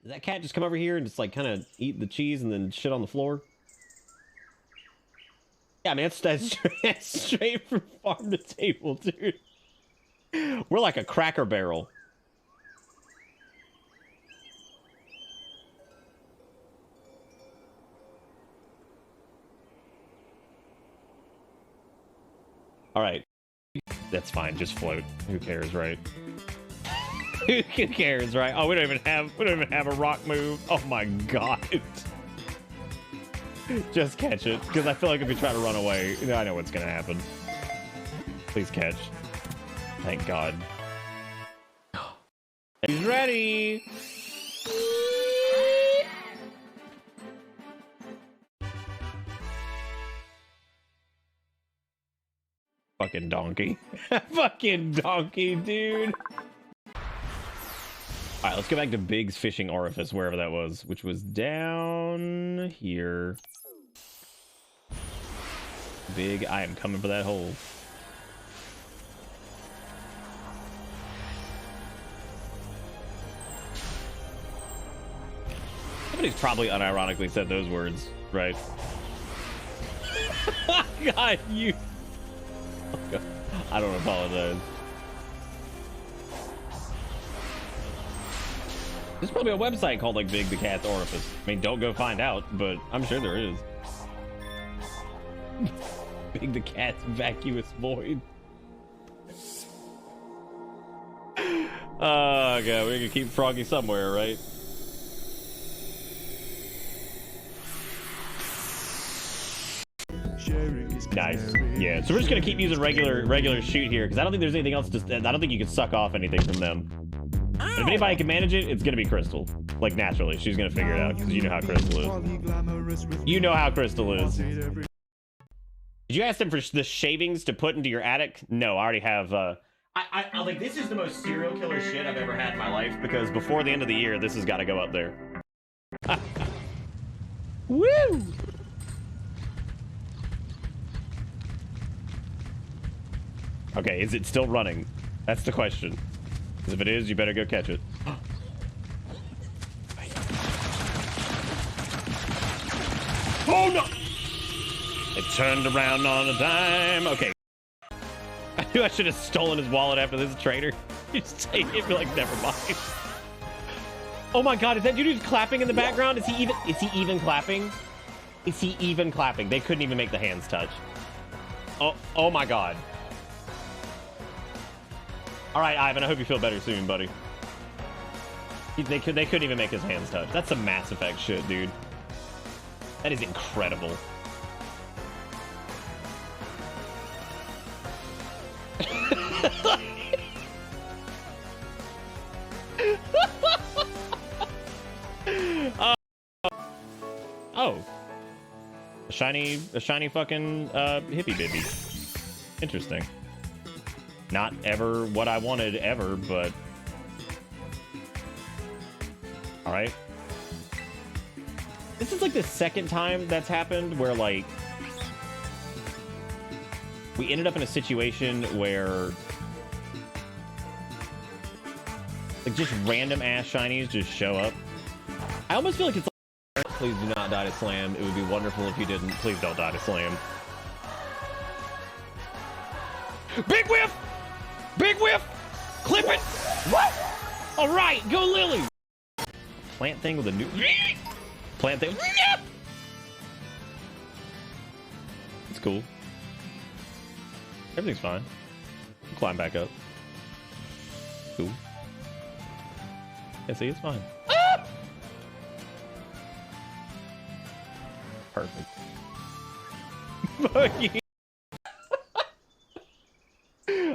Does that cat just come over here and just like kind of eat the cheese and then shit on the floor? Yeah, man, that's straight from farm to table, dude. We're like a Cracker Barrel. All right, that's fine. Just float. Who cares, right? Who cares, right? Oh, we don't even have a rock move. Oh my god. Just catch it, because I feel like if you try to run away, I know what's gonna happen. Please catch. Thank God. He's ready. Fucking donkey. Fucking donkey, dude. All right, let's go back to Big's fishing orifice, wherever that was, which was down here. Big, I am coming for that hole. Somebody's probably unironically said those words, right? God, you... Oh, God. I don't apologize. There's probably a website called like Big the Cat's Orifice. I mean, don't go find out, but I'm sure there is. Big the Cat's Vacuous Void. Oh, God, we're gonna keep Froggy somewhere, right? Nice. Yeah, so we're just gonna keep using regular shoot here, because I don't think there's anything else to... I don't think you can suck off anything from them. But if anybody can manage it, it's gonna be Crystal. Like, naturally. She's gonna figure it out, because you know how Crystal is. You know how Crystal is. Did you ask them for the shavings to put into your attic? No, I already have, I like, this is the most serial killer shit I've ever had in my life, because before the end of the year, this has got to go up there. Woo! Okay, is it still running? That's the question. Because if it is, you better go catch it. Oh no! It turned around on a dime. Okay. I knew I should have stolen his wallet after this traitor. Just take it, be like, never mind. Oh my god, is that dude who's clapping in the background? Is he even clapping? Is he even clapping? They couldn't even make the hands touch. Oh my god. All right, Ivan, I hope you feel better soon, buddy. They couldn't even make his hands touch. That's some Mass Effect shit, dude. That is incredible. Oh. A shiny fucking hippie bibby. Interesting. Not ever what I wanted ever, but all right. This is like the second time that's happened where like we ended up in a situation where like just random ass shinies just show up. I almost feel like it's like, please do not die to slam. It would be wonderful if you didn't. Please don't die to slam. Big whiff! Big whiff! Clip it! What? All right, go Lily! Plant thing with a new... Plant thing... It's cool. Everything's fine. We'll climb back up. Cool. Yeah, see, it's fine. Ah! Perfect. Fuck you.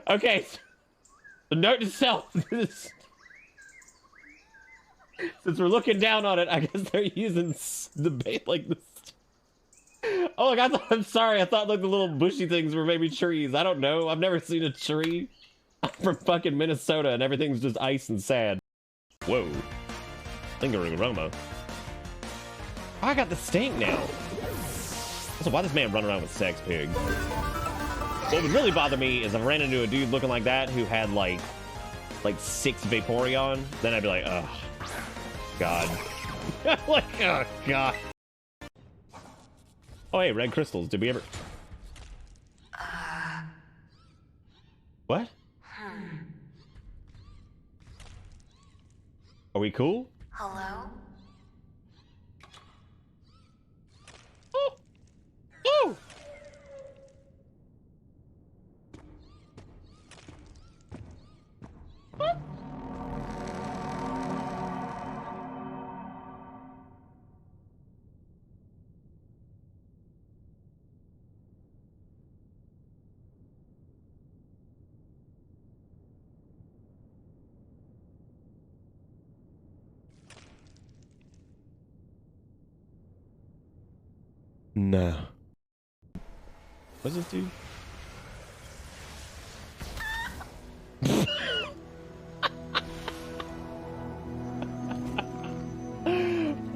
Okay. The note to self. Since we're looking down on it, I guess they're using the bait like this. Oh, like, I'm sorry. I thought like the little bushy things were maybe trees. I don't know. I've never seen a tree. I'm from fucking Minnesota and everything's just ice and sad. Whoa. Lingering aroma. Oh, I got the stink now. Also, why this man run around with sex pig? What would really bother me is if I ran into a dude looking like that who had like 6 Vaporeon, then I'd be like, ugh. God. Like, oh God. Oh hey, red crystals. Did we ever? What? Are we cool? Hello? Oh! Oh! No. What's this dude?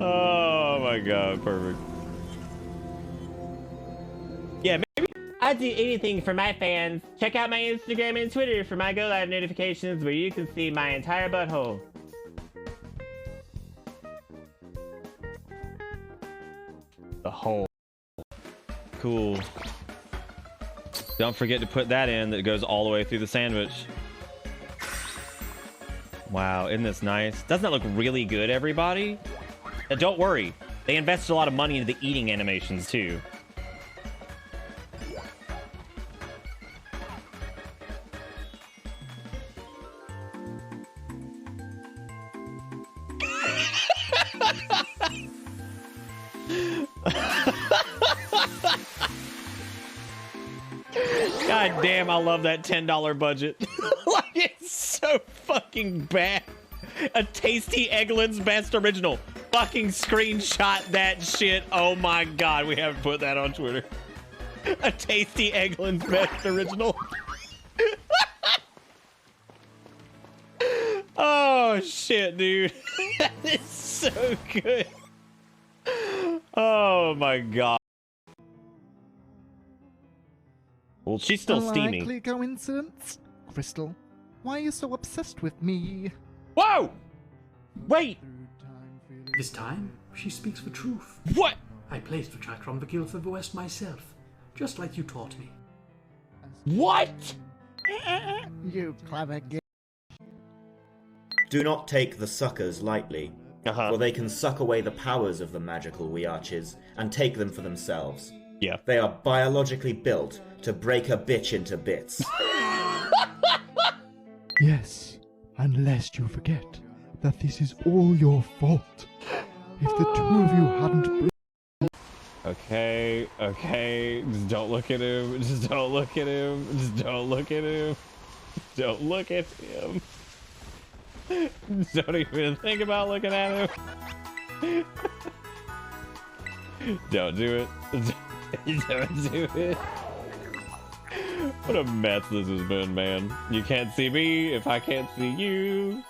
Oh my God, perfect. Yeah, maybe I'd do anything for my fans. Check out my Instagram and Twitter for my Go Live notifications where you can see my entire butthole. The hole. Cool. Don't forget to put that in that goes all the way through the sandwich. Wow, isn't this nice? Doesn't that look really good, everybody? And don't worry, they invested a lot of money into the eating animations too. God damn, I love that $10 budget. Like, it's so fucking bad. A Tasty Eggland's Best Original. Fucking screenshot that shit. Oh my God, we haven't put that on Twitter. A Tasty Eggland's Best Original. Oh shit, dude. That is so good. Oh my God. Well, she's still steaming. Unlikely coincidence? Crystal, why are you so obsessed with me? Whoa! Wait! This time, she speaks the truth. What? I placed the track from the Guild of the West myself, just like you taught me. What? You clever git. Do not take the suckers lightly, for they can suck away the powers of the magical weearches and take them for themselves. Yeah. They are biologically built to break a bitch into bits. Yes, unless you forget that this is all your fault. If the two of you hadn't... Okay, okay. Just don't look at him. Just don't look at him. Just don't look at him. Don't look at him. Don't even think about looking at him. Don't do it. Don't do it. What a mess this has been, man. You can't see me if I can't see you.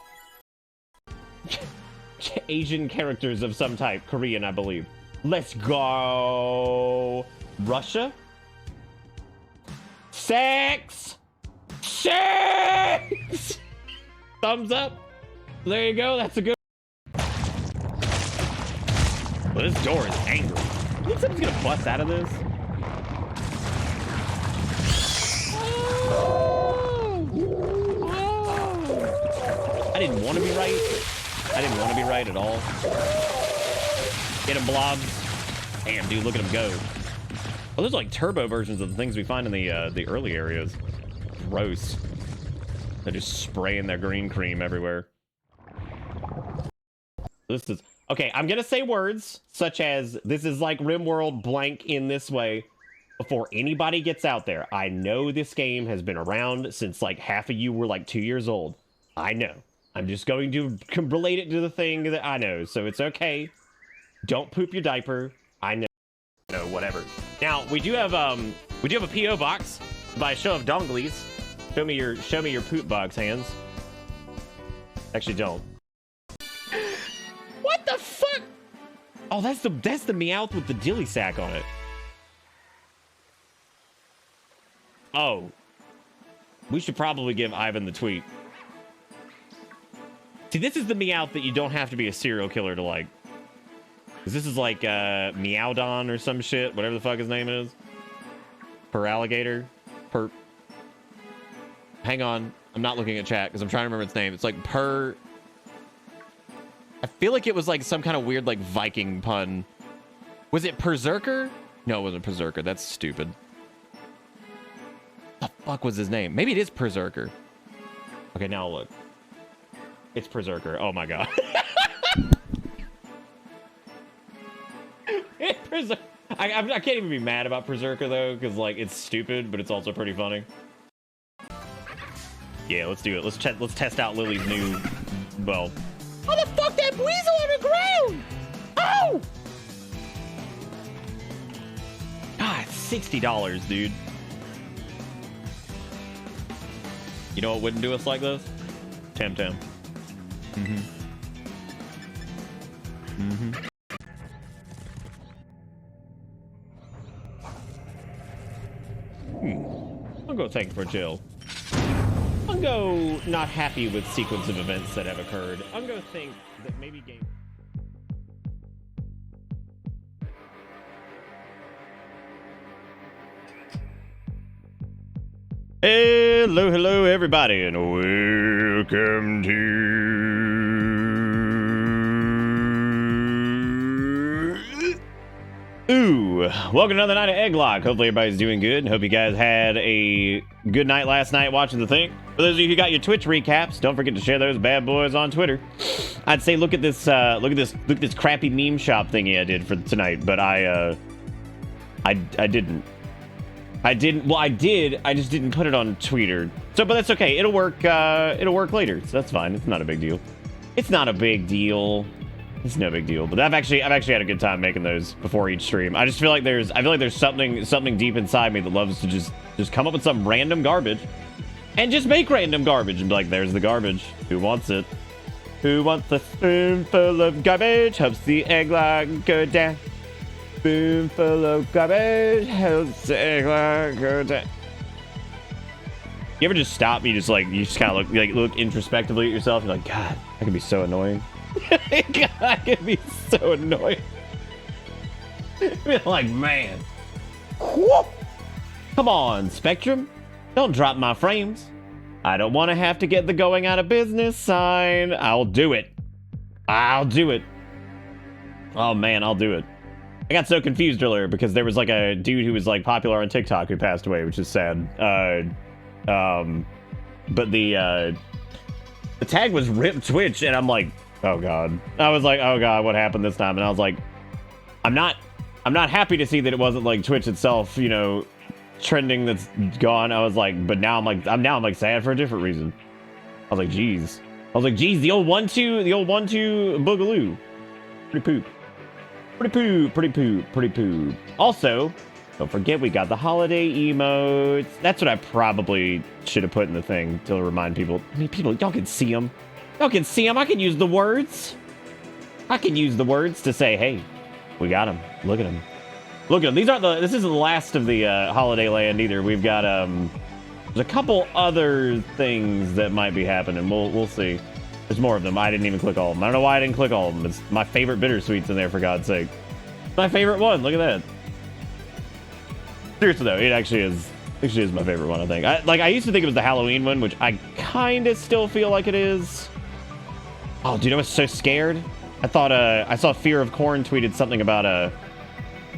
Asian characters of some type. Korean, I believe. Let's go. Russia? Sex! Sex! Thumbs up. There you go. That's a good... Well, this door is angry. You think something's gonna bust out of this? I didn't want to be right. I didn't want to be right at all. Get him, blobs. Damn, dude, look at him go. Oh, there's like turbo versions of the things we find in the early areas. Gross. They're just spraying their green cream everywhere. This is... Okay, I'm gonna say words such as, this is like RimWorld blank in this way before anybody gets out there. I know this game has been around since like half of you were like 2 years old. I know. I'm just going to relate it to the thing that I know, so it's okay. Don't poop your diaper. I know. No, whatever. Now, we do have a PO box by show of donglies. Show me your poop box, hands. Actually, don't. What the fuck? Oh, that's the Meowth with the dilly sack on it. Oh. We should probably give Ivan the tweet. See, this is the Meowth that you don't have to be a serial killer to like. Because this is like Meowdon or some shit, whatever the fuck his name is. Per alligator. Per. Hang on. I'm not looking at chat because I'm trying to remember its name. It's like per. I feel like it was like some kind of weird like Viking pun. Was it Berserker? No, it wasn't Berserker. That's stupid. The fuck was his name? Maybe it is Berserker. Okay, now look. It's Berserker. Oh my god. I can't even be mad about Berserker though, because like it's stupid, but it's also pretty funny. Yeah, let's do it. Let's test out Lily's new. Well, how the fuck that weasel on the ground? Oh! God, $60, dude. You know what wouldn't do us like this? Temtem. I'll go take it for chill. I'll go not happy with sequence of events that have occurred. I'll go think that maybe game. Hello, everybody, and welcome to... Welcome to another night of Egglocke. Hopefully everybody's doing good. Hope you guys had a good night last night watching the thing. For those of you who got your Twitch recaps, don't forget to share those bad boys on Twitter. I'd say look at this crappy meme shop thingy I did for tonight, but I didn't. Well, I did. I just didn't put it on Twitter. So, but that's okay. It'll work later. So that's fine. It's not a big deal. It's not a big deal. It's no big deal. But I've actually had a good time making those before each stream. I just feel like there's something deep inside me that loves to just come up with some random garbage and just make random garbage and be like, there's the garbage. Who wants it? Who wants a spoonful of garbage? Helps the Egglocke go down. Spoonful of garbage helps the Egglocke go down. You ever just stop? You just kind of look introspectively at yourself. You're like, God, that could be so annoying. God, I can be so annoying. Be like, man. Whoop. Come on, Spectrum. Don't drop my frames. I don't want to have to get the going out of business sign. I'll do it. I'll do it. Oh, man, I'll do it. I got so confused earlier because there was like a dude who was like popular on TikTok who passed away, which is sad. But the tag was RIP Twitch, and I'm like, oh god. I was like, oh god, what happened this time? And I was like, I'm not happy to see that it wasn't like Twitch itself, you know, trending that's gone. I was like, but now I'm like sad for a different reason. I was like, geez, the old 1-2 boogaloo. Pretty poop. Also, don't forget we got the holiday emotes. That's what I probably should have put in the thing to remind people. I mean, y'all can see them. Y'all can see them. I can use the words. I can use the words to say, hey, we got them. Look at them. Look at them. This isn't the last of the holiday land either. We've got there's a couple other things that might be happening. We'll see. There's more of them. I didn't even click all of them. I don't know why I didn't click all of them. It's my favorite bittersweets in there, for God's sake. My favorite one. Look at that. Seriously though, it actually is my favorite one, I think. I used to think it was the Halloween one, which I kind of still feel like it is. Oh, dude, I was so scared. I thought I saw Fear of Corn tweeted something about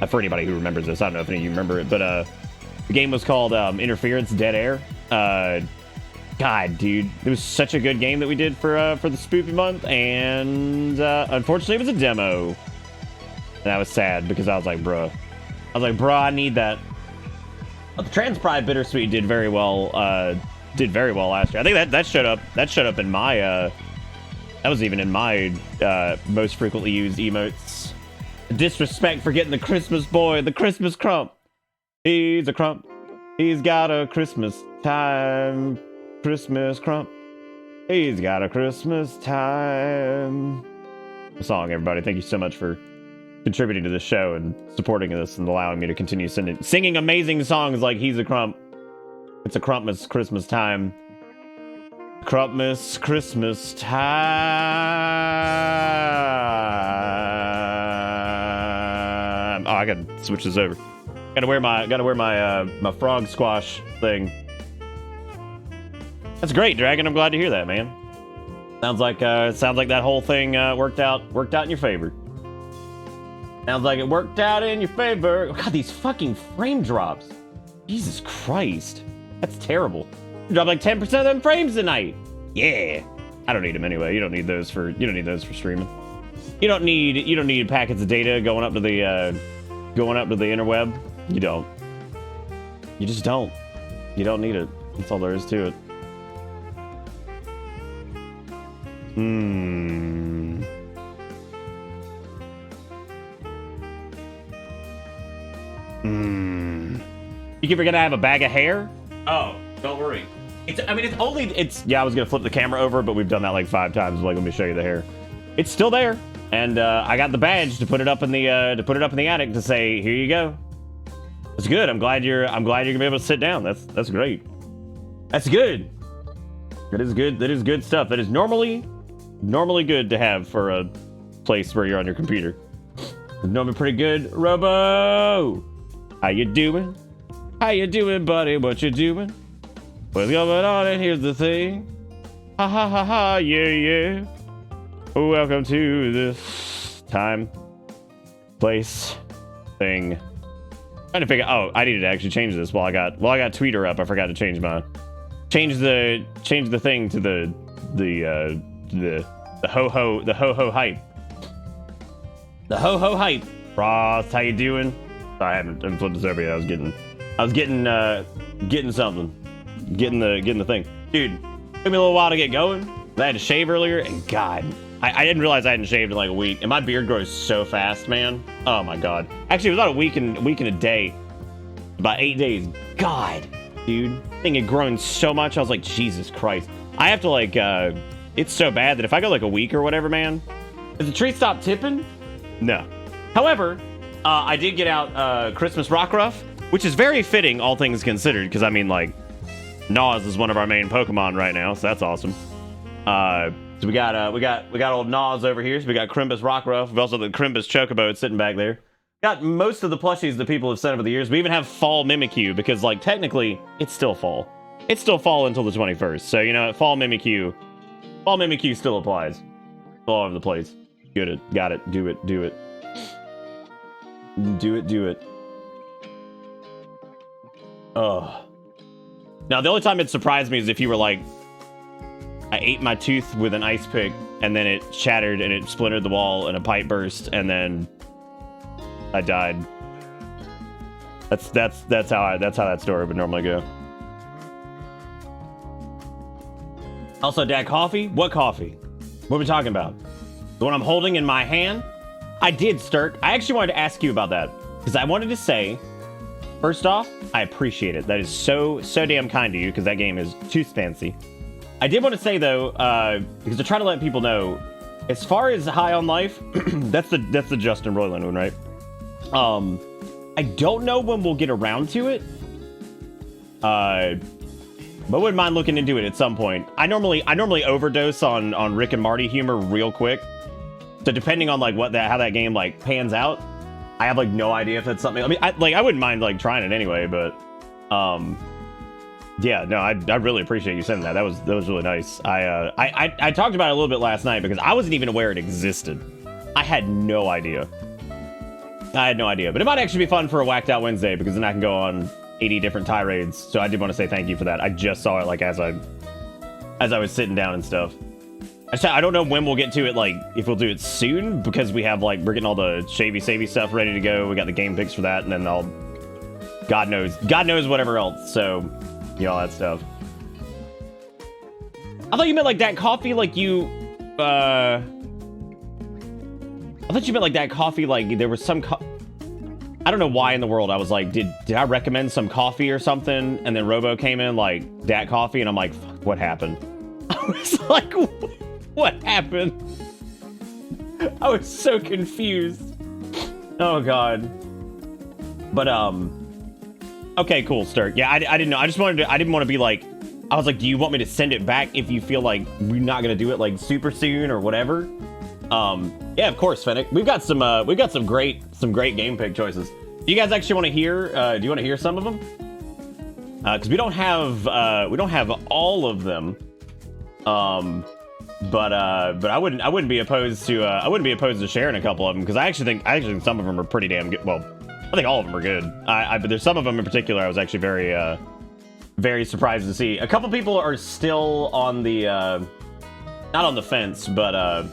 for anybody who remembers this, I don't know if any of you remember it, but the game was called Interference Dead Air. God, dude, it was such a good game that we did for the Spoopy month, and unfortunately it was a demo. And I was sad because I was like, bruh, I need that. The Trans Pride Bittersweet did very well last year. I think that showed up in my that was even in my most frequently used emotes. Disrespect for getting the Christmas boy, the Christmas crump. He's a crump. He's got a Christmas time. Christmas crump. He's got a Christmas time. Song, everybody. Thank you so much for contributing to this show and supporting this and allowing me to continue singing amazing songs like He's a Crump. It's a Crumpmas Christmas time. Christmas time. Oh, I gotta switch this over. Gotta wear my frog squash thing. That's great, Dragon. I'm glad to hear that, man. Sounds like that whole thing worked out in your favor. Sounds like it worked out in your favor. Oh, God, these fucking frame drops. Jesus Christ, that's terrible. Drop like 10% of them frames tonight. Yeah, I don't need them anyway. You don't need those for streaming. You don't need packets of data going up to the interweb. You don't. You just don't. You don't need it. That's all there is to it. You think we're gonna have a bag of hair? Oh, don't worry. I was gonna flip the camera over, but we've done that like 5 times. Like, let me show you the hair. It's still there, and I got the badge to put it up in the attic to say, here you go. It's good. I'm glad you're gonna be able to sit down. That's great. That's good. That is good. That is good stuff. That is normally good to have for a place where you're on your computer. It's normally pretty good. Robo, how you doing? How you doing, buddy? What you doing? What's going on? And here's the thing. Ha ha ha ha, yeah. Welcome to this time, place, thing. Trying to figure. Oh, I needed to actually change this while I got Tweeter up. I forgot to change the thing to the ho ho hype. The ho ho hype. Ross, how you doing? I haven't flipped this over yet. I was getting something. Getting the thing. Dude, took me a little while to get going. I had to shave earlier, and God, I didn't realize I hadn't shaved in like a week. And my beard grows so fast, man. Oh my God. Actually, it was about a week and a day. About 8 days. God, dude. I think it grown so much. I was like, Jesus Christ. I have to like, it's so bad that if I go like a week or whatever, man. Does the tree stop tipping? No. However, I did get out Christmas Rock Ruff, which is very fitting, all things considered, because I mean, like, Nas is one of our main Pokemon right now, so that's awesome. So we got old Nas over here. So we got Crimbus Rockruff. We also have the Crimbus Chocobo sitting back there. Got most of the plushies that people have sent over the years. We even have Fall Mimikyu because, like, technically it's still fall. It's still fall until the 21st. So you know, Fall Mimikyu still applies. It's all over the place. Get it. Got it. Do it. Do it. Do it. Oh. Now, the only time it surprised me is if you were like, I ate my tooth with an ice pick, and then it shattered, and it splintered the wall, and a pipe burst, and then I died. That's how that story would normally go. Also, Dad, coffee? What coffee? What are we talking about? The one I'm holding in my hand? I did, Sturk. I actually wanted to ask you about that, because I wanted to say, first off, I appreciate it. That is so damn kind to you, because that game is too fancy. I did want to say, though, because I try to let people know, as far as High on Life, that's the Justin Roiland one, right? I don't know when we'll get around to it. But wouldn't mind looking into it at some point. I normally overdose on Rick and Morty humor real quick. So depending on like how that game like pans out, I have like no idea if that's something. I mean, I wouldn't mind like trying it anyway, but yeah, no, I really appreciate you sending that. That was really nice. I talked about it a little bit last night because I wasn't even aware it existed. I had no idea. But it might actually be fun for a Whacked Out Wednesday because then I can go on 80 different tirades. So I did want to say thank you for that. I just saw it like as I was sitting down and stuff. I don't know when we'll get to it, like if we'll do it soon because we have like we're getting all the shavy savvy stuff ready to go. We got the game picks for that, and then God knows whatever else. So all that stuff. I thought you meant like that coffee, like you. I thought you meant like that coffee, like there was some. I don't know why in the world I was like, did I recommend some coffee or something? And then Robo came in like that coffee, and I'm like, fuck, what happened? I was like, what happened? I was so confused. Oh god. But okay, cool, Sturk. Yeah, I didn't know. I didn't want to be like I was like, do you want me to send it back if you feel like we're not gonna do it like super soon or whatever? Yeah, of course, Fennec. We've got some great game pick choices. Do you guys actually want to hear? Do you want to hear some of them? Because we don't have all of them. But I wouldn't be opposed to sharing a couple of them, because I actually think some of them are pretty damn good. Well, I think all of them are good. But there's some of them in particular I was actually very surprised to see. A couple people are still on the not on the fence, but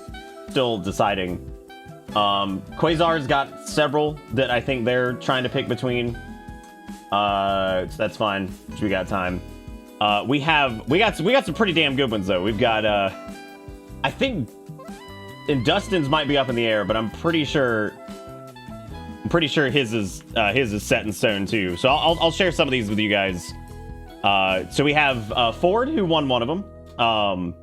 still deciding. Quasar's got several that I think they're trying to pick between. So that's fine. We got time. We got some pretty damn good ones though. We've got I think, and Dustin's might be up in the air, but I'm pretty sure his is set in stone too. So I'll share some of these with you guys. So we have Ford, who won one of them.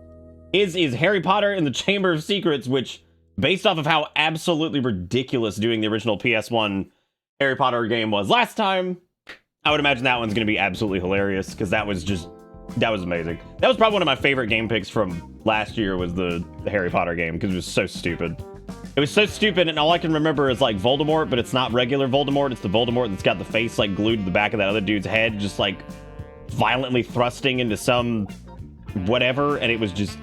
Is Harry Potter and the Chamber of Secrets, which, based off of how absolutely ridiculous doing the original PS1 Harry Potter game was last time, I would imagine that one's going to be absolutely hilarious, because that was amazing. That was probably one of my favorite game picks from last year, was the Harry Potter game, because it was so stupid. It was so stupid, and all I can remember is like Voldemort, but it's not regular Voldemort. It's the Voldemort that's got the face like glued to the back of that other dude's head, just like violently thrusting into some whatever, and it was just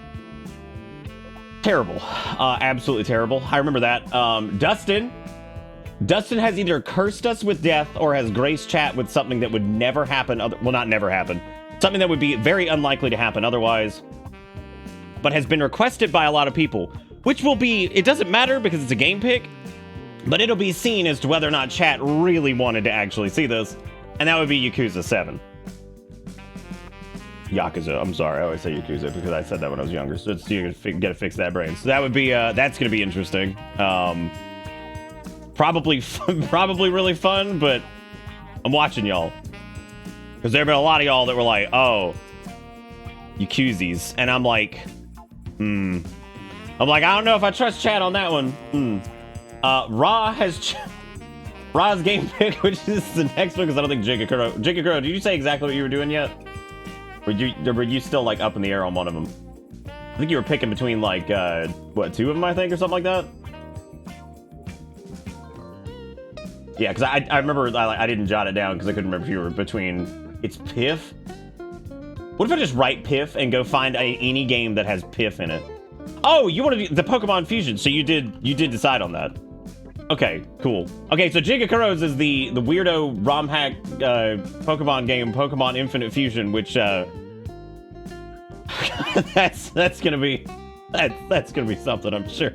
terrible. Absolutely terrible. I remember that. Dustin has either cursed us with death or has grace chat with something that would never happen. Well, not never happen. Something that would be very unlikely to happen otherwise, but has been requested by a lot of people, which will be, it doesn't matter because it's a game pick, but it'll be seen as to whether or not chat really wanted to actually see this, and that would be Yakuza 7. Yakuza, I'm sorry, I always say Yakuza because I said that when I was younger, so you gotta fix that brain. So that would be, that's gonna be interesting. Probably really fun, but I'm watching y'all. Because there have been a lot of y'all that were like, oh, Yakuzis. And I'm like, I'm like, I don't know if I trust chat on that one. Ra's game pick, which is the next one, because I don't think Jigakuro, did you say exactly what you were doing yet? Were you still like up in the air on one of them? I think you were picking between like, what, 2 of them, I think, or something like that? Yeah, because I remember I didn't jot it down because I couldn't remember if you were between. It's Piff? What if I just write Piff and go find any game that has Piff in it? Oh, you want to do the Pokemon Fusion, so you did decide on that. Okay, cool. Okay, so Gigakuro's is the weirdo ROM hack Pokemon game, Pokemon Infinite Fusion, which that's gonna be something, I'm sure.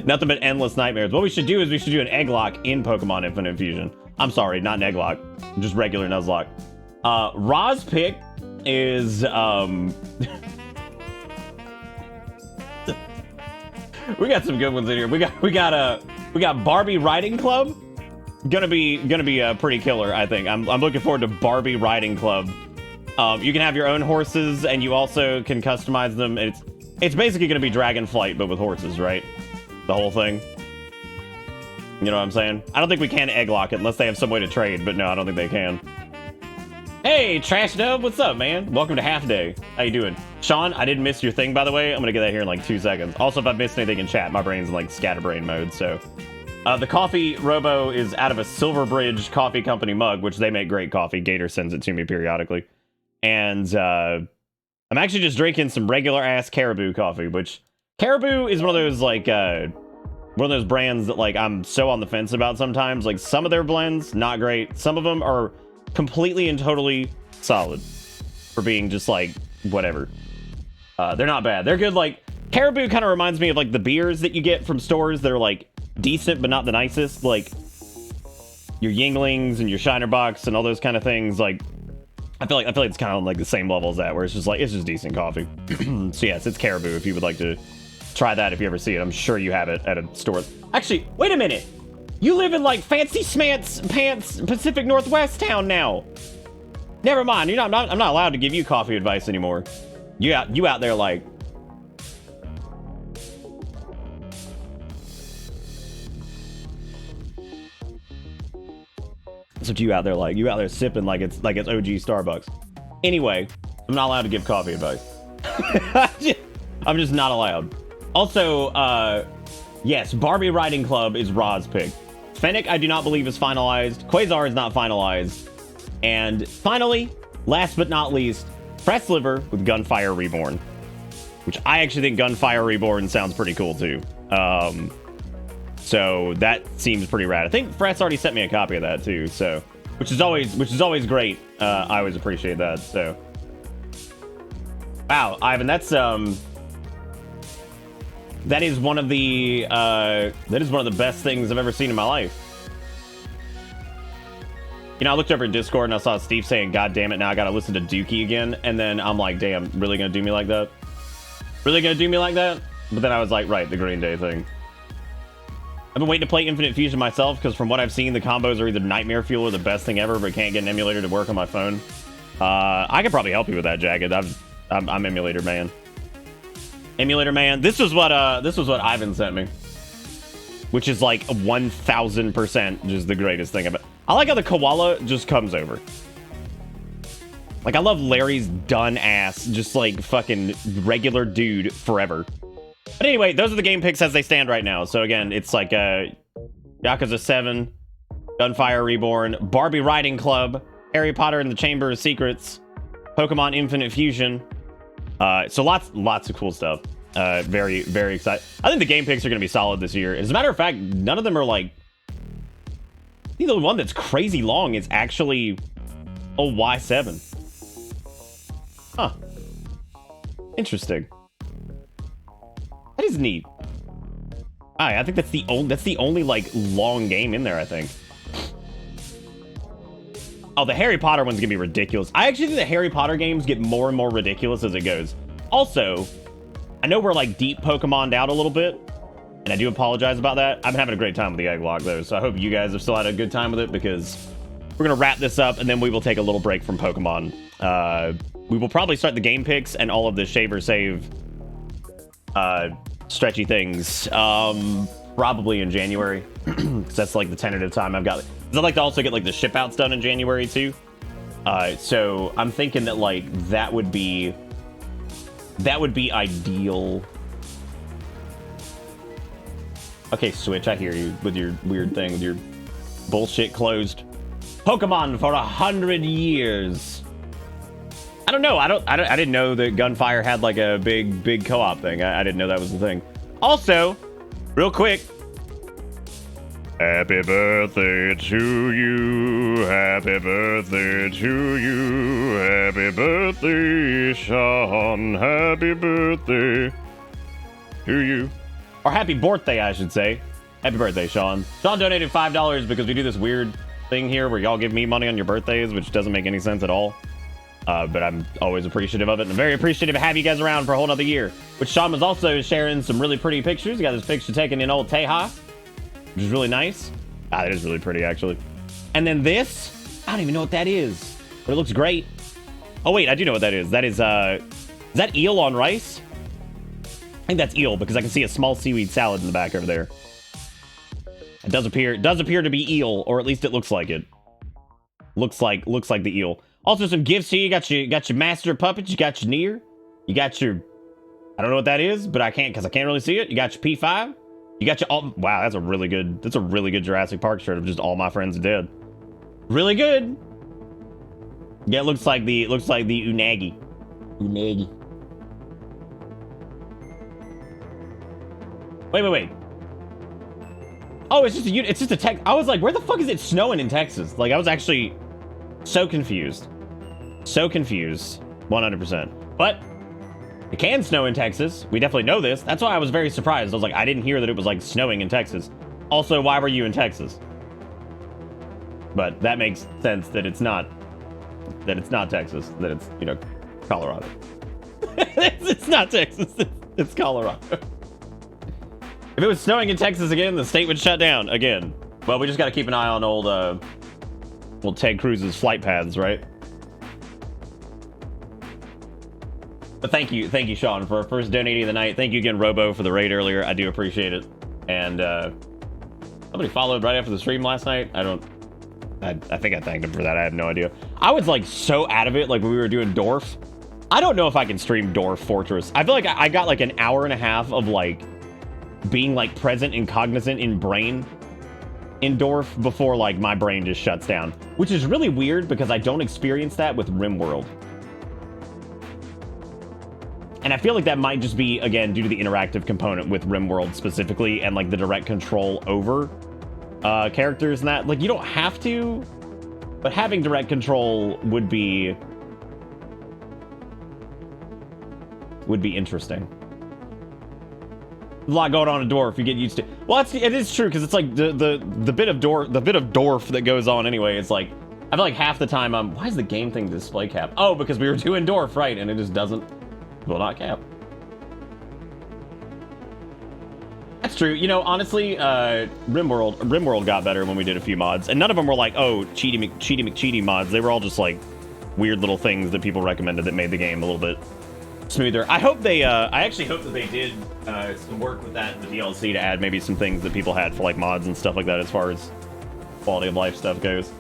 Nothing but endless nightmares. What we should do is we should do an Egglocke in Pokemon Infinite Fusion. I'm sorry, not an Egglocke, just regular Nuzlocke. Ra's pick is we got some good ones in here. We got Barbie Riding Club. Gonna be pretty killer, I think. I'm looking forward to Barbie Riding Club. You can have your own horses, and you also can customize them. It's basically gonna be Dragonflight, but with horses, right? The whole thing. You know what I'm saying? I don't think we can Egglocke it unless they have some way to trade, but no, I don't think they can. Hey, Trash Dub, what's up, man? Welcome to Half Day. How you doing? Sean, I didn't miss your thing, by the way. I'm gonna get that here in like 2 seconds. Also, if I've missed anything in chat, my brain's in like scatterbrain mode, so. The coffee robo is out of a Silverbridge Coffee Company mug, which they make great coffee. Gator sends it to me periodically. And I'm actually just drinking some regular ass Caribou coffee, which Caribou is one of those like one of those brands that like I'm so on the fence about sometimes. Like some of their blends, not great. Some of them are completely and totally solid for being just like whatever. They're not bad. They're good. Like Caribou kind of reminds me of like the beers that you get from stores that are like decent but not the nicest, like your Yinglings and your Shiner Box and all those kind of things. Like I feel like it's kind of like the same level as that, where it's just decent coffee. So yes, it's Caribou if you would like to try that. If you ever see it, I'm sure you have it at a store. Actually, wait a minute, you live in like fancy smants pants Pacific Northwest town now. Never mind, I'm not allowed to give you coffee advice anymore. You out there like it's what you out there sipping like it's OG Starbucks. Anyway, I'm not allowed to give coffee advice. I'm just not allowed. Also, yes, Barbie Riding Club is Ra's pick. Fennec, I do not believe is finalized. Quasar is not finalized. And finally, last but not least, Press Liver with Gunfire Reborn. Which I actually think Gunfire Reborn sounds pretty cool too. So that seems pretty rad. I think Fress already sent me a copy of that too, so which is always great. I always appreciate that. So wow, Ivan, that's that is one of the best things I've ever seen in my life. You know, I looked over in Discord and I saw Steve saying, "God damn it, now I gotta listen to Dookie again." And then I'm like, damn, really gonna do me like that? Really gonna do me like that? But then I was like, right, the Green Day thing. I've been waiting to play Infinite Fusion myself, because from what I've seen, the combos are either Nightmare Fuel or the best thing ever, but can't get an emulator to work on my phone. I could probably help you with that, Jagged. I'm emulator man. Emulator man. This was what Ivan sent me, which is like 1000% just the greatest thing about it. I like how the koala just comes over. Like, I love Larry's done ass, just like fucking regular dude forever. But anyway, those are the game picks as they stand right now. So again, it's like Yakuza 7, Gunfire Reborn, Barbie Riding Club, Harry Potter and the Chamber of Secrets, Pokemon Infinite Fusion. So lots of cool stuff. Very, very excited. I think the game picks are going to be solid this year. As a matter of fact, none of them are like... I think the one that's crazy long is actually a Y7. Huh. Interesting. That is neat. I think that's the only like long game in there, I think. Oh, the Harry Potter one's gonna be ridiculous. I actually think the Harry Potter games get more and more ridiculous as it goes. Also, I know we're like deep Pokemon'd out a little bit, and I do apologize about that. I've been having a great time with the Egglocke though, so I hope you guys have still had a good time with it, because we're gonna wrap this up and then we will take a little break from Pokemon. We will probably start the game picks and all of the shaver save stretchy things probably in January, because that's like the tentative time I've got. Because I'd like to also get like the ship outs done in January too. So I'm thinking that like that would be ideal. Okay, Switch, I hear you with your weird thing, with your bullshit closed. Pokemon for 100 years. I don't know. I didn't know that Gunfire had like a big co-op thing. I didn't know that was the thing. Also, real quick. Happy birthday to you. Happy birthday to you. Happy birthday, Sean. Happy birthday to you. Or happy birthday, I should say. Happy birthday, Sean. Sean donated $5 because we do this weird thing here where y'all give me money on your birthdays, which doesn't make any sense at all. But I'm always appreciative of it, and I'm very appreciative to have you guys around for a whole nother year. Which Sean was also sharing some really pretty pictures. He got this picture taken in old Teja, which is really nice. That is really pretty, actually. And then this, I don't even know what that is, but it looks great. Oh wait, I do know what that is. That is that eel on rice? I think that's eel, because I can see a small seaweed salad in the back over there. It does appear to be eel, or at least it looks like it. Looks like the eel. Also, some gifts here. You got your master puppet. You got your Nier. You got your... I don't know what that is, but I can't really see it. You got your P5. You got your... Oh, wow, that's a really good Jurassic Park shirt of just all my friends are dead. Really good. Yeah, it looks like the Unagi. Unagi. Wait. Oh, it's just a text. I was like, where the fuck is it snowing in Texas? Like, I was actually so confused. 100%. But it can snow in Texas. We definitely know this. That's why I was very surprised. I was like, I didn't hear that it was like snowing in Texas. Also, why were you in Texas? But that makes sense that it's not Texas, that it's, you know, Colorado. It's not Texas, it's Colorado. If it was snowing in Texas again, the state would shut down again. Well, we just got to keep an eye on old Ted Cruz's flight paths, right? But thank you, Sean, for first donating of the night. Thank you again, Robo, for the raid earlier. I do appreciate it. And somebody followed right after the stream last night. I think I thanked him for that. I have no idea. I was like so out of it, like when we were doing Dorf, I don't know if I can stream Dwarf Fortress. I feel like I got like an hour and a half of like being like present and cognizant in brain in Dwarf before like my brain just shuts down, which is really weird because I don't experience that with RimWorld. And I feel like that might just be, again, due to the interactive component with RimWorld specifically and like the direct control over characters and that. Like, you don't have to, but having direct control would be interesting. A lot going on in Dwarf, you get used to. Well, it is true because it's like the bit of Dwarf that goes on anyway. It's like I feel like half the time why is the game thing display cap? Oh, because we were doing Dwarf, right? And it just will not cap. That's true. You know, honestly, RimWorld got better when we did a few mods, and none of them were like, oh, cheaty McCheaty mods. They were all just like weird little things that people recommended that made the game a little bit smoother. I hope they I actually hope that they did some work with that in the DLC to add maybe some things that people had for like mods and stuff like that as far as quality of life stuff goes.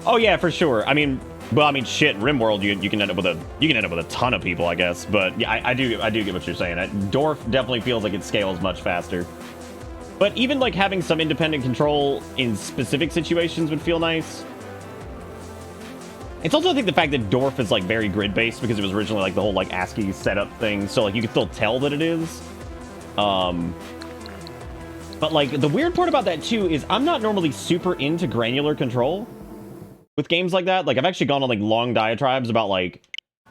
Oh yeah, for sure. I mean, well, I mean, shit, RimWorld, you can end up with a ton of people, I guess. But yeah, I do get what you're saying. Dwarf definitely feels like it scales much faster. But even like having some independent control in specific situations would feel nice. It's also, I think, the fact that Dwarf is like very grid-based because it was originally like the whole like ASCII setup thing, so like you can still tell that it is. But like the weird part about that too is I'm not normally super into granular control with games like that. Like I've actually gone on like long diatribes about like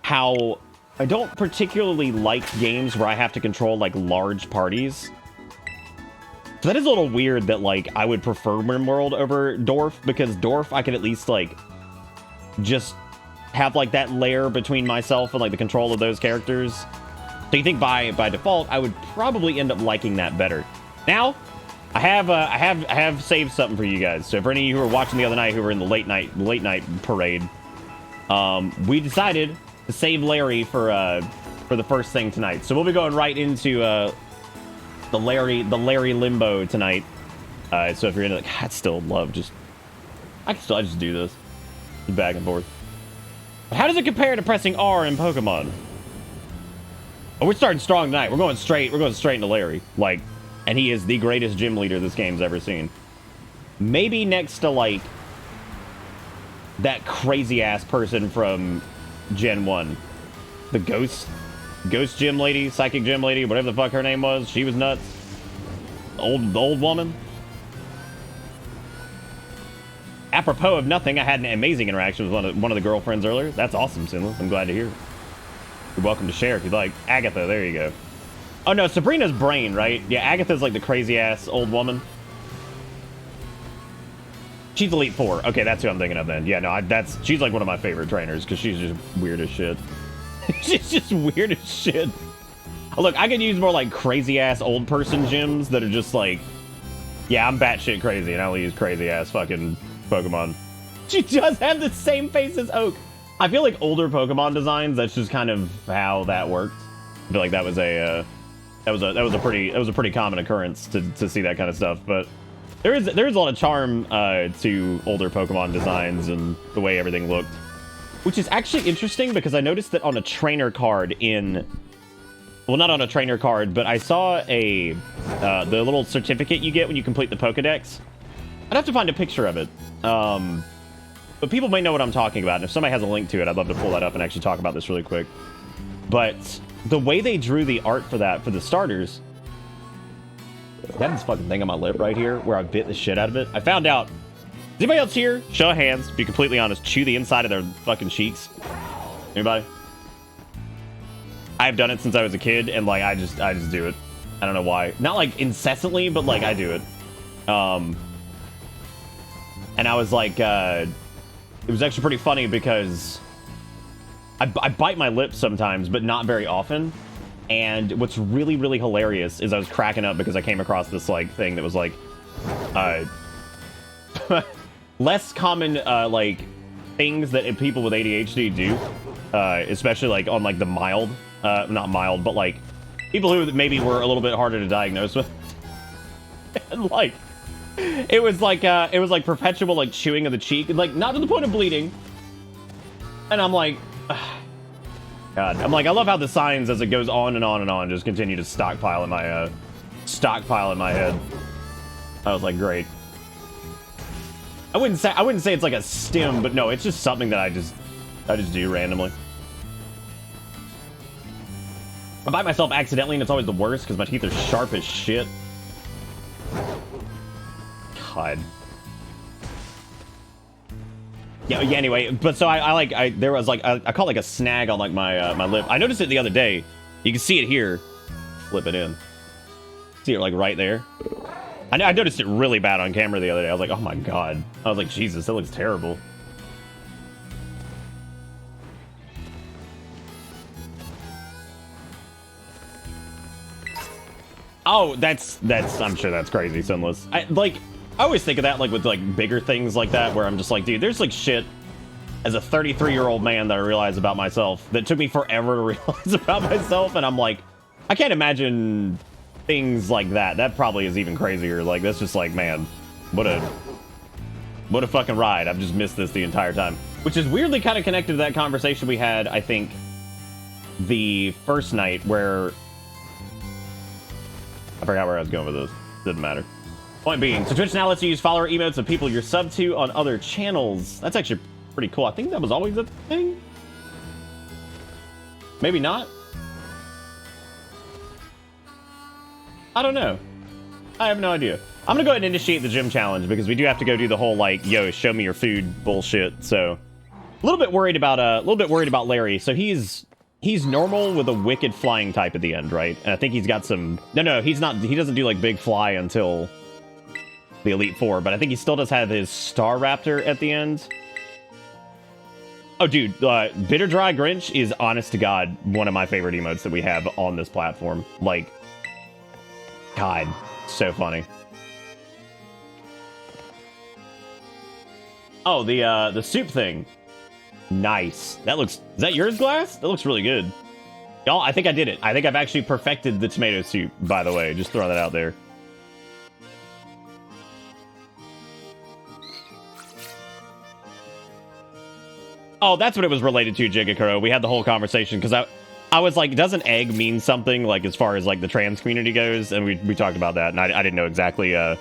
how I don't particularly like games where I have to control like large parties. So that is a little weird that like I would prefer RimWorld over Dwarf, because Dwarf I could at least like just have like that layer between myself and like the control of those characters. So you think by default I would probably end up liking that better. Now I have saved something for you guys. So for any of you who were watching the other night who were in the late night parade, we decided to save Larry for the first thing tonight. So we'll be going right into the Larry limbo tonight. So if you're into like, I'd still love I just do this back and forth. But how does it compare to pressing R in Pokemon? Oh, we're starting strong tonight. We're going straight into Larry. Like, and he is the greatest gym leader this game's ever seen. Maybe next to like that crazy ass person from Gen 1. The ghost gym lady, psychic gym lady, whatever the fuck her name was. She was nuts. The old woman. Apropos of nothing, I had an amazing interaction with one of the girlfriends earlier. That's awesome, Sinla. I'm glad to hear. You're welcome to share if you'd like. Agatha, there you go. Oh no, Sabrina's Brain, right? Yeah, Agatha's like the crazy ass old woman. She's Elite Four. Okay, that's who I'm thinking of then. Yeah, no, she's like one of my favorite trainers because she's just weird as shit. She's just weird as shit. Oh, look, I could use more like crazy ass old person gyms that are just like, yeah, I'm batshit crazy and I only use crazy ass fucking Pokemon. She does have the same face as Oak. I feel like older Pokemon designs, that's just kind of how that worked. I feel like that was a pretty common occurrence to see that kind of stuff. But there is a lot of charm to older Pokemon designs and the way everything looked, which is actually interesting because I noticed that on a trainer card well, not on a trainer card, but I saw the little certificate you get when you complete the Pokedex. I'd have to find a picture of it. But people may know what I'm talking about, and if somebody has a link to it, I'd love to pull that up and actually talk about this really quick. But the way they drew the art for that, for the starters, I have this fucking thing on my lip right here where I bit the shit out of it. I found out. Is anybody else here? Show of hands, be completely honest, chew the inside of their fucking cheeks. Anybody? I've done it since I was a kid, and like I just do it. I don't know why. Not like incessantly, but like I do it. And I was like, it was actually pretty funny because I bite my lips sometimes, but not very often. And what's really, really hilarious is I was cracking up because I came across this like thing that was like, less common like things that people with ADHD do, especially like on like the mild, not mild, but like people who maybe were a little bit harder to diagnose with. And like It was like perpetual like chewing of the cheek, like not to the point of bleeding. And I'm like, God, I'm like, I love how the signs as it goes on and on and on just continue to stockpile in my head. I was like, great. I wouldn't say it's like a stim, but no, it's just something that I just do randomly. I bite myself accidentally, and it's always the worst because my teeth are sharp as shit. God. Yeah. Anyway, but so there was like I caught like a snag on like my lip. I noticed it the other day. You can see it here. Flip it in. See it like right there. I noticed it really bad on camera the other day. I was like, oh my God. I was like, Jesus, that looks terrible. Oh, that's I'm sure that's crazy, Sinless. I always think of that like with like bigger things like that where I'm just like, dude, there's like shit as a 33-year-old man that I realize about myself that took me forever to realize about myself, and I'm like, I can't imagine things like that. That probably is even crazier. Like that's just like, man, what a fucking ride. I've just missed this the entire time. Which is weirdly kind of connected to that conversation we had, I think, the first night where I forgot where I was going with this. Didn't matter. Point being, so Twitch now lets you use follower emotes of people you're sub to on other channels. That's actually pretty cool. I think that was always a thing. Maybe not. I don't know. I have no idea. I'm gonna go ahead and initiate the gym challenge because we do have to go do the whole like, yo, show me your food bullshit. So a little bit worried about Larry. So he's normal with a wicked flying type at the end, right? And I think he's got some... No, he's not. He doesn't do, like, big fly until the Elite Four, but I think he still does have his Star Raptor at the end. Oh, dude, Bitter Dry Grinch is, honest to God, one of my favorite emotes that we have on this platform. Like, God, so funny. Oh, the soup thing. Nice. That looks... Is that yours, Glass? That looks really good. Y'all, I think I did it. I think I've actually perfected the tomato soup, by the way. Just throw that out there. Oh, that's what it was related to, Jigakuro. We had the whole conversation, because I was like, doesn't egg mean something, like, as far as, like, the trans community goes? And we talked about that, and I didn't know exactly, I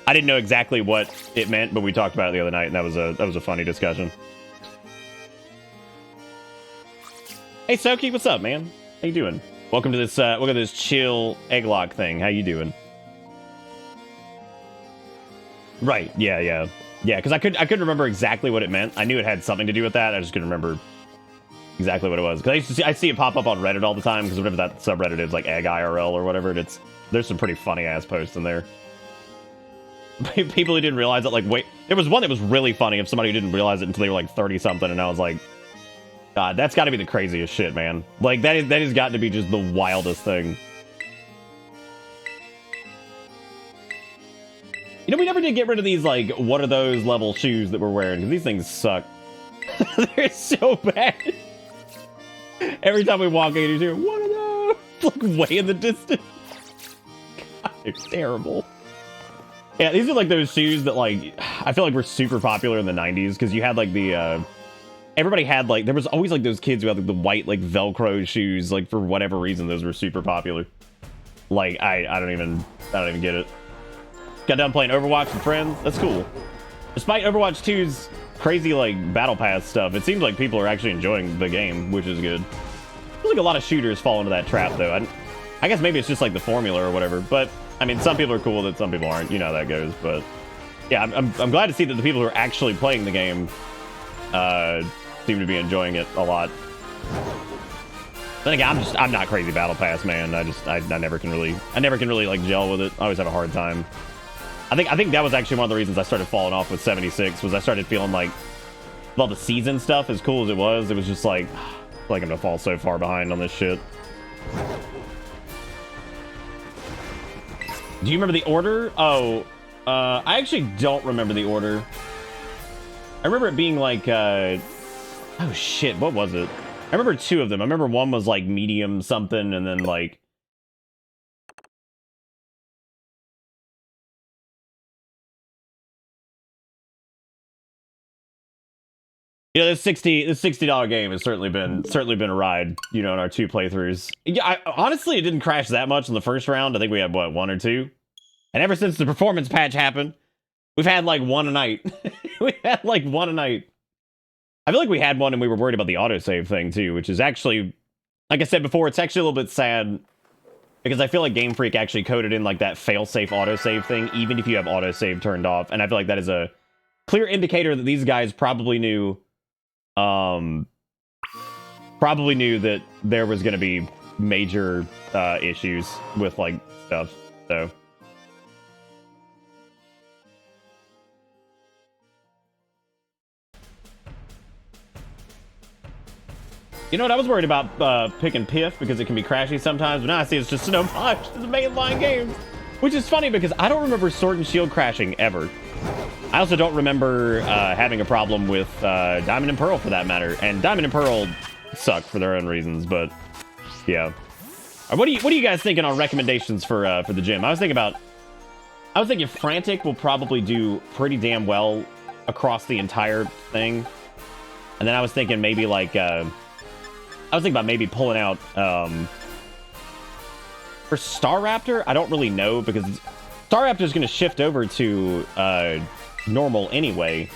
didn't know exactly what it meant, but we talked about it the other night, and that was a funny discussion. Hey, Soki, what's up, man? How you doing? Welcome to this chill Egglocke thing. How you doing? Right, yeah, because I couldn't remember exactly what it meant. I knew it had something to do with that. I just couldn't remember exactly what it was. Because I see it pop up on Reddit all the time, because whatever that subreddit is, like Egg IRL or whatever, there's some pretty funny-ass posts in there. People who didn't realize it, like, wait, there was one that was really funny of somebody who didn't realize it until they were like 30-something, and I was like, God, that's got to be the craziest shit, man. Like, that has got to be just the wildest thing. You know, we never did get rid of these, like, what are those level shoes that we're wearing, because these things suck. They're so bad. Every time we walk in, you hear, what are those? Like, way in the distance. God, they're terrible. Yeah, these are, like, those shoes that, like, I feel like were super popular in the 90s, because you had, like, the, everybody had, like, there was always, like, those kids who had, like, the white, like, Velcro shoes, like, for whatever reason, those were super popular. Like, I don't even get it. Got done playing Overwatch with friends. That's cool. Despite Overwatch 2's crazy, like, Battle Pass stuff, it seems like people are actually enjoying the game, which is good. I feel like a lot of shooters fall into that trap, though. I guess maybe it's just, like, the formula or whatever, but, I mean, some people are cool with it, some people aren't. You know how that goes, but... Yeah, I'm glad to see that the people who are actually playing the game, seem to be enjoying it a lot. Then again, I'm not crazy Battle Pass, man. I never can really like gel with it. I always have a hard time. I think that was actually one of the reasons I started falling off with 76, was I started feeling like, with all the season stuff, as cool as it was just like I'm gonna fall so far behind on this shit. Do you remember the order? Oh, I actually don't remember the order. I remember it being like, oh shit, what was it? I remember two of them. I remember one was like medium something, and then like... You know, this $60 game has certainly been a ride, you know, in our 2 playthroughs. Yeah, honestly, it didn't crash that much in the first round. I think we had, what, 1 or 2? And ever since the performance patch happened, we've had, like, 1 a night. We had, like, 1 a night. I feel like we had one and we were worried about the autosave thing, too, which is actually, like I said before, it's actually a little bit sad, because I feel like Game Freak actually coded in, like, that fail-safe autosave thing, even if you have autosave turned off, and I feel like that is a clear indicator that these guys probably knew that there was going to be major issues with like stuff. So you know what, I was worried about picking Piff because it can be crashy sometimes, but now I see it's just an homage to the mainline games, which is funny because I don't remember Sword and Shield crashing ever. I also don't remember having a problem with Diamond and Pearl for that matter, and Diamond and Pearl suck for their own reasons. But yeah, what are you guys thinking on recommendations for the gym? I was thinking Frantic will probably do pretty damn well across the entire thing, and then I was thinking maybe like I was thinking about maybe pulling out for Star Raptor. I don't really know because Star Raptor is going to shift over to normal anyway,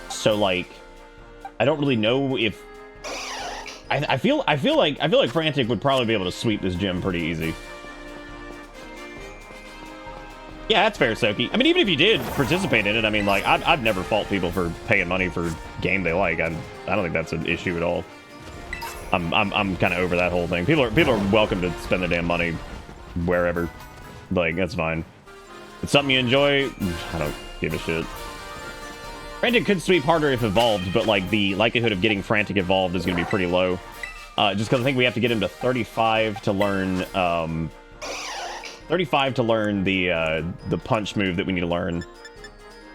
so like I don't really know if I feel like Frantic would probably be able to sweep this gym pretty easy. Yeah, that's fair, Soki. I mean, even if you did participate in it, I mean, like I'd never fault people for paying money for a game they like. I don't think that's an issue at all. I'm kind of over that whole thing. People are welcome to spend their damn money wherever. Like, that's fine. It's something you enjoy, I don't give a shit. Frantic could sweep harder if evolved, but like the likelihood of getting Frantic evolved is going to be pretty low. Just because I think we have to get him to 35 to learn 35 to learn the punch move that we need to learn.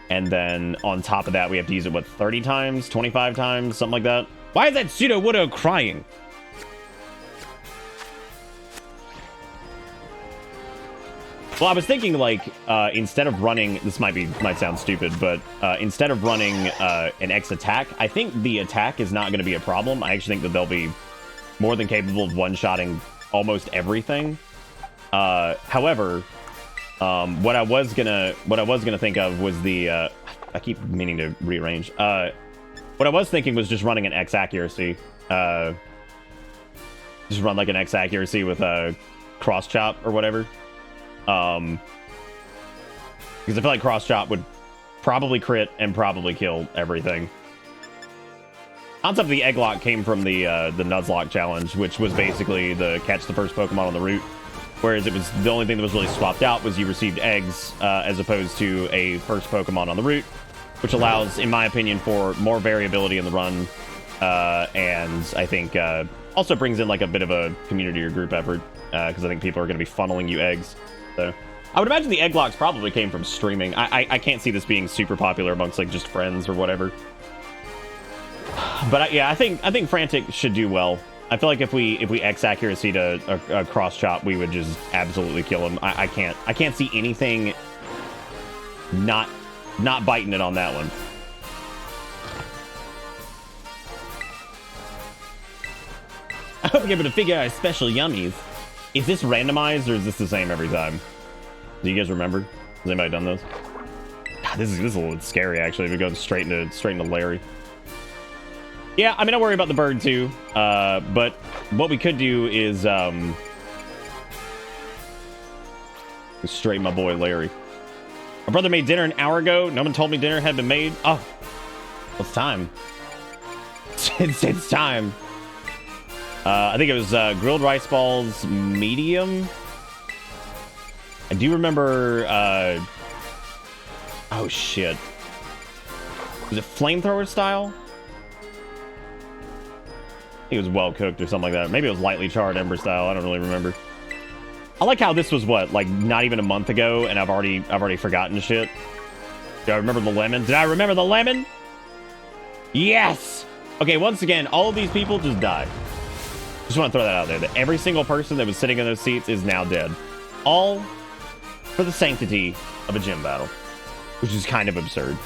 And then on top of that, we have to use it, what, 30 times? 25 times? Something like that? Why is that Pseudo-Widow crying? Well, I was thinking, like, instead of running... This might sound stupid, but instead of running an X attack, I think the attack is not going to be a problem. I actually think that they'll be more than capable of one-shotting almost everything. However, what I was gonna think of was the... I keep meaning to rearrange. What I was thinking was just running an X accuracy. Just run, like, an X accuracy with a cross chop or whatever. Because I feel like cross chop would probably crit and probably kill everything. Concept of the Egglocke came from the Nuzlocke challenge, which was basically the catch the first Pokemon on the route. Whereas it was the only thing that was really swapped out was you received eggs as opposed to a first Pokemon on the route, which allows, in my opinion, for more variability in the run, and I think also brings in like a bit of a community or group effort because I think people are going to be funneling you eggs. So I would imagine the Egglocks probably came from streaming. I can't see this being super popular amongst like just friends or whatever. But yeah, I think Frantic should do well. I feel like if we X accuracy to a cross chop, we would just absolutely kill him. I can't see anything not biting it on that one. I hope you're able to figure out special yummies. Is this randomized or is this the same every time? Do you guys remember? Has anybody done this? God, this is a little scary actually. If we go straight into Larry. Yeah, I mean I worry about the bird too. But what we could do is straighten my boy Larry. My brother made dinner an hour ago. No one told me dinner had been made. Oh, well, it's time. It's time. I think it was grilled rice balls, medium. I do remember... oh, shit. Was it flamethrower style? I think it was well cooked or something like that. Maybe it was lightly charred ember style. I don't really remember. I like how this was, what, like not even a month ago, and I've already forgotten shit. Do I remember the lemon? Did I remember the lemon? Yes! Okay, once again, all of these people just died. Just want to throw that out there, that every single person that was sitting in those seats is now dead. All for the sanctity of a gym battle. Which is kind of absurd.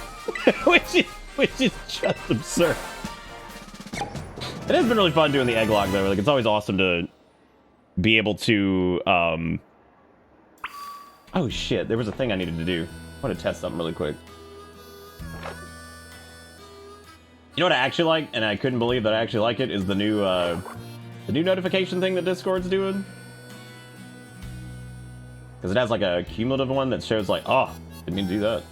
Which is just absurd. It has been really fun doing the Egglocke, though. Like, it's always awesome to be able to, Oh, shit. There was a thing I needed to do. I want to test something really quick. You know what I actually like, and I couldn't believe that I actually like it, is the new notification thing that Discord's doing. Because it has, like, a cumulative one that shows, like, oh, didn't mean to do that.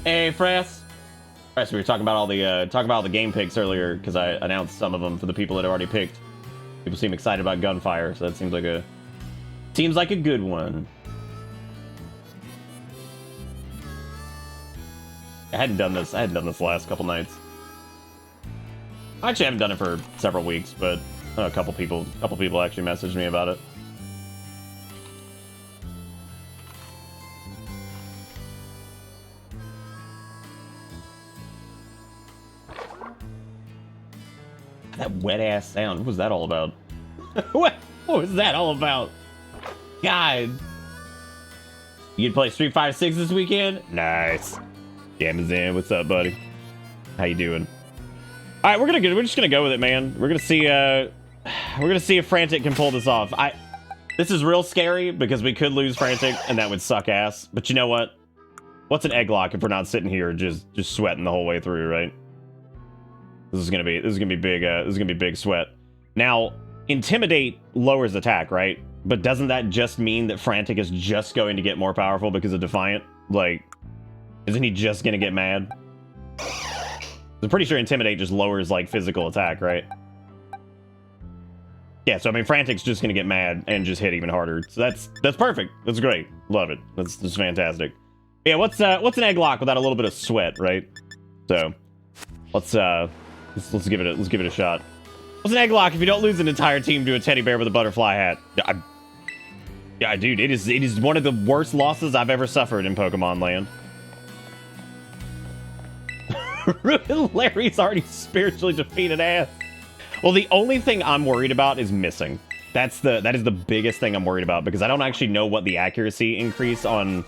Hey, Frass. Frass, we were talking about all the game picks earlier, because I announced some of them for the people that already picked. People seem excited about Gunfire, so that seems like a good one. I hadn't done this the last couple nights. I actually haven't done it for several weeks, but a couple people actually messaged me about it. That wet ass sound. What was that all about? What was that all about? God. You gonna play Street Fighter 6 this weekend? Nice. Jamazin, what's up, buddy? How you doing? All right, we're just gonna go with it, man. We're gonna see if Frantic can pull this off. This is real scary because we could lose Frantic and that would suck ass. But you know what? What's an Egglocke if we're not sitting here just sweating the whole way through, right? This is gonna be big sweat. Now, Intimidate lowers attack, right? But doesn't that just mean that Frantic is just going to get more powerful because of Defiant? Like, isn't he just gonna get mad? I'm pretty sure Intimidate just lowers, like, physical attack, right? Yeah, so I mean, Frantic's just gonna get mad and just hit even harder. So that's perfect. That's great. Love it. That's fantastic. Yeah, what's an Egglocke without a little bit of sweat, right? So let's give it a shot. What's an Egglocke if you don't lose an entire team to a teddy bear with a butterfly hat? Yeah, dude, it is one of the worst losses I've ever suffered in Pokemon Land. Larry's already spiritually defeated ass. Well, the only thing I'm worried about is missing. That is the biggest thing I'm worried about because I don't actually know what the accuracy increase on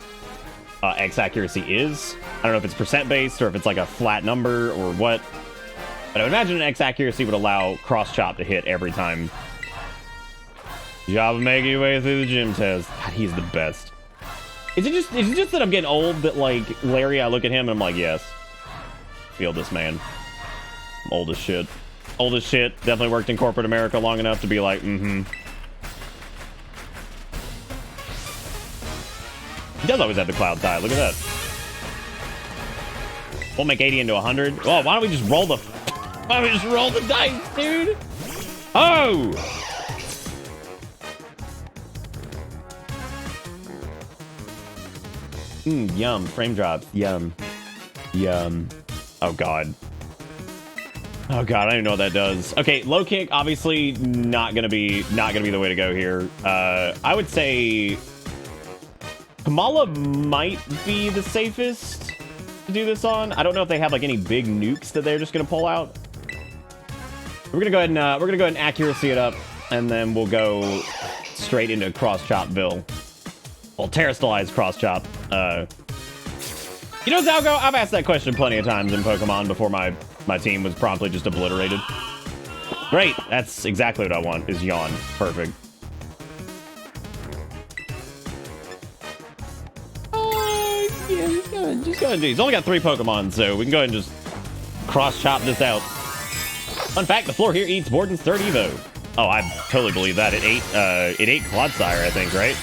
X accuracy is. I don't know if it's percent based or if it's like a flat number or what. But I would imagine an X accuracy would allow cross chop to hit every time. Job of making your way through the gym test. God, he's the best. Is it just that I'm getting old that, like, Larry, I look at him and I'm like, yes. Feel this, man. I'm old as shit. Old as shit. Definitely worked in corporate America long enough to be like, mm-hmm. He does always have the cloud tie. Look at that. We'll make 80 into 100. Oh, why don't we just roll the... Why don't we just roll the dice, dude? Oh! Yum. Frame drops. Yum. Yum. Oh, God. Oh, God. I don't even know what that does. Okay, low kick, obviously not gonna be the way to go here. I would say Kamala might be the safest to do this on. I don't know if they have like any big nukes that they're just gonna pull out. We're gonna go ahead and accuracy it up, and then we'll go straight into cross chopville. Well, terrestrialized cross chop. You know, Zalgo, I've asked that question plenty of times in Pokemon before my team was promptly just obliterated. Great, that's exactly what I want, is yawn. Perfect. Yeah, just go ahead. He's only got 3 Pokemon, so we can go ahead and just cross-chop this out. Fun fact, the floor here eats Borden's 3rd Evo. Oh, I totally believe that. It ate Clodsire, I think, right?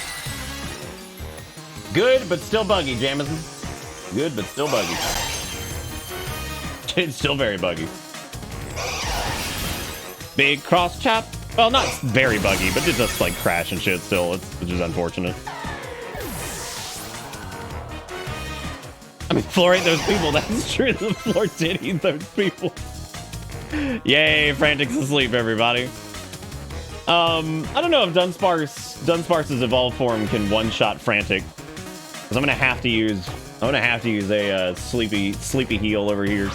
Good, but still buggy, Jamison. Good, but still buggy. It's still very buggy. Big cross chop. Well, not very buggy, but it just like crash and shit still. It's just unfortunate. I mean, floor ate those people. That's true. The floor did eat those people. Yay, Frantic's asleep, everybody. I don't know if Dunsparce's evolved form can one-shot Frantic. Because I'm gonna have to use a sleepy heal over here.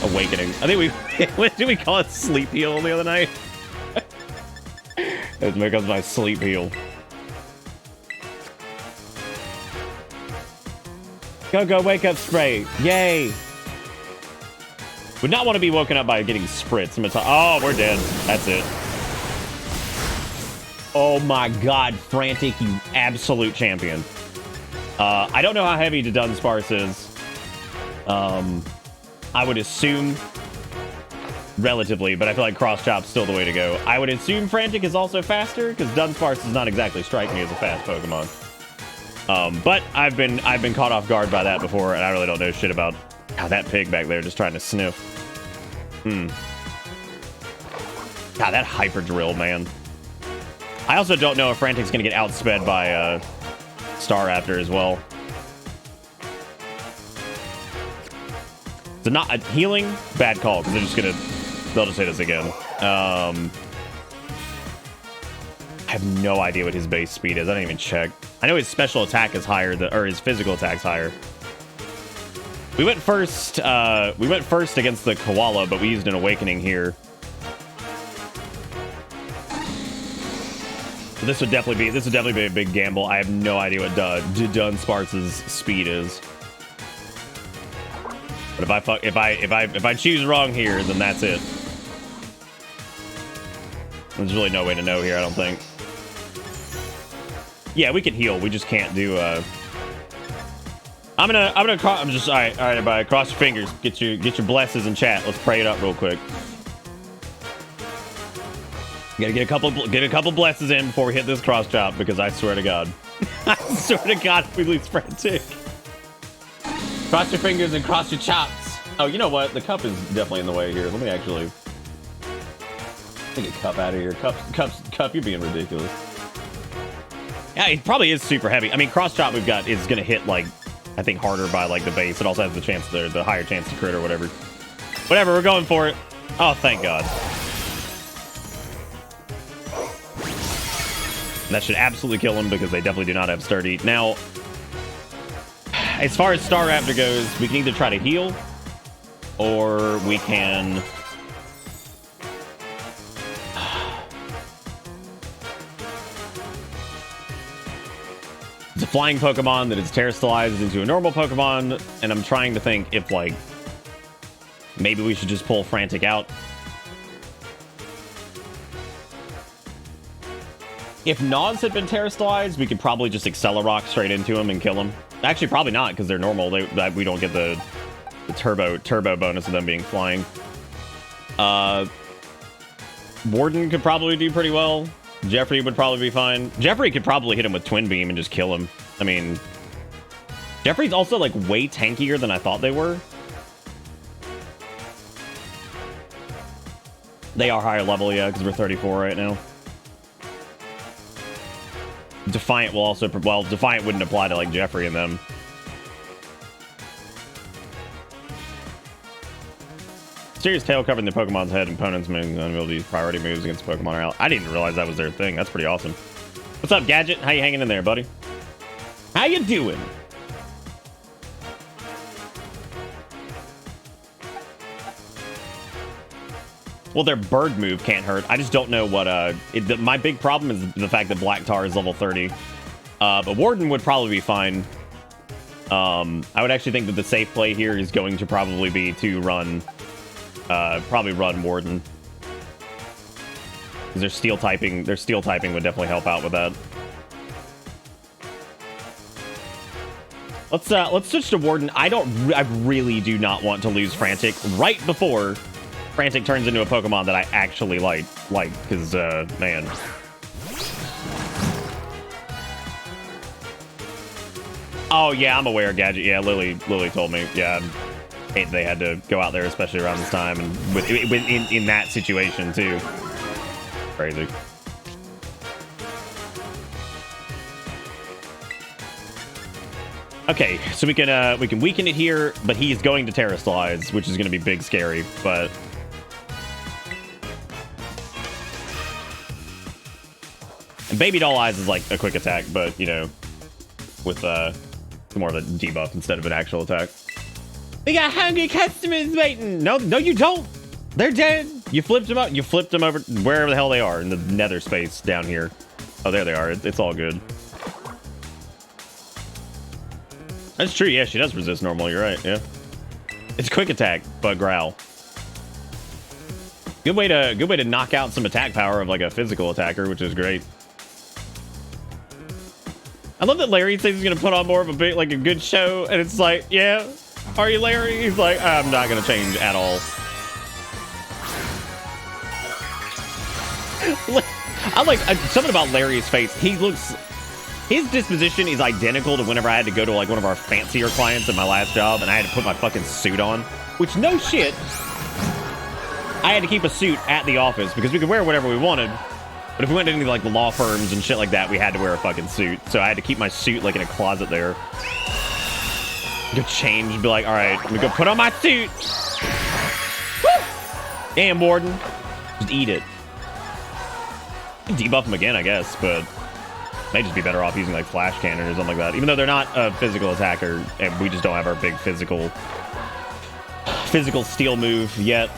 Awakening. I think what did we call it? Sleep heal the other night? It's because my sleep heal. Go, wake up spray. Yay. Would not want to be woken up by getting spritz. Oh, we're dead. That's it. Oh my god, Frantic, you absolute champion. I don't know how heavy the Dunsparce is. I would assume relatively, but I feel like Cross Chop's still the way to go. I would assume Frantic is also faster, because Dunsparce does not exactly strike me as a fast Pokemon. But I've been caught off guard by that before, and I really don't know shit about that pig back there just trying to sniff. God, that Hyper Drill, man. I also don't know if Frantic's gonna get outsped by Staraptor as well. So not healing, bad call, because they'll just hit us again. I have no idea what his base speed is. I didn't even check. I know his special attack is higher, or his physical attack's higher. We went first against the Koala, but we used an Awakening here. So this would definitely be a big gamble. I have no idea what Dunsparce's speed is. But if I choose wrong here, then that's it. There's really no way to know here, I don't think. Yeah, we can heal. We just can't do I'm just all right, everybody, cross your fingers. Get your blesses in chat. Let's pray it up real quick. Gotta get a couple blesses in before we hit this cross chop, because I swear to God. I swear to God, if we lose Frantic. Cross your fingers and cross your chops. Oh, you know what? The cup is definitely in the way here. Let me actually get Cup out of here. Cup, you're being ridiculous. Yeah, it probably is super heavy. I mean, cross chop we've got is gonna hit, like, I think harder by, like, the base. It also has the higher chance to crit or whatever. Whatever, we're going for it. Oh, thank God. That should absolutely kill him, because they definitely do not have Sturdy. Now, as far as Staraptor goes, we can either try to heal, or we can... It's a flying Pokemon that is terastallized into a normal Pokemon, and I'm trying to think if, like, maybe we should just pull Frantic out. If Nods had been terastallized, we could probably just Accelerock straight into him and kill him. Actually, probably not, because they're normal. We don't get the turbo bonus of them being flying. Warden could probably do pretty well. Jeffrey would probably be fine. Jeffrey could probably hit him with Twin Beam and just kill him. I mean, Jeffrey's also, like, way tankier than I thought they were. They are higher level, yeah, because we're 34 right now. Defiant will also... Well, Defiant wouldn't apply to, like, Jeffrey and them. Serious tail covering the Pokemon's head, and opponents may unable to use priority moves against Pokemon are out. I didn't realize that was their thing. That's pretty awesome. What's up, Gadget? How you hanging in there, buddy? How you doing? Well, their bird move can't hurt. I just don't know what... my big problem is the fact that Black Tar is level 30. But Warden would probably be fine. I would actually think that the safe play here is going to probably be to run... probably run Warden. Because their steel typing would definitely help out with that. Let's switch to Warden. I really do not want to lose Frantic right before Frantic turns into a Pokemon that I actually like, because, man. Oh, yeah, I'm aware, Gadget. Yeah, Lily told me. Yeah, I hate they had to go out there, especially around this time, and in that situation, too. Crazy. Okay, so we can weaken it here, but he's going to Terrastallize, which is going to be big scary, but... And Baby Doll Eyes is like a quick attack, but, you know, with more of a debuff instead of an actual attack. We got hungry customers waiting. No, you don't. They're dead. You flipped them up. You flipped them over wherever the hell they are in the nether space down here. Oh, there they are. It's all good. That's true. Yeah, she does resist normal. You're right. Yeah. It's quick attack, but growl. Good way to knock out some attack power of like a physical attacker, which is great. I love that Larry says he's gonna put on more of a big, like a good show, and it's like, yeah, are you Larry? He's like, I'm not gonna change at all. I like something about Larry's face. His disposition is identical to whenever I had to go to like one of our fancier clients at my last job, and I had to put my fucking suit on. Which, no shit, I had to keep a suit at the office because we could wear whatever we wanted. But if we went to any like the law firms and shit like that, we had to wear a fucking suit. So I had to keep my suit like in a closet there. Go change and be like, all right, let me go put on my suit. Woo! Damn, Warden. Just eat it. Debuff him again, I guess, but may just be better off using like flash cannon or something like that. Even though they're not a physical attacker, and we just don't have our big physical steel move yet.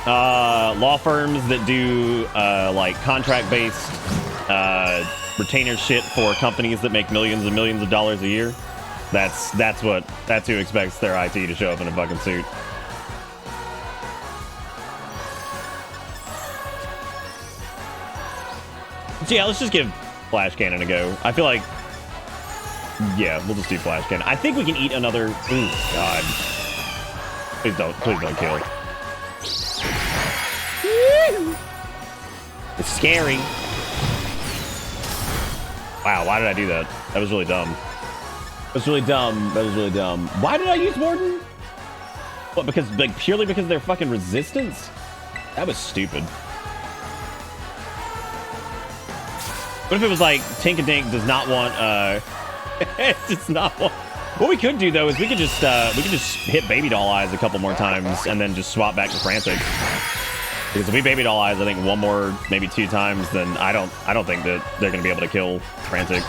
Law firms that do like contract-based retainer shit for companies that make millions and millions of dollars a year. That's who expects their IT to show up in a fucking suit. So yeah, let's just give flash cannon a go. I feel like, yeah, we'll just do flash cannon. I think we can eat another. Ooh, God! Please don't kill. It's scary. Wow, why did I do that? That was really dumb. That was really dumb. Why did I use Warden? What, because, like, purely because of their fucking resistance? That was stupid. What if it was like, Tink and Dink does not want, does not want... What we could do, though, is we could just hit Baby Doll Eyes a couple more times and then just swap back to Frantic. Because if we Baby Doll Eyes, I think one more, maybe two times, then I don't think that they're going to be able to kill Frantic.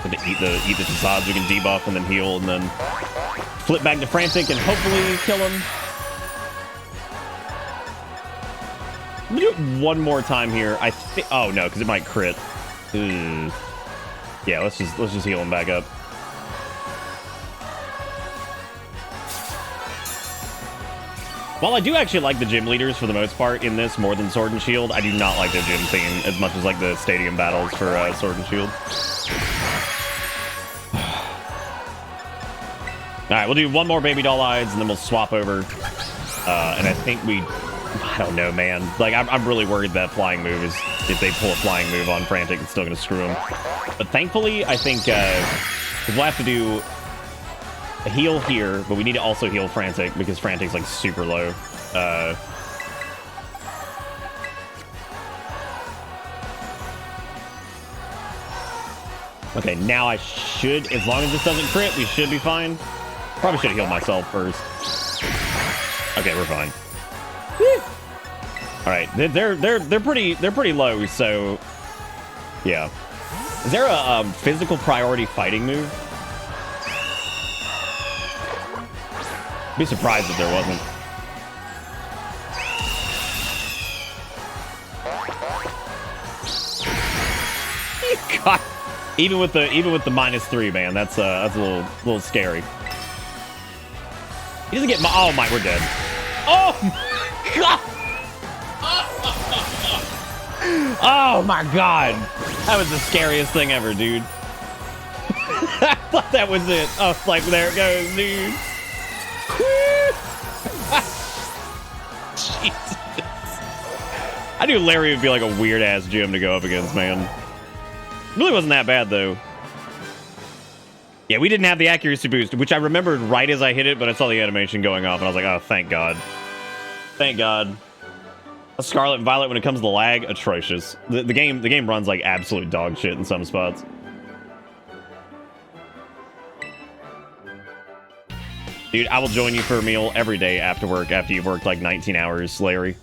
To eat the facades, we can debuff and then heal and then flip back to Frantic and hopefully kill him. Let me do it one more time here. I think. Oh no, because it might crit. Ugh. Yeah, let's just heal him back up. While I do actually like the gym leaders for the most part in this more than Sword and Shield, I do not like the gym theme as much as like the stadium battles for Sword and Shield. All right, we'll do one more Baby Doll Eyes and then we'll swap over. And I think I don't know, man. Like, I'm really worried that flying move is, if they pull a flying move on Frantic, it's still going to screw him. But thankfully, I think we'll have to do a heal here, but we need to also heal Frantic because Frantic's like super low. Okay, now I should, as long as this doesn't crit, we should be fine. Probably should have healed myself first. Okay, we're fine. All right, they're pretty low, so yeah. Is there a physical priority fighting move? Be surprised if there wasn't. God, even with the -3, man, that's a little scary. He doesn't get my. Oh my, we're dead. Oh my God. Oh my God, that was the scariest thing ever, dude. I thought that was it. I was like, there it goes, dude. Jesus. I knew Larry would be like a weird ass gym to go up against, man. Really wasn't that bad though. Yeah, we didn't have the accuracy boost, which I remembered right as I hit it, but I saw the animation going off and I was like, oh, thank God. Thank God. Scarlet and Violet, when it comes to the lag, atrocious. The game runs like absolute dog shit in some spots. Dude, I will join you for a meal every day after work after you've worked like 19 hours, Larry.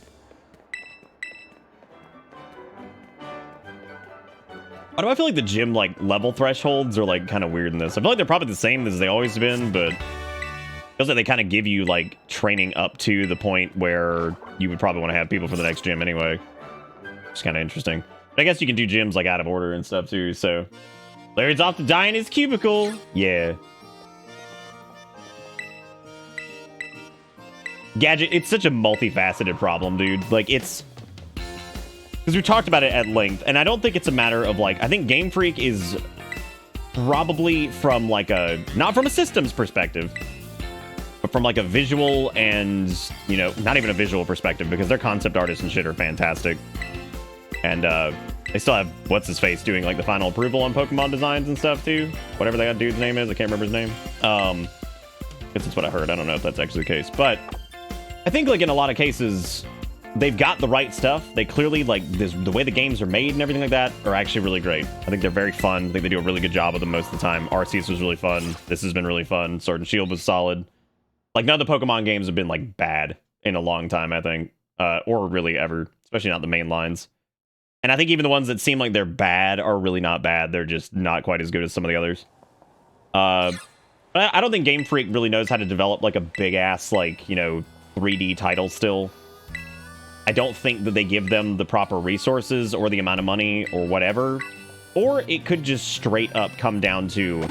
Why do I feel like the gym like level thresholds are like kind of weird in this? I feel like they're probably the same as they always been, but it feels like they kind of give you like training up to the point where you would probably want to have people for the next gym anyway. It's kind of interesting. I guess you can do gyms like out of order and stuff too, so. Larry's off to die in his cubicle. Yeah. Gadget, it's such a multifaceted problem, dude. Like, it's... Because we talked about it at length, and I don't think it's a matter of, like... I think Game Freak is probably from, like, a... Not from a systems perspective, but from, like, a visual and, you know, not even a visual perspective, because their concept artists and shit are fantastic. And, they still have what's-his-face doing, like, the final approval on Pokemon designs and stuff, too. Whatever that dude's name is, I can't remember his name. I guess that's what I heard. I don't know if that's actually the case. But I think, like, in a lot of cases, they've got the right stuff. They clearly, like, the way the games are made and everything like that are actually really great. I think they're very fun. I think they do a really good job of them most of the time. Arceus was really fun. This has been really fun. Sword and Shield was solid. Like, none of the Pokemon games have been, like, bad in a long time, I think. Or really ever. Especially not the main lines. And I think even the ones that seem like they're bad are really not bad. They're just not quite as good as some of the others. But I don't think Game Freak really knows how to develop like a big-ass, like, you know, 3D title still. I don't think that they give them the proper resources or the amount of money or whatever. Or it could just straight up come down to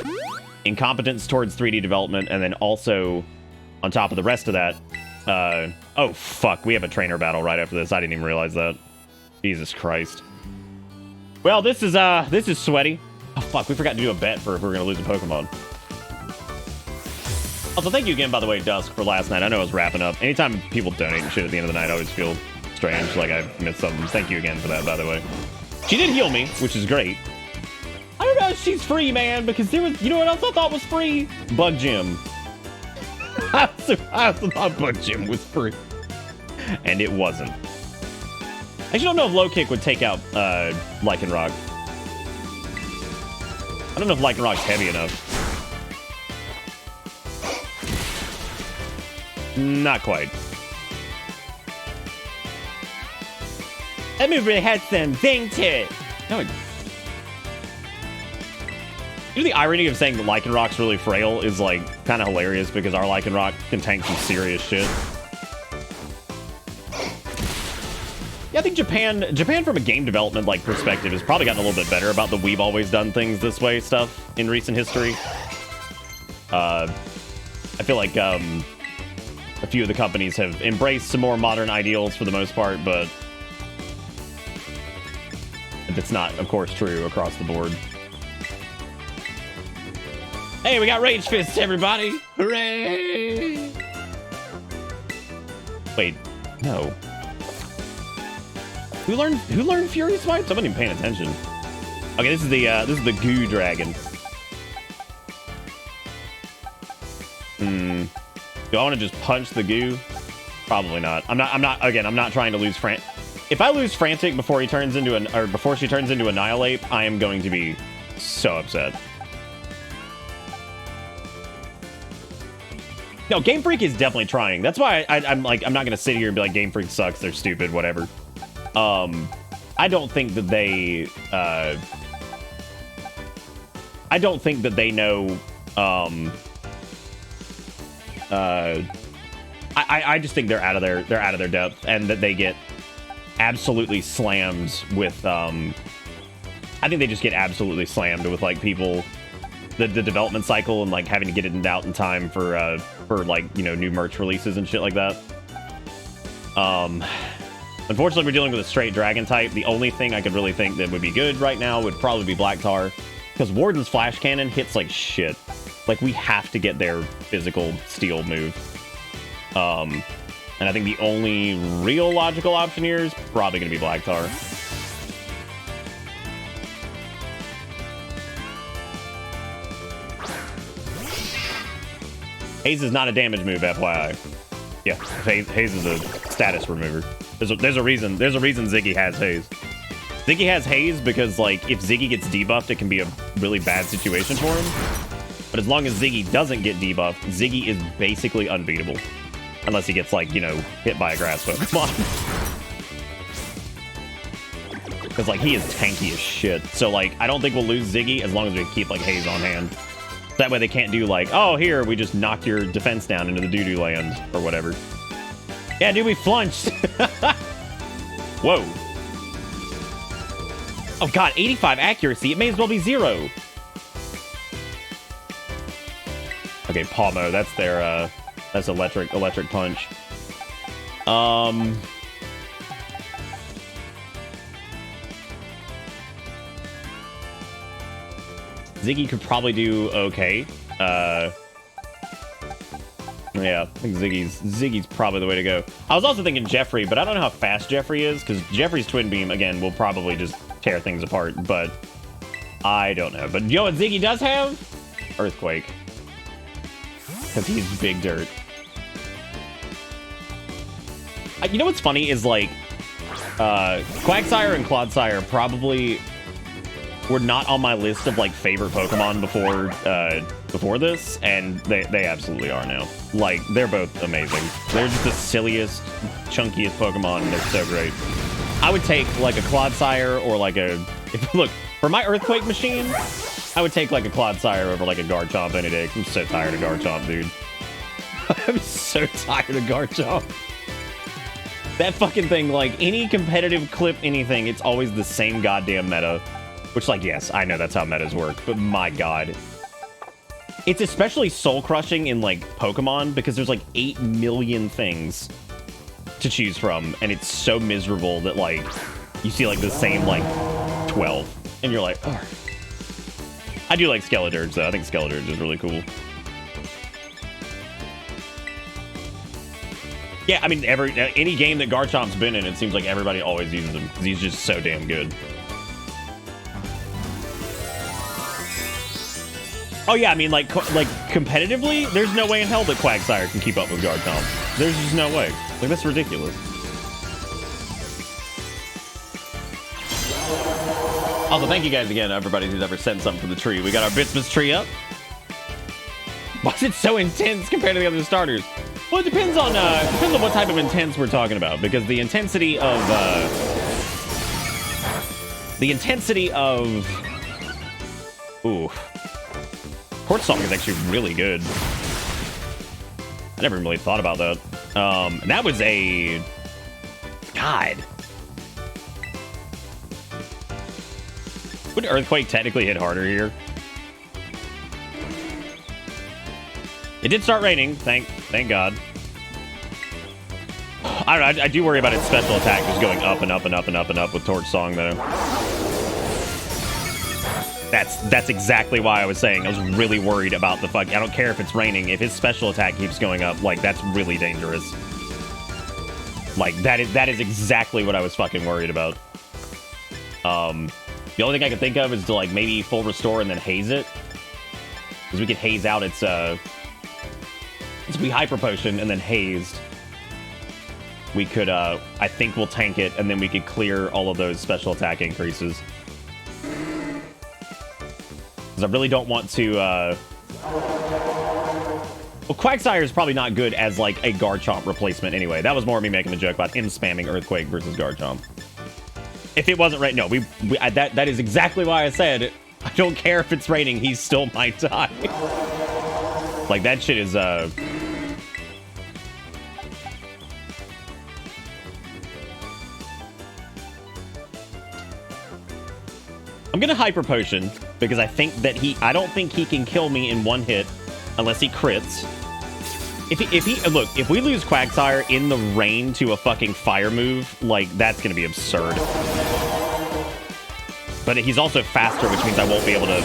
incompetence towards 3D development, and then also, on top of the rest of that... oh, fuck, we have a trainer battle right after this. I didn't even realize that. Jesus Christ. Well, this is sweaty. Oh, fuck, we forgot to do a bet for if we were going to lose a Pokemon. Also, thank you again, by the way, Dusk, for last night. I know I was wrapping up. Anytime people donate and shit at the end of the night, I always feel strange, like I missed something. Thank you again for that, by the way. She did heal me, which is great. I don't know if she's free, man, because there was... You know what else I thought was free? Bug Gym. I also thought Bug Gym was free. And it wasn't. I actually don't know if Low Kick would take out Lycanroc. I don't know if Lycanroc's heavy enough. Not quite. That move really had some zing to it. No, you know, the irony of saying that Lycanroc's really frail is, like, kind of hilarious because our Lycanroc can tank some serious shit. Yeah, I think Japan from a game development like perspective has probably gotten a little bit better about the we've always done things this way stuff in recent history. I feel like a few of the companies have embraced some more modern ideals for the most part, but it's not, of course, true across the board. Hey, we got Rage Fists, everybody! Hooray! Wait, no. Who learned Fury Swipes? I wasn't even paying attention. Okay, this is the Goo Dragon. Do I want to just punch the Goo? Probably not. I'm not trying to lose If I lose Frantic before he turns into before she turns into Annihilate, I am going to be so upset. No, Game Freak is definitely trying. That's why I'm not gonna sit here and be like Game Freak sucks, they're stupid, whatever. I don't think that they know. I just think they're out of their depth, and that they get absolutely slammed with. I think they just get absolutely slammed with like people, the development cycle and like having to get it out in time for like, you know, new merch releases and shit like that. Unfortunately, we're dealing with a straight dragon type. The only thing I could really think that would be good right now would probably be Black Tar, because Warden's Flash Cannon hits like shit. Like, we have to get their physical steel move. And I think the only real logical option here is probably going to be Black Tar. Haze is not a damage move, FYI. Yeah, Haze is a status remover. There's a reason Ziggy has Haze. Ziggy has Haze because, like, if Ziggy gets debuffed, it can be a really bad situation for him. But as long as Ziggy doesn't get debuffed, Ziggy is basically unbeatable. Unless he gets, like, you know, hit by a grass Pokemon. Because, like, he is tanky as shit. So, like, I don't think we'll lose Ziggy as long as we keep, like, Haze on hand. That way they can't do, like, oh, here, we just knocked your defense down into the doo-doo land, or whatever. Yeah, dude, we flunched. Whoa. Oh god, 85 accuracy. It may as well be 0. Okay, Palmo. That's their that's electric punch. Ziggy could probably do okay. Yeah, I think Ziggy's probably the way to go. I was also thinking Jeffrey, but I don't know how fast Jeffrey is, because Jeffrey's Twin Beam, again, will probably just tear things apart, but I don't know. But you know what Ziggy does have? Earthquake. Because he's big dirt. You know what's funny is, like, Quagsire and Clodsire probably were not on my list of, like, favorite Pokemon before this, and they absolutely are now. Like, they're both amazing. They're just the silliest, chunkiest Pokemon, and they're so great. I would take, like, a Clodsire or, like, look, for my Earthquake machine, I would take, like, a Clodsire over, like, a Garchomp any day. I'm so tired of Garchomp, dude. I'm so tired of Garchomp. That fucking thing, like, any competitive clip, anything, it's always the same goddamn meta. Which, like, yes, I know that's how metas work, but my god. It's especially soul-crushing in, like, Pokemon, because there's, like, 8 million things to choose from, and it's so miserable that, like, you see, like, the same, like, 12, and you're like, oh. I do like Skeledirge, though. I think Skeledirge is really cool. Yeah, I mean, any game that Garchomp's been in, it seems like everybody always uses him, because he's just so damn good. Oh yeah, I mean, like competitively, there's no way in hell that Quagsire can keep up with Garchomp. There's just no way. Like, that's ridiculous. Also, thank you guys again, everybody who's ever sent something for the tree. We got our Bitsmas tree up. Why is it so intense compared to the other starters? Well, it depends on what type of intense we're talking about, because the intensity of ooh. Court Song is actually really good. I never really thought about that. And that was a... God. Would Earthquake technically hit harder here? It did start raining. Thank God. I don't know. I do worry about its special attack just going up and up and up and up and up with Torch Song, though. That's exactly why I was saying I was really worried about the fuck. I don't care if it's raining. If his special attack keeps going up, like, that's really dangerous. Like, that is exactly what I was fucking worried about. The only thing I can think of is to, like, maybe full restore and then haze it. Because we could haze out its we Hyper Potion and then hazed. We could, I think we'll tank it, and then we could clear all of those special attack increases. I really don't want to, well, Quagsire is probably not good as, like, a Garchomp replacement anyway. That was more me making a joke about him spamming Earthquake versus Garchomp. If it wasn't right, no, that is exactly why I said, I don't care if it's raining, he still might die. Like, that shit is, I'm gonna Hyper Potion, because I think that I don't think he can kill me in one hit unless he crits. If we lose Quagsire in the rain to a fucking fire move, like, that's gonna be absurd. But he's also faster, which means I won't be able to...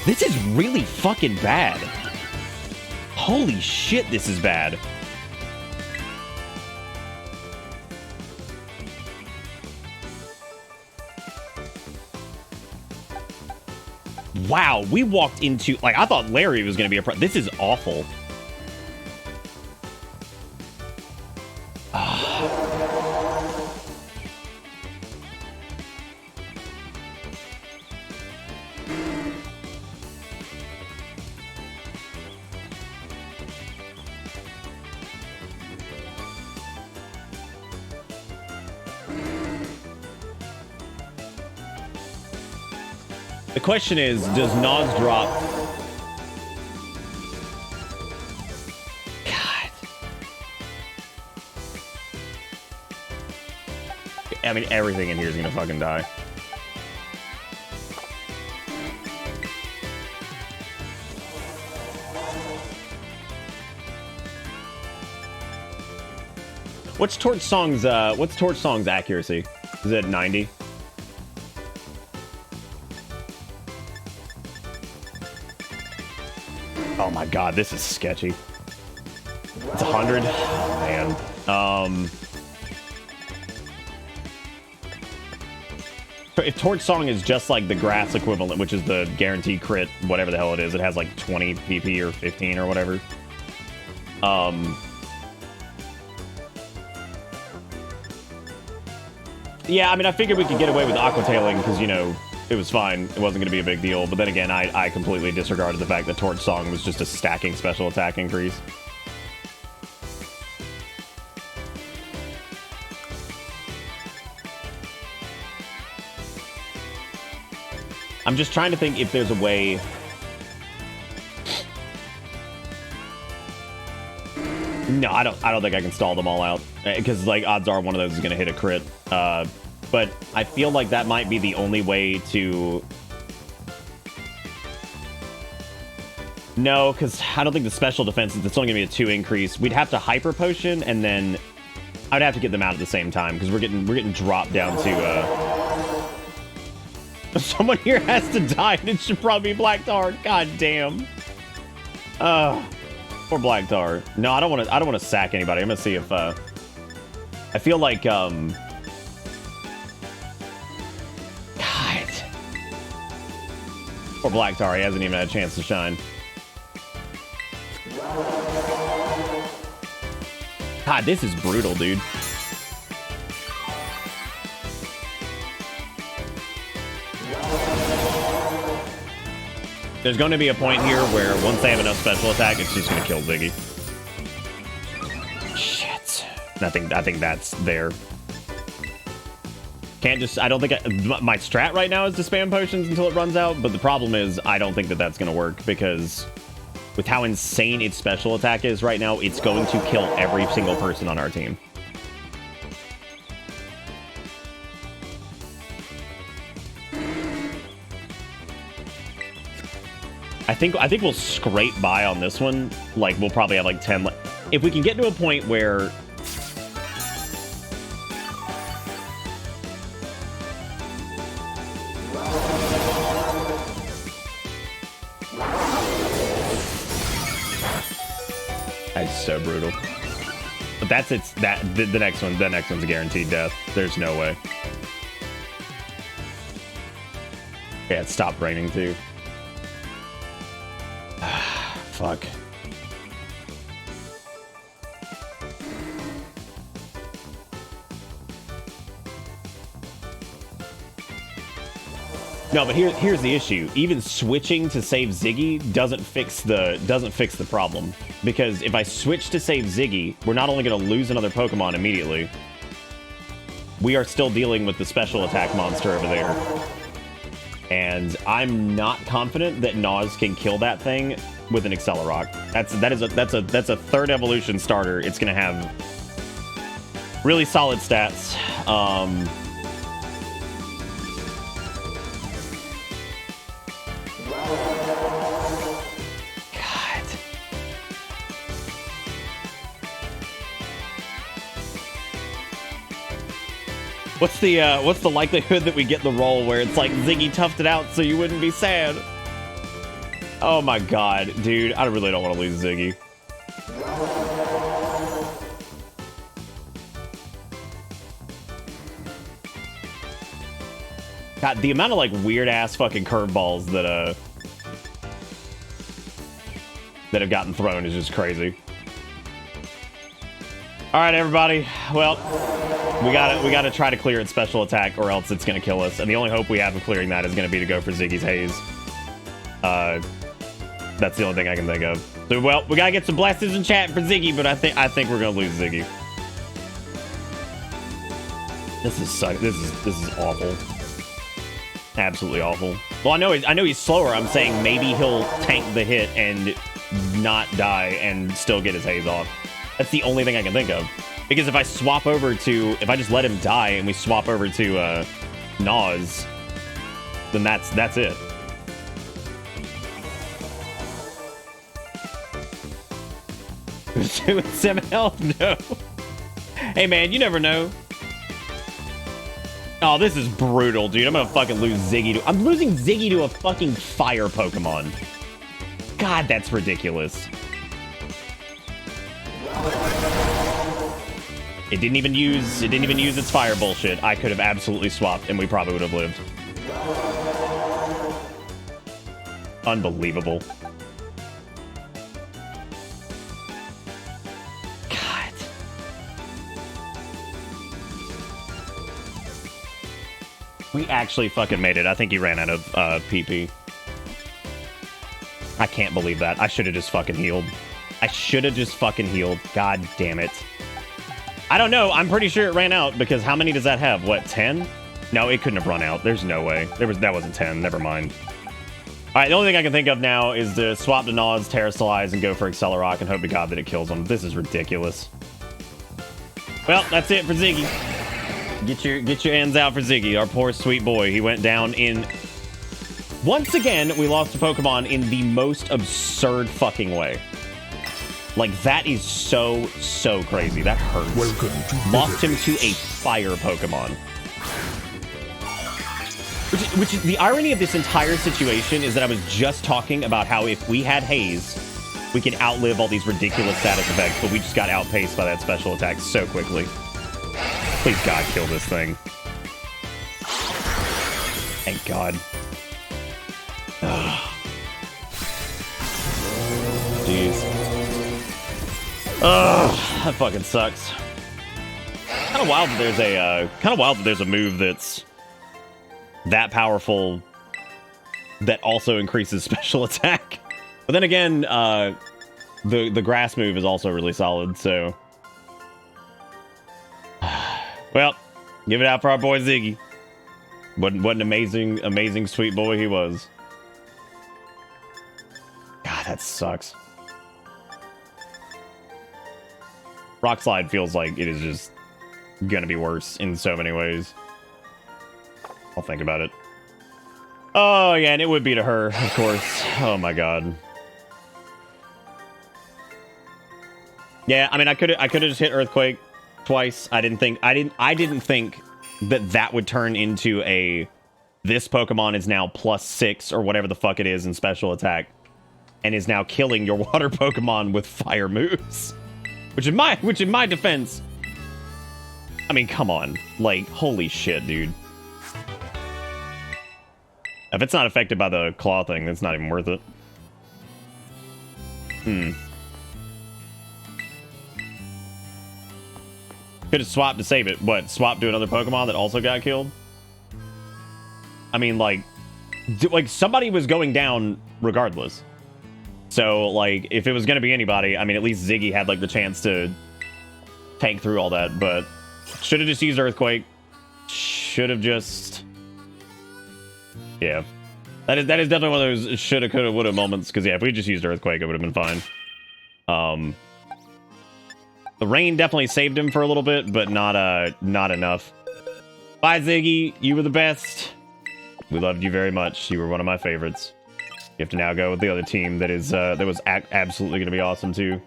This is really fucking bad. Holy shit, this is bad. Wow, we walked into... Like, I thought Larry was going to be a... This is awful. The question is, does Nas drop? God. I mean, everything in here is gonna fucking die. What's Torch Song's accuracy? Is it 90? Oh my god, this is sketchy. It's 100. Oh, man. If Torch Song is just like the grass equivalent, which is the guaranteed crit, whatever the hell it is, it has like 20 PP or 15 or whatever. Yeah, I mean, I figured we could get away with aquatailing because, you know, it was fine. It wasn't going to be a big deal. But then again, I completely disregarded the fact that Torch Song was just a stacking special attack increase. I'm just trying to think if there's a way... No, I don't think I can stall them all out. Because, like, odds are one of those is going to hit a crit. But I feel like that might be the only way to... No, because I don't think the special defense, it's only going to be a 2 increase. We'd have to Hyper Potion, and then I'd have to get them out at the same time, because we're getting dropped down to... Someone here has to die, and it should probably be Black Tar. God damn. Or Black Tar. No, I don't want to sack anybody. I'm gonna see if I feel like God. Or Black Tar, he hasn't even had a chance to shine. God, this is brutal, dude. There's going to be a point here where once they have enough special attack, it's just going to kill Ziggy. Shit. I think that's there. Can't just... I don't think... my strat right now is to spam potions until it runs out, but the problem is I don't think that that's going to work because with how insane its special attack is right now, it's going to kill every single person on our team. I think we'll scrape by on this one. Like, we'll probably have like 10. If we can get to a point where... That's so brutal. But that's its... The next one. The next one's a guaranteed death. There's no way. Yeah, it stopped raining too. Fuck. No, but here's the issue. Even switching to save Ziggy doesn't fix the problem. Because if I switch to save Ziggy, we're not only going to lose another Pokemon immediately, we are still dealing with the special attack monster over there. And I'm not confident that Nas can kill that thing with an Accelerock. That's a third evolution starter. It's gonna have really solid stats. God. What's the likelihood that we get the roll where it's like Ziggy toughed it out so you wouldn't be sad? Oh my god, dude, I really don't want to lose Ziggy. God, the amount of like weird ass fucking curveballs that have gotten thrown is just crazy. All right, everybody. Well, we gotta try to clear its special attack, or else it's gonna kill us. And the only hope we have of clearing that is gonna be to go for Ziggy's Haze. That's the only thing I can think of. So, well, we gotta get some blasters in chat for Ziggy, but I think we're gonna lose Ziggy. This is awful. Absolutely awful. Well, I know he's slower. I'm saying maybe he'll tank the hit and not die and still get his Haze off. That's the only thing I can think of. Because if I swap over to... If I just let him die and we swap over to Nas, then that's it. With 7 health? No. Hey, man, you never know. Oh, this is brutal, dude. I'm gonna fucking lose Ziggy to... I'm losing Ziggy to a fucking fire Pokemon. God, that's ridiculous. It didn't even use its fire bullshit. I could have absolutely swapped and we probably would have lived. Unbelievable. God. We actually fucking made it. I think he ran out of PP. I can't believe that. I should have just fucking healed. I should have just fucking healed. God damn it. I don't know. I'm pretty sure it ran out because how many does that have? What, 10? No, it couldn't have run out. There's no way. That wasn't 10. Never mind. All right, the only thing I can think of now is to swap to Naws, Terrasilize, and go for Accelerock and hope to God that it kills him. This is ridiculous. Well, that's it for Ziggy. Get your hands out for Ziggy, our poor sweet boy. He went down in... Once again, we lost a Pokemon in the most absurd fucking way. Like, that is so crazy. That hurts. Lost him to a fire Pokemon. Which the irony of this entire situation is that I was just talking about how if we had Haze, we could outlive all these ridiculous status effects, but we just got outpaced by that special attack so quickly. Please, God, kill this thing. Thank God. Ugh. Jeez. Ugh, that fucking sucks. Kind of wild that there's a move that's that powerful that also increases special attack. But then again, the grass move is also really solid, so well, give it out for our boy Ziggy. What an amazing sweet boy he was. God, that sucks. Rock Slide feels like it is just gonna be worse in so many ways. I'll think about it. Oh, yeah, and it would be to her, of course. Oh, my God. Yeah, I mean, I could have just hit Earthquake twice. I didn't think that would turn into a... This Pokemon is now +6 or whatever the fuck it is in special attack. And is now killing your water Pokemon with fire moves. Which in my defense... I mean, come on. Like, holy shit, dude. If it's not affected by the claw thing, that's not even worth it. Could have swapped to save it. What, swapped to another Pokemon that also got killed? I mean, like somebody was going down regardless. So, like, if it was going to be anybody, I mean, at least Ziggy had, like, the chance to tank through all that, but should have just used Earthquake. Should have just... Yeah. That is definitely one of those shoulda, coulda, woulda moments, because, yeah, if we just used Earthquake, it would have been fine. The rain definitely saved him for a little bit, but not enough. Bye, Ziggy. You were the best. We loved you very much. You were one of my favorites. You have to now go with the other team that is that was absolutely going to be awesome too.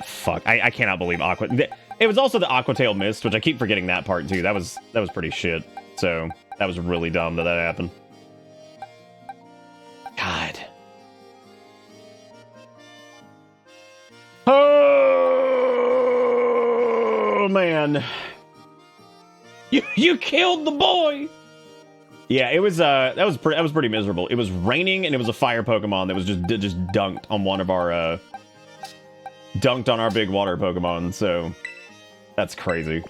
Fuck, I cannot believe Aqua. It was also the Aqua Tail missed, which I keep forgetting that part too. That was pretty shit. So that was really dumb that happened. God. Oh man. You killed the boy. Yeah, it was that was pretty miserable. It was raining and it was a fire Pokemon that was just dunked on one of our dunked on our big water Pokemon. So that's crazy.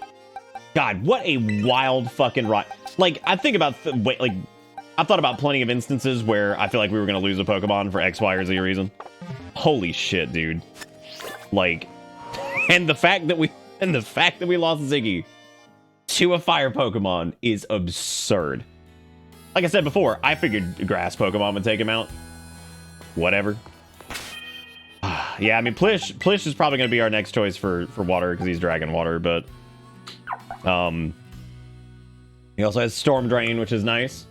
God, what a wild fucking ride. Like, I think about I've thought about plenty of instances where I feel like we were gonna lose a Pokemon for X, Y, or Z reason. Holy shit, dude. Like, and the fact that we lost Ziggy to a fire Pokemon is absurd. Like I said before, I figured a grass Pokemon would take him out. Whatever. Yeah, I mean, Plish is probably going to be our next choice for water because he's Dragon Water, but he also has Storm Drain, which is nice.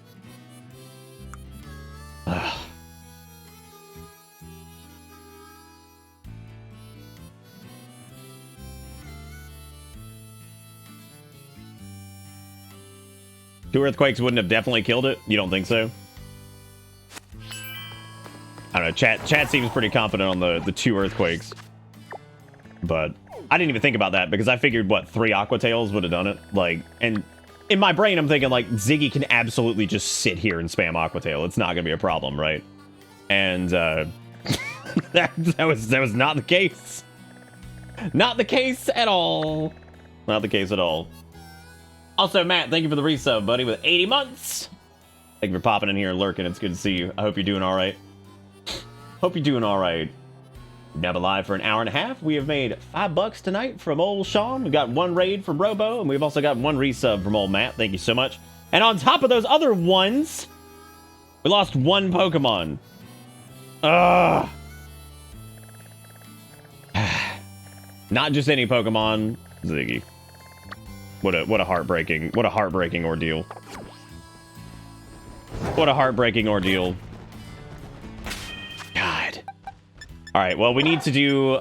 2 earthquakes wouldn't have definitely killed it? You don't think so? I don't know. Chat seems pretty confident on the 2 earthquakes. But I didn't even think about that because I figured, what, 3 Aqua Tails would have done it? Like, and in my brain, I'm thinking, like, Ziggy can absolutely just sit here and spam Aqua Tail. It's not going to be a problem, right? And that was not the case. Not the case at all. Not the case at all. Also, Matt, thank you for the resub, buddy, with 80 months. Thank you for popping in here and lurking. It's good to see you. I hope you're doing all right. Hope you're doing all right. We've now been live for an hour and a half. We have made $5 tonight from old Sean. We've got 1 raid from Robo, and we've also got 1 resub from old Matt. Thank you so much. And on top of those other ones, we lost 1 Pokemon. Ugh. Not just any Pokemon, Ziggy. What a heartbreaking ordeal. What a heartbreaking ordeal. God. All right, well, we need to do,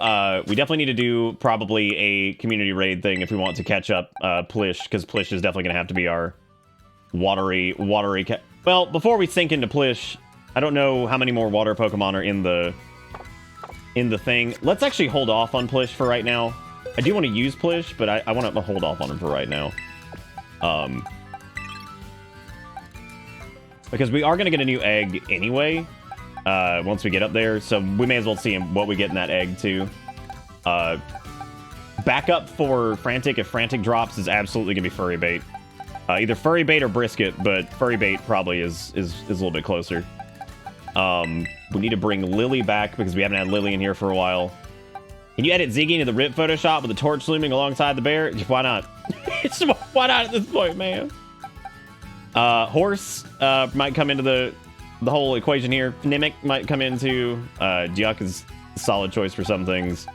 we definitely need to do probably a community raid thing if we want to catch up Plish, because Plish is definitely going to have to be our watery well, before we sink into Plish, I don't know how many more water Pokemon are in the thing. Let's actually hold off on Plish for right now. I do want to use Plish, but I want to hold off on him for right now. Because we are going to get a new egg anyway, once we get up there, so we may as well see what we get in that egg, too. Backup for Frantic, if Frantic drops, is absolutely going to be Furry Bait. Either Furry Bait or Brisket, but Furry Bait probably is a little bit closer. We need to bring Lily back, because we haven't had Lily in here for a while. Can you edit Ziggy into the RIP Photoshop with the torch looming alongside the bear? Why not? Why not at this point, man? Horse might come into the whole equation here. Nimic might come into. Duck is a solid choice for some things.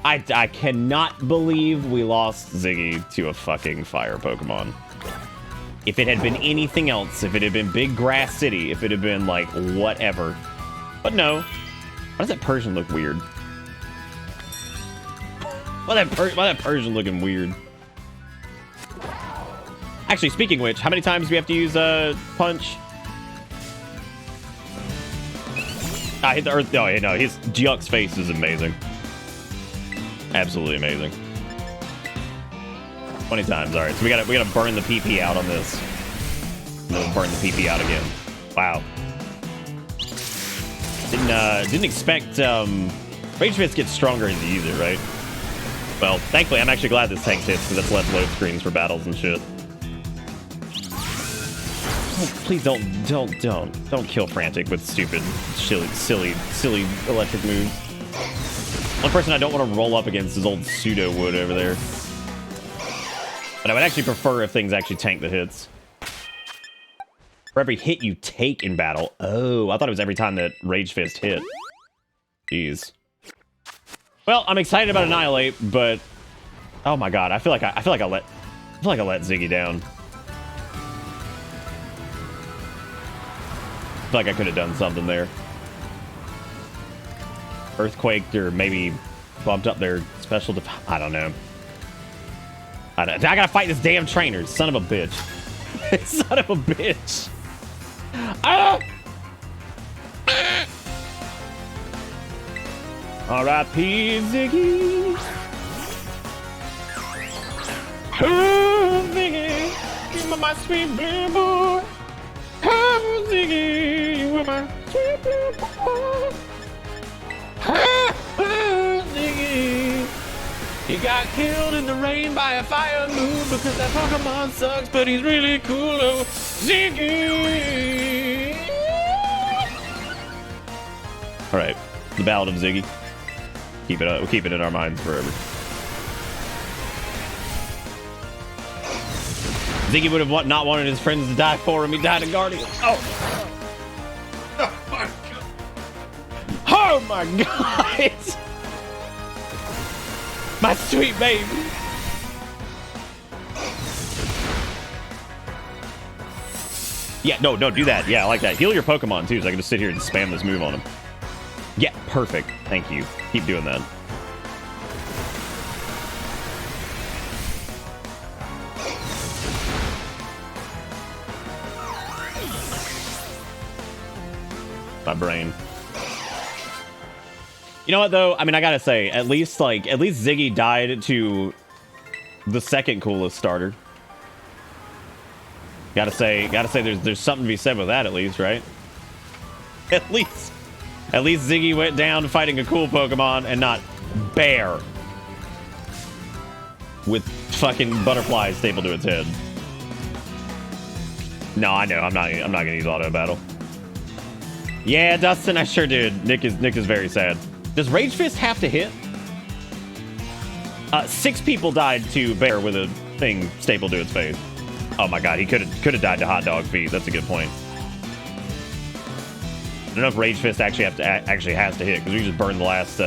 I cannot believe we lost Ziggy to a fucking fire Pokemon. If it had been anything else, if it had been Big Grass City, if it had been, like, whatever. But no. Why does that Persian look weird? Why that Persian looking weird? Actually, speaking of which, how many times do we have to use Punch? I hit the earth. Oh, no, his Juck's face is amazing. Absolutely amazing. 20 times. All right, so we gotta burn the PP out on this. And then we'll burn the PP out again. Wow. Didn't expect Rage Fist gets stronger as you use it, right? Well, thankfully, I'm actually glad this tank hits because that's less load screens for battles and shit. Oh, please don't kill Frantic with stupid, silly electric moves. One person I don't want to roll up against is old Pseudo Wood over there. But I would actually prefer if things actually tank the hits. For every hit you take in battle. Oh, I thought it was every time that Rage Fist hit. Jeez. Well, I'm excited about Annihilate, but oh my god, I feel like I let Ziggy down. I feel like I could have done something there. Earthquaked or maybe bumped up their special I don't know. I gotta fight this damn trainer, son of a bitch. Son of a bitch. Ah! R.I.P. Ziggy. Oh, Ziggy, you were my sweet blue boy. Oh, Ziggy, you were my sweet blue boy. Oh, Ziggy, he got killed in the rain by a fire moon because that Pokemon sucks, but he's really cool. Oh, Ziggy. All right, the Ballad of Ziggy. We'll keep it in our minds forever. Ziggy would have not wanted his friends to die for him. He died in Guardian. Oh. Oh my god. Oh my god. My sweet baby. Yeah, no, do that. Yeah, I like that. Heal your Pokemon too, so I can just sit here and spam this move on him. Yeah, perfect. Thank you. Keep doing that. My brain. You know what though? I mean, I gotta say, at least Ziggy died to the second coolest starter. Gotta say, there's something to be said with that at least, right? At least Ziggy went down fighting a cool Pokemon and not Bear with fucking butterflies stapled to its head. No, I know. I'm not gonna use auto battle. Yeah, Dustin, I sure did. Nick is very sad. Does Rage Fist have to hit? 6 people died to Bear with a thing stapled to its face. Oh my god, he could have died to hot dog feet. That's a good point. I don't know if Rage Fist actually has to hit, because we just burned the last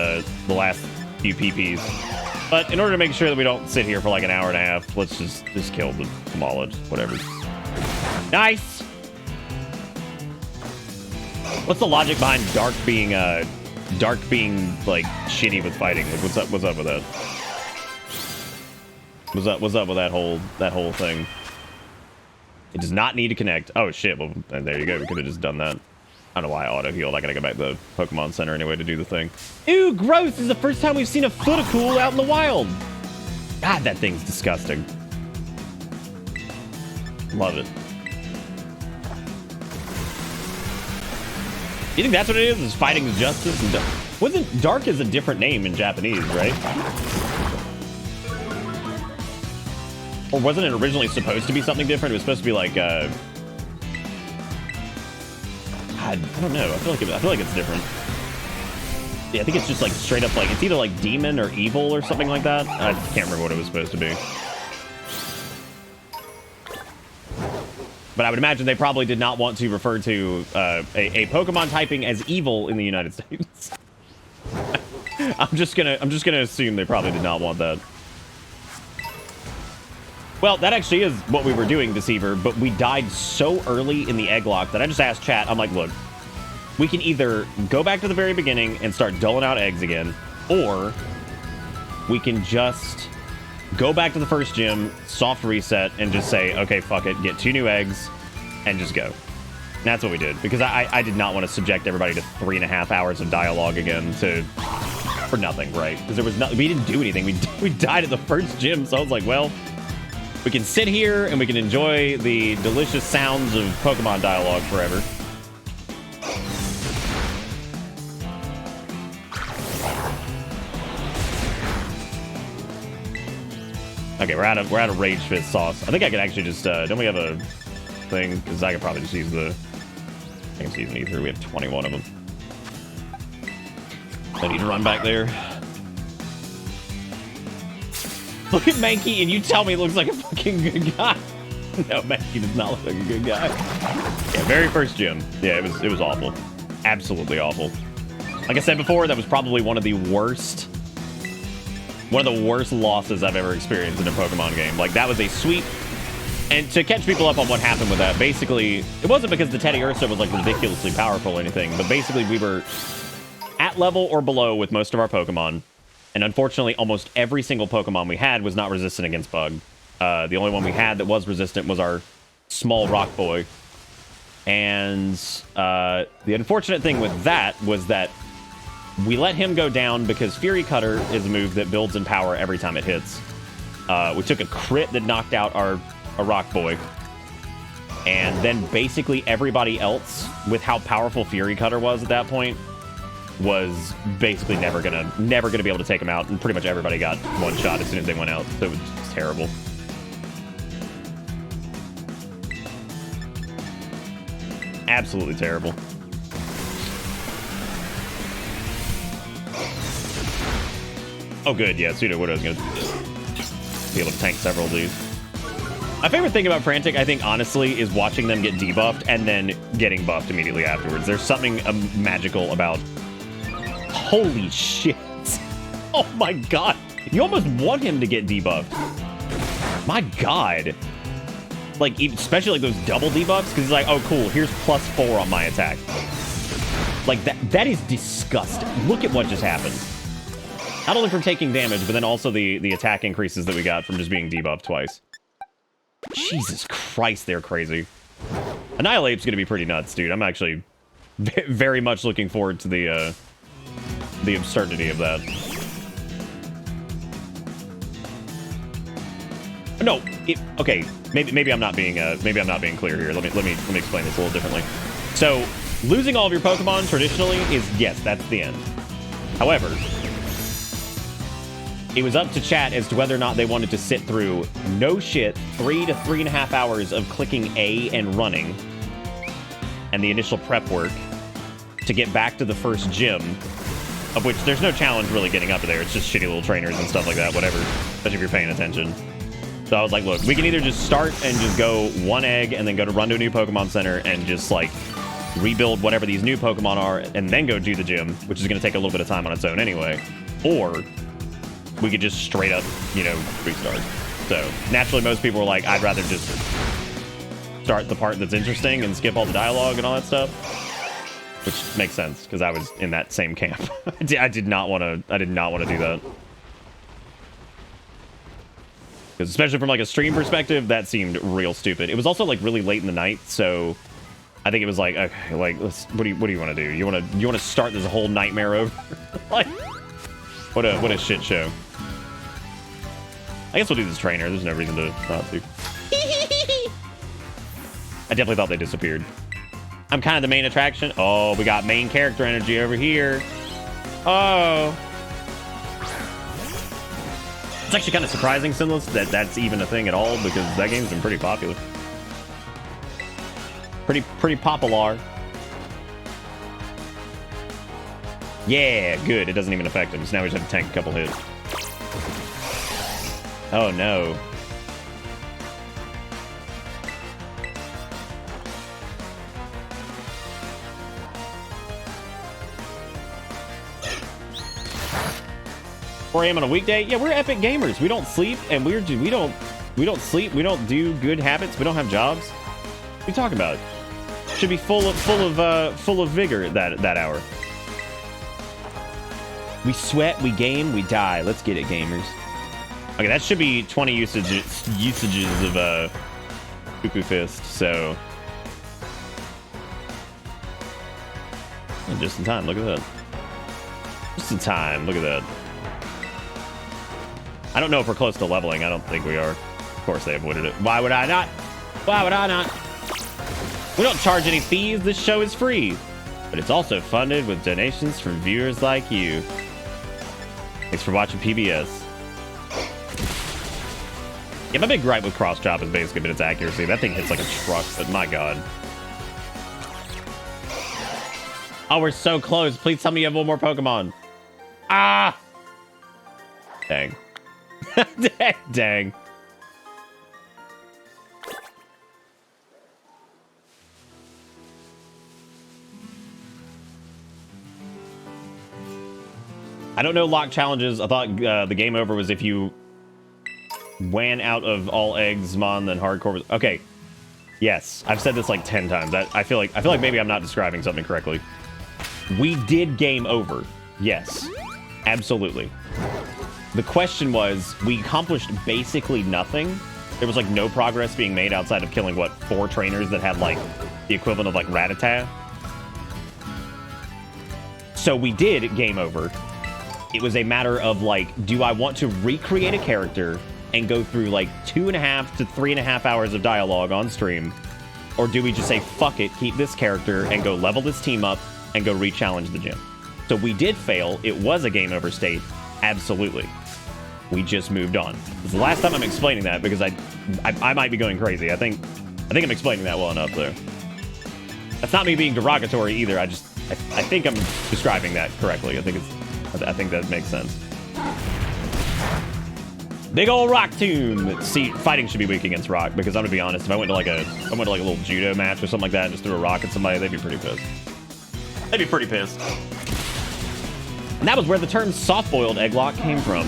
few PPs. But in order to make sure that we don't sit here for like an hour and a half, let's just kill the Kamala, whatever. Nice. What's the logic behind Dark being like shitty with fighting? Like, what's up with that? What's up with that whole thing? It does not need to connect. Oh shit! Well, there you go. We could have just done that. I don't know why I auto-healed. I gotta go back to the Pokemon Center anyway to do the thing. Ew, gross! This is the first time we've seen a Footacool out in the wild. God, that thing's disgusting. Love it. You think that's what it is? Is fighting justice? And wasn't Dark is a different name in Japanese, right? Or wasn't it originally supposed to be something different? It was supposed to be like, I don't know. I feel like it's different. Yeah, I think it's just like straight up like, it's either like demon or evil or something like that. I can't remember what it was supposed to be. But I would imagine they probably did not want to refer to a Pokemon typing as evil in the United States. I'm just gonna assume they probably did not want that. Well, that actually is what we were doing, Deceiver, but we died so early in the Egglocke that I just asked chat, I'm like, look, we can either go back to the very beginning and start doling out eggs again, or we can just go back to the first gym, soft reset, and just say, okay, fuck it, get 2 new eggs, and just go. And that's what we did, because I did not want to subject everybody to 3.5 hours of dialogue again for nothing, right? Because there was nothing, we didn't do anything. We died at the first gym, so I was like, well, we can sit here and we can enjoy the delicious sounds of Pokemon dialogue forever. Okay, we're out of Rage Fist sauce. I think I could actually just don't we have a thing? Because I could probably just use the I can use an ether. We have 21 of them. I need to run back there. Look at Mankey and you tell me it looks like a fucking good guy. No, Mankey does not look like a good guy. Yeah, very first gym. Yeah, it was awful. Absolutely awful. Like I said before, that was probably one of the worst losses I've ever experienced in a Pokemon game. Like, that was a sweep. And to catch people up on what happened with that, basically, it wasn't because the Teddy Ursa was like ridiculously powerful or anything, but basically we were at level or below with most of our Pokemon. And unfortunately, almost every single Pokemon we had was not resistant against Bug. The only one we had that was resistant was our small rock boy. And the unfortunate thing with that was that we let him go down because Fury Cutter is a move that builds in power every time it hits. We took a crit that knocked out our rock boy. And then basically everybody else, with how powerful Fury Cutter was at that point, was basically never gonna be able to take him out, and pretty much everybody got one shot as soon as they went out. So it was just terrible. Absolutely terrible. Oh good, yeah, Pseudo Widow's gonna be able to tank several of these. My favorite thing about Frantic, I think, honestly, is watching them get debuffed and then getting buffed immediately afterwards. There's something magical about... Holy shit. Oh my god. You almost want him to get debuffed. My god. Like, especially like those double debuffs, because it's like, oh cool, here's +4 on my attack. Like, that is disgusting. Look at what just happened. Not only from taking damage, but then also the attack increases that we got from just being debuffed twice. Jesus Christ, they're crazy. Annihilate's gonna be pretty nuts, dude. I'm actually very much looking forward to the absurdity of that. No, okay. Maybe I'm not being clear here. Let me explain this a little differently. So, losing all of your Pokemon traditionally is, yes, that's the end. However, it was up to chat as to whether or not they wanted to sit through no shit 3 to 3.5 hours of clicking A and running and the initial prep work to get back to the first gym, of which there's no challenge really getting up there. It's just shitty little trainers and stuff like that, whatever, especially if you're paying attention. So I was like, look, we can either just start and just go one egg and then go to run to a new Pokemon Center and just, like, rebuild whatever these new Pokemon are and then go do the gym, which is going to take a little bit of time on its own anyway. Or we could just straight up, you know, restart. So naturally, most people were like, I'd rather just start the part that's interesting and skip all the dialogue and all that stuff. Which makes sense, because I was in that same camp. I did not want to do that. Because especially from like a stream perspective, that seemed real stupid. It was also like really late in the night, so I think it was like, okay, like what do you want to do? You want to start this whole nightmare over? Like, what a shit show. I guess we'll do this trainer. There's no reason to not to. I definitely thought they disappeared. I'm kind of the main attraction. Oh, we got main character energy over here. Oh. It's actually kind of surprising, Sinless, that that's even a thing at all, because that game's been pretty popular. Pretty popular. Yeah, good. It doesn't even affect him, so now we just have to tank a couple hits. Oh, no. .4 a.m. on a weekday. Yeah, we're epic gamers. We don't sleep, and we don't sleep. We don't do good habits. We don't have jobs. What are you talking about? Should be full of vigor that hour. We sweat, we game, we die. Let's get it, gamers. Okay, that should be 20 usages of Cuckoo Fist. So just in time. Look at that. Just in time. Look at that. I don't know if we're close to leveling. I don't think we are. Of course they avoided it. Why would I not? Why would I not? We don't charge any fees. This show is free. But it's also funded with donations from viewers like you. Thanks for watching PBS. Yeah, my big gripe with cross chop is basically been its accuracy. That thing hits like a truck, but my god. Oh, we're so close. Please tell me you have one more Pokemon. Ah! Dang. Dang. I don't know lock challenges. I thought the game over was if you ran out of all eggs, Mon, then hardcore was... Okay. Yes. I've said this like 10 times. I feel like maybe I'm not describing something correctly. We did game over. Yes. Absolutely. The question was, we accomplished basically nothing. There was like no progress being made outside of killing, what, 4 trainers that had like the equivalent of like Rattata. So we did game over. It was a matter of like, do I want to recreate a character and go through like 2.5 to 3.5 hours of dialogue on stream? Or do we just say, fuck it, keep this character and go level this team up and go re-challenge the gym? So we did fail. It was a game over state. Absolutely. We just moved on. It's the last time I'm explaining that because I might be going crazy. I think I'm explaining that well enough though. That's not me being derogatory either. I think I'm describing that correctly. I think that makes sense. Big old rock tomb. See, fighting should be weak against rock because I'm gonna be honest. If I went to like a little judo match or something like that and just threw a rock at somebody, they'd be pretty pissed. They'd be pretty pissed. And that was where the term soft-boiled Egglocke came from.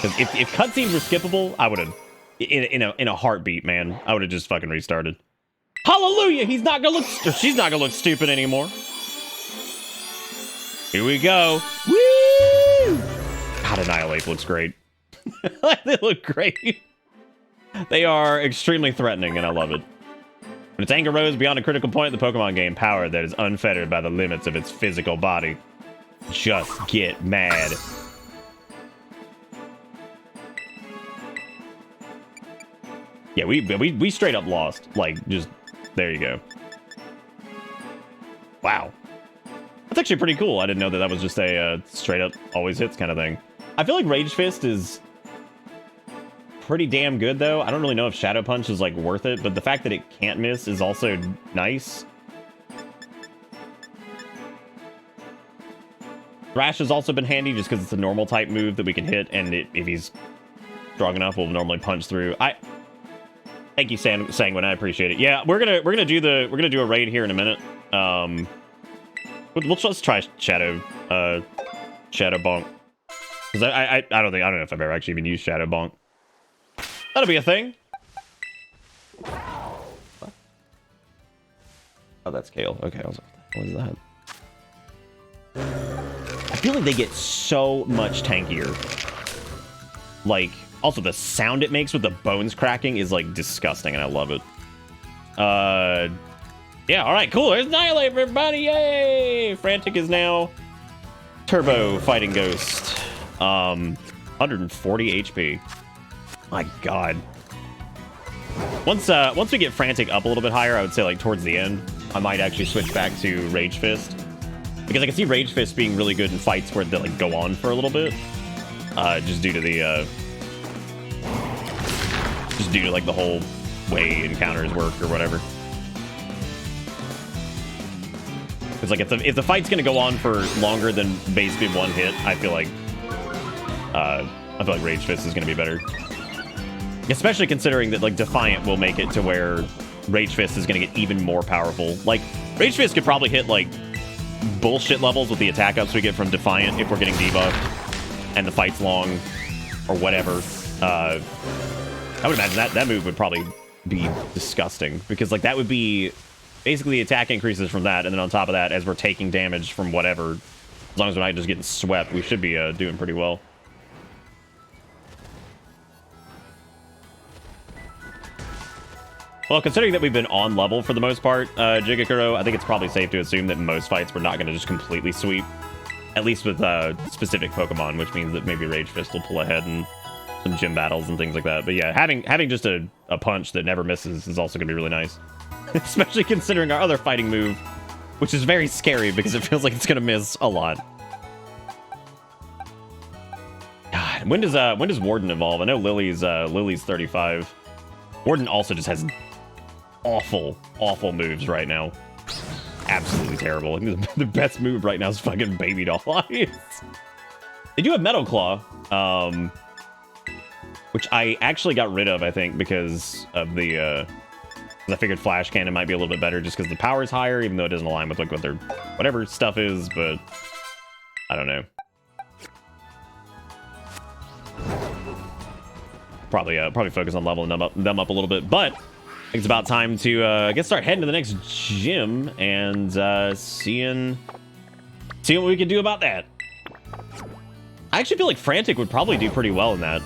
Because if cutscenes were skippable, I would have, in a heartbeat, man, I would have just fucking restarted. Hallelujah! He's not gonna look, she's not gonna look stupid anymore. Here we go. Woo! God, Annihilate looks great. They look great. They are extremely threatening, and I love it. When its anger rose beyond a critical point in the Pokemon game, power that is unfettered by the limits of its physical body. Just get mad. Yeah, we straight up lost. Like, just, there you go. Wow. That's actually pretty cool. I didn't know that that was just a straight up always hits kind of thing. I feel like Rage Fist is pretty damn good, though. I don't really know if Shadow Punch is, like, worth it, but the fact that it can't miss is also nice. Thrash has also been handy just because it's a normal type move that we can hit, and if he's strong enough, we'll normally punch through. Thank you, Sanguine. I appreciate it. Yeah, we're gonna do a raid here in a minute. Let's try Shadow Bonk, because I don't know if I've ever actually even used Shadow Bonk. That'll be a thing. What? Oh, that's Kale. Okay, I was like, what is that? I feel like they get so much tankier. Like, also the sound it makes with the bones cracking is like disgusting, and I love it. Yeah, all right, cool. There's Annihilate for everybody. Yay! Frantic is now Turbo Fighting Ghost. 140 HP. My God. Once we get Frantic up a little bit higher, I would say like towards the end, I might actually switch back to Rage Fist, because I can see Rage Fist being really good in fights where they like go on for a little bit, just due to the like the whole way encounters work or whatever. Because like if the fight's gonna go on for longer than basically one hit, I feel like Rage Fist is gonna be better. Especially considering that like Defiant will make it to where Rage Fist is gonna get even more powerful. Like Rage Fist could probably hit like bullshit levels with the attack ups we get from Defiant if we're getting debuffed and the fight's long or whatever. I would imagine that move would probably be disgusting, because like that would be basically attack increases from that, and then on top of that, as we're taking damage from whatever, as long as we're not just getting swept, we should be doing pretty well. Well, considering that we've been on level for the most part, Jigakuro, I think it's probably safe to assume that in most fights we're not going to just completely sweep. At least with specific Pokemon, which means that maybe Rage Fist will pull ahead in some gym battles and things like that. But yeah, having just a punch that never misses is also going to be really nice. Especially considering our other fighting move, which is very scary because it feels like it's going to miss a lot. God, when does Warden evolve? I know Lily's 35. Warden also just has awful moves right now. Absolutely terrible. I think the best move right now is fucking Baby Doll Eyes. They do have Metal Claw, which I actually got rid of, I think, because of the I figured Flash Cannon might be a little bit better just because the power is higher, even though it doesn't align with like what their whatever stuff is. But I don't know. Probably focus on leveling them up a little bit, but I think it's about time to start heading to the next gym and seeing what we can do about that. I actually feel like Frantic would probably do pretty well in that.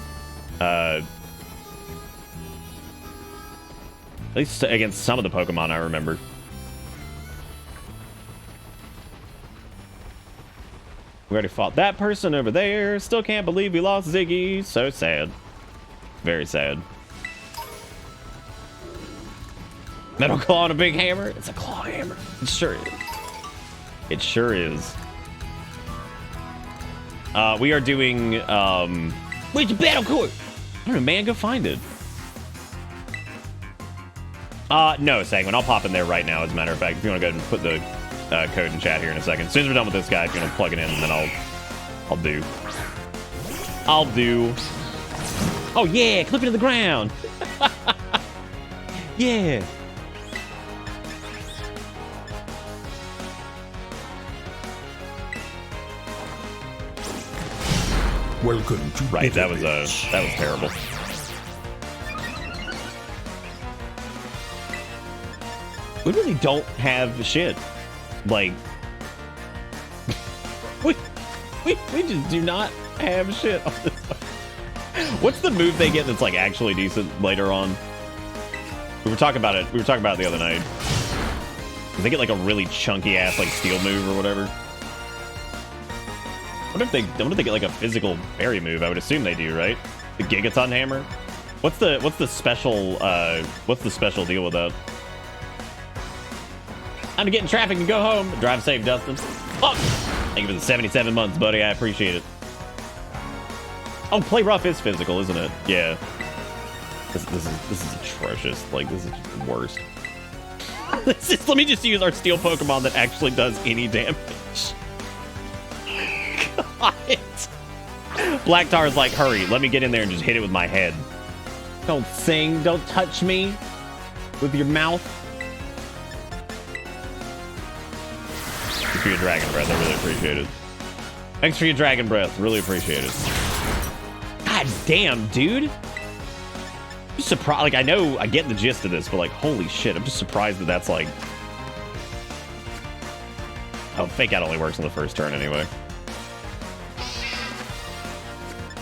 At least against some of the Pokemon I remember. We already fought that person over there. Still can't believe we lost Ziggy. So sad. Very sad. Metal Claw and a big hammer? It's a claw hammer. It sure is. It sure is. We are doing, where's the battle court? I don't know, man, go find it. No, Sanguine, I'll pop in there right now, as a matter of fact. If you want to go ahead and put the code in chat here in a second. As soon as we're done with this guy, if you want to plug it in, and then I'll do. Oh yeah, clip it to the ground. Yeah. Welcome to right. That was terrible. We really don't have shit. Like, we just do not have shit on this one. What's the move they get that's like actually decent later on? We were talking about it. We were talking about it the other night. They get like a really chunky ass like steel move or whatever. What if they get like a physical parry move? I would assume they do, right? The Gigaton Hammer. What's the special deal with that? Time to get in traffic and go home. Drive safe, Dustin. Oh, thank you for the 77 months, buddy. I appreciate it. Oh, play rough is physical, isn't it? Yeah. This is atrocious. Like, this is just the worst. Let me just use our steel Pokemon that actually does any damage. God. Black Tar's like, hurry, let me get in there and just hit it with my head. Don't sing, don't touch me with your mouth. Thanks for your Dragon Breath, I really appreciate it. Thanks for your Dragon Breath, really appreciate it. God damn, dude. I'm surprised, like, I know, I get the gist of this, but like, holy shit, I'm just surprised that that's like... Oh, Fake Out only works on the first turn anyway.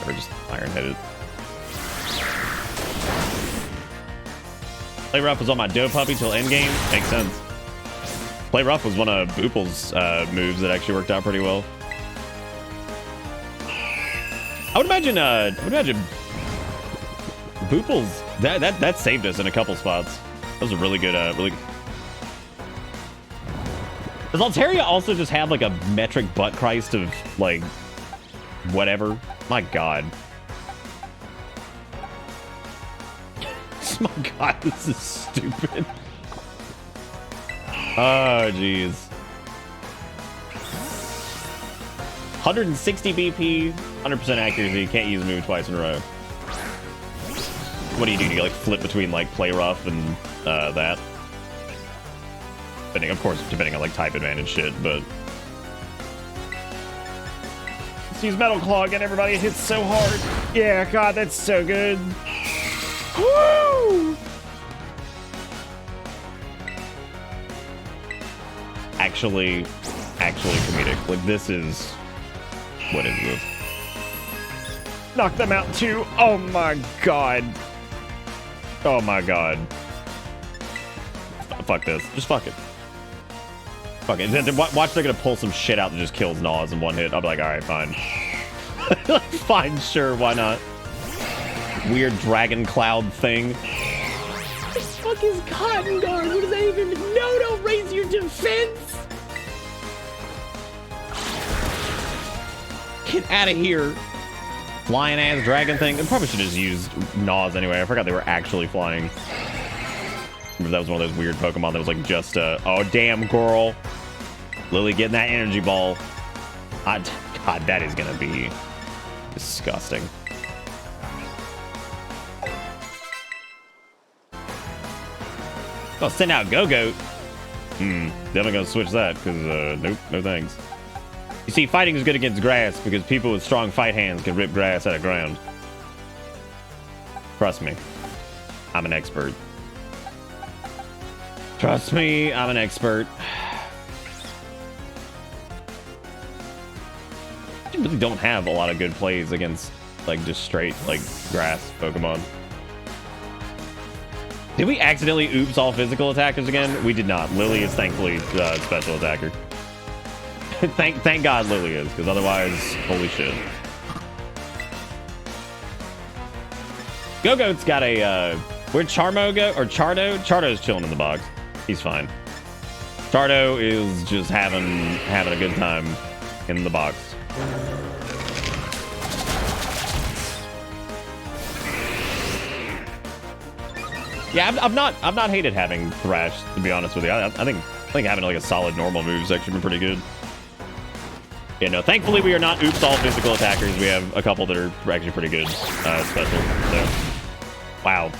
Or just Iron-Headed. Play Rough was on my Doe Puppy till endgame. Makes sense. Play Rough was one of Boople's moves that actually worked out pretty well. I would imagine Boople's that saved us in a couple spots. That was a really good Does Altaria also just have like a metric butt Christ of like whatever? My god. My god, this is stupid. Oh jeez. 160 BP, 100% accuracy, can't use a move twice in a row. What do you do? Do you like flip between like Play Rough and that? Depending, of course, depending on like type advantage shit, but let's use Metal Claw again, everybody. It hits so hard. Yeah, god, that's so good. Woo! Actually comedic. Like, this is... What is this? Knock them out too. Oh my god. Oh my god. Fuck this. Just fuck it. Fuck it. Watch, they're gonna pull some shit out that just kills Nas in one hit. I'll be like, alright, fine. Fine, sure, why not? Weird dragon cloud thing. What the fuck is Cotton Guard? What does that even mean? No, don't raise your defense! Get out of here. Flying ass dragon thing. I probably should have just used Nas anyway. I forgot they were actually flying. That was one of those weird Pokemon that was like just oh damn girl. Lily getting that energy ball. God, that is gonna be disgusting. Oh, send out Go-Goat. Definitely gonna switch that because nope, no thanks. You see, fighting is good against grass because people with strong fight hands can rip grass out of ground. Trust me, I'm an expert. Trust me, I'm an expert. I really don't have a lot of good plays against like just straight like grass Pokemon. Did we accidentally oops all physical attackers again? We did not. Lily is thankfully special attacker. Thank God Lily is, because otherwise, holy shit. Go-Goat's got a where'd Charmo go? Or Chardo? Chardo's chilling in the box. He's fine. Chardo is just having a good time in the box. Yeah, I've not hated having Thrash, to be honest with you. I think having like a solid normal move has actually been pretty good. Yeah, no, thankfully we are not oops all physical attackers. We have a couple that are actually pretty good special. So, wow,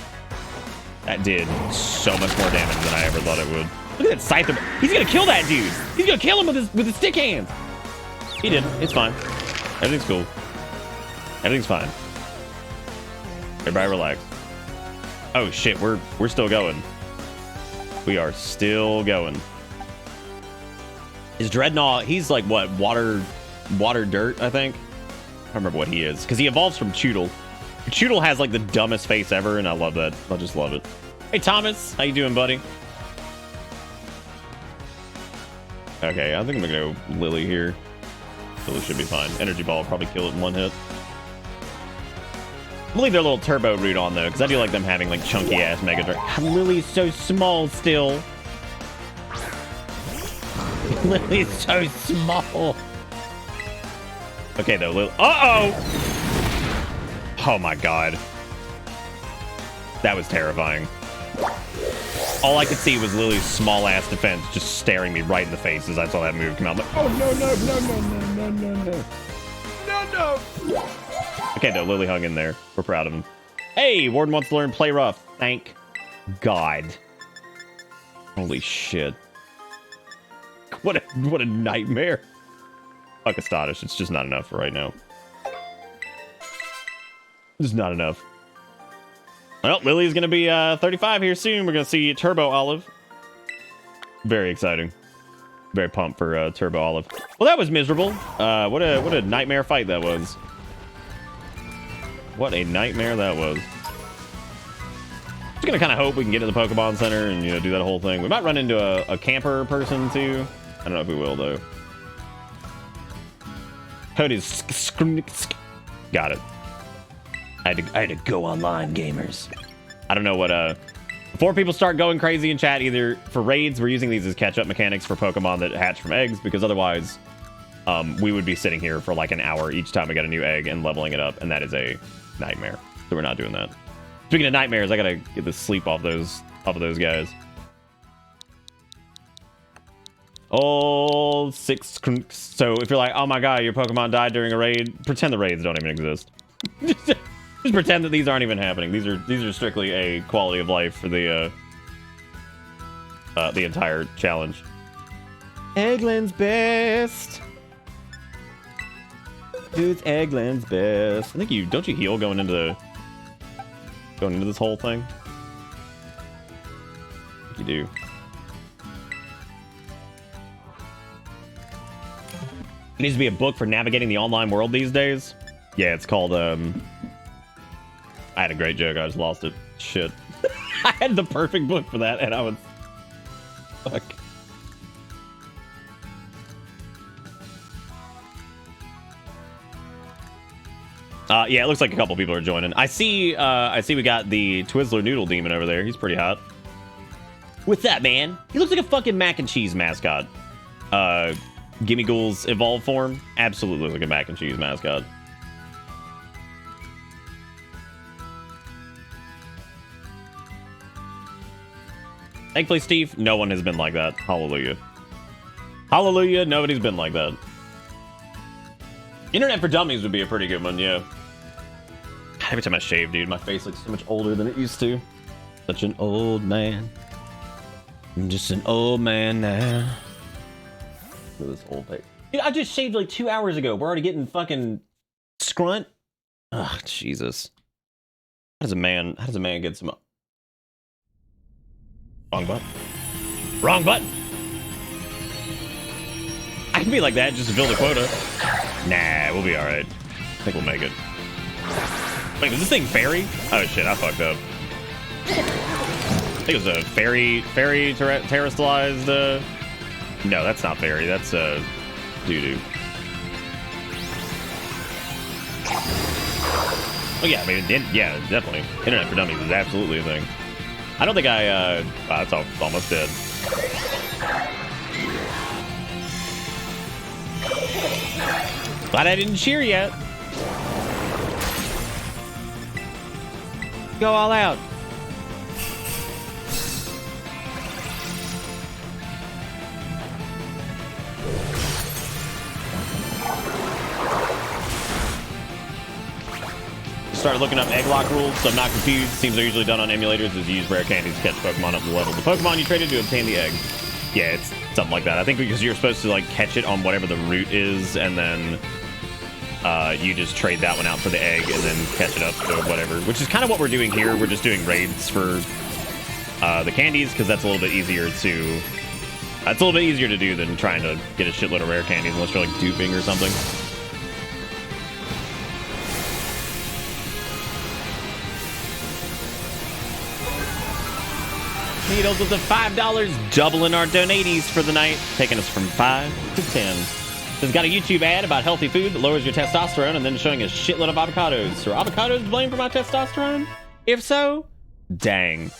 that did so much more damage than I ever thought it would. Look at that Scyther. He's gonna kill that dude. He's gonna kill him with his stick hands. He did. It's fine. Everything's cool. Everything's fine. Everybody relax. Oh shit, we're still going. We are still going. Is Dreadnought, he's like what, water dirt, I think? I don't remember what he is, because he evolves from Choodle. Choodle has like the dumbest face ever, and I love that. I just love it. Hey, Thomas. How you doing, buddy? Okay, I think I'm gonna go Lily here. Lily should be fine. Energy Ball will probably kill it in one hit. I'm gonna leave their little turbo root on, though, because I do like them having, like, chunky-ass Mega Drain. Lily's so small still. Lily's so small. Okay, though, Lily... Uh-oh! Oh, my God. That was terrifying. All I could see was Lily's small-ass defense just staring me right in the face as I saw that move come out. I'm like, oh, no, no, no, no, no, no, no, no. No, no! Okay, though, Lily hung in there. We're proud of him. Hey, Warden wants to learn Play Rough. Thank God. Holy shit. What a nightmare. Fuck Astonished. It's just not enough for right now. Just not enough. Well, Lily's going to be 35 here soon. We're going to see Turbo Olive. Very exciting. Very pumped for Turbo Olive. Well, that was miserable. What a nightmare fight that was. What a nightmare that was. Just going to kind of hope we can get to the Pokemon Center and, you know, do that whole thing. We might run into a camper person, too. I don't know if we will, though. Cody's... Got it. I had to go online, gamers. I don't know what, before people start going crazy in chat, either for raids, we're using these as catch-up mechanics for Pokemon that hatch from eggs, because otherwise, we would be sitting here for like an hour each time we got a new egg and leveling it up, and that is a nightmare. So we're not doing that. Speaking of nightmares, I gotta get the sleep off those guys. Oh, 6. So if you're like, oh my god, your Pokemon died during a raid, pretend the raids don't even exist. Just pretend that these aren't even happening. These are strictly a quality of life for the entire challenge. Eggland's best. Who's Eggland's best? I think don't you heal going into this whole thing? I think you do. It needs to be a book for navigating the online world these days. Yeah, it's called, I had a great joke, I just lost it. Shit. I had the perfect book for that, and I was... Fuck. Yeah, it looks like a couple people are joining. I see we got the Twizzler Noodle Demon over there. He's pretty hot. What's that, man? He looks like a fucking mac and cheese mascot. Gimme Ghoul's evolved form absolutely looks like a mac and cheese mascot. Thankfully, Steve, no one has been like that. Hallelujah. Hallelujah, nobody's been like that. Internet for Dummies would be a pretty good one, yeah. Every time I shave, dude, my face looks so much older than it used to. Such an old man. I'm just an old man now. Look at this old face. Dude, I just shaved like 2 hours ago. We're already getting fucking scrunt. Ugh, Jesus. How does a man get some... Wrong button. Wrong button! I can be like that just to fill the quota. Nah, we'll be alright. I think we'll make it. Wait, was this thing fairy? Oh shit, I fucked up. I think it was a fairy terrestrialized, No, that's not fairy, that's, doo-doo. Oh yeah, I mean, yeah, definitely. Internet for Dummies is absolutely a thing. I don't think that's almost dead. Glad I didn't cheer yet. Go all out. Started looking up Egglocke rules, so I'm not confused. Seems they're usually done on emulators as you use rare candies to catch Pokemon up to the level of the Pokemon you traded to obtain the egg. Yeah, it's something like that. I think because you're supposed to like catch it on whatever the route is, and then you just trade that one out for the egg and then catch it up to whatever. Which is kind of what we're doing here. We're just doing raids for the candies because that's a little bit easier to... It's a little bit easier to do than trying to get a shitload of rare candies unless you're like duping or something. Needles with the $5, doubling our donaties for the night, taking us from 5 to 10. It's got a YouTube ad about healthy food that lowers your testosterone and then showing a shitload of avocados. So are avocados to blame for my testosterone? If so, dang.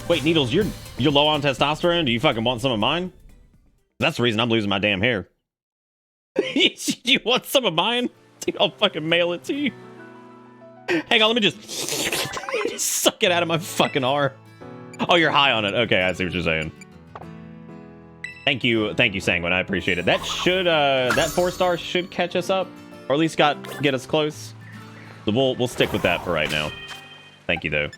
Wait, Needles, you're low on testosterone? Do you fucking want some of mine? That's the reason I'm losing my damn hair. You want some of mine? Dude, I'll fucking mail it to you. Hang on, let me just suck it out of my fucking R. Oh, you're high on it. Okay, I see what you're saying. Thank you, Sanguine. I appreciate it. That should, that 4-star should catch us up, or at least get us close. So we'll stick with that for right now. Thank you, though.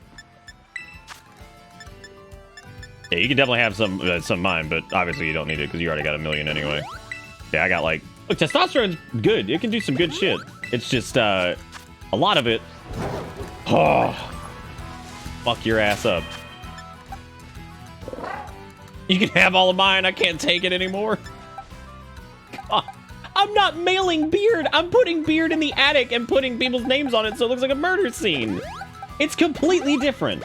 Yeah, you can definitely have some of mine, but obviously you don't need it because you already got 1 million anyway. Yeah, I got like, look, testosterone's good. It can do some good shit. It's just a lot of it. Oh, fuck your ass up. You can have all of mine. I can't take it anymore. God, I'm not mailing beard. I'm putting beard in the attic and putting people's names on it so it looks like a murder scene. It's completely different.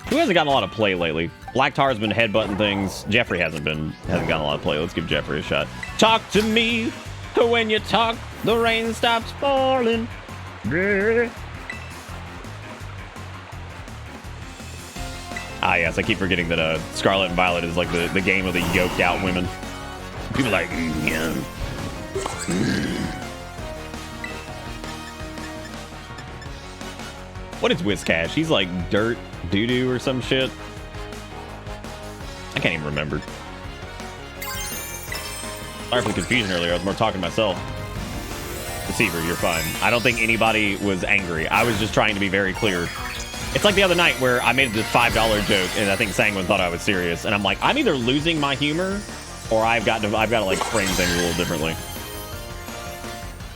Who hasn't gotten a lot of play lately? Black Tar's been headbutting things. Jeffrey hasn't gotten a lot of play. Let's give Jeffrey a shot. Talk to me. When you talk, the rain stops falling. Ah, yes, I keep forgetting that Scarlet and Violet is like the game of the yoked out women. People are like, yeah. What is Whiscash? He's like dirt doo-doo or some shit. I can't even remember. Sorry for the confusion earlier. I was more talking to myself. Deceiver, you're fine. I don't think anybody was angry. I was just trying to be very clear. It's like the other night where I made this $5 joke, and I think Sanguine thought I was serious. And I'm like, I'm either losing my humor, or I've got to like frame things a little differently.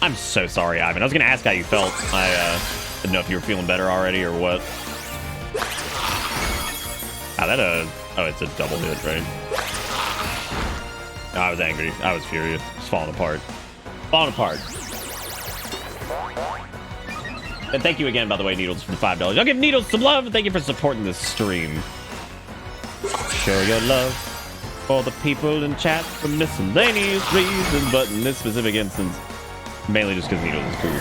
I'm so sorry, Ivan. I was gonna ask how you felt. I didn't know if you were feeling better already or what. Oh, it's a double hit, right? No, I was angry. I was furious. It's falling apart. Falling apart. And thank you again, by the way, Needles, for the $5. I'll give Needles some love, and thank you for supporting this stream. Show your love for the people in chat for miscellaneous reasons, but in this specific instance, mainly just because Needles is cool.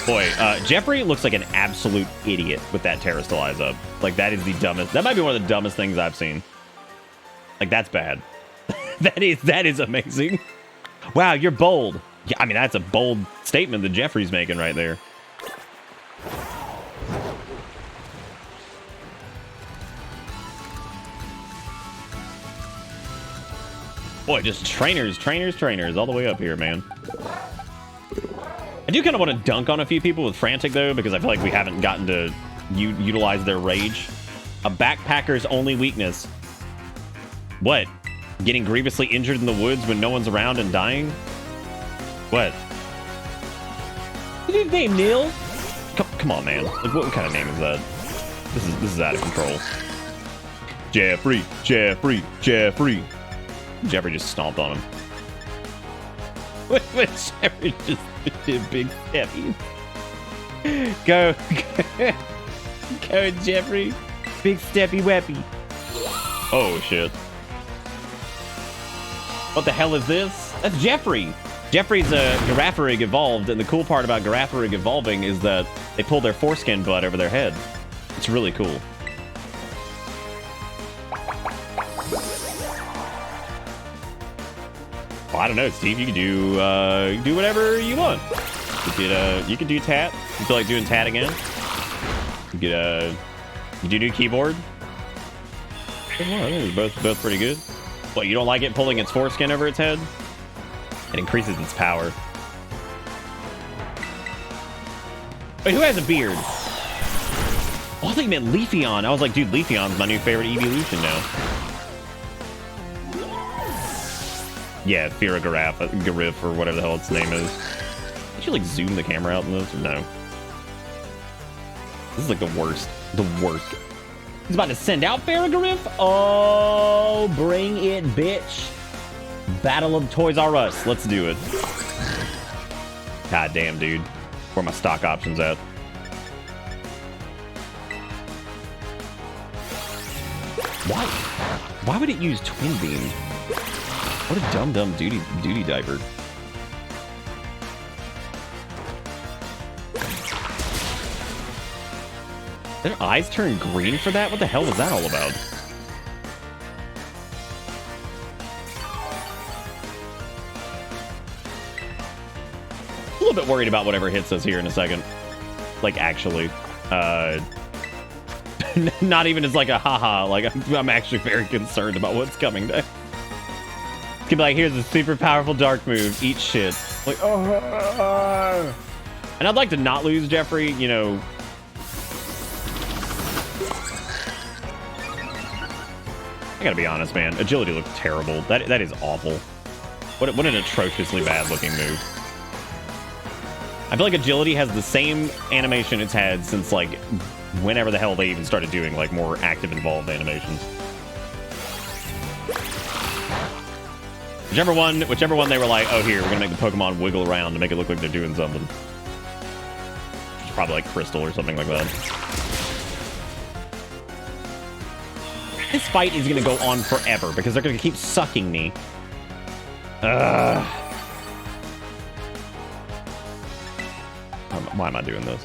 Boy, Jeffrey looks like an absolute idiot with that Terrastal eyes up. Like, that is the dumbest. That might be one of the dumbest things I've seen. Like, that's bad. that is amazing. Wow, you're bold. Yeah, I mean, that's a bold statement that Jeffrey's making right there. Boy, just trainers all the way up here, man. I do kind of want to dunk on a few people with Frantic, though, because I feel like we haven't gotten to utilize their rage. A backpacker's only weakness. What? Getting grievously injured in the woods when no one's around and dying? What? What's his name, Neil? Come on, man. Like, what kind of name is that? This is out of control. Jeffrey. Jeffrey just stomped on him. What Jeffrey just did, big steppy. Go, Jeffrey. Big steppy weppy. Oh, shit. What the hell is this? That's Jeffrey. Jeffrey's a Giraffarig evolved, and the cool part about Giraffarig evolving is that they pull their foreskin butt over their head. It's really cool. Well, I don't know, Steve. You can do whatever you want. You could do tat. You feel like doing tat again? You do new keyboard. Well, they're both pretty good. What, you don't like it pulling its foreskin over its head? It increases its power. Wait, who has a beard? Oh, I thought you meant Leafeon. I was like, dude, Leafeon's my new favorite evolution now. Yeah, Garif, or whatever the hell its name is. Did you like zoom the camera out in this, or no? This is like the worst. The worst. He's about to send out Farragriff? Oh, bring it, bitch. Battle of Toys R Us. Let's do it. God damn, dude. Where are my stock options at? Why? Why would it use Twin Beam? What a dumb duty diaper. Their eyes turn green for that? What the hell was that all about? A little bit worried about whatever hits us here in a second. Like, actually. Not even as like a haha. Like, I'm actually very concerned about what's coming next. It's gonna be like, here's a super powerful dark move. Eat shit. Like, oh. And I'd like to not lose Jeffrey, you know. I gotta be honest, man. Agility looks terrible. That is awful. What an atrociously bad looking move. I feel like Agility has the same animation it's had since, like, whenever the hell they even started doing, like, more active, involved animations. Whichever one they were like, oh, here, we're gonna make the Pokemon wiggle around to make it look like they're doing something. It's probably like Crystal or something like that. This fight is gonna go on forever because they're gonna keep sucking me. Ugh. Why am I doing this?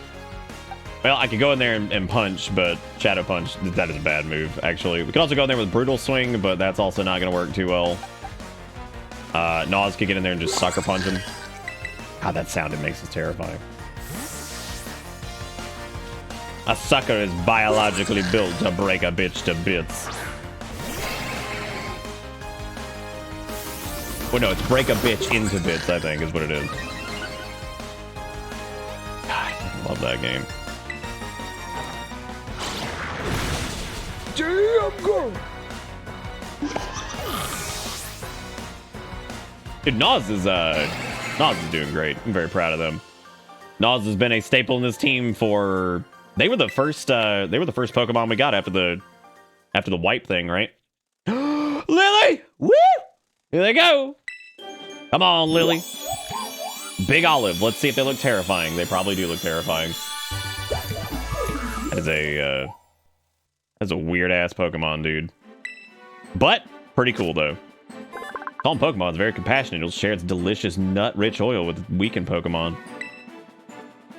Well, I could go in there and punch, but Shadow Punch, that is a bad move, actually. We could also go in there with Brutal Swing, but that's also not going to work too well. Nas could get in there and just Sucker Punch him. God, that sound, it makes us terrifying. A sucker is biologically built to break a bitch to bits. Well, no, it's break a bitch into bits, I think, is what it is. God, I love that game. Damn girl. Dude, Nas is doing great. I'm very proud of them. Nas has been a staple in this team for. They were the first Pokemon we got after the wipe thing, right? Lily! Woo! Here they go. Come on, Lily. Big Olive. Let's see if they look terrifying. They probably do look terrifying. That's a weird ass Pokemon, dude. But pretty cool though. Calm Pokemon is very compassionate. It'll share its delicious nut-rich oil with weakened Pokemon.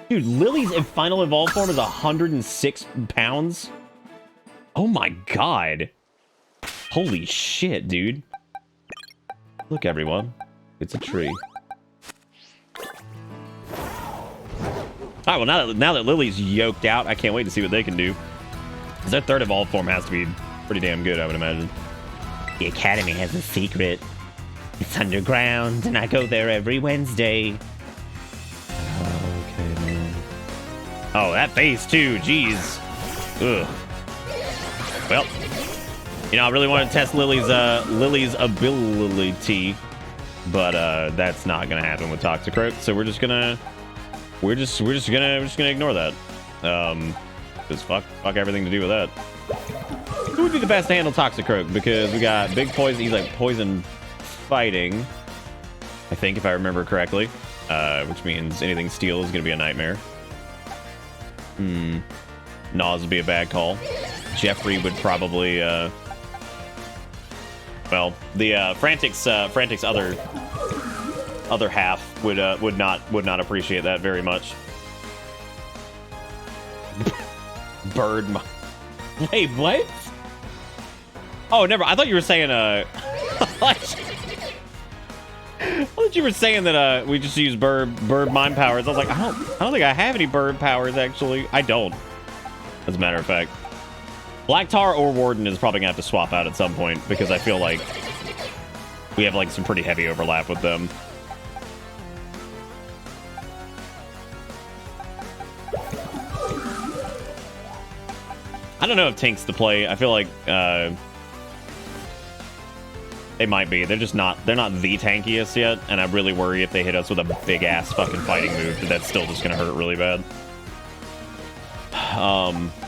Dude, Lily's final evolved form is 106 pounds. Oh my god. Holy shit, dude. Look, everyone. It's a tree. Alright, well, now that Lily's yoked out, I can't wait to see what they can do. Because their third evolved form has to be pretty damn good, I would imagine. The Academy has a secret. It's underground, and I go there every Wednesday. Okay, man. Oh, that face, too. Jeez. Ugh. Well, you know, I really want to test Lily's ability, but that's not gonna happen with Toxicroak. So we're just gonna ignore that. Just fuck everything to do with that. Who would be the best to handle Toxicroak? Because we got big poison. He's like poison fighting, I think, if I remember correctly. Which means anything steel is gonna be a nightmare. Nas would be a bad call. Jeffrey would probably. Well, the Frantic's other half would not appreciate that very much. Wait, what? Oh, never. I thought you were saying I thought you were saying that we just use bird mind powers. I was like, I don't think I have any bird powers actually. I don't. As a matter of fact. Black Tar or Warden is probably gonna have to swap out at some point because I feel like we have like some pretty heavy overlap with them. I don't know if Tink's the play. I feel like they might be. They're not the tankiest yet, and I really worry if they hit us with a big ass fucking fighting move that's still just gonna hurt really bad.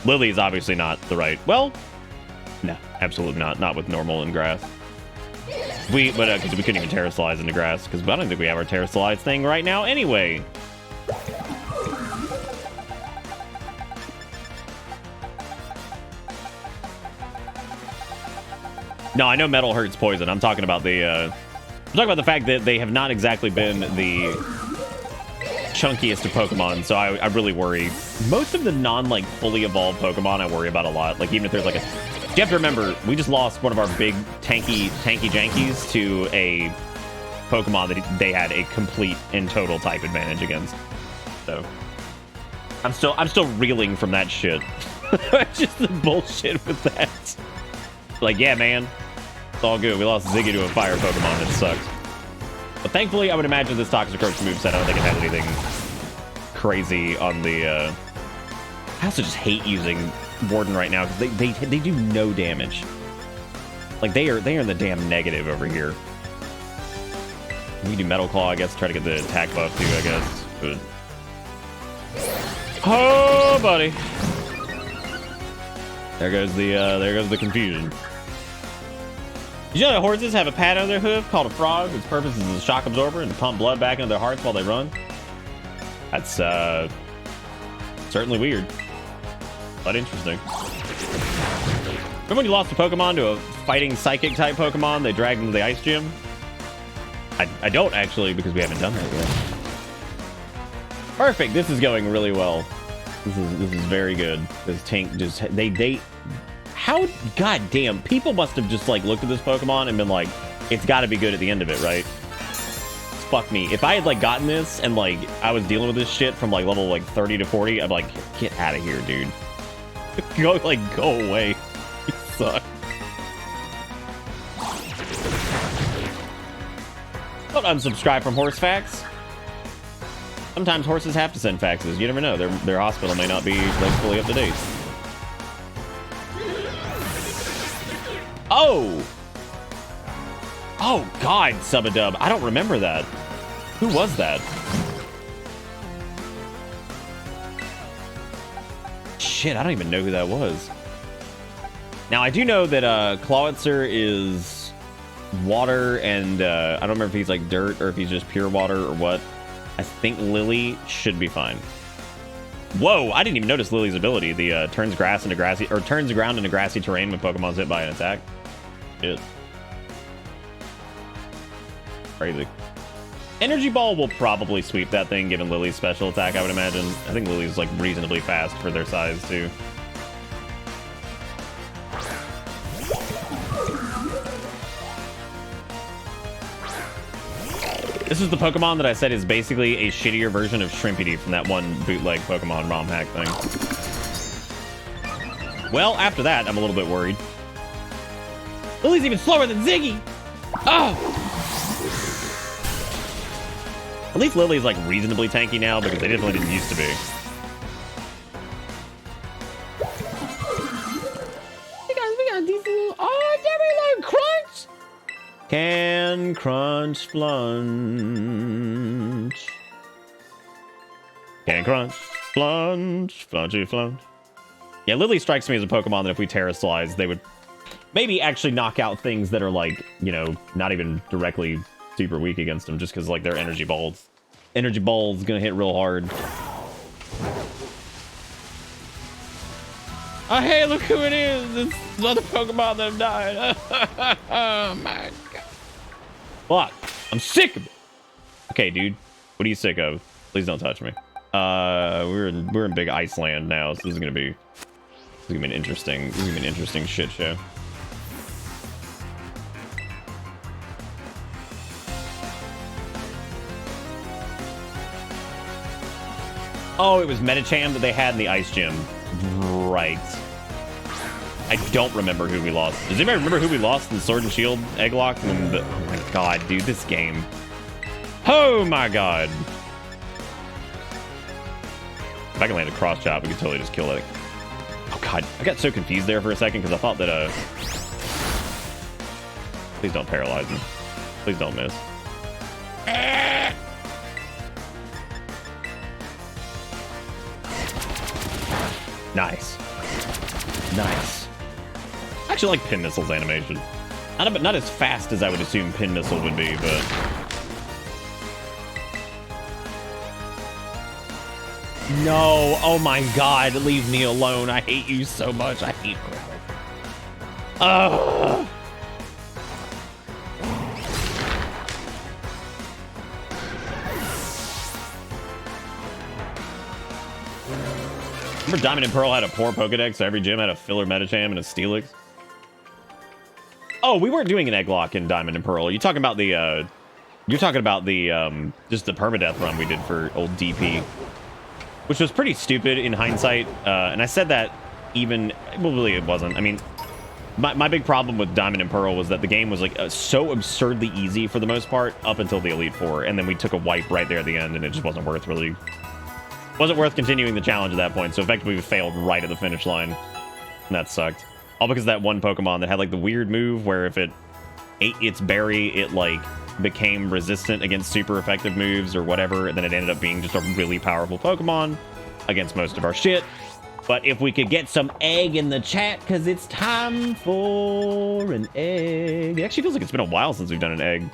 Lily's obviously not the right. Well, no, absolutely not. Not with normal and grass. Because we couldn't even Terrasilize into grass because I don't think we have our Terrasilize thing right now anyway. No, I know metal hurts poison. I'm talking about the fact that they have not exactly been the chunkiest of Pokemon, so I really worry. Most of the like fully evolved Pokemon I worry about a lot. Like even if there's like a, you have to remember we just lost one of our big tanky jankies to a Pokemon that they had a complete and total type advantage against. So I'm still reeling from that shit. Just the bullshit with that. Like, yeah, man, it's all good. We lost Ziggy to a fire Pokemon. That sucks. But thankfully, I would imagine this Toxicroak's moveset, I don't think it has anything crazy on the... I also just hate using Warden right now, because they do no damage. Like, they are in the damn negative over here. We can do Metal Claw, I guess, try to get the attack buff, too, I guess. But... oh, buddy. There goes the confusion. Did you know that horses have a pad on their hoof called a frog? Its purpose is a shock absorber and to pump blood back into their hearts while they run. That's certainly weird, but interesting. Remember when you lost a Pokemon to a fighting psychic type Pokemon they dragged into the ice gym? I don't actually, because we haven't done that yet. Perfect. This is going really well. This is very good. This tank just they how goddamn people must have just like looked at this Pokemon and been like, it's got to be good at the end of it, right? Fuck me. If I had like gotten this and like I was dealing with this shit from like level like 30 to 40, I'd be like, get out of here, dude. Go away. You suck. Don't unsubscribe from Horse Facts. Sometimes horses have to send faxes. You never know. Their hospital may not be like fully up to date. Oh! Oh, God, Subadub. I don't remember that. Who was that? Shit, I don't even know who that was. Now, I do know that Clawitzer is water, and I don't remember if he's like dirt or if he's just pure water or what. I think Lily should be fine. Whoa, I didn't even notice Lily's ability. The turns grass into grassy, or turns ground into grassy terrain when Pokemon's hit by an attack. Shit. Crazy. Energy Ball will probably sweep that thing, given Lily's special attack, I would imagine. I think Lily's like reasonably fast for their size, too. This is the Pokemon that I said is basically a shittier version of Shrimpity from that one bootleg Pokemon ROM hack thing. Well, after that, I'm a little bit worried. Lily's even slower than Ziggy! Oh! At least Lily's like reasonably tanky now, because they definitely didn't used to be. Hey guys, we got these little... oh, there we go! Crunch! Can crunch flunch. Can crunch flunch. Flunchy flunch. Yeah, Lily strikes me as a Pokemon that if we Terrasilize, they would maybe actually knock out things that are like, you know, not even directly super weak against them, just because like their energy balls. Energy balls gonna hit real hard. Oh, hey, look who it is. It's another Pokemon that have died. Oh, my God. Fuck. I'm sick of it. Okay, dude. What are you sick of? Please don't touch me. We're in big Iceland now, so this is gonna be an interesting shit show. Oh, it was Medicham that they had in the ice gym. Right. I don't remember who we lost. Does anybody remember who we lost in Sword and Shield Egglocke? Oh my God, dude, this game. Oh my God. If I can land a cross chop, we could totally just kill it. Oh God, I got so confused there for a second because I thought that, please don't paralyze me. Please don't miss. Nice. Nice. I actually like Pin Missile's animation. Not as fast as I would assume Pin Missile would be, but... No! Oh my God, leave me alone. I hate you so much. I hate Growlithe. Ugh! Remember Diamond and Pearl had a poor Pokedex, so every gym had a filler Medicham and a Steelix? Oh, we weren't doing an Egglocke in Diamond and Pearl. You're talking about the, just the permadeath run we did for old DP. Which was pretty stupid in hindsight, and I said that even, well, really it wasn't. I mean, my big problem with Diamond and Pearl was that the game was like so absurdly easy for the most part up until the Elite Four, and then we took a wipe right there at the end, and it just wasn't worth continuing the challenge at that point. So effectively we failed right at the finish line, and that sucked. All because of that one Pokemon that had like the weird move where if it ate its berry, it like became resistant against super effective moves or whatever, and then it ended up being just a really powerful Pokemon against most of our shit. But if we could get some egg in the chat, because it's time for an egg. It actually feels like it's been a while since we've done an egg.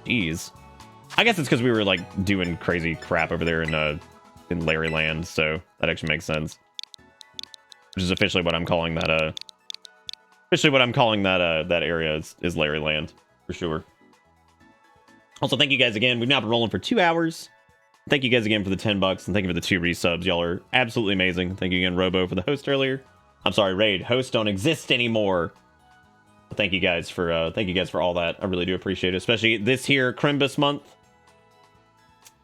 Jeez. I guess it's because we were like doing crazy crap over there in Larry Land, so that actually makes sense. Which is officially what I'm calling that that area is Larry Land for sure. Also, thank you guys again. We've now been rolling for 2 hours. Thank you guys again for the $10, and thank you for the 2 resubs. Y'all are absolutely amazing. Thank you again, Robo, for the host earlier. I'm sorry, Raid. Hosts don't exist anymore. But thank you guys for all that. I really do appreciate it, especially this here Crimbus month.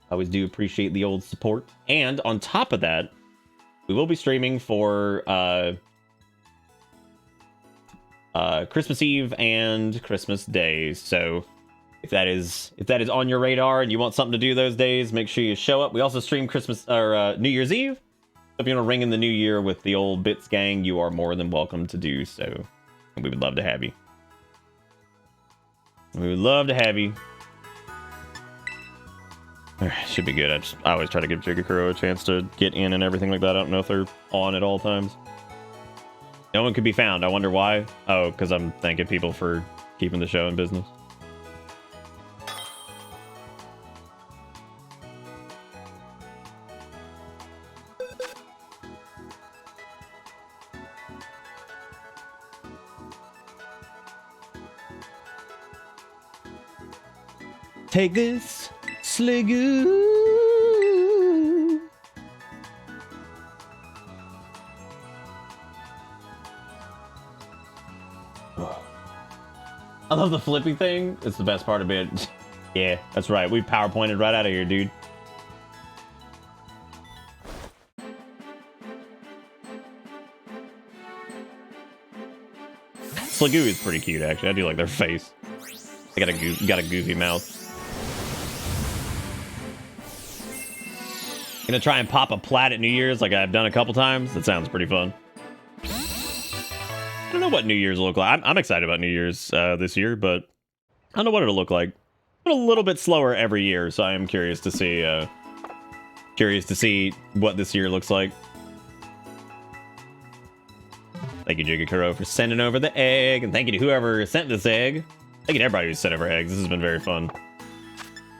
I always do appreciate the old support. And on top of that, we will be streaming for Christmas Eve and Christmas Day. So if that is on your radar and you want something to do those days, make sure you show up. We also stream Christmas or New Year's Eve. If you want to ring in the new year with the old Bits gang, you are more than welcome to do so. And we would love to have you. We would love to have you. Should be good. I always try to give Jigakuro a chance to get in and everything like that. I don't know if they're on at all times. No one could be found. I wonder why. Oh, because I'm thanking people for keeping the show in business. Take this, Sligoo. I love the flippy thing. It's the best part of it. Yeah, that's right. We power pointed right out of here, dude. Sligoo is pretty cute, actually. I do like their face. They got a goofy mouth. Gonna try and pop a plat at New Year's like I've done a couple times. That sounds pretty fun. I don't know what New Year's will look like. I'm excited about New Year's this year, but I don't know what it'll look like. But a little bit slower every year, so I am curious to see what this year looks like. Thank you, Jigakuro, for sending over the egg, and thank you to whoever sent this egg. Thank you to everybody who sent over eggs. This has been very fun.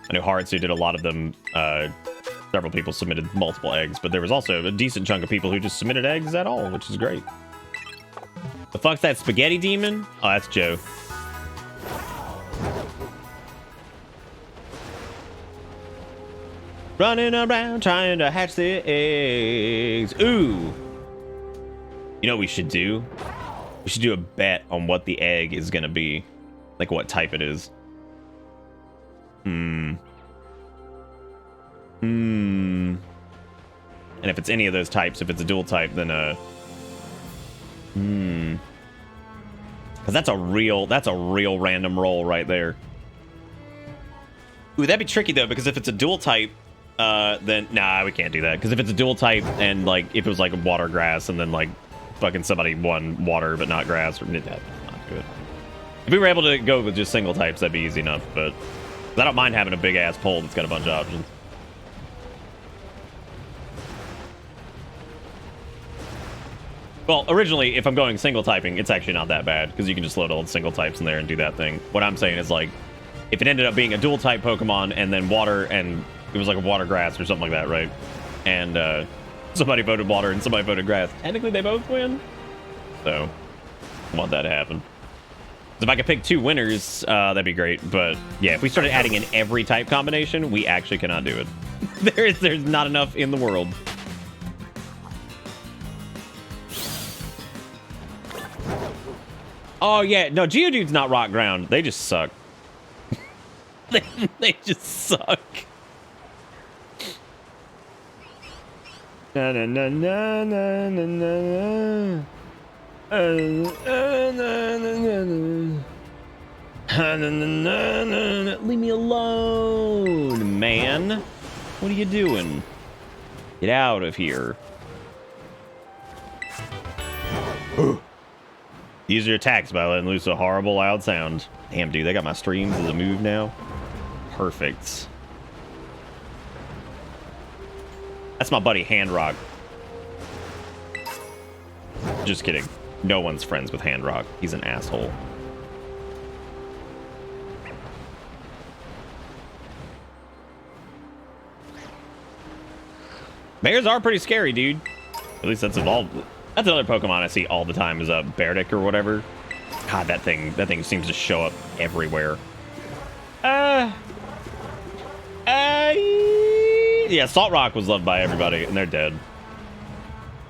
I know Heartsu did a lot of them. Several people submitted multiple eggs, but there was also a decent chunk of people who just submitted eggs at all, which is great. The fuck's that spaghetti demon? Oh, that's Joe. Running around trying to hatch the eggs. Ooh. You know what we should do? We should do a bet on what the egg is gonna be. Like what type it is. And if it's any of those types, if it's a dual type, then because that's a real random roll right there. Ooh, that'd be tricky though, because if it's a dual type, then nah, we can't do that. Because if it's a dual type and like if it was like a water grass and then like fucking somebody won water but not grass, or that's not good. If we were able to go with just single types, that'd be easy enough. But I don't mind having a big ass poll that's got a bunch of options. Well, originally, if I'm going single typing, it's actually not that bad, because you can just load all the single types in there and do that thing. What I'm saying is, like, if it ended up being a dual type Pokemon and then water, and it was like a water grass or something like that, right? And somebody voted water and somebody voted grass. Technically, they both win. So, I want that to happen. So if I could pick 2 winners, that'd be great. But yeah, if we started adding in every type combination, we actually cannot do it. There's not enough in the world. Oh, yeah. No, Geodude's not rock ground. They just suck. they just suck. Na na na na na na na. Leave me alone, man. What are you doing? Get out of here. Use your attacks by letting loose a horrible loud sound. Damn, dude, they got my streams as a move now. Perfect. That's my buddy Handrock. Just kidding. No one's friends with Handrock. He's an asshole. Bears are pretty scary, dude. At least that's evolved. That's another Pokemon I see all the time is a Beardick or whatever. God, that thing seems to show up everywhere. Yeah, Salt Rock was loved by everybody, and they're dead.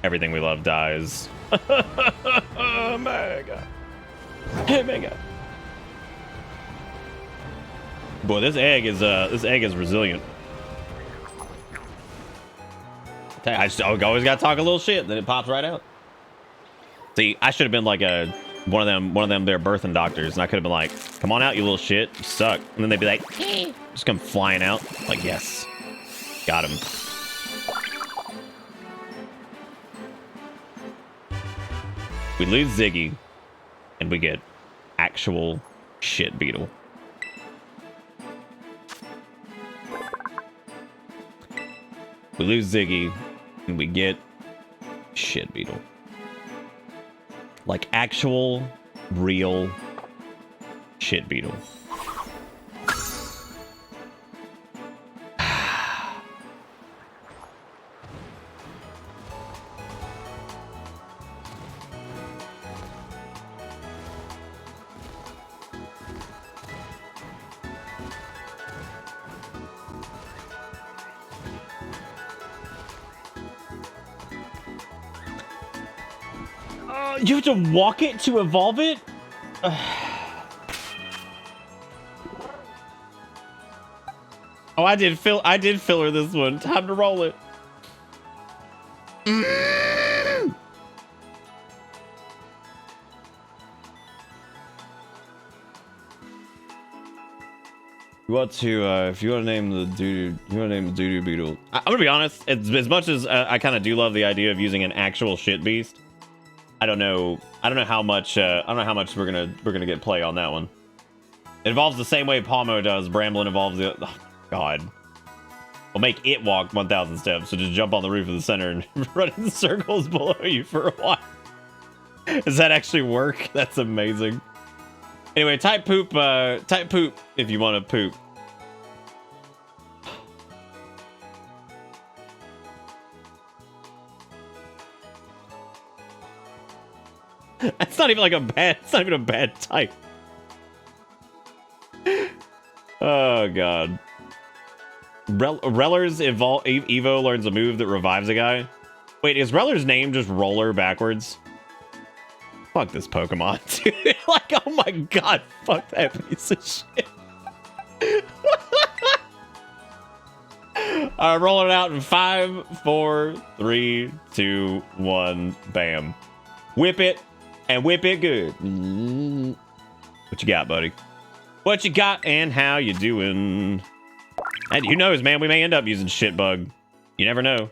Everything we love dies. Mega. Mega. Boy, this egg is resilient. I always gotta talk a little shit, then it pops right out. See, I should have been like one of them their birthing doctors, and I could have been like, come on out, you little shit, you suck. And then they'd be like, just come flying out. Like, yes. Got him. We lose Ziggy, and we get actual shit beetle. We lose Ziggy, and we get shit beetle. Like actual, real shit beetle. You have to walk it to evolve it? Oh, I did filler this one. Time to roll it. You want to, if you want to name the doo-doo beetle. I'm gonna be honest. As much as I kind of do love the idea of using an actual shit beast, I don't know how much we're gonna get play on that one. It evolves the same way Palmo does. Bramblin evolves the. Oh, God. We'll make it walk 1,000 steps. So just jump on the roof of the center and run in circles below you for a while. Does that actually work? That's amazing. Anyway, type poop if you want to poop. It's not even a bad type. Oh god. Reller's Evo learns a move that revives a guy. Wait, is Reller's name just Roller backwards? Fuck this Pokemon, dude. Like, oh my god, fuck that piece of shit. Alright, roll it out in 5, 4, 3, 2, 1, bam. Whip it. And whip it good. What you got, buddy? What you got and how you doing? And who knows, man? We may end up using Shitbug. You never know.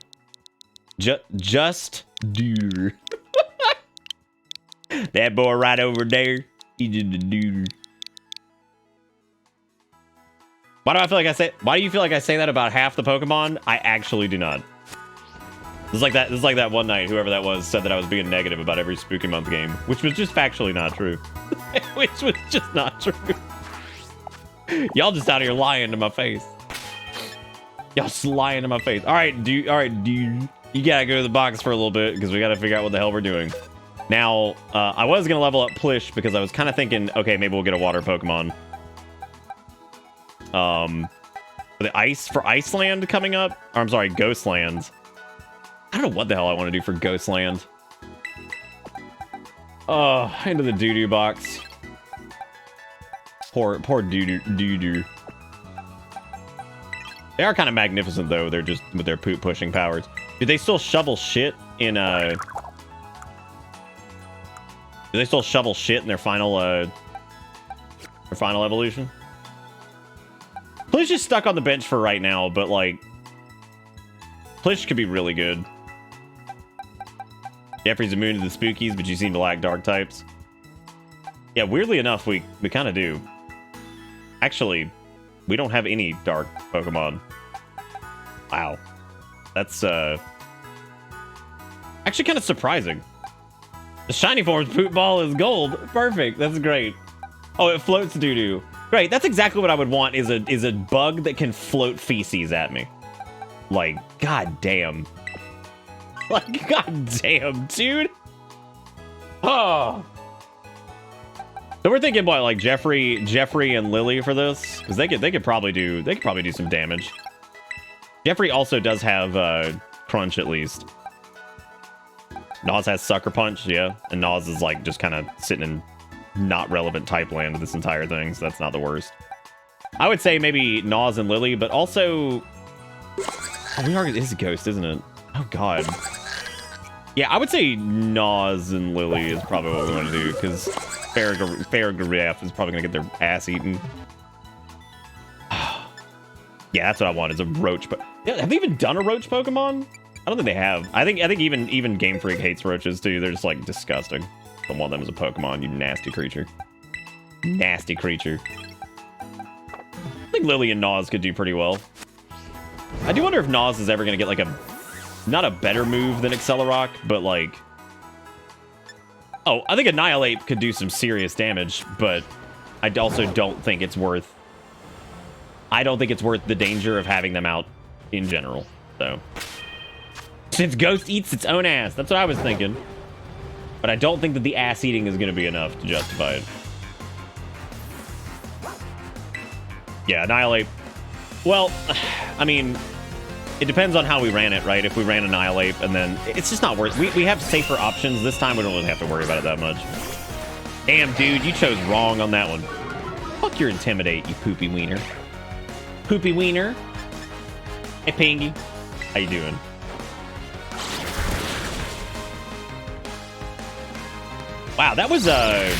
Just do. That boy right over there. He did the do. Why do you feel like I say that about half the Pokemon? I actually do not. This is like that one night, whoever that was said that I was being negative about every Spooky Month game, which was just factually not true. Which was just not true. Y'all just out here lying to my face. Y'all just lying to my face. All right, dude. You gotta go to the box for a little bit because we gotta figure out what the hell we're doing. Now, I was gonna level up Plish because I was kind of thinking, okay, maybe we'll get a water Pokemon. For Iceland coming up, or I'm sorry, Ghostland. I don't know what the hell I want to do for Ghostland. Oh, into the doo-doo box. Poor doo-doo. They are kind of magnificent, though. They're just with their poop pushing powers. Do they still shovel shit in, Do they still shovel shit in their final evolution? Plish is stuck on the bench for right now, but, like... Plish could be really good. Jeffrey's immune to the spookies, but you seem to lack dark types. Yeah, weirdly enough, we kind of do. Actually, we don't have any dark Pokemon. Wow. That's, actually kind of surprising. The shiny form's poop ball is gold. Perfect. That's great. Oh, it floats doo-doo. Great. That's exactly what I would want, is a bug that can float feces at me. Like, goddamn. Like, goddamn, dude. Oh. So we're thinking what, like Jeffrey and Lily for this, because they could probably do some damage. Jeffrey also does have crunch at least. Nas has sucker punch, yeah, and Nas is like just kind of sitting in not relevant type land this entire thing, so that's not the worst. I would say maybe Nas and Lily, but also, it is a ghost, isn't it? Oh god. Yeah, I would say Nas and Lily is probably what we want to do, because Farragraph is probably gonna get their ass eaten. Yeah, that's what I want, is a roach. But yeah, have they even done a roach Pokemon? I don't think they have. I think even Game Freak hates roaches too. They're just like disgusting. Don't want them as a Pokemon, you nasty creature. Nasty creature. I think Lily and Nas could do pretty well. I do wonder if Nas is ever gonna get like not a better move than Accelerock, but like... Oh, I think Annihilate could do some serious damage, but I also don't think it's worth... I don't think it's worth the danger of having them out in general, so... Since Ghost eats its own ass, that's what I was thinking. But I don't think that the ass eating is going to be enough to justify it. Yeah, Annihilate. Well, I mean... It depends on how we ran it, right? If we ran Annihilate, and then... It's just not worth... We have safer options. This time, we don't really have to worry about it that much. Damn, dude, you chose wrong on that one. Fuck your Intimidate, you poopy wiener. Poopy wiener. Hey, Pingy. How you doing? Wow, that was a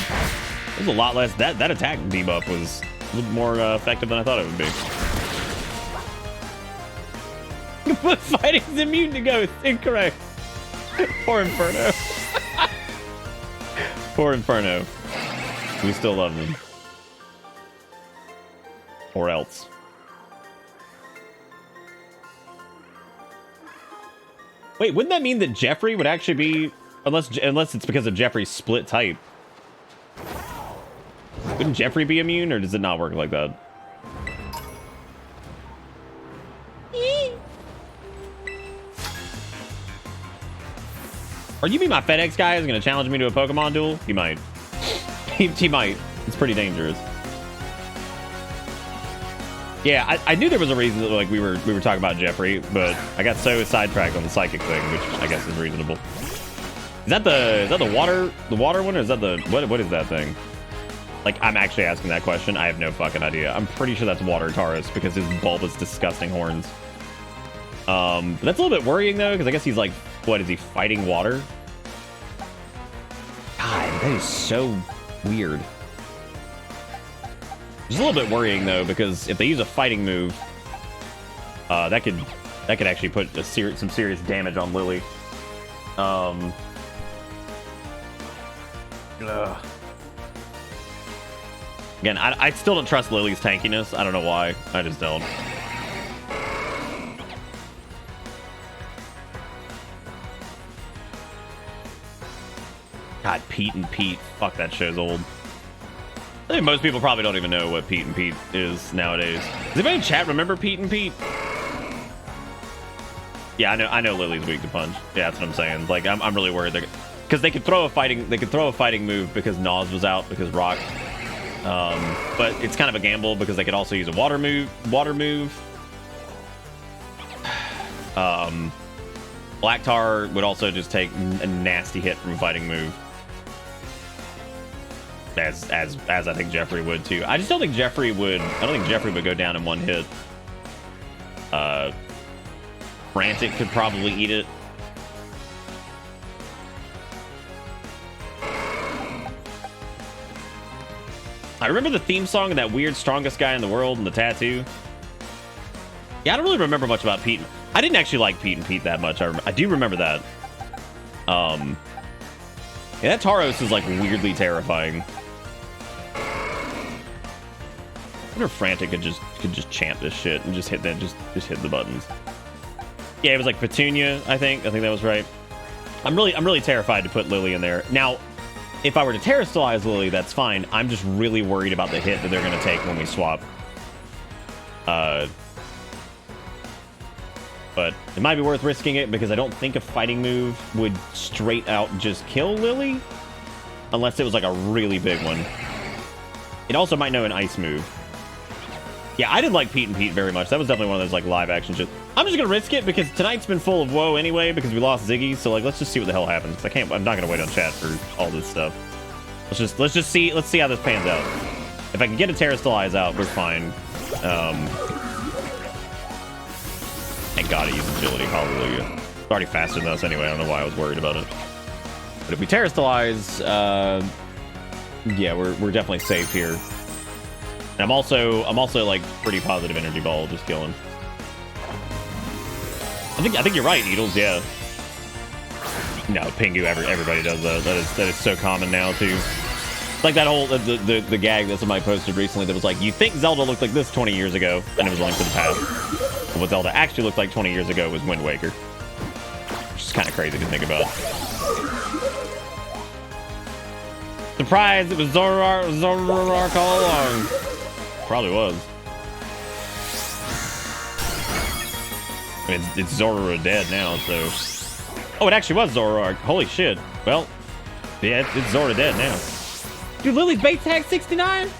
lot less... That attack debuff was a little more effective than I thought it would be. Fighting's immune to ghosts. Incorrect. Poor Inferno. Poor Inferno. We still love them. Or else. Wait, wouldn't that mean that Jeffrey would actually be... Unless it's because of Jeffrey's split type. Wouldn't Jeffrey be immune, or does it not work like that? Or you mean my FedEx guy is going to challenge me to a Pokemon duel? He might. He might. It's pretty dangerous. Yeah, I knew there was a reason that like we were talking about Jeffrey, but I got so sidetracked on the psychic thing, which I guess is reasonable. Is that the water one, or is that the what is that thing? Like, I'm actually asking that question. I have no fucking idea. I'm pretty sure that's Water Taurus because his bulbous, disgusting horns. But that's a little bit worrying though, because I guess he's like, what is he, fighting water? God, that is so weird. It's a little bit worrying though, because if they use a fighting move, that could actually put some serious damage on Lily. Again, I still don't trust Lily's tankiness. I don't know why. I just don't. God, Pete and Pete. Fuck, that show's old. I think most people probably don't even know what Pete and Pete is nowadays. Does anybody in chat remember Pete and Pete? Yeah, I know Lily's weak to punch. Yeah, that's what I'm saying. Like, I'm really worried because they could throw a fighting move because Nas was out because Rock. But it's kind of a gamble because they could also use a water move. Black Tar would also just take a nasty hit from a fighting move. as I think Jeffrey would too. I just don't think Jeffrey would. I don't think Jeffrey would go down in one hit. Frantic could probably eat it. I remember the theme song of that weird strongest guy in the world and the tattoo. Yeah, I don't really remember much about Pete. I didn't actually like Pete and Pete that much. I do remember that. Yeah, that Tauros is like weirdly terrifying. I wonder if Frantic could just chant this shit and just hit that, just hit the buttons. Yeah, it was like Petunia, I think that was right. I'm really terrified to put Lily in there. Now, if I were to terrestrialize Lily, that's fine. I'm just really worried about the hit that they're gonna take when we swap. But it might be worth risking it because I don't think a fighting move would straight out just kill Lily. Unless it was like a really big one. It also might know an ice move. Yeah, I didn't like Pete and Pete very much. That was definitely one of those like live action shit. I'm just gonna risk it because tonight's been full of woe anyway because we lost Ziggy. So like, let's just see what the hell happens. I'm not gonna wait on chat for all this stuff. Let's just see how this pans out. If I can get a terrestrialize out, we're fine. Thank God I used agility. Hallelujah. It's already faster than us anyway. I don't know why I was worried about it. But if we terrestrialize, yeah, we're definitely safe here. And I'm also like pretty positive energy ball just killing. I think you're right, Needles. Yeah. No, Pingu. Everybody does that. That is so common now too. It's like that whole the gag that somebody posted recently that was like, you think Zelda looked like this 20 years ago, and it was a Link to the Past. And what Zelda actually looked like 20 years ago was Wind Waker. Which is kind of crazy to think about. Surprise! It was Zoroark all along. Probably was. I mean, it's Zoroark dead now, so. Oh, it actually was Zoroark. Holy shit. Well, yeah, it's Zoroark dead now. Dude, Lily's bait tag 69?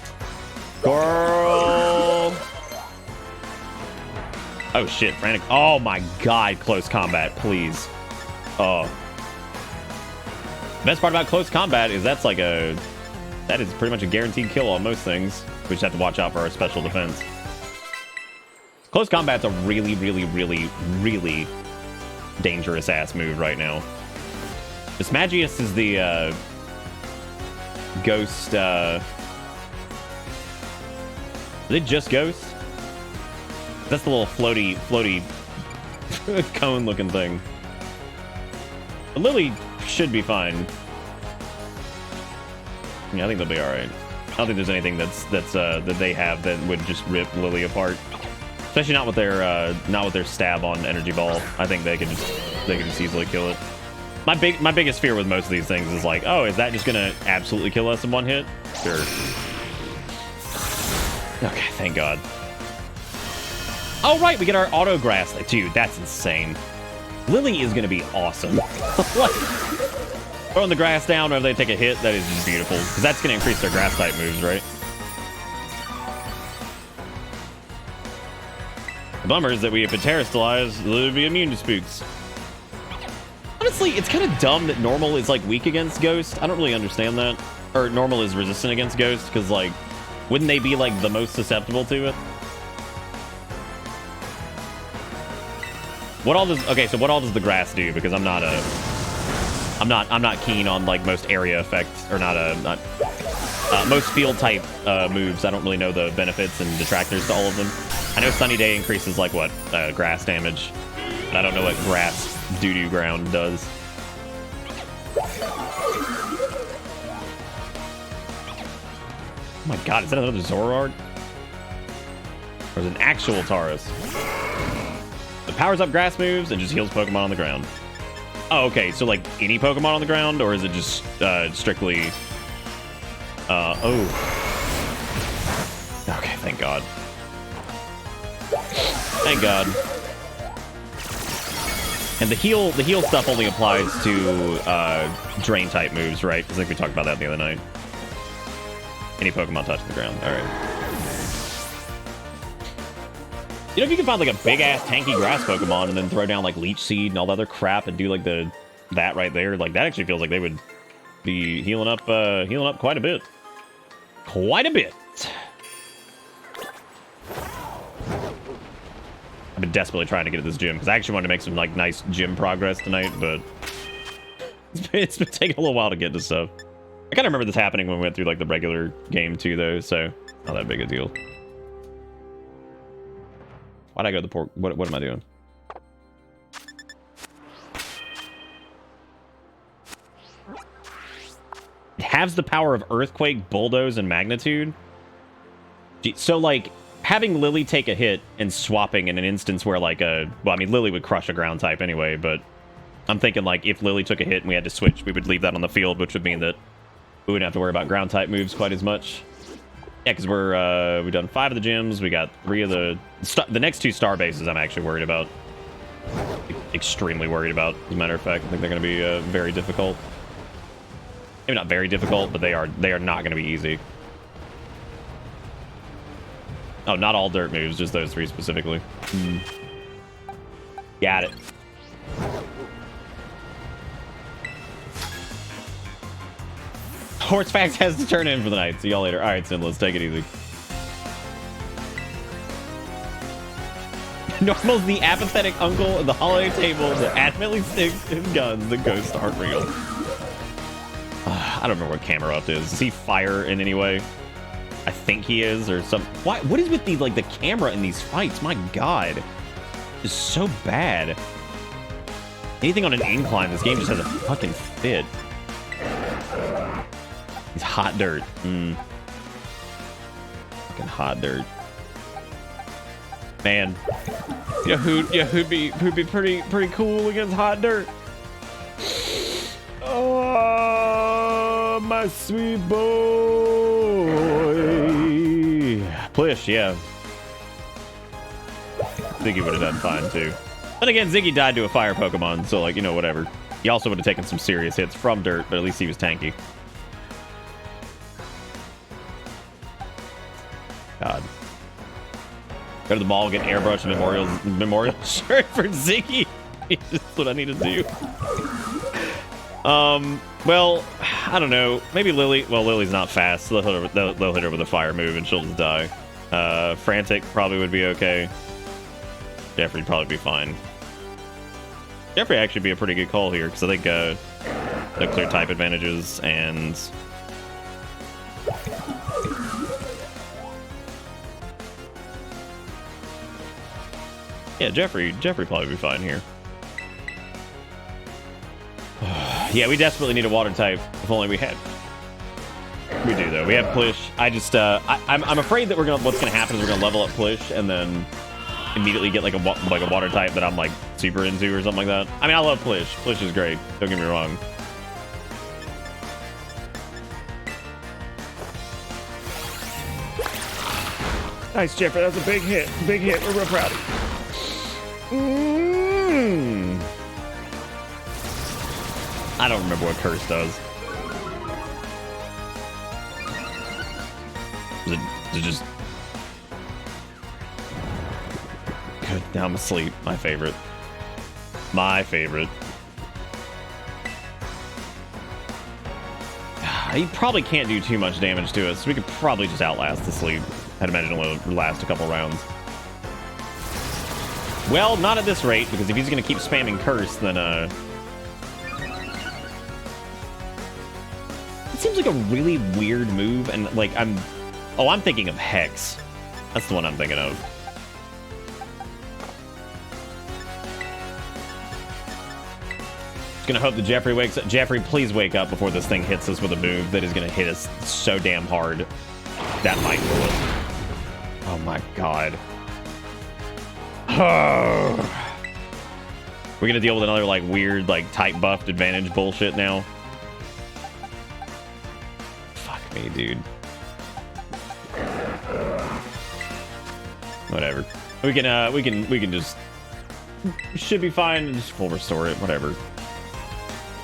Girl. Oh shit, Frantic. Oh my god, close combat, please. Oh. The best part about close combat is that is pretty much a guaranteed kill on most things. We just have to watch out for our special defense. Close combat's a really, really, really, really dangerous ass move right now. This Magius is the ghost. Is it just ghost? That's the little floaty cone looking thing. But Lily should be fine. Yeah, I think they'll be all right. I don't think there's anything that they have that would just rip Lily apart. Especially not with their stab on energy ball. I think they can just easily kill it. My biggest fear with most of these things is like, oh, is that just gonna absolutely kill us in one hit? Sure. Okay, thank God. Oh right, we get our auto grass. Dude, that's insane. Lily is gonna be awesome. Like, throwing the grass down whenever they take a hit, that is just beautiful. Because that's gonna increase their grass type moves, right? The bummer is that we have been terrestrialized, Lily would be immune to spooks. Honestly, it's kind of dumb that normal is like weak against ghost. I don't really understand that. Or normal is resistant against ghost, because like, wouldn't they be like the most susceptible to it? What all does what all does the grass do? Because I'm not keen on like most area effects, or not most field type moves. I don't really know the benefits and detractors to all of them. I know Sunny Day increases like what grass damage, but I don't know what grass doo-doo ground does. Oh my god, is that another Zoroark? Or is it an actual Tauros? It powers up grass moves and just heals Pokemon on the ground. Oh, okay, so like any Pokemon on the ground, or is it just strictly... oh. Okay, thank God. Thank God. And the heal stuff only applies to drain type moves, right? Because I think we talked about that the other night. Any Pokemon touching the ground. All right. You know, if you can find like a big ass tanky grass Pokemon and then throw down like Leech Seed and all the other crap and do like that right there, like that actually feels like they would be healing up quite a bit. quite a bit. I've been desperately trying to get to this gym because I actually wanted to make some like nice gym progress tonight, but it's been taking a little while to get to stuff. I kind of remember this happening when we went through like the regular game too, though, so not that big a deal. Why'd I go to the port? What am I doing? It has the power of earthquake, bulldoze, and magnitude. So like having Lily take a hit and swapping in an instance where like well, I mean Lily would crush a ground type anyway, but I'm thinking like if Lily took a hit and we had to switch, we would leave that on the field, which would mean that we wouldn't have to worry about ground type moves quite as much. Yeah, because we've done 5 of the gyms. We got 3 of the next 2 star bases. I'm actually worried about. Extremely worried about. As a matter of fact, I think they're going to be very difficult. Maybe not very difficult, but they are not going to be easy. Oh, not all dirt moves, just those 3 specifically. Got it. Horsefax has to turn in for the night. See y'all later. All right, Sinless, take it easy. Normal's the apathetic uncle at the holiday table that adamantly sticks his guns. The ghosts aren't real. I don't remember what camera up is. Is he fire in any way? I think he is, or some. Why? What is with the like the camera in these fights? My God, it's so bad. Anything on an incline, this game just has a fucking fit. He's hot dirt. Fucking hot dirt. Man, yeah, who'd be pretty cool against hot dirt. Oh, my sweet boy. Plish, yeah. Ziggy would have done fine too. But again, Ziggy died to a fire Pokemon, so like, you know, whatever. He also would have taken some serious hits from dirt, but at least he was tanky. God. Go to the mall, get airbrush and memorial shirt for Ziggy. That's what I need to do. Well, I don't know. Maybe Lily. Well, Lily's not fast. So they'll hit her with a fire move and she'll just die. Frantic probably would be okay. Jeffrey'd probably be fine. Jeffrey actually be a pretty good call here because I think the clear type advantages and. Yeah, Jeffrey probably be fine here. Yeah, we desperately need a water type. If only we had. We do though. We have Plish. I just I'm afraid that what's gonna happen is we're gonna level up Plish and then immediately get like a water type that I'm like super into or something like that. I mean, I love Plish. Plish is great. Don't get me wrong. Nice, Jeffrey. That was a big hit. Big hit. We're real proud of you. I don't remember what curse does. Is it just good? Now I'm asleep. My favorite. He probably can't do too much damage to us. We could probably just outlast the sleep. I'd imagine it'll last a couple rounds. Well, not at this rate, because if he's going to keep spamming curse, then it seems like a really weird move, and like I'm thinking of Hex. That's the one I'm thinking of. Just gonna hope that Jeffrey wakes up. Jeffrey, please wake up before this thing hits us with a move that is gonna hit us so damn hard. That might kill us. Oh my God. We're gonna deal with another like weird like type buffed advantage bullshit now. Fuck me, dude. Whatever. We can just should be fine. Just full restore it. Whatever.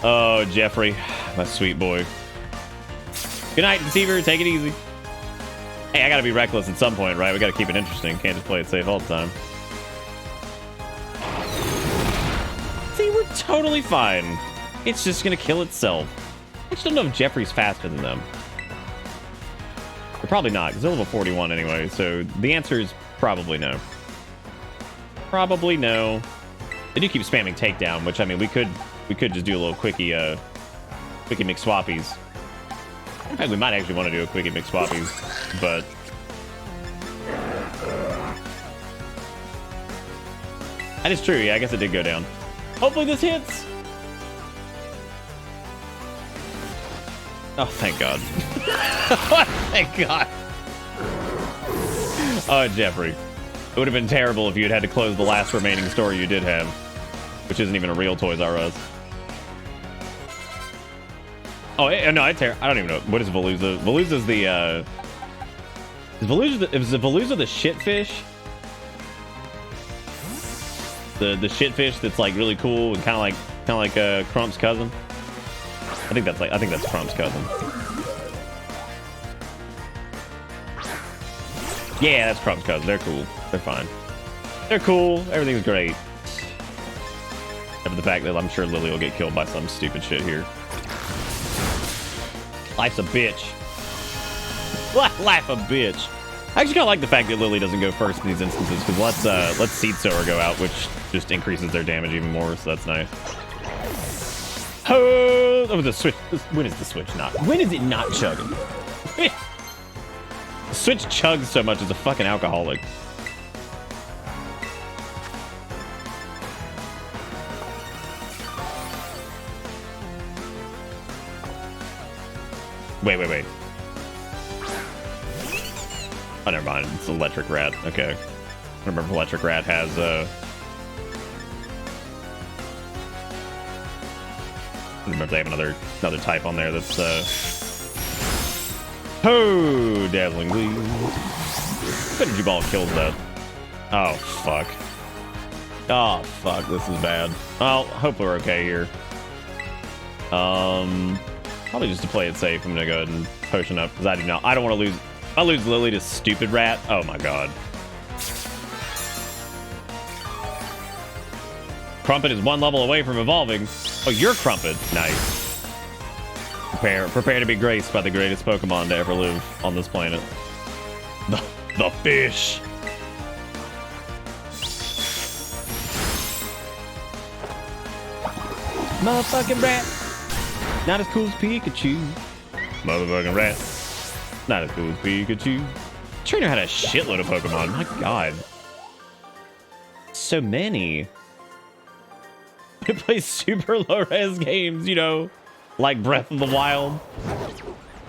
Oh, Jeffrey, my sweet boy. Good night, Deceiver. Take it easy. Hey, I gotta be reckless at some point, right? We gotta keep it interesting. Can't just play it safe all the time. See, we're totally fine. It's just gonna kill itself. I just don't know if Jeffrey's faster than them. Probably not, because they're level 41 anyway, so the answer is probably no. Probably no. They do keep spamming takedown, which, I mean, we could just do a little quickie McSwappies. In fact, we might actually want to do a quickie McSwappies, but... That is true, yeah, I guess it did go down. Hopefully this hits! Oh, thank God. Thank God. Oh, Jeffrey. It would have been terrible if you had to close the last remaining store you did have, which isn't even a real Toys R Us. Oh, no, I don't even know. What is Veluza? Veluza's the, is Veluza the shitfish? The shitfish that's like really cool and kind of like Crump's cousin. I think that's Crump's cousin. Yeah, that's Crump's cousin. They're cool. They're fine. They're cool. Everything's great. Except for the fact that I'm sure Lily will get killed by some stupid shit here. Life's a bitch. Life a bitch. I actually kind of like the fact that Lily doesn't go first in these instances, because let's Seed Sower go out, which just increases their damage even more, so that's nice. Oh, that was a switch. When is the switch not? When is it not chugging? The switch chugs so much as a fucking alcoholic. Wait. Oh, never mind. It's Electric Rat. Okay. I remember if Electric Rat has, I don't remember if they have another type on there that's, Oh, Dazzling Gleam. Energy Ball kills that. Oh, fuck. Oh, fuck. This is bad. Well, hopefully we're okay here. Probably just to play it safe, I'm gonna go ahead and potion up, because I don't want to lose. If I lose Lily to Stupid Rat, oh my god. Crumpet is one level away from evolving. Oh, you're Crumpet. Nice. Prepare to be graced by the greatest Pokemon to ever live on this planet. The fish. Motherfucking rat. Not as cool as Pikachu. Motherfucking rat. Not as cool as Pikachu. Trainer had a shitload of Pokemon. My god. So many. They play super low-res games, you know, like Breath of the Wild.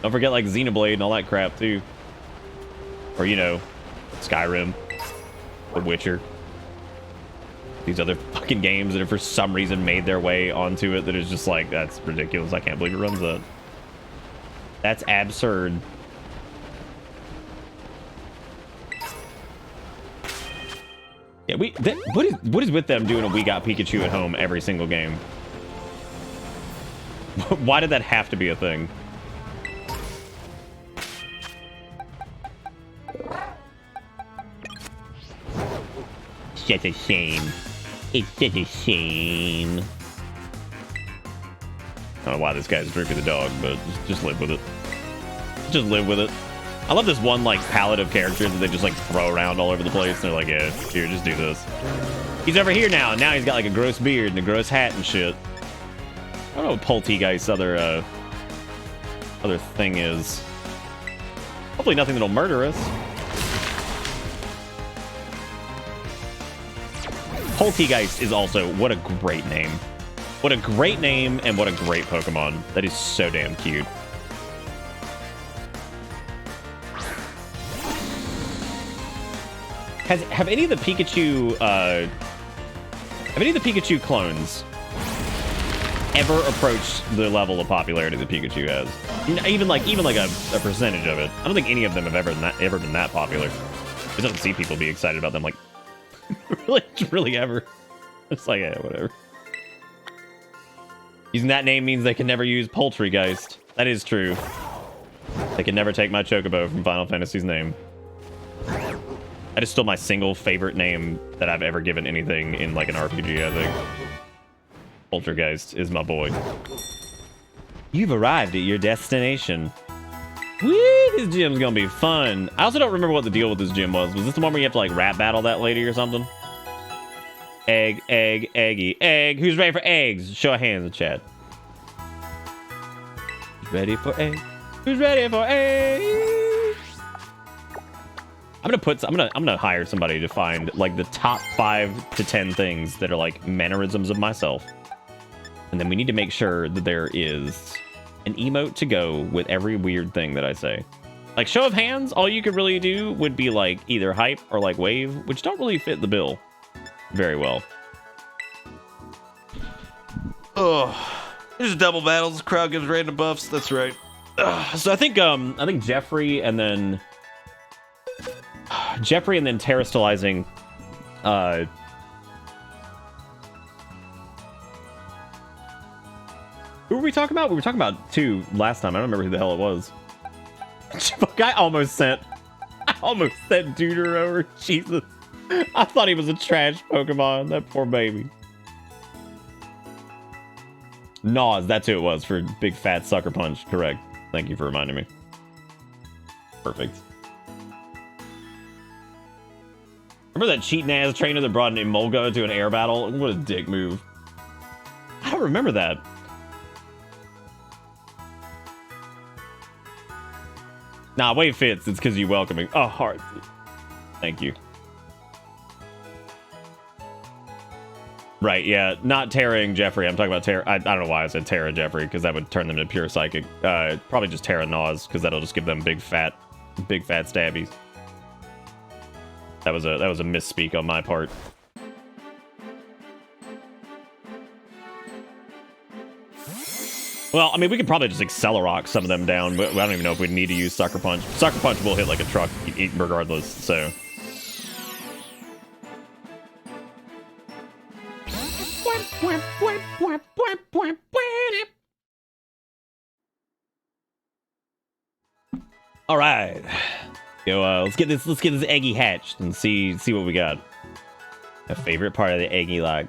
Don't forget like Xenoblade and all that crap too. Or, you know, Skyrim. The Witcher. These other fucking games that have for some reason made their way onto it that is just like, that's ridiculous. I can't believe it runs that. That's absurd. Yeah, what is with them doing a We Got Pikachu at Home every single game? Why did that have to be a thing? Such a shame. It's such a shame. I don't know why this guy's drinking the dog, but just live with it. Just live with it. I love this one, like, palette of characters that they just, like, throw around all over the place. And they're like, yeah, here, just do this. He's over here now, and now he's got, like, a gross beard and a gross hat and shit. I don't know what Polteageist's other thing is. Hopefully nothing that'll murder us. Polteageist is also, what a great name. What a great name, and what a great Pokemon. That is so damn cute. Have any of the Pikachu clones ever approached the level of popularity that Pikachu has? Even like a percentage of it. I don't think any of them have ever been that popular. I just don't see people be excited about them like really ever. It's like, yeah, whatever. Using that name means they can never use Poultrygeist. That is true. They can never take my Chocobo from Final Fantasy's name. That is still my single favorite name that I've ever given anything in like an RPG, I think. Poltergeist is my boy. You've arrived at your destination. Woo, this gym's gonna be fun. I also don't remember what the deal with this gym was. Was this the one where you have to like rap battle that lady or something? Egg, egg, eggy, egg. Who's ready for eggs? Show of hands in chat. Who's ready for eggs? Who's ready for eggs? I'm gonna hire somebody to find like the top 5 to 10 things that are like mannerisms of myself. And then we need to make sure that there is an emote to go with every weird thing that I say. Like show of hands, all you could really do would be like either hype or like wave, which don't really fit the bill very well. Oh, there's double battles. Crowd gives random buffs. That's right. So I think Jeffrey and then Terra stylizing who were we talking about? We were talking about 2 last time. I don't remember who the hell it was. I almost sent Duder over. Jesus. I thought he was a trash Pokemon. That poor baby. Nas, that's who it was for Big Fat Sucker Punch. Correct. Thank you for reminding me. Perfect. Remember that cheating ass trainer that brought an Emolga to an air battle? What a dick move. I don't remember that. Nah, wave fits. It's because you welcoming. Oh, heart. Thank you. Right, yeah. Not Terra and Jeffrey. I'm talking about Terra. I don't know why I said Terra and Jeffrey, because that would turn them to pure psychic. Probably just Terra and Nas, because that'll just give them big fat stabbies. That was a misspeak on my part. Well, I mean, we could probably just Accelerock some of them down, but I don't even know if we'd need to use Sucker Punch. Sucker Punch will hit like a truck regardless, so. All right, yo, let's get this eggy hatched and see what we got. A favorite part of the eggy like.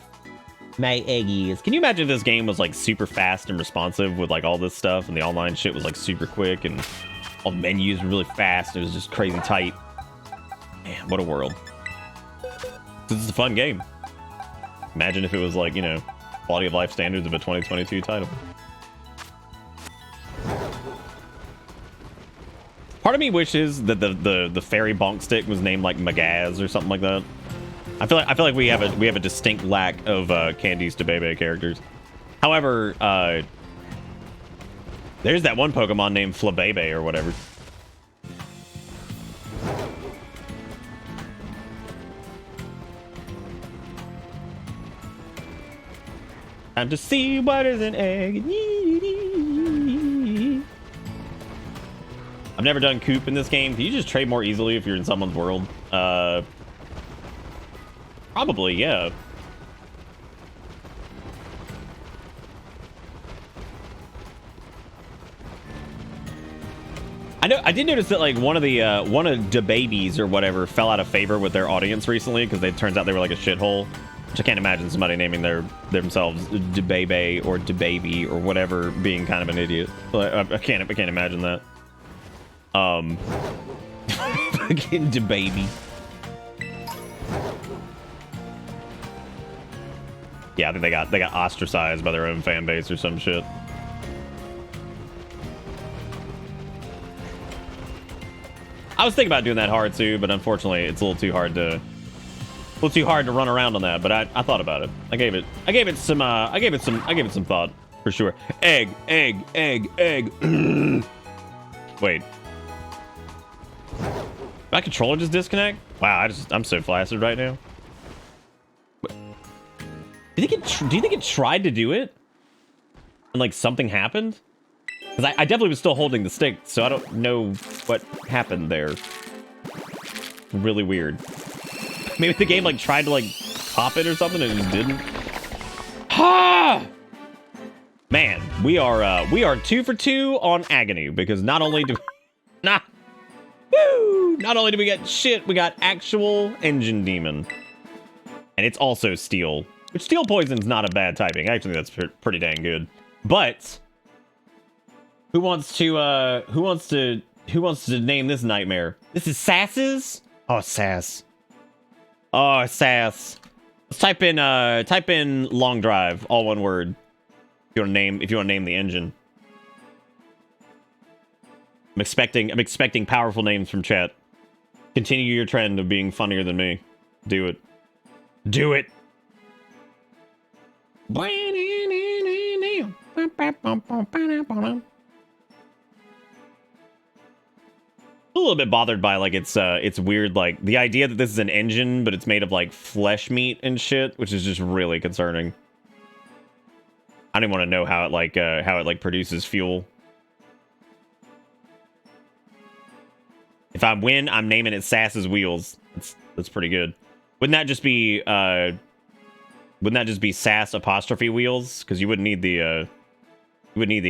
My eggies. Can you imagine if this game was like super fast and responsive with like all this stuff and the online shit was like super quick and all the menus were really fast and it was just crazy tight. Man, what a world. This is a fun game. Imagine if it was like, you know, quality of life standards of a 2022 title. Part of me wishes that the fairy bonk stick was named like Magaz or something like that. I feel like we have a distinct lack of Candice DeBebe characters. However, there's that one Pokemon named Flabebe or whatever. Time to see what is an egg. I've never done Coop in this game. Can you just trade more easily if you're in someone's world? Probably, yeah. I did notice that like one of the babies or whatever fell out of favor with their audience recently because it turns out they were like a shithole. Which I can't imagine somebody naming themselves DeBebe or DeBaby or whatever being kind of an idiot. I can't imagine that. Fucking DeBaby. Yeah, I think they got ostracized by their own fan base or some shit. I was thinking about doing that hard too, but unfortunately, it's a little too hard to run around on that. But I thought about it. I gave it some thought for sure. Egg. Wait. My controller just disconnect? Wow, I'm so flaccid right now. Do you think it tried to do it? And like something happened? Because I definitely was still holding the stick, so I don't know what happened there. Really weird. Maybe the game like tried to like pop it or something and it just didn't. Ha! Man, we are 2 for 2 on Agony because not only do not only do we get shit, we got actual Engine Demon. And it's also Steel. Which Steel Poison's not a bad typing. Actually, that's pretty dang good. But who wants to Who wants to name this nightmare? This is Sass's? Oh, Sass. Oh, Sass. Let's type in long drive, all one word. If you want to name the engine. I'm expecting powerful names from chat. Continue your trend of being funnier than me. Do it. Do it. A little bit bothered by like it's weird, like the idea that this is an engine but it's made of like flesh meat and shit, which is just really concerning. I don't even want to know how it like produces fuel. If I win, I'm naming it Sass's Wheels. That's pretty good. Wouldn't that just be Sass apostrophe Wheels? Because you wouldn't need the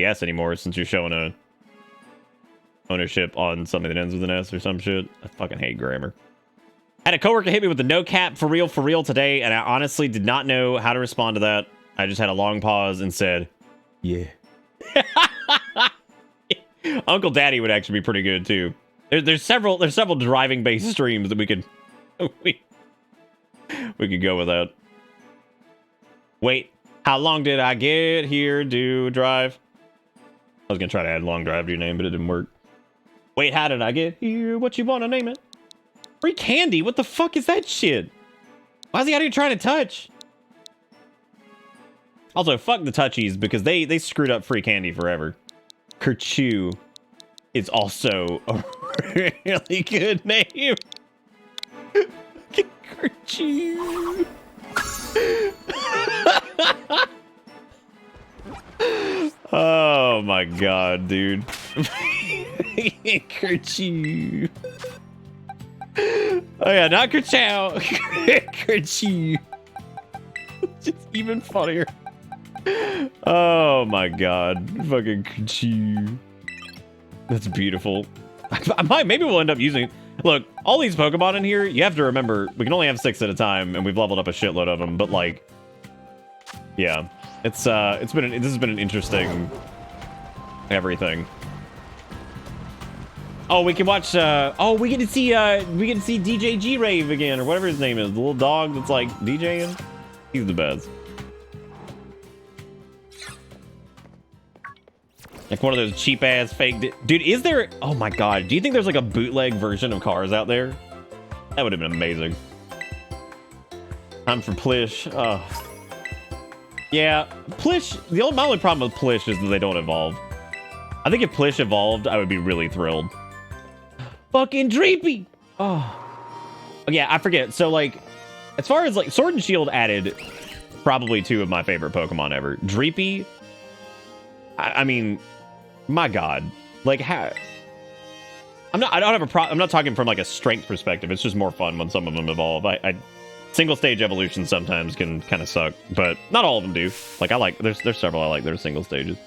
S anymore since you're showing a ownership on something that ends with an S or some shit. I fucking hate grammar. I had a coworker hit me with the no cap for real today, and I honestly did not know how to respond to that. I just had a long pause and said, yeah. Uncle Daddy would actually be pretty good too. There's several driving based streams that we could go with that. Wait, how long did I get here to drive? I was gonna try to add long drive to your name, but it didn't work. Wait, how did I get here? What you wanna name it? Free candy? What the fuck is that shit? Why is he out here trying to touch? Also, fuck the touchies because they screwed up free candy forever. Kerchew is also a really good name. Kerchew. Oh my god, dude. Kerchew. Oh yeah, not Kerchow. Kerchew. Just even funnier. Oh my god. Fucking Kerchew. That's beautiful. Maybe we'll end up using... Look, all these Pokemon in here, you have to remember, we can only have 6 at a time, and we've leveled up a shitload of them, but like... Yeah. This has been an interesting... everything. Oh, we can watch, we get to see DJ G-Rave again, or whatever his name is. The little dog that's like DJing. He's the best. Like one of those cheap ass fake dude, is there... Oh my god, do you think there's like a bootleg version of Cars out there? That would have been amazing. Time for Plish. Oh. Yeah, Plish, my only problem with Plish is that they don't evolve. I think if Plish evolved, I would be really thrilled. Fucking Dreepy! Oh. Yeah, I forget. So like, as far as like, Sword and Shield added probably 2 of my favorite Pokemon ever. Dreepy, I mean... My god, like how? I'm not talking from like a strength perspective. It's just more fun when some of them evolve. Single stage evolutions sometimes can kind of suck, but not all of them do. Like there's several I like that are single stages.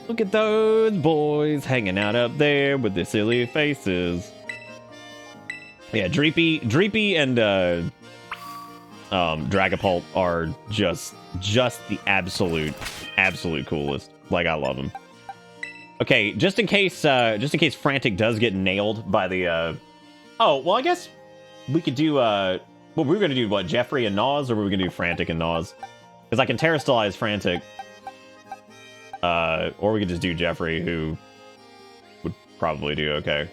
Look at those boys hanging out up there with their silly faces. Yeah, Dreepy and Dragapult are just the absolute coolest. Like, I love them. Okay, just in case Frantic does get nailed by the oh, well, I guess we could do well, we were gonna do what, Jeffrey and Naws, or were we gonna do Frantic and Naws? Because I can terrestrialize Frantic. Or we could just do Jeffrey, who would probably do okay.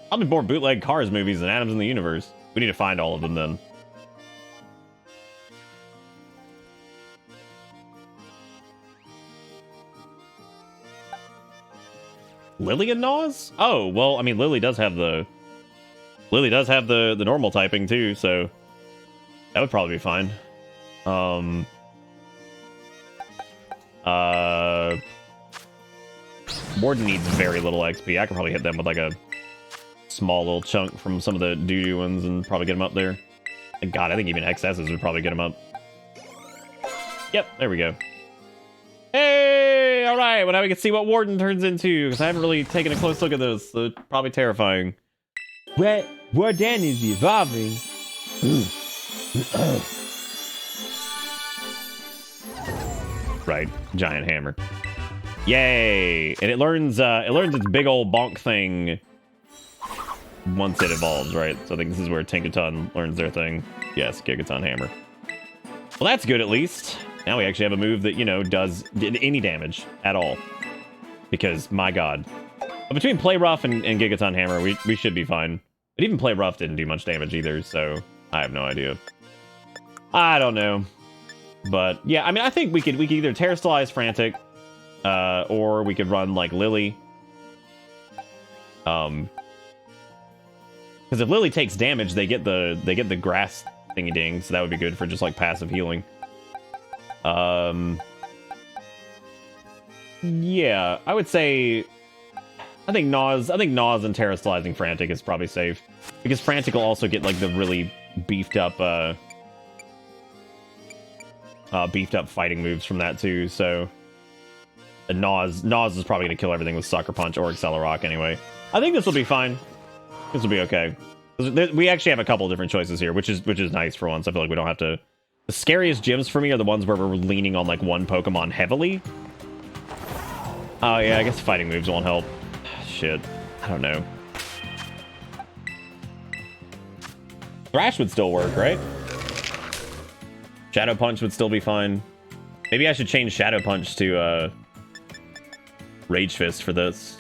Probably more bootleg Cars movies than Atoms in the Universe. We need to find all of them then. Lily and Naws? Oh, well, I mean, Lily does have the normal typing too, so that would probably be fine. Warden needs very little XP. I could probably hit them with like a small little chunk from some of the doo-doo ones and probably get them up there. And God, I think even XS's would probably get them up. Yep, there we go. Hey, all right. Well, now we can see what Warden turns into, because I haven't really taken a close look at this. So it's probably terrifying. Warden is evolving. Right, giant hammer. Yay! And it learns its big old bonk thing once it evolves, right? So I think this is where Tinkaton learns their thing. Yes, Gigaton Hammer. Well, that's good at least. Now we actually have a move that, you know, does any damage at all. Because, my god. But between Play Rough and Gigaton Hammer, we should be fine. But even Play Rough didn't do much damage either, so I have no idea. I don't know. But, yeah, I mean, I think we could either Terrastallize Frantic, or we could run, like, Lily. Because if Lily takes damage, they get the grass thingy ding, so that would be good for just like passive healing. Yeah, I would say I think Naws and Terrastallizing Frantic is probably safe. Because Frantic will also get like the really beefed up fighting moves from that too, so Naws is probably gonna kill everything with Sucker Punch or Accelerock anyway. I think this will be fine. This will be okay. We actually have a couple different choices here, which is nice for once. I feel like we don't have to... The scariest gyms for me are the ones where we're leaning on, like, one Pokemon heavily. Oh, yeah, I guess fighting moves won't help. Shit. I don't know. Thrash would still work, right? Shadow Punch would still be fine. Maybe I should change Shadow Punch to, Rage Fist for this.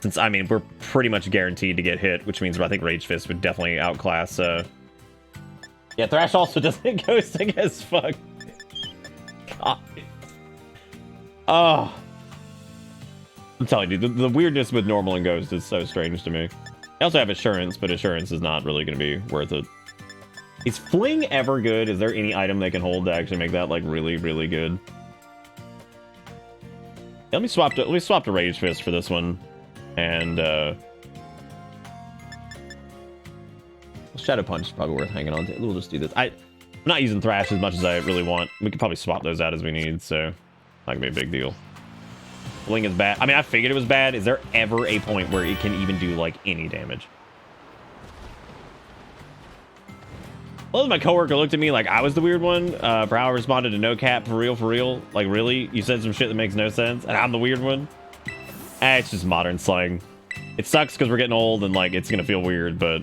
Since, I mean, we're pretty much guaranteed to get hit, which means I think Rage Fist would definitely outclass, Yeah, Thrash also doesn't ghosting as fuck. God. Oh. I'm telling you, the weirdness with Normal and Ghost is so strange to me. I also have Assurance, but Assurance is not really going to be worth it. Is Fling ever good? Is there any item they can hold to actually make that, like, really, really good? Let me swap to Rage Fist for this one. And, Shadow Punch is probably worth hanging on to. We'll just do this. I'm not using Thrash as much as I really want. We could probably swap those out as we need, so not gonna be a big deal. Fling is bad. I mean, I figured it was bad. Is there ever a point where it can even do, like, any damage? Well, my coworker looked at me like I was the weird one for how I responded to No Cap. For real. Like, really? You said some shit that makes no sense, and I'm the weird one? It's just modern slang. It sucks because we're getting old and, like, it's gonna feel weird, but...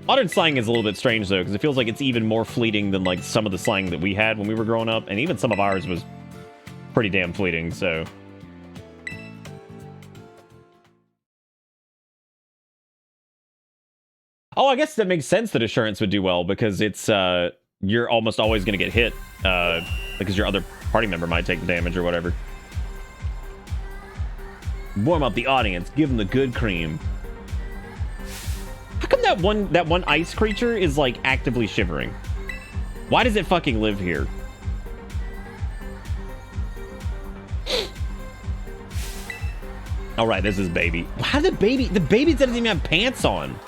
Modern slang is a little bit strange, though, because it feels like it's even more fleeting than, like, some of the slang that we had when we were growing up, and even some of ours was pretty damn fleeting, so... Oh, I guess that makes sense that Assurance would do well, because it's, you're almost always gonna get hit, because your other party member might take the damage or whatever. Warm up the audience, give them the good cream. How come that one ice creature is like actively shivering? Why does it fucking live here? All right, this is baby. How did the baby doesn't even have pants on?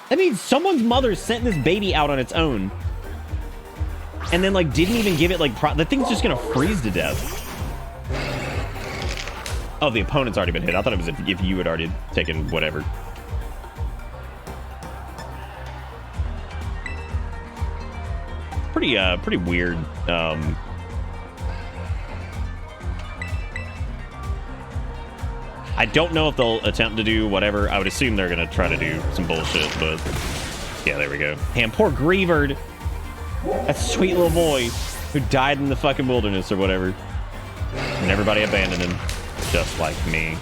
That means someone's mother sent this baby out on its own, and then like didn't even give it like the thing's just gonna freeze to death. Oh, the opponent's already been hit. I thought it was if you had already taken whatever. Pretty weird. I don't know if they'll attempt to do whatever. I would assume they're gonna try to do some bullshit, but yeah, there we go. Damn, poor Grievard. That sweet little boy who died in the fucking wilderness or whatever. And everybody abandoned him. Just like me.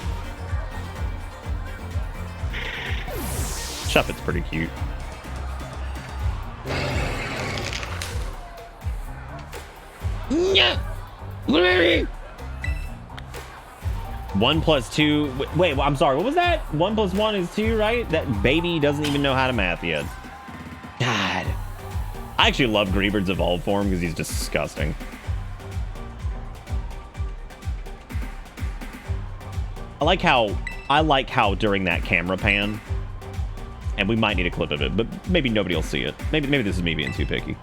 Shuffet's pretty cute. Yeah. 1 plus 2. Wait, I'm sorry. What was that? 1 plus 1 is 2, right? That baby doesn't even know how to math yet. God. I actually love Greavard's evolved form because he's disgusting. I like how during that camera pan, and we might need a clip of it, but maybe nobody will see it. Maybe this is me being too picky.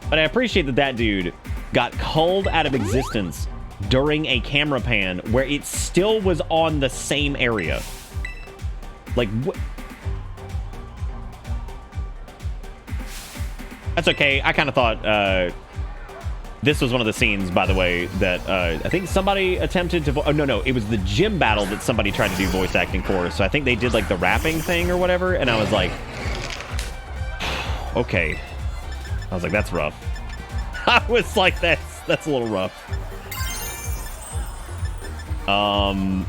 But I appreciate that dude got culled out of existence during a camera pan where it still was on the same area. Like, that's okay. I kind of thought This was one of the scenes, by the way, that I think somebody attempted to... Oh, no. It was the gym battle that somebody tried to do voice acting for. So I think they did, like, the rapping thing or whatever. And I was like... Okay. I was like, that's rough. I was like, that's a little rough. I'm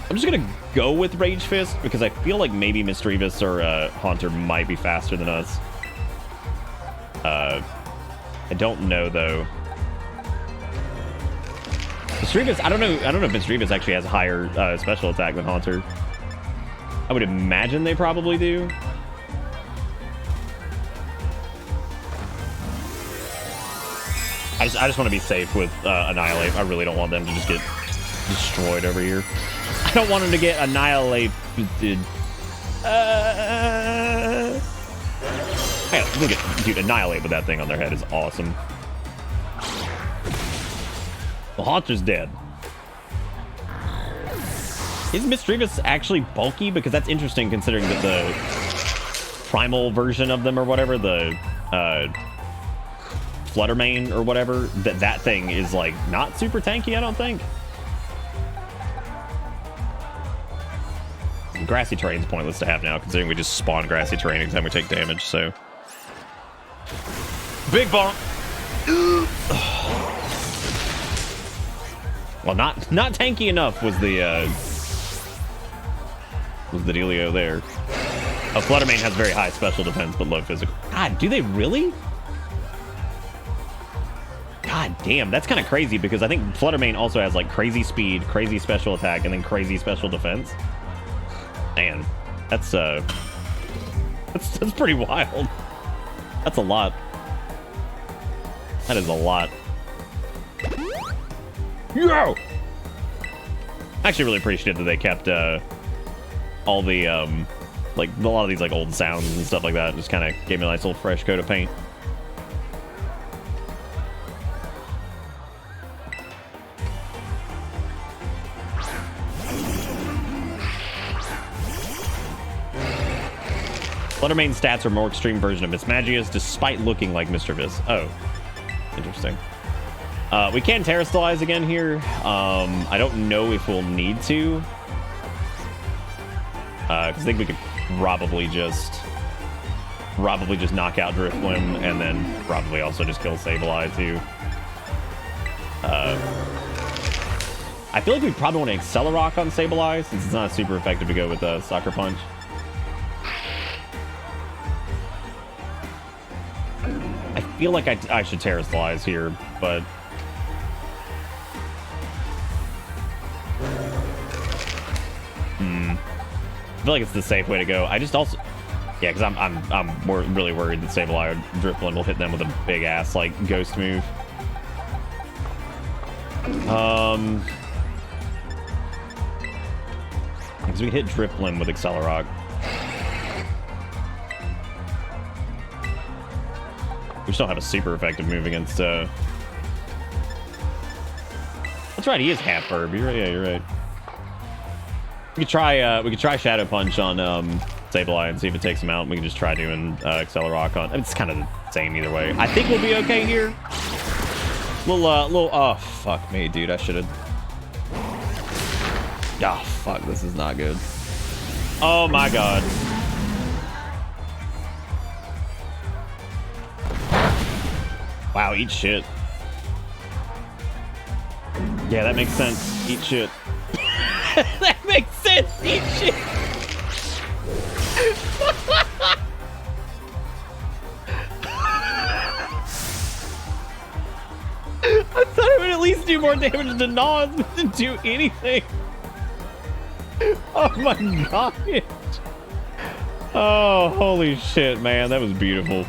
just going to go with Rage Fist because I feel like maybe Misdreavus or Haunter might be faster than us. I don't know though. Misdreavus, I don't know if Misdreavus actually has a higher special attack than Haunter. I would imagine they probably do. I just want to be safe with Annihilate. I really don't want them to just get destroyed over here. I don't want them to get Annihilate. Hey, look at, dude, Annihilate with that thing on their head is awesome. The Haunter's dead. Is Misdreavus actually bulky? Because that's interesting considering that the primal version of them or whatever, the Fluttermane or whatever, that thing is like not super tanky, I don't think. Grassy terrain's pointless to have now, considering we just spawn grassy terrain anytime we take damage, so. Big bonk! Well, not tanky enough was the dealio there. Oh, Fluttermane has very high special defense, but low physical. God, do they really? God damn, that's kind of crazy because I think Fluttermane also has like crazy speed, crazy special attack, and then crazy special defense. Man, that's pretty wild. That's a lot. That is a lot. Yo! Actually, really appreciative that they kept all the like a lot of these like old sounds and stuff like that. Just kind of gave me a nice little fresh coat of paint. Fluttermane's stats are a more extreme version of Mismagius, despite looking like Misdreavus. Oh, interesting. We can Terrastallize again here. I don't know if we'll need to. Because I think we could probably just knock out Drifblim and then probably also just kill Sableye too. I feel like we probably want to Accelerock on Sableye since it's not super effective to go with Sucker Punch. I feel like I should Terrastallize here, but I feel like it's the safe way to go. I just also, yeah, because I'm really worried that Sableye or Drifblim will hit them with a big ass like ghost move. Because we hit Drifblim with Accelerock. We just don't have a super effective move against. That's right, he is half herb. You're right. Yeah, you're right. We could try Shadow Punch on Sableye and see if it takes him out. We can just try doing Accelerock on. It's kind of the same either way. I think we'll be okay here. Little. Oh fuck me, dude. I should have. Oh fuck, this is not good. Oh my god. Wow, eat shit. Yeah, that makes sense. Eat shit. That makes sense. Eat shit. I thought it would at least do more damage to Nas, but didn't do anything. Oh my god. Oh, holy shit, man. That was beautiful.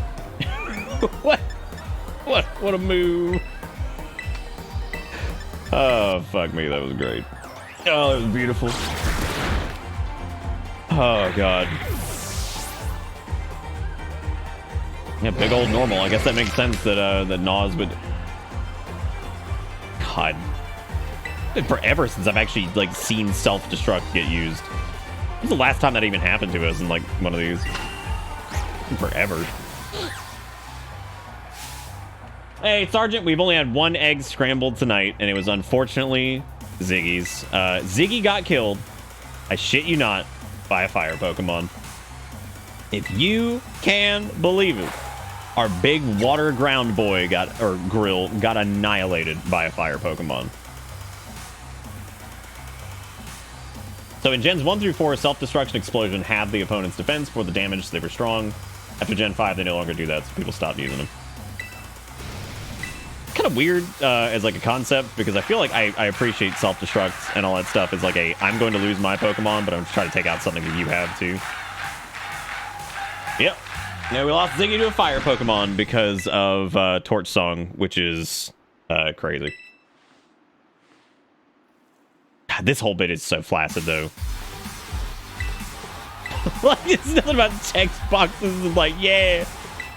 What a move. Oh, fuck me. That was great. Oh, that was beautiful. Oh, God. Yeah, big old normal. I guess that makes sense that that Nas would... God. It's been forever since I've actually, like, seen self-destruct get used. When was the last time that even happened to us in, like, one of these? Forever. Hey, Sergeant, we've only had one egg scrambled tonight, and it was unfortunately Ziggy's. Ziggy got killed, I shit you not, by a fire Pokemon. If you can believe it, our big water ground boy grill got annihilated by a fire Pokemon. So in Gens 1 through 4, Self-Destruction Explosion halved the opponent's defense for the damage, so they were strong. After Gen 5, they no longer do that, so people stopped using them. Kind of weird as like a concept, because I feel like I appreciate Self-Destruct and all that stuff as like I'm going to lose my Pokemon, but I'm just trying to take out something that you have too. Yep. Yeah, we lost Ziggy to a fire Pokemon because of Torch Song, which is crazy. God, this whole bit is so flaccid, though. Like, it's nothing about text boxes. It's like, yeah,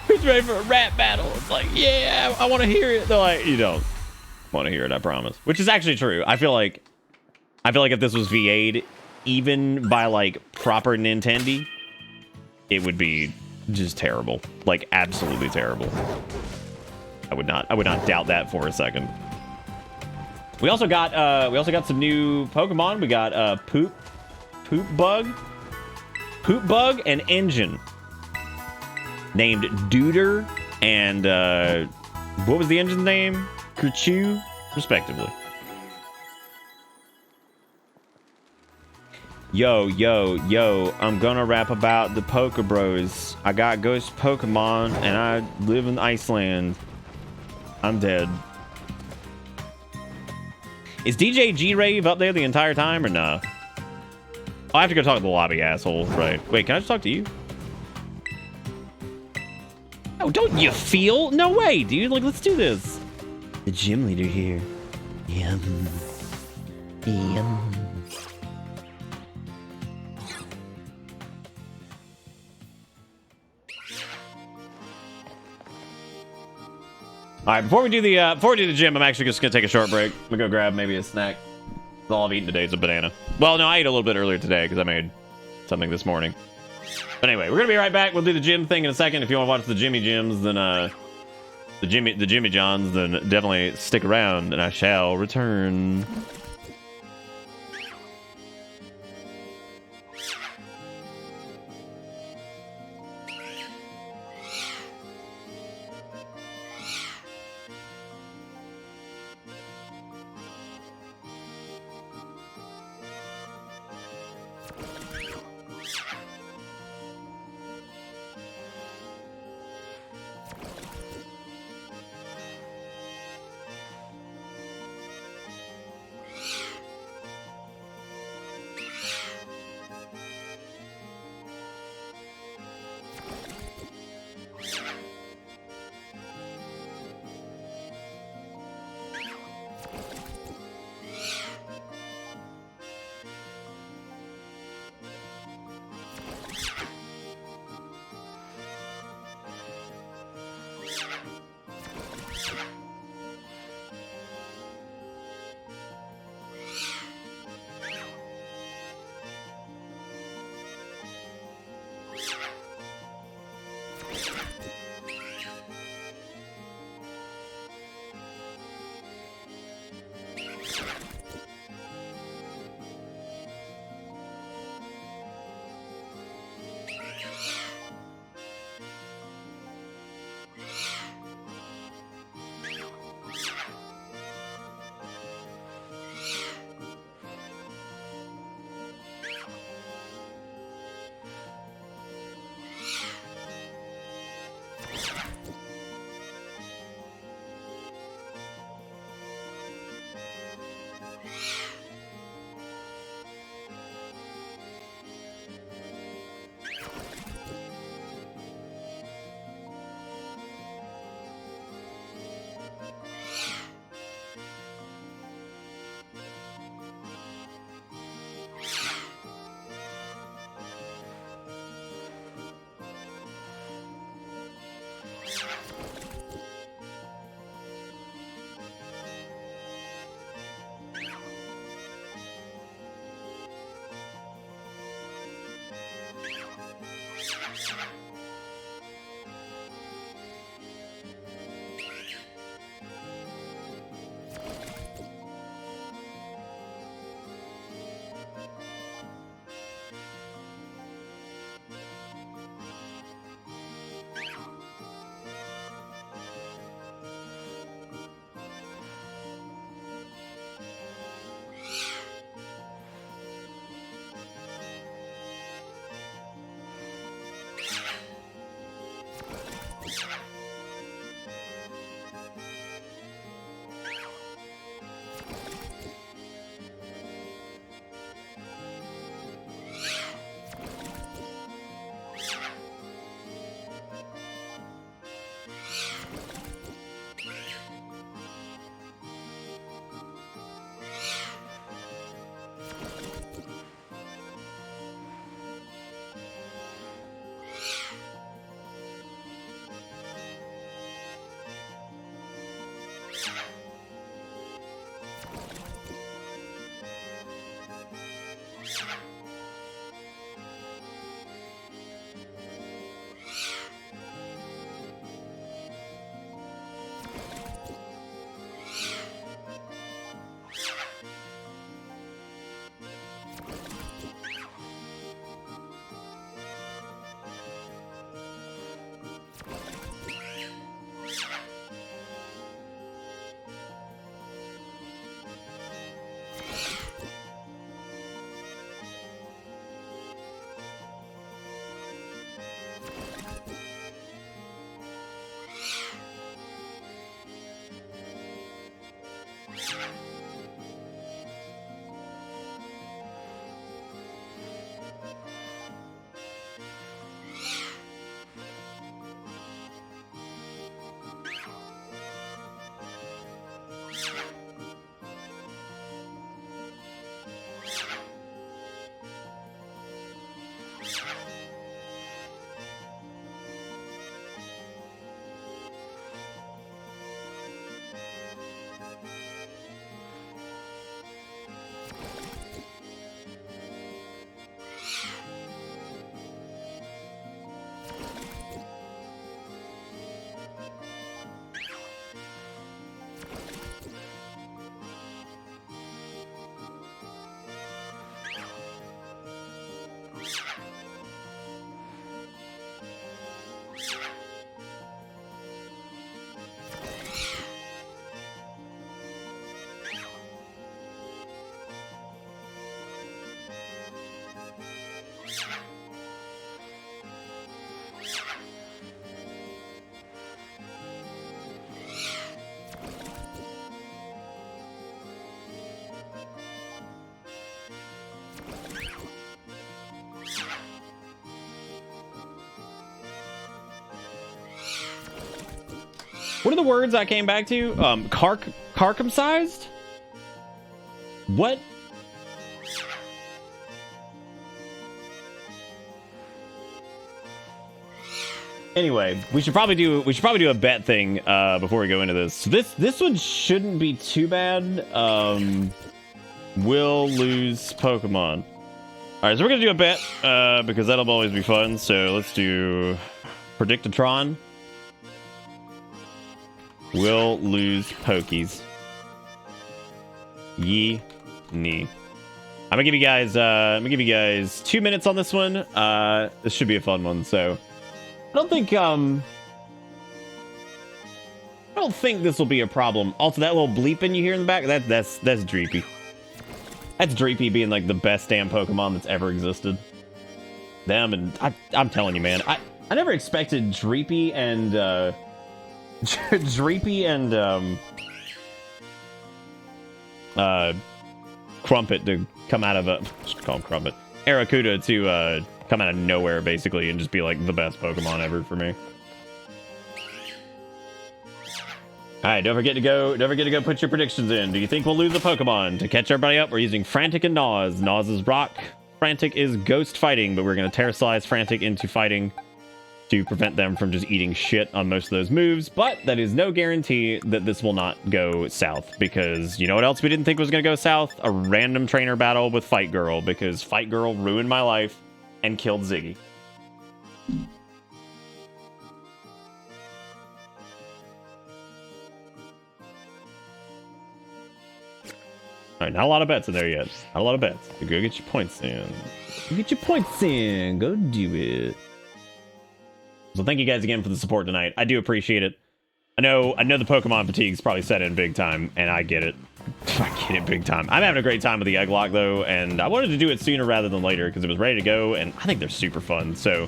who's ready for a rap battle? It's like, yeah, I want to hear it. They're like, you don't want to hear it, I promise. Which is actually true. I feel like if this was VA'd, even by like proper Nintendo, it would be just terrible. Like, absolutely terrible. I would not doubt that for a second. We also got some new Pokemon. We got Poop Bug, and Engine, named Duder and what was the engine's name? Kerchew, respectively. Yo, I'm gonna rap about the Poke Bros. I got ghost Pokemon and I live in Iceland. I'm dead. Is DJ G-Rave up there the entire time or nah? Oh, I have to go talk to the lobby, asshole. Right. Wait, can I just talk to you? Oh, don't you feel? No way, dude. Like, let's do this. The gym leader here. Yum. Yum. All right, before we do the gym, I'm actually just gonna take a short break. I'm gonna go grab maybe a snack. All I've eaten today is a banana. Well, no, I ate a little bit earlier today because I made something this morning. But anyway, we're gonna be right back. We'll do the gym thing in a second. If you want to watch the Jimmy Gyms, then the Jimmy Johns, then definitely stick around, and I shall return. What are the words I came back to? Carcumcised? What? Anyway, we should probably do a bet thing before we go into this. So this one shouldn't be too bad. We'll lose Pokemon. All right, so we're gonna do a bet because that'll always be fun. So let's do Predictatron. We'll lose Pokies. Yee knee. I'm gonna give you guys 2 minutes on this one. This should be a fun one. So I don't think this will be a problem. Also, that little bleeping you hear in the back, that's Dreepy. That's Dreepy being like the best damn Pokemon that's ever existed. Them, and I'm telling you, man, I never expected Dreepy and Crumpet to come out of just call him Crumpet. Aracuda to come out of nowhere basically and just be like the best Pokemon ever for me. Alright, don't forget to go put your predictions in. Do you think we'll lose a Pokemon? To catch everybody up, we're using Frantic and Naws. Naws is rock. Frantic is ghost fighting, but we're gonna Terrasilize Frantic into fighting to prevent them from just eating shit on most of those moves, but that is no guarantee that this will not go south, because you know what else we didn't think was going to go south? A random trainer battle with Fight Girl, because Fight Girl ruined my life and killed Ziggy. Alright, not a lot of bets in there yet. Not a lot of bets. So go get your points in. Go get your points in. Go do it. So thank you guys again for the support tonight. I do appreciate it. I know the Pokemon fatigue's probably set in big time, and I get it. I get it big time. I'm having a great time with the Egglocke, though, and I wanted to do it sooner rather than later because it was ready to go, and I think they're super fun. So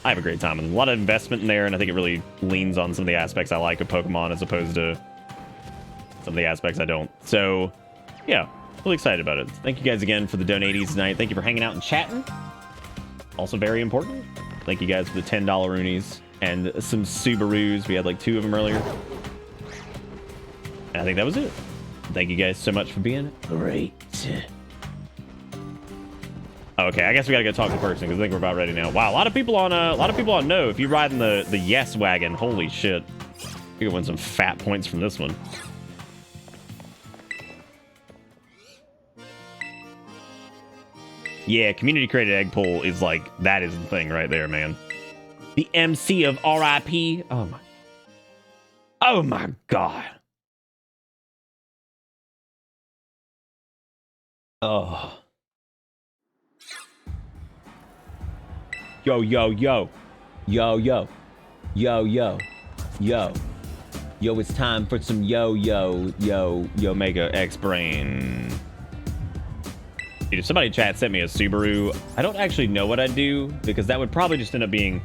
I have a great time. And a lot of investment in there, and I think it really leans on some of the aspects I like of Pokemon as opposed to some of the aspects I don't. So, yeah, really excited about it. Thank you guys again for the donaties tonight. Thank you for hanging out and chatting. Also very important. Thank you guys for the $10 Roonies and some Subarus. We had like 2 of them earlier. And I think that was it. Thank you guys so much for being great. Okay, I guess we gotta go talk to the person because I think we're about ready now. Wow, a lot of people on no. If you ride in the yes wagon, holy shit, you can win some fat points from this one. Yeah, community created egg pull is like, that is the thing right there, man. The MC of RIP. Oh my god. Oh. Yo, yo, yo. Yo, yo. Yo, yo. Yo. Yo, it's time for some yo, Mega X-Brain. Dude, if somebody in chat sent me a Subaru, I don't actually know what I'd do, because that would probably just end up being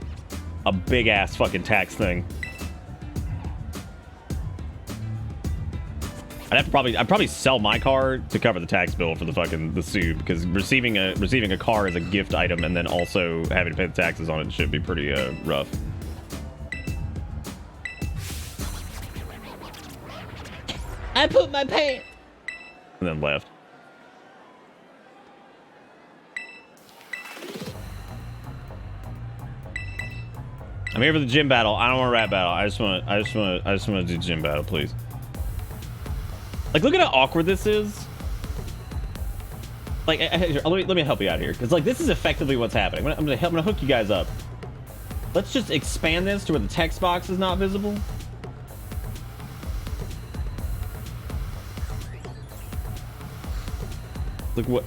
a big-ass fucking tax thing. I'd probably sell my car to cover the tax bill for the Sub, because receiving a car as a gift item and then also having to pay the taxes on it should be pretty rough. I put my pants and then left. I'm here for the gym battle. I don't want a rap battle. I just want to do gym battle, please. Like, look at how awkward this is. Like, let me help you out here, because like this is effectively what's happening. I'm gonna hook you guys up. Let's just expand this to where the text box is not visible. Look what.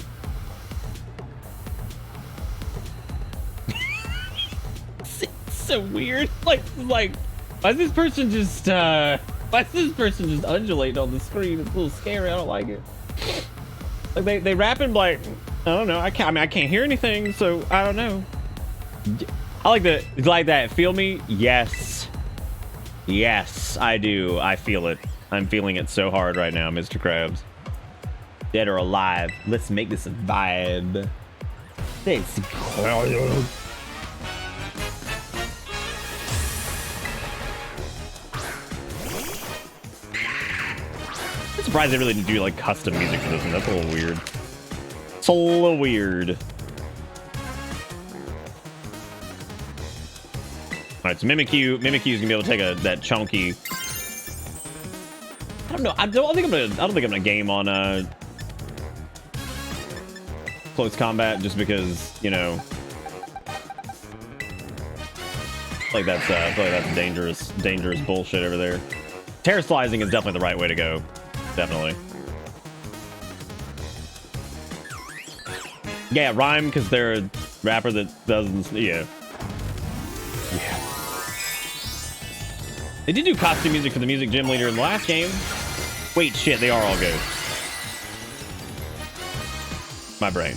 It's so weird. Like, why is this person just undulating on the screen? It's a little scary. I don't like it. Like they rapping like, I don't know. I can't hear anything, so I don't know. I like that. Feel me? Yes. Yes, I do. I feel it. I'm feeling it so hard right now, Mr. Krabs. Dead or alive. Let's make this a vibe. Thanks. I'm surprised they really didn't do like custom music for this one. That's a little weird. It's a little weird. All right, so Mimikyu is gonna be able to take that chunky. I don't know. I don't think I'm gonna game on close combat just because, you know, I feel like that's dangerous bullshit over there. Terra slicing is definitely the right way to go. Definitely. Yeah, rhyme because they're a rapper that doesn't. Yeah. They did do costume music for the music gym leader in the last game. Wait, shit, they are all ghosts. My brain.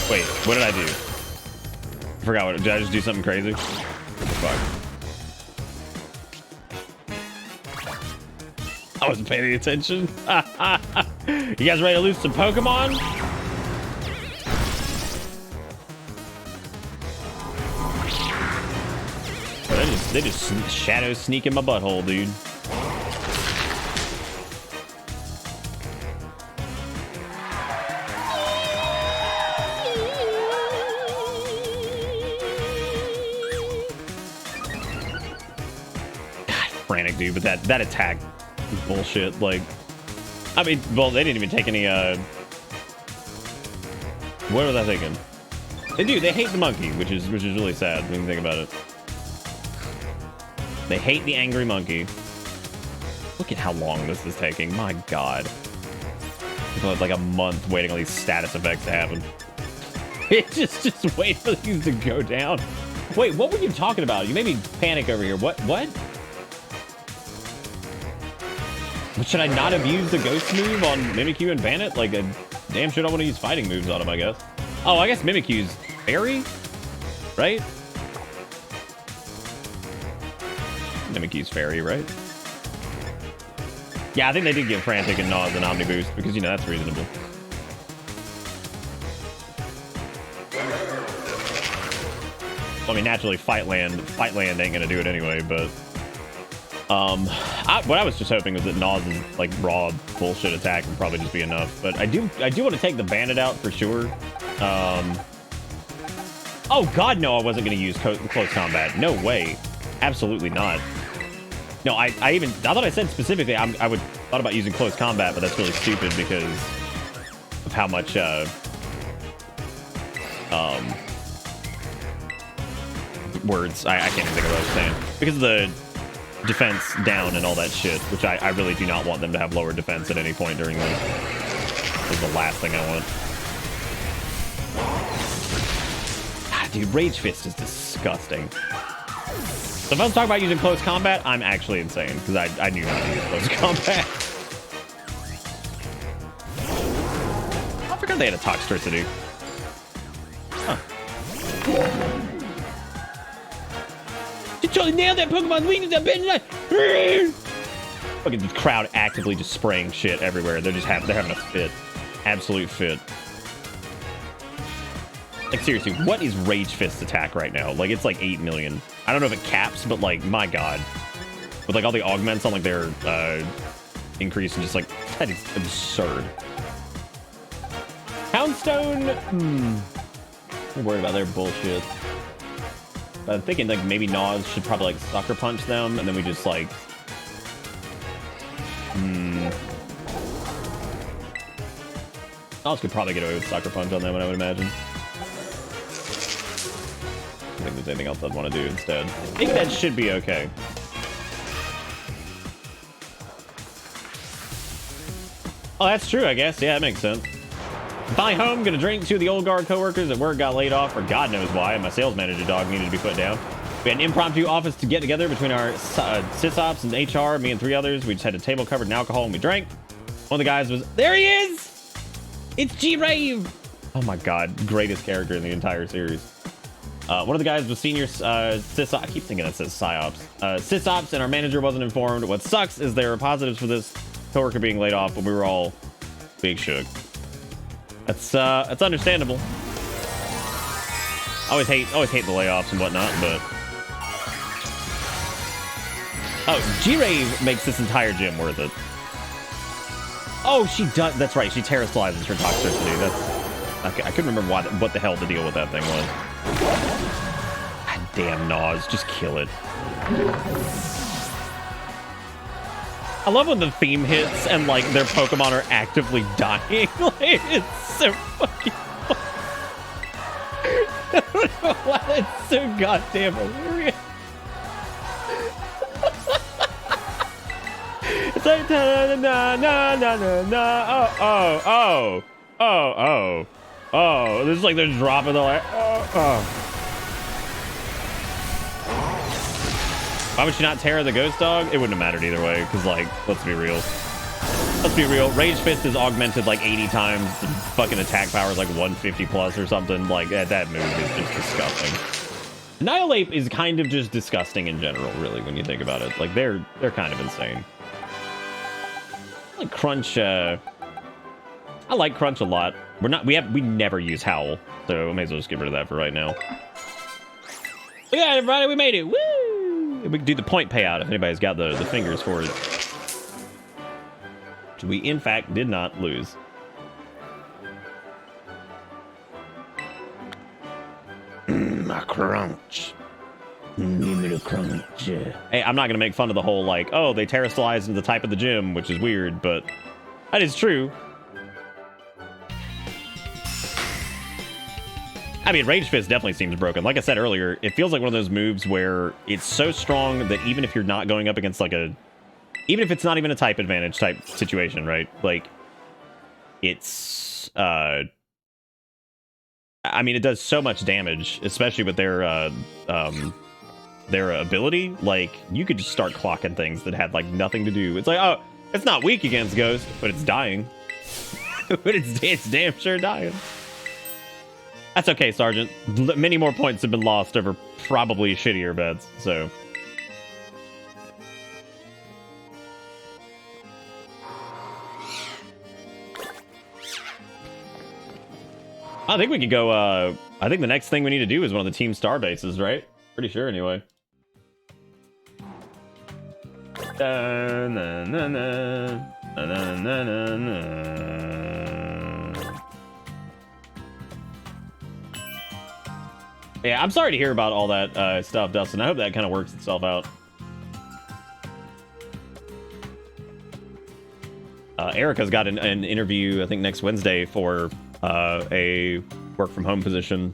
Wait, what did I do? I forgot what. Did I just do something crazy? What the fuck? I wasn't paying any attention. You guys ready to lose some Pokemon? They just shadow sneak in my butthole, dude. God, frantic, dude, but that attack is bullshit. Like, I mean, well, they didn't even take any, what was I thinking? They do, they hate the monkey, which is really sad when you think about it. They hate the angry monkey. Look at how long this is taking. My god. It's like a month waiting on these status effects to happen. It's just wait for these to go down. Wait, what were you talking about? You made me panic over here. What? Should I not have used the ghost move on Mimikyu and Bandit? Like, a damn sure I want to use fighting moves on him, I guess. Oh, I guess Mimikyu's fairy? right? Mimikyu's fairy, right? Yeah, I think they did give Frantic and Naws an Omni boost because, you know, that's reasonable. I mean, naturally, Fightland ain't gonna do it anyway, but what I was just hoping was that Naws' like raw bullshit attack would probably just be enough. But I do want to take the Bandit out for sure. Oh God, no! I wasn't gonna use close combat. No way, absolutely not. No, I thought I said specifically I would thought about using close combat, but that's really stupid because of how much words I can't even think of what I was saying, because of the defense down and all that shit, which I really do not want them to have lower defense at any point during this. This is the last thing I want. Ah, dude, Rage Fist is disgusting. So if I was talking about using close combat, I'm actually insane, because I knew not to use close combat. I forgot they had a Toxtricity. Huh. You totally nailed that Pokemon's weakness. I've been like, fucking the crowd actively just spraying shit everywhere. They're having a fit, absolute fit. Like seriously, what is Rage Fist's attack right now? Like it's like 8 million. I don't know if it caps, but like my God, with like all the augments on like their increase and just like that is absurd. Houndstone. I'm worried about their bullshit. But I'm thinking like maybe Naws should probably like sucker punch them, and then we just like Naws could probably get away with sucker punch on them, I would imagine. I don't think there's anything else I'd want to do instead. I think that should be okay. Oh, that's true, I guess. Yeah, that makes sense. Finally home, gonna drink. Two of the old guard coworkers at work got laid off for God knows why, and my sales manager dog needed to be put down. We had an impromptu office to get together between our sysops and HR, me and 3 others. We just had a table covered in alcohol and we drank. One of the guys was, there he is! It's G-Rave! Oh my God, greatest character in the entire series. One of the guys was senior sysops. I keep thinking that says psyops. Sysops, and our manager wasn't informed. What sucks is there are positives for this coworker being laid off, but we were all big shook. That's understandable. Always hate the layoffs and whatnot, but oh, G-Rave makes this entire gym worth it. Oh, she does. That's right. She terrestrializes her toxicity. That's okay. I couldn't remember what the hell the deal with that thing was. God damn, Naws, just kill it. I love when the theme hits and like their Pokemon are actively dying. Like, it's so fucking fun. I don't know why that's so goddamn hilarious. It's like na na na na na na. Oh. This is like they're dropping the like oh. Why would she not Terra the Ghost Dog? It wouldn't have mattered either way, because, like, let's be real. Let's be real. Rage Fist is augmented, like, 80 times. The fucking attack power is, like, 150 plus or something. Like, that move is just disgusting. Annihilate is kind of just disgusting in general, really, when you think about it. Like, they're kind of insane. I like Crunch, I like Crunch a lot. We never use Howl, so we may as well just get rid of that for right now. Look at that, everybody, we made it! Woo! We can do the point payout if anybody's got the fingers for it. Which we, in fact, did not lose. My crunch. Give me the crunch. Hey, I'm not going to make fun of the whole, like, oh, they terrestrialized into the type of the gym, which is weird, but that is true. I mean, Rage Fist definitely seems broken. Like I said earlier, it feels like one of those moves where it's so strong that even if you're not going up against like even if it's not even a type advantage type situation, right? Like, it's, I mean, it does so much damage, especially with their ability. Like, you could just start clocking things that had like nothing to do. It's like, oh, it's not weak against Ghost, but it's dying. But it's damn sure dying. That's okay, Sergeant. Many more points have been lost over probably shittier bets, so... I think we could go, I think the next thing we need to do is one of the team star bases, right? Pretty sure, anyway. Da, na, na, na. Na, na, na, na, na. Yeah, I'm sorry to hear about all that stuff, Dustin. I hope that kind of works itself out. Erica's got an interview, I think, next Wednesday for a work-from-home position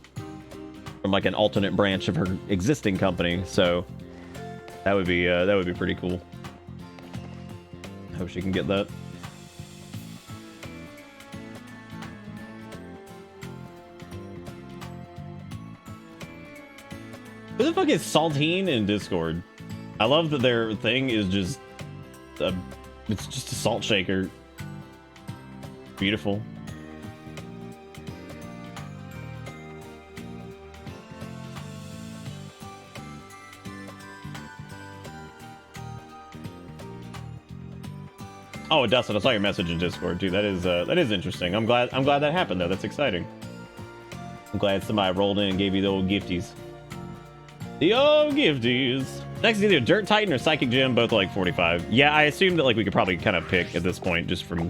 from like an alternate branch of her existing company. So that would be pretty cool. Hope she can get that. Who the fuck is Saltine in Discord? I love that their thing is just it's just a salt shaker. Beautiful. Oh, Dustin, I saw your message in Discord too. That is interesting. I'm glad that happened though. That's exciting. I'm glad somebody rolled in and gave you the old gifties. The old gifties. Next is either Dirt Titan or Psychic Gym, both like 45. Yeah, I assume that like we could probably kind of pick at this point, just from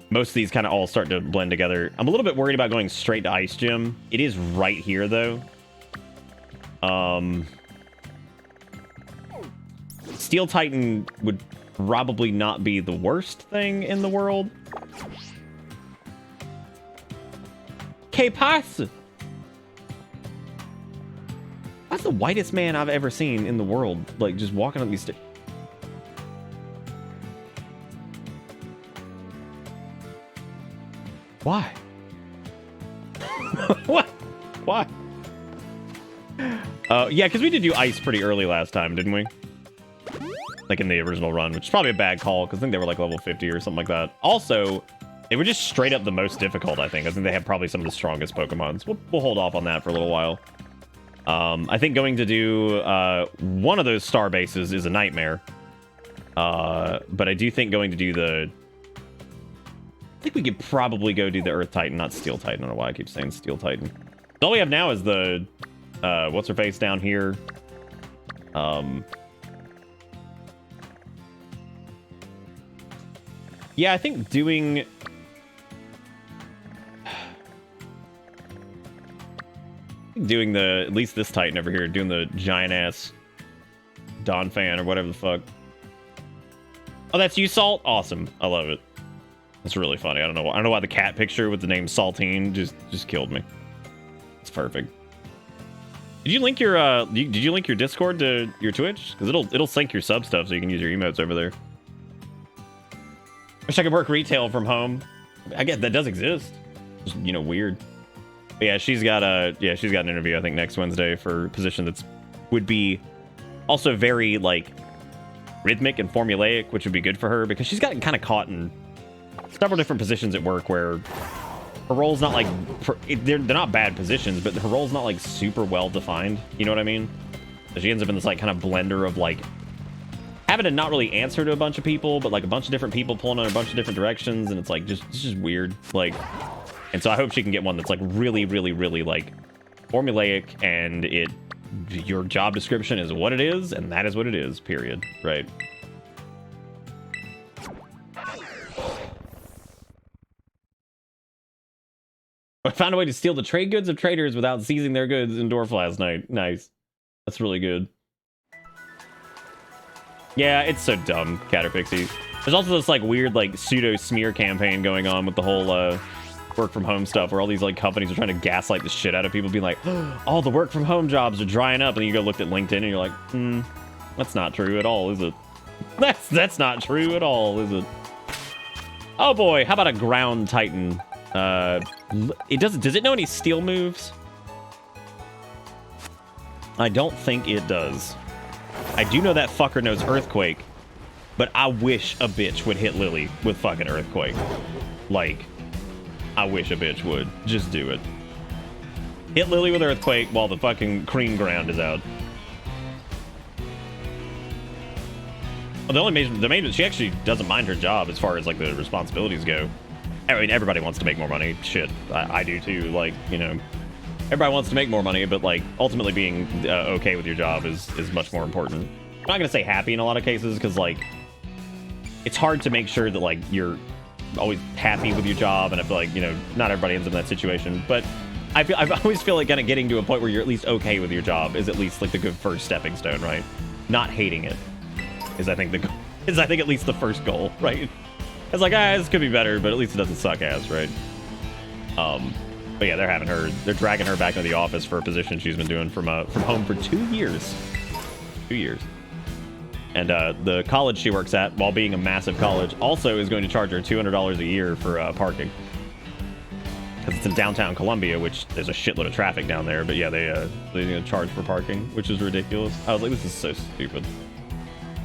most of these kind of all start to blend together. I'm a little bit worried about going straight to Ice Gym. It is right here though. Steel Titan would probably not be the worst thing in the world. Que pasa? That's the whitest man I've ever seen in the world, like just walking up these stairs. Why? What? Why? Yeah, because we did do ice pretty early last time, didn't we? Like in the original run, which is probably a bad call because I think they were like level 50 or something like that. Also, they were just straight up the most difficult, I think. I think they have probably some of the strongest Pokemons. We'll hold off on that for a little while. I think going to do one of those star bases is a nightmare. But I do think going to do the... I think we could probably go do the Earth Titan, not Steel Titan. I don't know why I keep saying Steel Titan. All we have now is the... what's her face down here? Yeah, I think doing... Doing the... At least this Titan over here, doing the giant-ass Don Fan or whatever the fuck. Oh, that's you, Salt? Awesome. I love it. That's really funny. I don't know why the cat picture with the name Saltine just killed me. It's perfect. Did you link your did you link your Discord to your Twitch? Because it'll sync your sub stuff so you can use your emotes over there. Wish I could work retail from home. I guess that does exist. Just, you know, weird. But yeah, she's got an interview I think next Wednesday for a position that's would be also very like rhythmic and formulaic, which would be good for her because she's gotten kind of caught in several different positions at work where her role's not like they're not bad positions, but her role's not like super well defined. You know what I mean? So she ends up in this like kind of blender of like having to not really answer to a bunch of people, but like a bunch of different people pulling in a bunch of different directions, and it's like it's just weird. Like, and so I hope she can get one that's like really, really, really like formulaic, and your job description is what it is, and that is what it is. Period. Right. I found a way to steal the trade goods of traders without seizing their goods in Dwarf last night. Nice. That's really good. Yeah, it's so dumb, Caterpixie. There's also this like weird like pseudo smear campaign going on with the whole work from home stuff where all these like companies are trying to gaslight the shit out of people, being like, oh, all the work from home jobs are drying up, and then you go look at LinkedIn and you're like, that's not true at all, is it? That's not true at all, is it? Oh boy, how about a ground Titan? Does it know any steel moves? I don't think it does. I do know that fucker knows Earthquake, but I wish a bitch would hit Lily with fucking Earthquake. Like, I wish a bitch would. Just do it. Hit Lily with Earthquake while the fucking cream ground is out. Well, the main, she actually doesn't mind her job as far as like the responsibilities go. I mean, everybody wants to make more money. Shit, I do too. Like, you know, everybody wants to make more money, but like ultimately being okay with your job is much more important. I'm not gonna say happy in a lot of cases because like it's hard to make sure that like you're always happy with your job, and I feel like, you know, not everybody ends up in that situation, but I always feel like kind of getting to a point where you're at least okay with your job is at least like the good first stepping stone, right? Not hating it is I think at least the first goal, right? It's like, this could be better, but at least it doesn't suck ass, right? But yeah, they're dragging her back into the office for a position she's been doing from home for 2 years. 2 years. And the college she works at, while being a massive college, also is going to charge her $200 a year for parking. Because it's in downtown Columbia, which there's a shitload of traffic down there. But yeah, they're going to charge for parking, which is ridiculous. I was like, this is so stupid.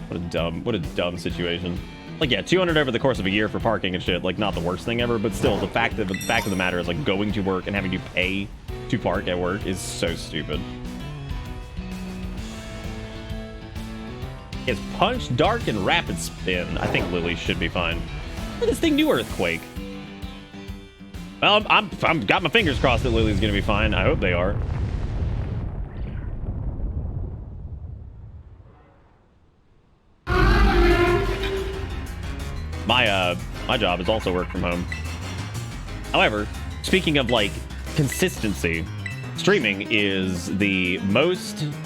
What a dumb situation. Like, yeah, 200 over the course of a year for parking and shit, like, not the worst thing ever, but still, the fact of the matter is, like, going to work and having to pay to park at work is so stupid. It's Punch, Dark, and Rapid Spin. I think Lily should be fine. Look at this thing, New Earthquake. Well, I'm got my fingers crossed that Lily's gonna be fine. I hope they are. My job is also work from home. However, speaking of like consistency, streaming is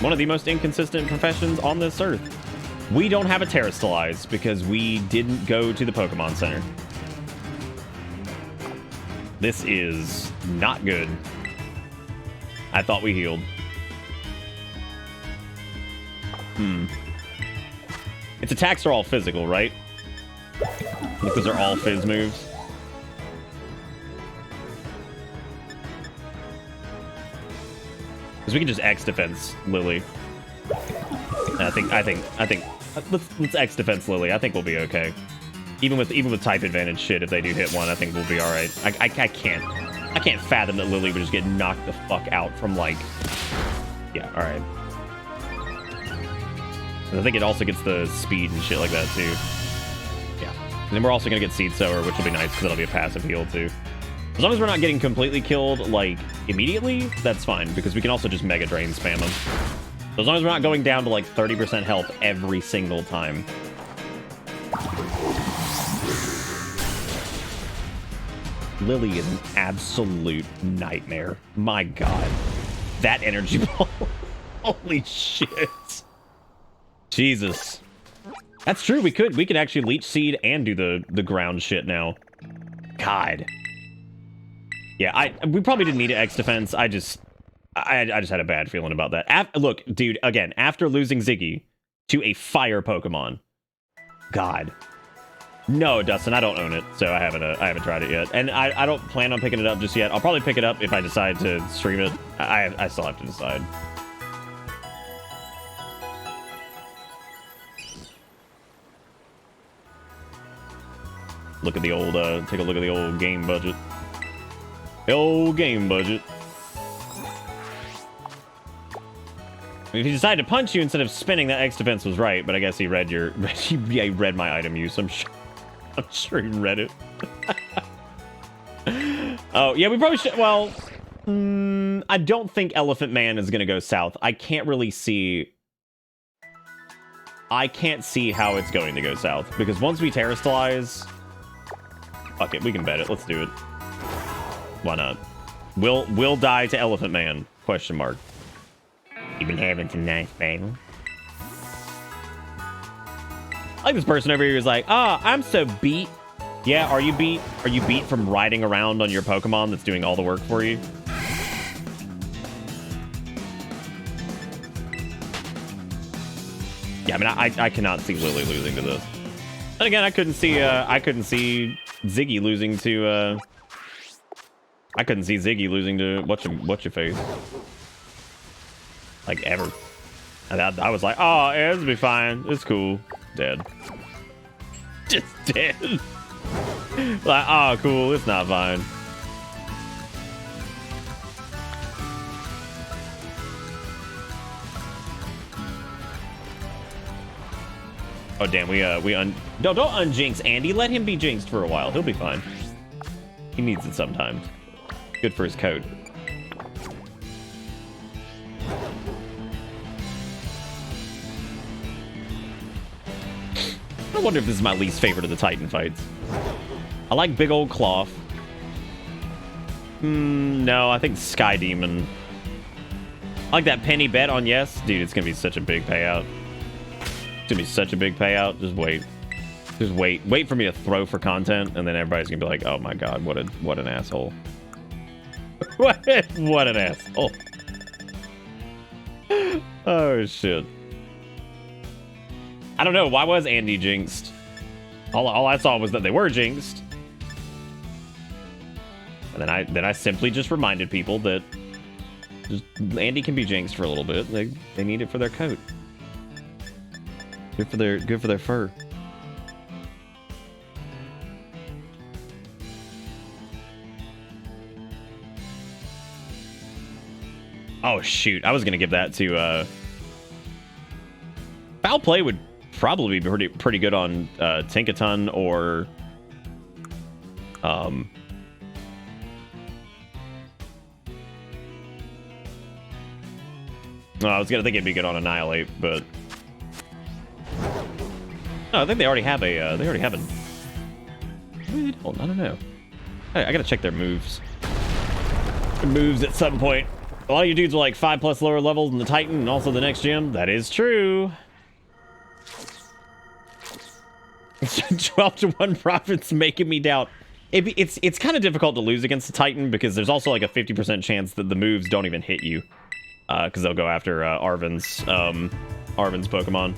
one of the most inconsistent professions on this earth. We don't have a Terrastalize because we didn't go to the Pokemon Center. This is not good. I thought we healed. Its attacks are all physical, right? Because they're all fizz moves. Because we can just X defense Lily. And I think let's X defense Lily. I think we'll be okay. Even with type advantage shit, if they do hit one, I think we'll be all right. I can't fathom that Lily would just get knocked the fuck out from like. Yeah, all right. And I think it also gets the speed and shit like that too. Yeah. And then we're also gonna get Seed Sower, which will be nice because that'll be a passive heal too. As long as we're not getting completely killed like immediately, that's fine because we can also just Mega Drain spam them. So as long as we're not going down to like 30% health every single time. Lily is an absolute nightmare. My god. That energy ball. Holy shit. Jesus. That's true, we could actually Leech Seed and do the ground shit now. God. Yeah, we probably didn't need an X defense. I just had a bad feeling about that. Look, dude, again, after losing Ziggy to a fire Pokemon. God. No, Dustin, I don't own it, so I haven't tried it yet. And I don't plan on picking it up just yet. I'll probably pick it up if I decide to stream it. I still have to decide. Look at the old, take a look at the old game budget. The old game budget. If he decided to punch you instead of spinning, that X defense was right, but I guess he read he read my item use. I'm sure he read it. Oh, yeah, we probably should, well, I don't think Elephant Man is gonna go south. I can't see how it's going to go south, because once we Terrastalize, fuck it, we can bet it. Let's do it. Why not? Will die to Elephant Man? Question mark. You've been having some nice battle. I like this person over here who's like, I'm so beat. Yeah, are you beat? Are you beat from riding around on your Pokemon that's doing all the work for you? Yeah, I mean, I cannot see Lily losing to this. And again, I couldn't see Ziggy losing to I couldn't see Ziggy losing to what's your face, like, ever. And I was like, oh, yeah, this will be fine. It's cool. Dead. Just dead. Like, oh, cool. It's not fine. Oh damn, don't unjinx Andy. Let him be jinxed for a while. He'll be fine. He needs it sometimes. Good for his coat. I wonder if this is my least favorite of the Titan fights. I like Big Old Cloth. No, I think Sky Demon. I like that penny bet on yes. Dude, it's gonna be such a big payout. It's gonna be such a big payout. Just wait. Just wait. Wait for me to throw for content, and then everybody's gonna be like, oh my god, what an asshole. what an asshole. Oh shit. I don't know, why was Andy jinxed? All I saw was that they were jinxed. And then I simply just reminded people that Andy can be jinxed for a little bit. They need it for their coat. Good for their fur. Oh shoot, I was gonna give that to Foul Play would probably be pretty good on Tinkaton or I was gonna think it'd be good on Annihilate, but no, I think they already have a I don't know. I gotta check their moves. Moves at some point. A lot of you dudes are like 5+ lower levels than the Titan and also the next gym. That is true. 12-1 profits making me doubt. It's kind of difficult to lose against the Titan because there's also like a 50% chance that the moves don't even hit you. Because they'll go after Arven's Pokemon.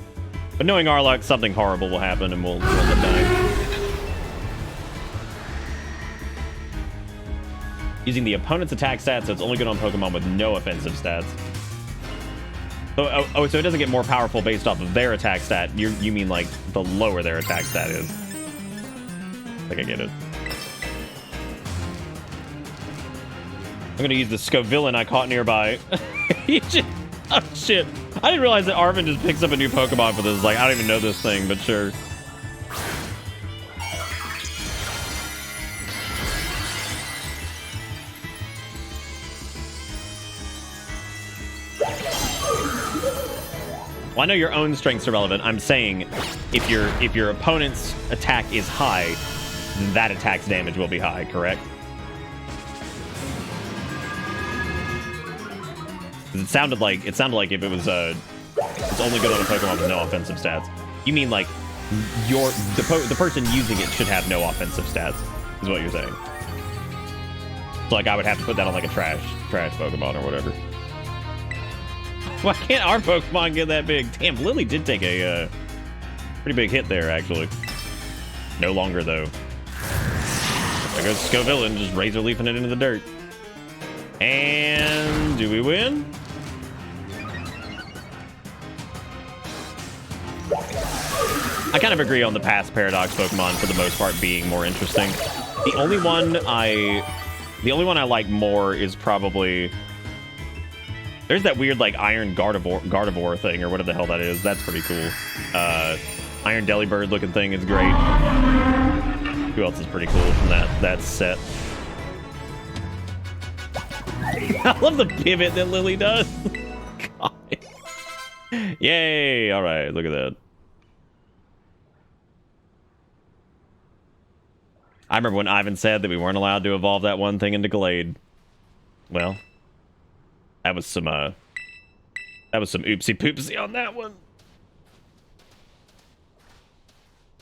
But knowing our luck, something horrible will happen and we'll end up dying. Using the opponent's attack stats, so it's only good on Pokemon with no offensive stats. So it doesn't get more powerful based off of their attack stat. You mean like the lower their attack stat is. I think I get it. I'm gonna use the Scovillain I caught nearby. Oh shit. I didn't realize that Arven just picks up a new Pokemon for this. Like, I don't even know this thing, but sure. Well, I know your own strengths are relevant. I'm saying if your opponent's attack is high, then that attack's damage will be high, correct? It sounded like if it was it's only good on a Pokemon with no offensive stats. You mean like the person using it should have no offensive stats, is what you're saying. So like I would have to put that on like a trash Pokemon or whatever. Why can't our Pokemon get that big? Damn, Lily did take a pretty big hit there, actually. No longer, though. There goes Scovillain, just razor leafing it into the dirt. And do we win? I kind of agree on the past Paradox Pokemon for the most part being more interesting. The only one I like more is probably... There's that weird, like, Iron Gardevoir thing, or whatever the hell that is. That's pretty cool. Iron Delibird looking thing is great. Who else is pretty cool from that set? I love the pivot that Lily does. God. Yay! All right, look at that. I remember when Ivan said that we weren't allowed to evolve that one thing into Glade. Well... That was some oopsie poopsie on that one.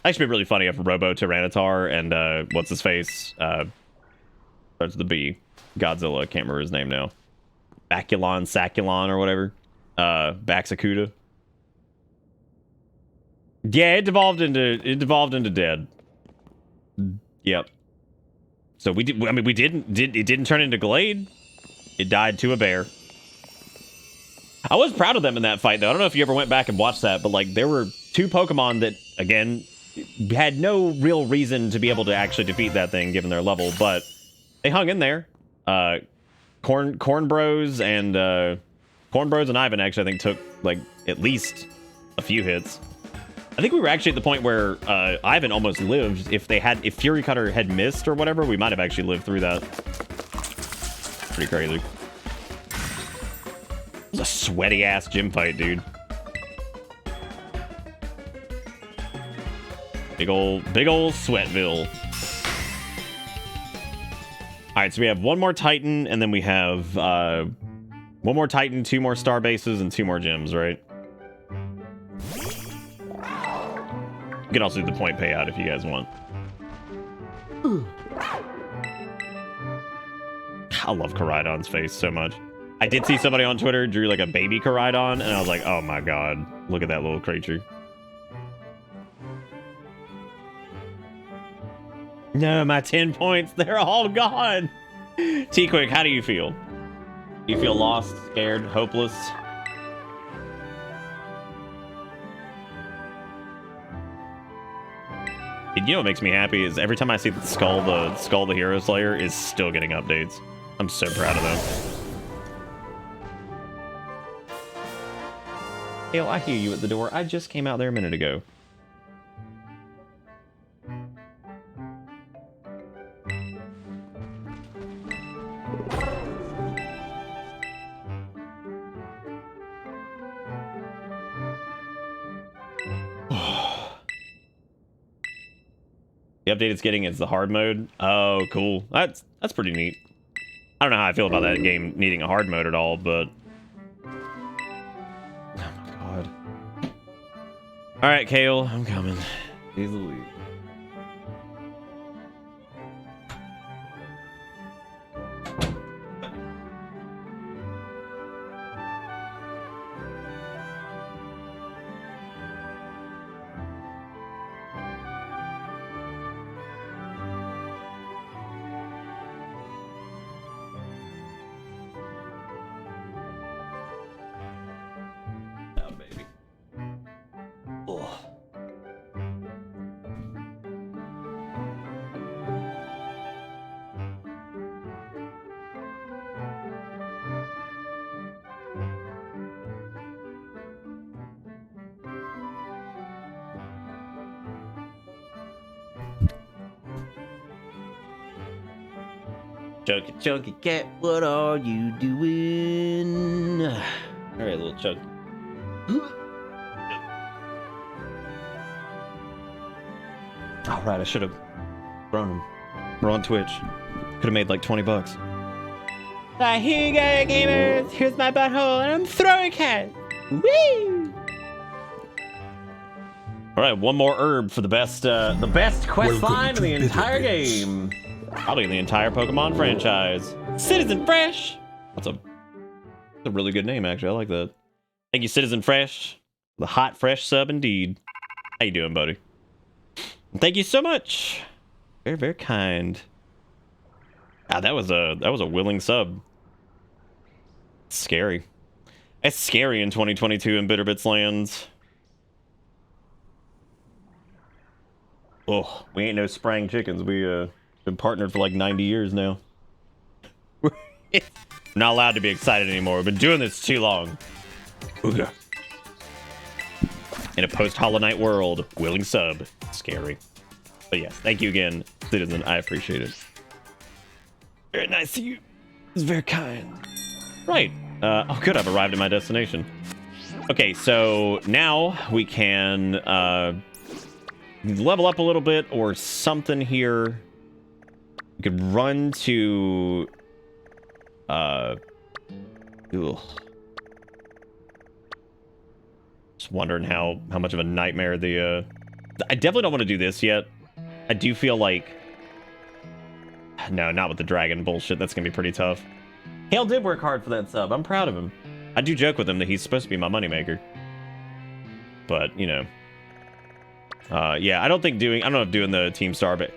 Actually, be really funny if Robo Tyranitar and what's his face starts with the B. Godzilla, can't remember his name now. Saculon, or whatever. Baxacuda. Yeah, it devolved into dead. Yep. So it didn't turn into Glade. It died to a bear. I was proud of them in that fight, though. I don't know if you ever went back and watched that, but like there were two Pokemon that, again, had no real reason to be able to actually defeat that thing given their level, but they hung in there. Corn Bros and Ivan actually I think took like at least a few hits. I think we were actually at the point where Ivan almost lived. If Fury Cutter had missed or whatever, we might have actually lived through that. Pretty crazy. It was a sweaty ass gym fight, dude. Big old Sweatville. All right, so we have one more Titan, and then we have one more Titan, 2 more star bases, and 2 more gyms, right? You can also do the point payout if you guys want. I love Koraidon's face so much. I did see somebody on Twitter drew like a baby Koraidon, and I was like, oh my god, look at that little creature. No, my 10 points, they're all gone. T-Quick, how do you feel? Do you feel lost, scared, hopeless? You know what makes me happy is every time I see the Skull the Hero Slayer is still getting updates. I'm so proud of them. Hale, I hear you at the door. I just came out there a minute ago. The update it's getting is the hard mode. Oh, cool. That's pretty neat. I don't know how I feel about that game needing a hard mode at all, but... Oh my god. Alright, Kale, I'm coming. Easily. Chunky, chunky cat, what are you doing? All right, little chunk. All right, I should have thrown him. We're on Twitch. Could have made like 20 bucks. Here you go, gamers. Here's my butthole, and I'm throwing cat. Woo! All right, one more herb for the best quest line in the entire game. Probably in the entire Pokemon franchise. Citizen Fresh! That's a really good name, actually. I like that. Thank you, Citizen Fresh. The hot, fresh sub indeed. How you doing, buddy? Thank you so much. Very, very kind. Ah, that was a willing sub. It's scary. It's scary in 2022 in Bitterbits lands. Oh, we ain't no sprang chickens. We been partnered for like 90 years now. We're not allowed to be excited anymore. We've been doing this too long. Ooga. In a post-Hollow Knight world, willing sub. Scary. But yes, thank you again, Citizen. I appreciate it. Very nice of you. It's very kind. Right. Oh, good. I've arrived at my destination. Okay, so now we can level up a little bit or something here. We could run to... Just wondering how much of a nightmare the... I definitely don't want to do this yet. I do feel like... No, not with the dragon bullshit. That's going to be pretty tough. Hale did work hard for that sub. I'm proud of him. I do joke with him that he's supposed to be my moneymaker. But, you know. Yeah, I don't know if doing the Team Star, but...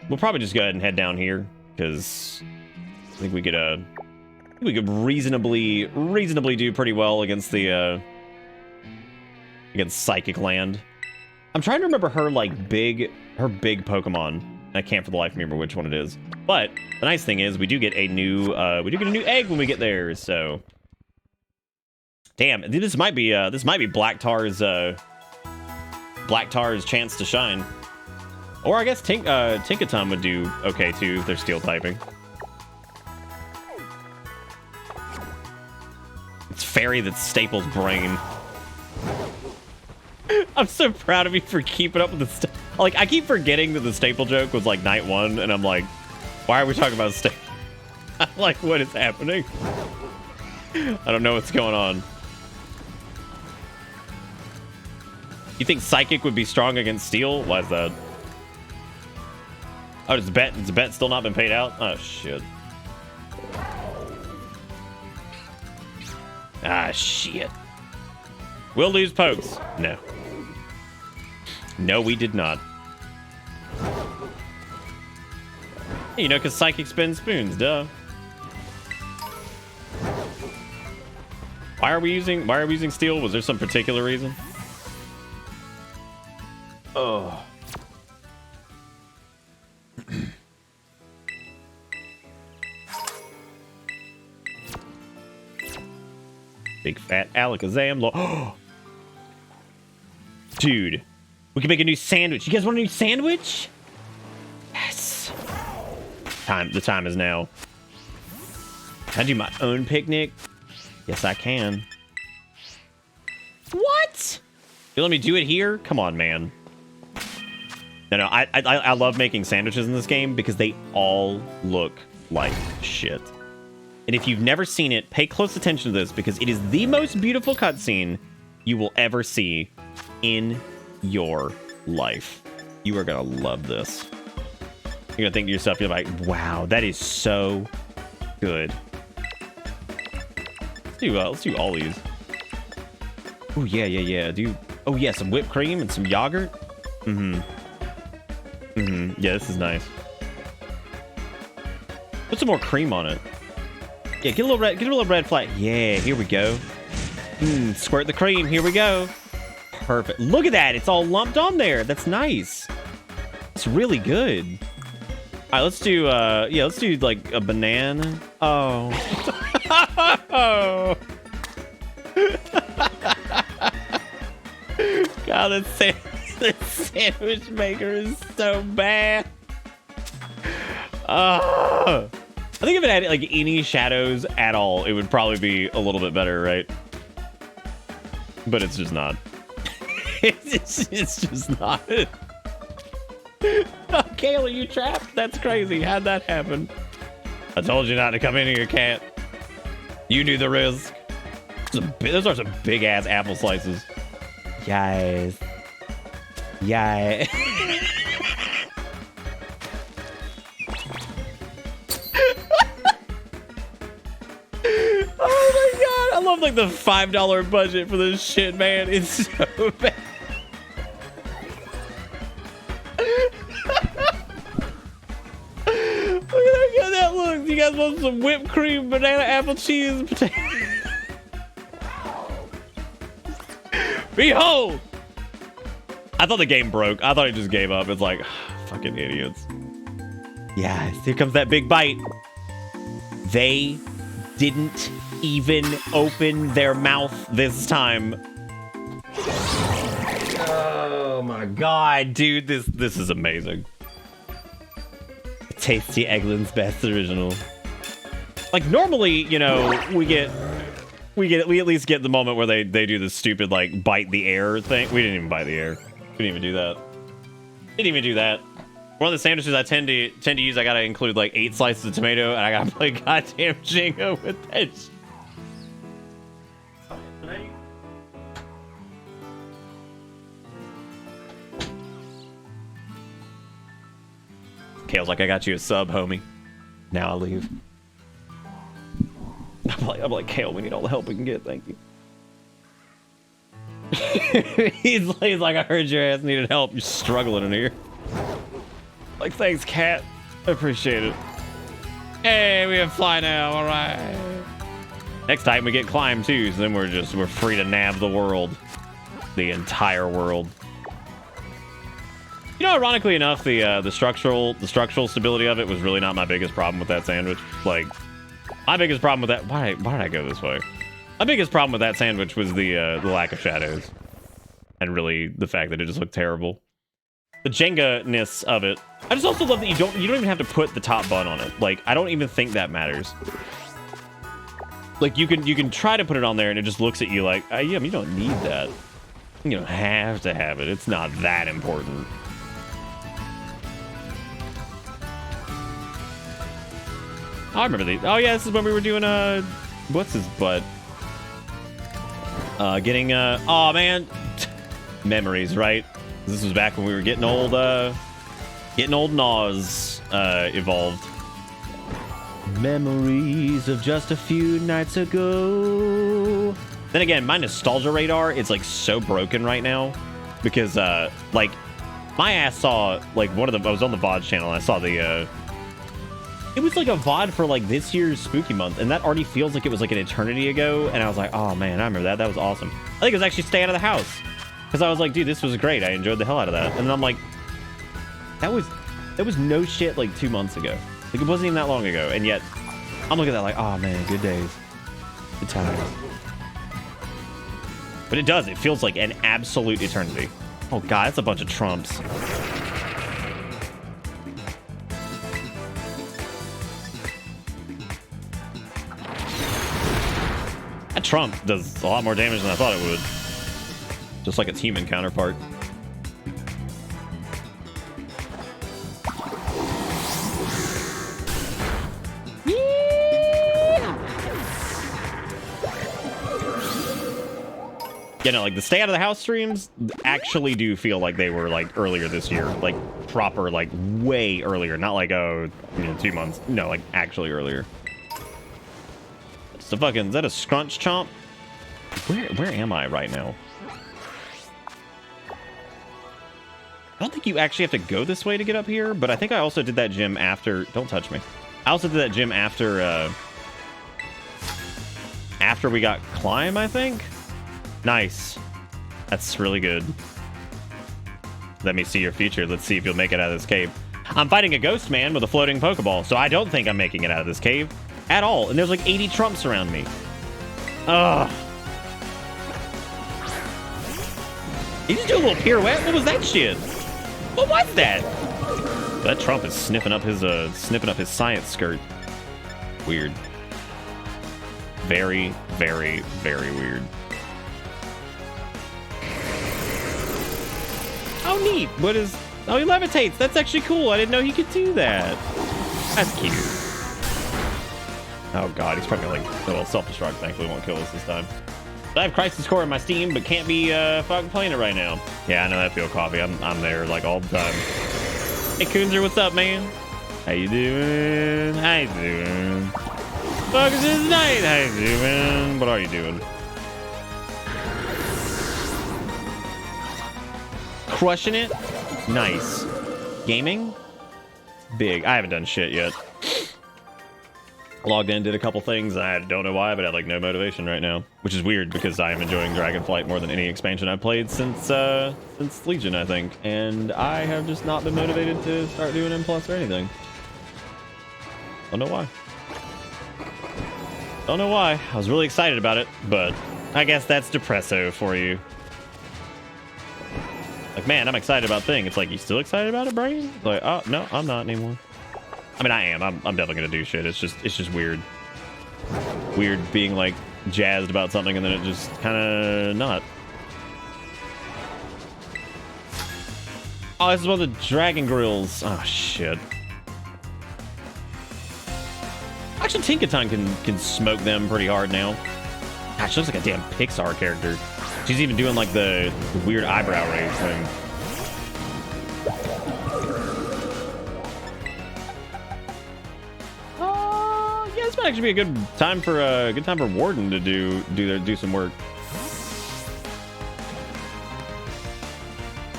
We'll probably just go ahead and head down here, because I think we could reasonably do pretty well against the against Psychic Land. I'm trying to remember her big Pokemon. I can't for the life of me remember which one it is. But the nice thing is we do get a new egg when we get there. So damn, this might be Black Tar's Black Tar's chance to shine. Or I guess Tinkaton would do okay too if they're steel typing. It's Fairy that's Staple's brain. I'm so proud of you for keeping up with the like, I keep forgetting that the Staple joke was like night 1, and I'm like, why are we talking about Staple? I'm like, what is happening? I don't know what's going on. You think Psychic would be strong against Steel? Why is that? Oh, does the bet still not been paid out? Oh, shit. Ah, shit. We'll lose pokes. No. No, we did not. You know, because Psychic spins spoons, duh. Why are we using Steel? Was there some particular reason? Oh. Big fat Alakazam. Dude, we can make a new sandwich. You guys want a new sandwich? Yes. The time is now. Can I do my own picnic? Yes, I can. What? You let me do it here? Come on, man. No, I love making sandwiches in this game because they all look like shit. And if you've never seen it, pay close attention to this because it is the most beautiful cutscene you will ever see in your life. You are gonna love this. You're gonna think to yourself, you're like, wow, that is so good. Let's do all these. Oh yeah. Oh yeah, some whipped cream and some yogurt. Yeah, this is nice. Put some more cream on it. Yeah, get a little red flag. Yeah, here we go. Squirt the cream. Here we go. Perfect. Look at that. It's all lumped on there. That's nice. That's really good. All right, let's do let's do like a banana. Oh. God, the sandwich maker is so bad. I think if it had like any shadows at all, it would probably be a little bit better, right? But it's just not. it's just not. Oh, Kayla, you trapped? That's crazy. How'd that happen? I told you not to come in here, cat. You knew the risk. Those are some big ass apple slices. Yes. Yeah. Oh my god, I love like the $5 budget for this shit, man. It's so bad. Look at how that looks. You guys want some whipped cream, banana, apple cheese, potato? Behold! I thought the game broke. I thought it just gave up. It's like, fucking idiots. Yes, here comes that big bite. They didn't even open their mouth this time. Oh my god, dude, this is amazing. Tasty Eggland's Best Original. Like normally, you know, we at least get the moment where they do the stupid like bite the air thing. We didn't even bite the air. We didn't even do that. Didn't even do that. One of the sandwiches I tend to use, I gotta include like 8 slices of tomato, and I gotta play goddamn Jenga with that. Kale's like, I got you a sub, homie. Now I'll leave. I'm like, Kale, we need all the help we can get. Thank you. he's like, I heard your ass needed help. You're struggling in here. Like, thanks, cat. I appreciate it. Hey, we have fly now. All right. Next time we get climb too, so then we're free to nab the world, the entire world. You know, ironically enough, the structural stability of it was really not my biggest problem with that sandwich. Like, my biggest problem with that. Why did I go this way? My biggest problem with that sandwich was the lack of shadows. and really the fact that it just looked terrible. The Jenga-ness of it. I just also love that you don't even have to put the top bun on it. Like, I don't even think that matters. Like, you can try to put it on there and it just looks at you like, yeah, you don't need that. You don't have to have it. It's not that important. I remember these. Oh yeah, this is when we were doing what's his butt? Getting oh man, memories, right? This was back when we were getting old Nas evolved. Memories of just a few nights ago. Then again, my nostalgia radar is like so broken right now because like my ass saw like I was on the VoDs channel and I saw the it was like a VOD for like this year's spooky month, and that already feels like it was like an eternity ago, and I was like, oh man, I remember that. That was awesome. I think it was actually Stay Out of the House. Because I was like, dude, this was great. I enjoyed the hell out of that. And then I'm like, that was no shit like 2 months ago. Like, it wasn't even that long ago. And yet, I'm looking at that like, oh man, good days. Good times. But it does. It feels like an absolute eternity. Oh god, that's a bunch of Trumps. That Trump does a lot more damage than I thought it would. Just like its human counterpart. You know, like the Stay Out of the House streams actually do feel like they were like earlier this year, like proper, like way earlier, not like 2 months. No, like actually earlier. It's the fucking, is that a scrunch chomp? Where am I right now? I don't think you actually have to go this way to get up here, but I think I also did that gym after. Don't touch me. I also did that gym after we got climb, I think. Nice. That's really good. Let me see your future. Let's see if you'll make it out of this cave. I'm fighting a ghost man with a floating Pokeball, so I don't think I'm making it out of this cave at all. And there's like 80 Trumps around me. Ugh. He just do a little pirouette? What was that shit? What was that? That Trump is sniffing up his science skirt. Weird. Very, very, very weird. Oh, neat. What is... Oh, he levitates. That's actually cool. I didn't know he could do that. That's cute. Oh, God. He's probably like... Oh, well, self-destruct. Thankfully won't kill us this time. I have Crisis Core in my Steam, but can't be fucking playing it right now. Yeah, I know that feel, Coffee. I'm there like all the time. Hey, Coonzer, what's up, man? How you doing? How you doing? Fuck is this night? How you doing? What are you doing? Crushing it? Nice. Gaming? Big. I haven't done shit yet. Logged in, did a couple things. I don't know why, but I had like no motivation right now, which is weird because I am enjoying Dragonflight more than any expansion I've played since Legion, I think, and I have just not been motivated to start doing M+ or anything. Don't know why. Don't know why. I was really excited about it, but I guess that's depresso for you. Like, man, I'm excited about thing. It's like, you still excited about it, Brain? Like, oh no, I'm not anymore. I mean, I am. I'm definitely gonna do shit. It's just weird. Weird being like jazzed about something and then it just kind of not. Oh, this is one of the dragon grills. Oh shit. Actually, Tinkaton can smoke them pretty hard now. Gosh, she looks like a damn Pixar character. She's even doing like the weird eyebrow raise thing. This might actually be a good time for Warden to do some work.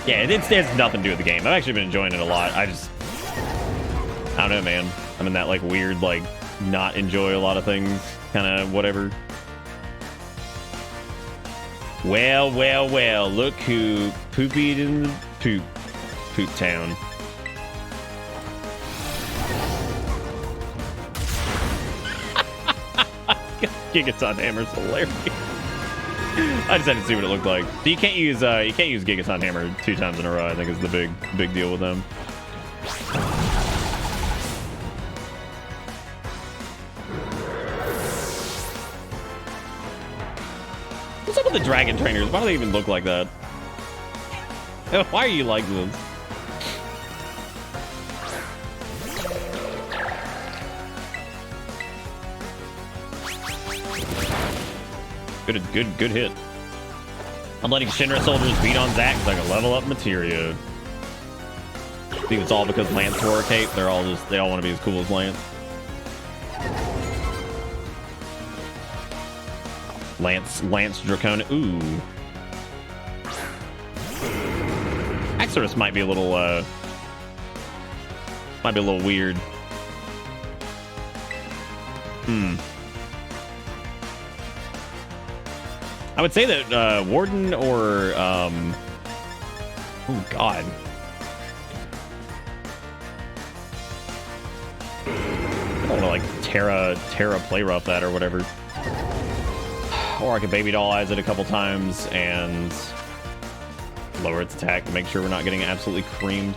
Yeah, it has nothing to do with the game. I've actually been enjoying it a lot. I don't know, man. I'm in that like weird like not enjoy a lot of things kind of whatever. Well, look who poopied in the poop town. Gigaton Hammer's hilarious. I just had to see what it looked like. So you can't use Gigaton Hammer 2 times in a row. I think is the big deal with them. What's up with the dragon trainers? Why do they even look like that? Why are you like this? Good hit. I'm letting Shinra soldiers beat on Zack so I can level up materia. I think it's all because Lance wore a cape. They all want to be as cool as Lance. Lance Dracona. Ooh. Axorus might be a little weird. I would say that Warden or oh god. I don't want to like Terra play rough that or whatever. Or I could baby doll eyes it a couple times and lower its attack to make sure we're not getting absolutely creamed.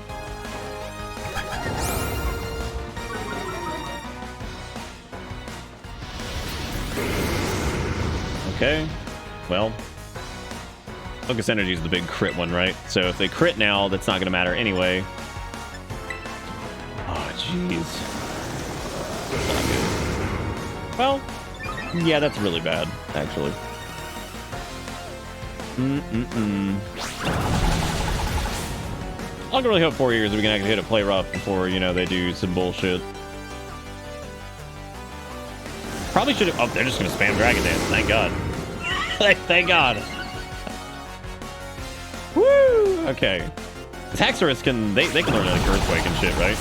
Okay. Well, Focus Energy is the big crit one, right? So if they crit now, that's not going to matter anyway. Oh, jeez. Well, yeah, that's really bad, actually. I can really hope 4 years we can actually hit a play rough before, you know, they do some bullshit. Probably should have... Oh, they're just going to spam Dragon Dance. Thank God. Thank God. Woo! Okay. Taxorus can... They can learn like Earthquake and shit, right?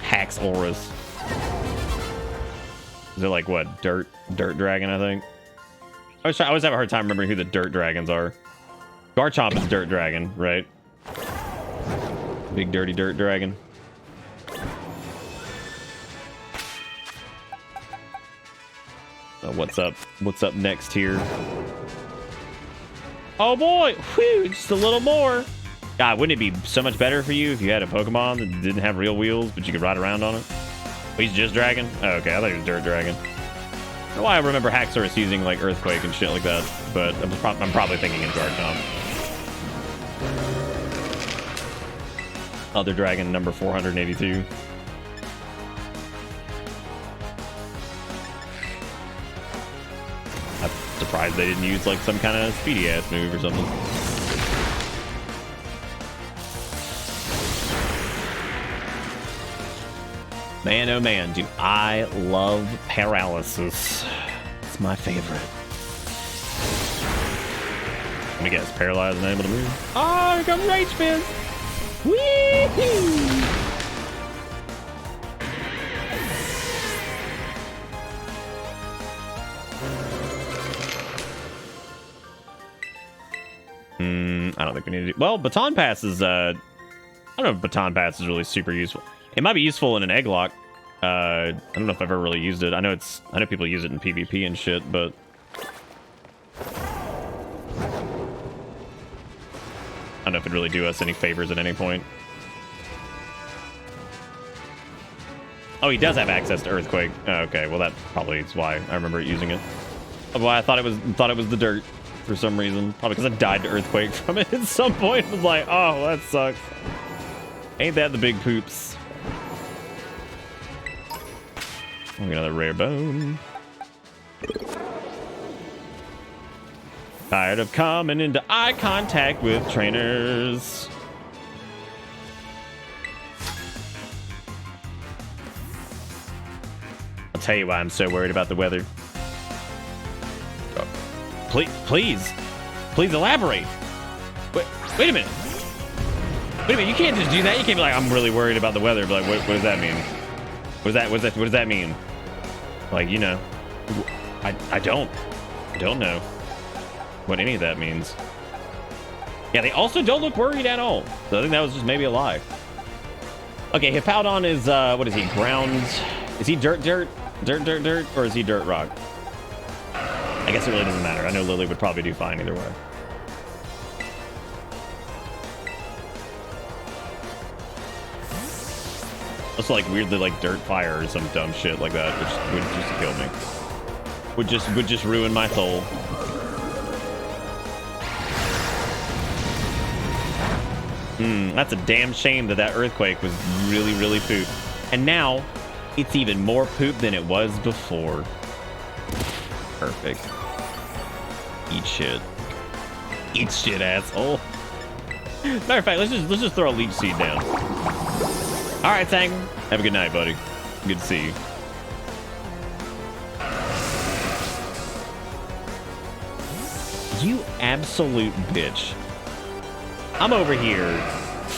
Haxorus. Is it like what? Dirt Dragon, I think? I always have a hard time remembering who the Dirt Dragons are. Garchomp is Dirt Dragon, right? Big dirty Dirt Dragon. So what's up? What's up next here? Oh boy! Whew, just a little more. God, wouldn't it be so much better for you if you had a Pokemon that didn't have real wheels, but you could ride around on it? Oh, he's just Dragon? Oh, okay, I thought he was Dirt Dragon. I don't know why I remember Haxorus using like Earthquake and shit like that, but I'm probably thinking in Garchomp. Other Dragon, number 482. I'm surprised they didn't use like some kind of speedy ass move or something. Man, oh man, do I love paralysis. It's my favorite. Let me guess, paralyzed and able to move. Oh, here comes Rage Fist! Wee-hoo! I don't think we need to do... Well, Baton Pass is, I don't know if Baton Pass is really super useful. It might be useful in an Egglocke. I don't know if I've ever really used it. I know people use it in PvP and shit, but... I don't know if it'd really do us any favors at any point. Oh, he does have access to Earthquake. Oh, okay, well that probably is why I remember using it. Oh, why I thought it was the dirt for some reason. Probably because I died to Earthquake from it at some point. I was like, oh, that sucks. Ain't that the big poops? We got another rare bone. Tired of coming into eye contact with trainers. I'll tell you why I'm so worried about the weather. Please elaborate. Wait a minute. You can't just do that. You can't be like, I'm really worried about the weather. But like, what does that mean? What does that mean? Like, you know, I don't know what any of that means. Yeah, they also don't look worried at all. So I think that was just maybe a lie. Okay, Hippowdon is, what is he, ground? Is he dirt? Dirt, or is he dirt rock? I guess it really doesn't matter. I know Lily would probably do fine either way. It's like weirdly like dirt fire or some dumb shit like that, which would just kill me. Would just ruin my soul. That's a damn shame that earthquake was really poop. And now it's even more poop than it was before. Perfect. Eat shit. Eat shit, asshole. Matter of fact, let's just throw a leech seed down. All right, Tang. Have a good night, buddy. Good to see you. You absolute bitch. I'm over here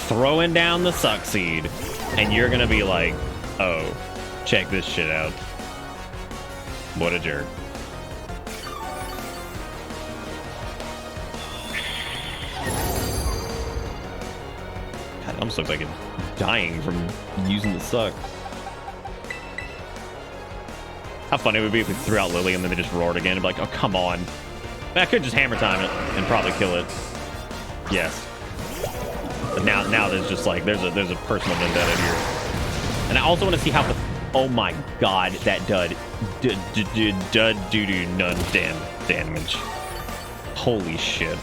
throwing down the suck seed, and you're gonna be like, oh, check this shit out. What a jerk. God, it almost looks like it's dying from using the suck. How funny it would be if we threw out Lily and then they just roared again and be like, oh, come on. I could just hammer time it and probably kill it. Yes. But now there's just like, there's a personal vendetta here. And I also want to see how the, oh my god, that dud doo-doo none damage. Holy shit.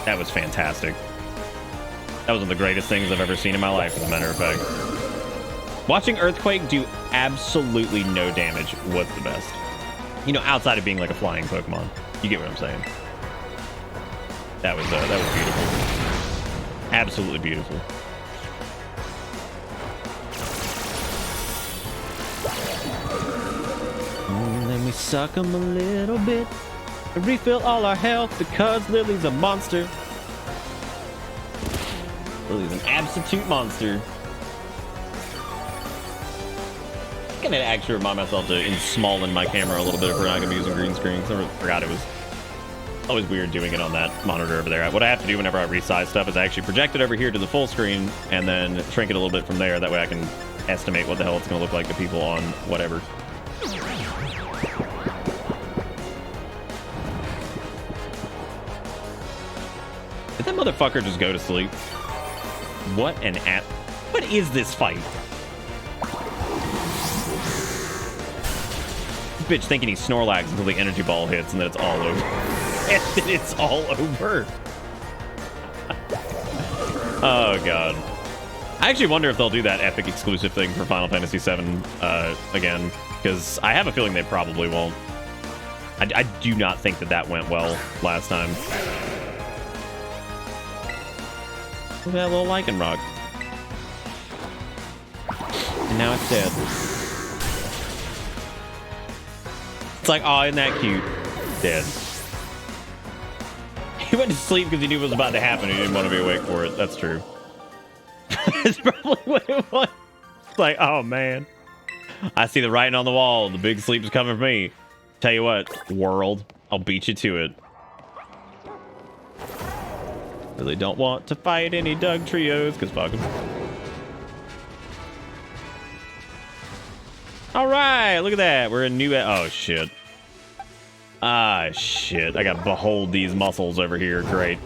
That was fantastic. That was one of the greatest things I've ever seen in my life, as a matter of fact. Watching Earthquake do absolutely no damage was the best. You know, outside of being like a flying Pokemon. You get what I'm saying. That was beautiful. Absolutely beautiful. And then we suck them a little bit. Refill all our health because Lily's a monster. Lily's an absolute monster. I'm gonna actually remind myself to small-in my camera a little bit if we're not gonna be using green screen. I forgot it was always weird doing it on that monitor over there. What I have to do whenever I resize stuff is I actually project it over here to the full screen and then shrink it a little bit from there. That way I can estimate what the hell it's gonna look like to people on whatever. Did that motherfucker just go to sleep? What an app. What is this fight? This bitch thinking he Snorlax until the energy ball hits and then it's all over. And then it's all over. Oh god. I actually wonder if they'll do that epic exclusive thing for Final Fantasy VII again, because I have a feeling they probably won't. I do not think that went well last time. Look at that little lichen rock. And now it's dead. It's like, oh, isn't that cute? Dead. He went to sleep because he knew what was about to happen. He didn't want to be awake for it. That's true. That's probably what it was. It's like, oh, man. I see the writing on the wall. The big sleep is coming for me. Tell you what, world, I'll beat you to it. Really don't want to fight any Doug trios, because fuck them. All right, look at that. We're in new... Oh, shit. Ah, shit. I got to behold these muscles over here. Great.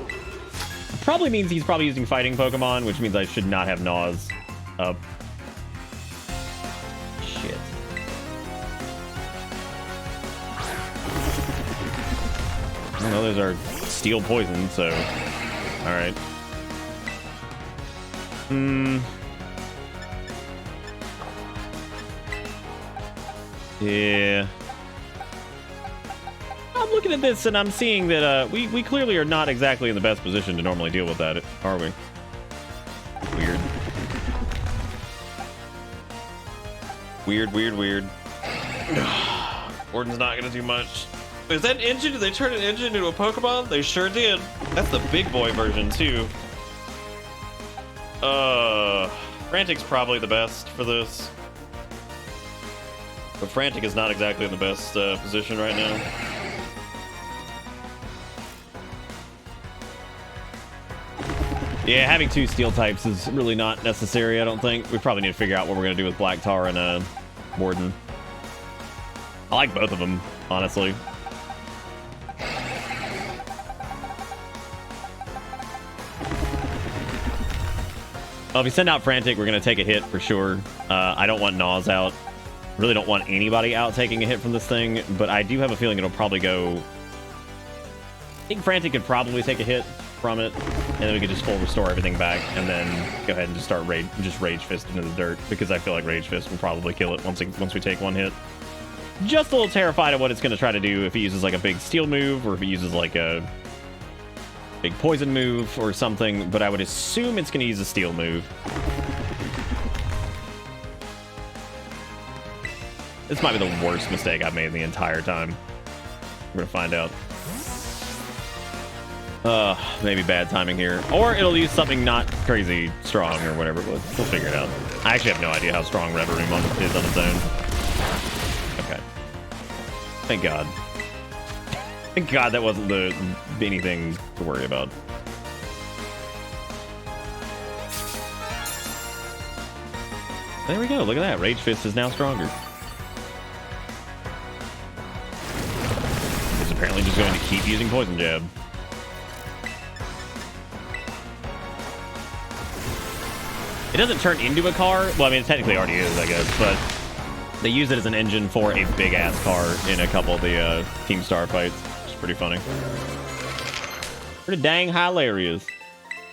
Probably means he's probably using fighting Pokemon, which means I should not have Gnaws up. Shit. I know those are steel poison, so... All right. Yeah. I'm looking at this and I'm seeing that we clearly are not exactly in the best position to normally deal with that, are we? Weird. Weird. Gordon's not gonna do much. Is that engine? Did they turn an engine into a Pokemon? They sure did. That's the big boy version too. Frantic's probably the best for this. But Frantic is not exactly in the best position right now. Yeah, having two steel types is really not necessary, I don't think. We probably need to figure out what we're going to do with Black Tar and Warden. I like both of them, honestly. Well, if we send out Frantic, we're going to take a hit for sure. I don't want Nas out. Really don't want anybody out taking a hit from this thing, but I do have a feeling it'll probably go... I think Frantic could probably take a hit from it, and then we could just full restore everything back, and then go ahead and just start Rage Fist into the dirt, because I feel like Rage Fist will probably kill it once we take one hit. Just a little terrified of what it's going to try to do if he uses like a big steel move, or if he uses like a big poison move or something, but I would assume it's going to use a steel move. This might be the worst mistake I've made the entire time. We're going to find out. Maybe bad timing here. Or it'll use something not crazy strong or whatever, but we'll figure it out. I actually have no idea how strong Reverie is on its own. Okay. Thank God. Thank God that wasn't anything to worry about. There we go. Look at that. Rage Fist is now stronger. It's apparently just going to keep using Poison Jab. It doesn't turn into a car. Well, I mean, it technically already is, I guess, but they use it as an engine for a big-ass car in a couple of the Team Star fights. It's pretty funny. Pretty dang hilarious.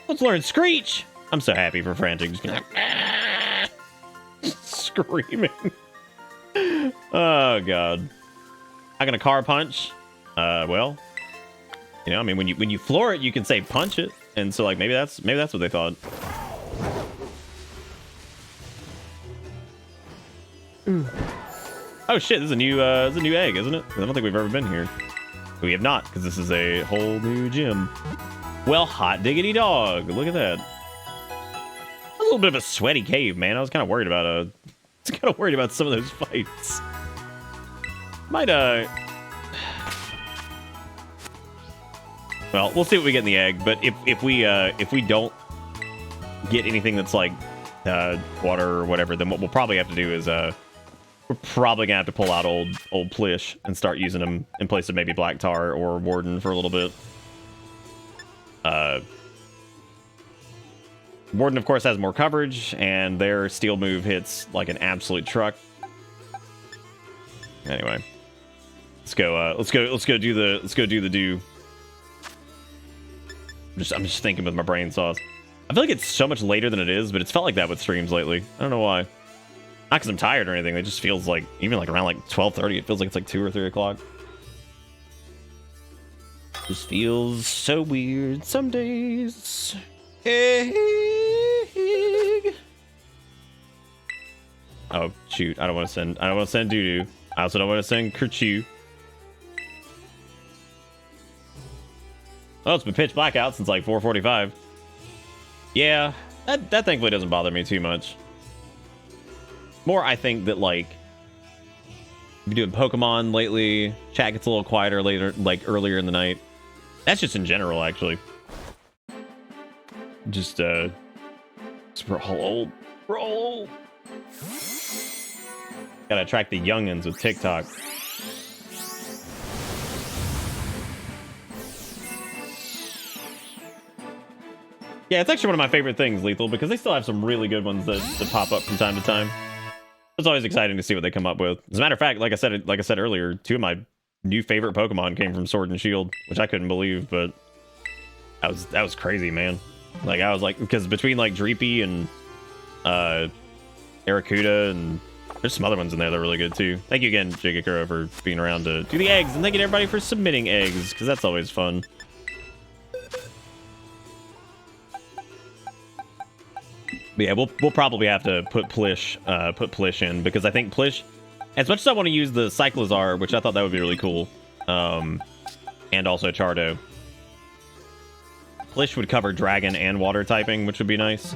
Let's learn Screech! I'm so happy for Frantic. Just gonna screaming. Oh, God. Not gonna car punch. Well, you know, I mean, when you floor it, you can say punch it. And so, like, maybe that's what they thought. Oh shit, this is a new egg, isn't it? I don't think we've ever been here. We have not, because this is a whole new gym. Well, hot diggity dog. Look at that. A little bit of a sweaty cave, man. I was kind of worried about some of those fights. Might well, we'll see what we get in the egg, but if we don't get anything that's like water or whatever, then what we'll probably have to do is we're probably gonna have to pull out old Plish and start using them in place of maybe Black Tar or Warden for a little bit. Warden, of course, has more coverage, and their steel move hits like an absolute truck. Anyway, let's go do the do. I'm just thinking with my brain sauce. I feel like it's so much later than it is, but it's felt like that with streams lately. I don't know why. Not because I'm tired or anything. It just feels like, even like around like 12:30, it feels like it's like 2 or 3 o'clock. Just feels so weird some days. Oh shoot! I don't want to send Doodoo. I also don't want to send Kerchew. Oh, it's been pitch black out since like 4:45. Yeah, that thankfully doesn't bother me too much. More, I think that like I've been doing Pokemon lately. Chat gets a little quieter later, like earlier in the night. That's just in general, actually. Just we're all old. We're all old. Gotta attract the youngins with TikTok. Yeah, it's actually one of my favorite things, Lethal, because they still have some really good ones that pop up from time to time. It's always exciting to see what they come up with. As a matter of fact, like I said earlier, 2 of my new favorite Pokemon came from Sword and Shield, which I couldn't believe, but that was crazy, man. Like, I was like, because between like Dreepy and Aracuda, and there's some other ones in there that are really good too. Thank you again, Jigakura, for being around to do the eggs, and thank you to everybody for submitting eggs, because that's always fun. But yeah, we'll probably have to put Plish in, because I think Plish, as much as I want to use the Cyclizar, which I thought that would be really cool, and also Chardo, Plish would cover Dragon and Water typing, which would be nice.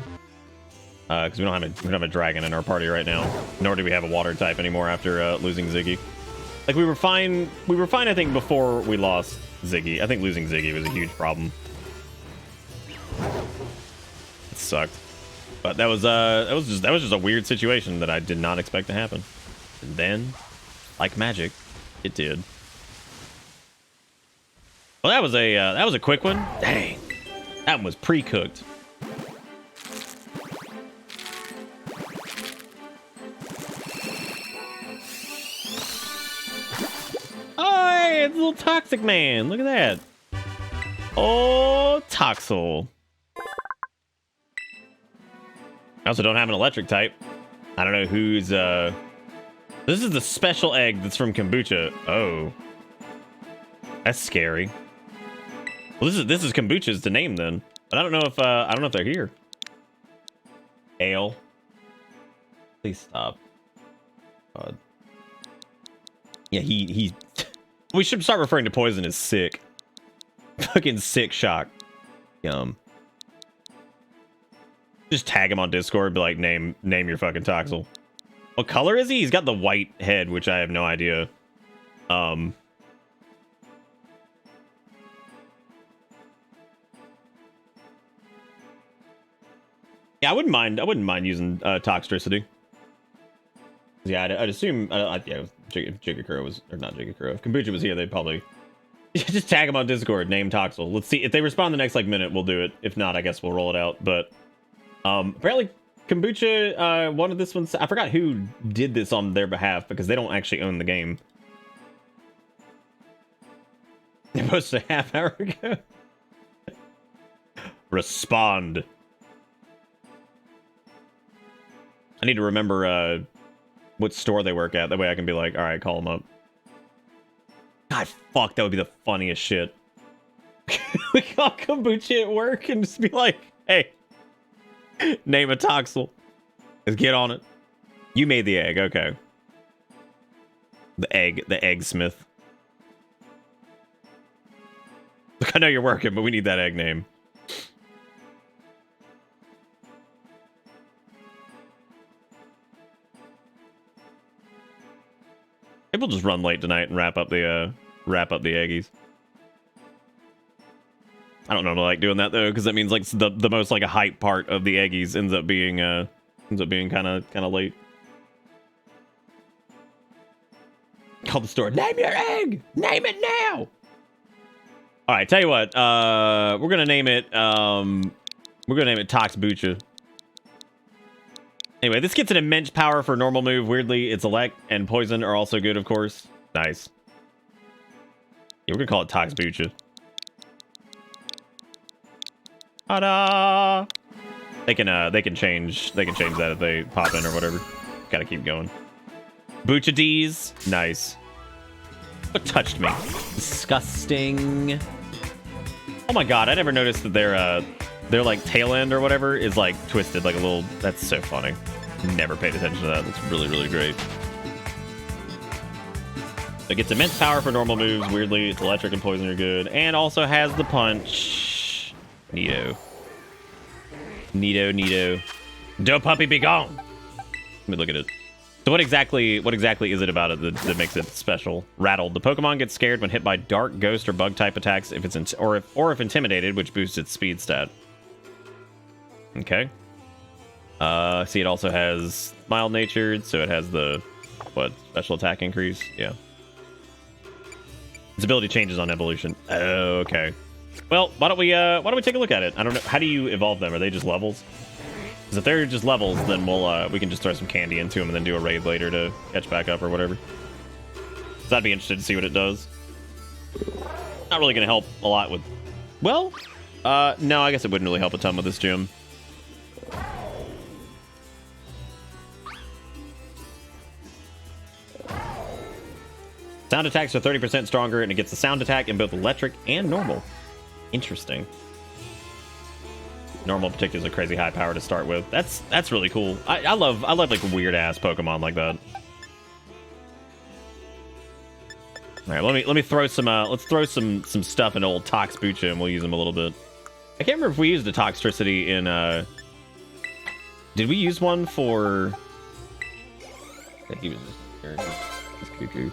Because we don't have a Dragon in our party right now, nor do we have a Water type anymore after losing Ziggy. Like, we were fine, I think, before we lost Ziggy. I think losing Ziggy was a huge problem. It sucked. But that was just a weird situation that I did not expect to happen. And then, like magic, It did. Well, that was a quick one. Dang, that one was pre-cooked. Oh, hey, it's a little toxic man. Look at that. Oh, Toxel. I also don't have an electric type. I don't know who's this is the special egg that's from Kombucha. Oh. That's scary. Well, this is Kombucha's to name then. But I don't know if they're here. Ale. Please stop. God. Yeah, he we should start referring to poison as sick. Fucking sick shock. Yum. Just tag him on Discord, be like, name your fucking Toxel. What color is he? He's got the white head, which I have no idea. Yeah, I wouldn't mind using Toxtricity. Yeah, I'd assume yeah, if Jigakuro was, or not Jigakuro, if Kombucha was here, they'd probably just tag him on Discord, name Toxel. Let's see if they respond the next like minute, we'll do it. If not, I guess we'll roll it out. But apparently Kombucha wanted this one. I forgot who did this on their behalf because they don't actually own the game. They posted a half hour ago. Respond. I need to remember what store they work at. That way I can be like, all right, call them up. God, fuck, that would be the funniest shit. We call Kombucha at work and just be like, hey, name a Toxel. Let's get on it. You made the egg, okay. The egg smith. Look, I know you're working, but we need that egg name. Maybe we'll just run late tonight and wrap up the eggies. I don't know if I like doing that though, because that means like the most like a hype part of the eggies ends up being kind of late. Call the store. Name your egg. Name it now. All right, tell you what. We're gonna name it. We're gonna name it Toxbucha. Anyway, this gets an immense power for normal move. Weirdly, its elect and poison are also good, of course. Nice. Yeah, we're gonna call it Toxbucha. Ta-da! They can change that if they pop in or whatever. Gotta keep going. Bucha D's. Nice. What touched me? Disgusting. Oh my god, I never noticed that their like tail end or whatever is like twisted like a little. That's so funny. Never paid attention to that. That's really, really great. It gets immense power for normal moves. Weirdly, its electric and poison are good, and also has the punch. Neato. Neato. Dope puppy, be gone. Let me look at it. So what exactly is it about it that makes it special? Rattled. The Pokemon gets scared when hit by dark, ghost, or bug type attacks if it's if intimidated, which boosts its speed stat. Okay. See, it also has mild natured, so it has the special attack increase. Yeah. Its ability changes on evolution. Oh, okay. Well, why don't we take a look at it? I don't know. How do you evolve them? Are they just levels? Because if they're just levels, then we can just throw some candy into them and then do a raid later to catch back up or whatever. So I'd be interested to see what it does. Not really going to help a lot with... Well, no, I guess it wouldn't really help a ton with this gym. Sound attacks are 30% stronger, and it gets a sound attack in both electric and normal. Interesting. Normal in particular is a crazy high power to start with. That's really cool. I love like weird ass Pokemon like that. All right, let me throw some let's throw some stuff in old Toxbucha and we'll use them a little bit. I can't remember if we used a Toxtricity in did we use one for... I think he was just cuckoo.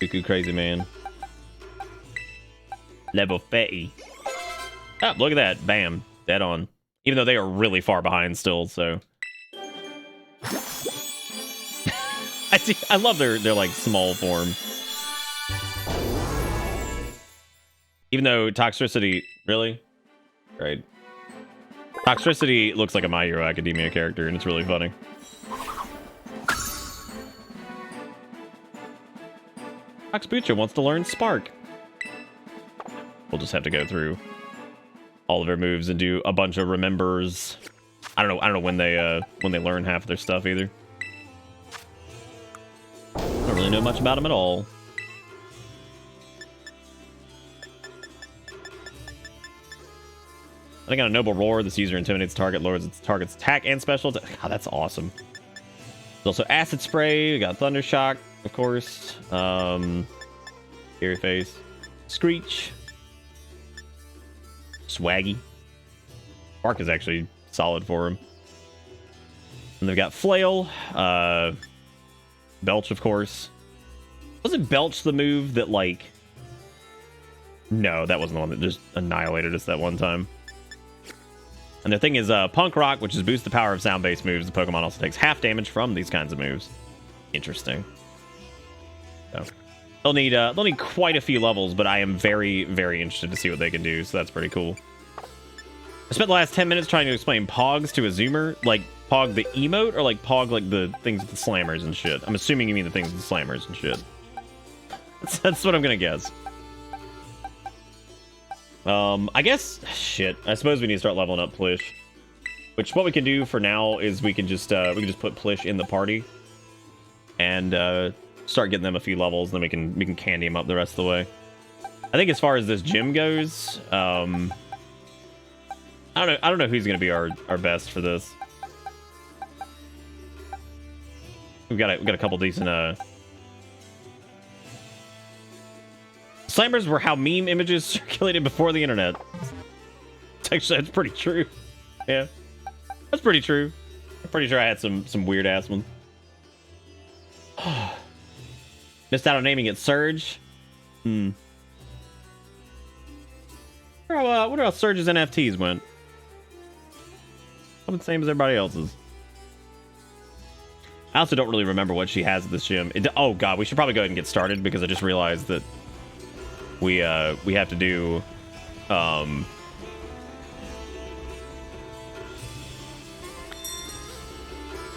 Cuckoo crazy man. Level 30. Oh, look at that. Bam. Dead on. Even though they are really far behind still, so... I I love their like small form. Even though Toxtricity, really? Right. Toxtricity looks like a My Hero Academia character, and it's really funny. Toxbucha wants to learn Spark. We'll just have to go through all of their moves and do a bunch of remembers. I don't know when they learn half of their stuff either. I don't really know much about them at all. I got a Noble Roar. This user intimidates target, lowers its target's attack and special attack. God, that's awesome. There's also Acid Spray. We got Thunder Shock, of course. Scary Face. Screech. Swaggy. Spark is actually solid for him. And they've got Flail. Belch, of course. Wasn't Belch the move that, like... No, that wasn't the one that just annihilated us that one time. And the thing is, Punk Rock, which is boost the power of sound-based moves. The Pokemon also takes half damage from these kinds of moves. Interesting. So, they'll need quite a few levels, but I am very, very interested to see what they can do. So that's pretty cool. I spent the last 10 minutes trying to explain Pogs to a Zoomer, like Pog the emote, or like Pog like the things with the slammers and shit. I'm assuming you mean the things with the slammers and shit. That's what I'm gonna guess. I guess, shit. I suppose we need to start leveling up Plish. Which, what we can do for now is we can just put Plish in the party and start getting them a few levels. Then we can candy them up the rest of the way. I think as far as this gym goes, I don't know who's gonna be our best for this. We've got a couple decent Slammers were how meme images circulated before the internet. That's pretty true. Yeah. That's pretty true. I'm pretty sure I had some weird ass ones. Missed out on naming it Surge. Wonder how Surge's NFTs went. Probably the same as everybody else's. I also don't really remember what she has at this gym. Oh god, we should probably go ahead and get started because I just realized that we have to do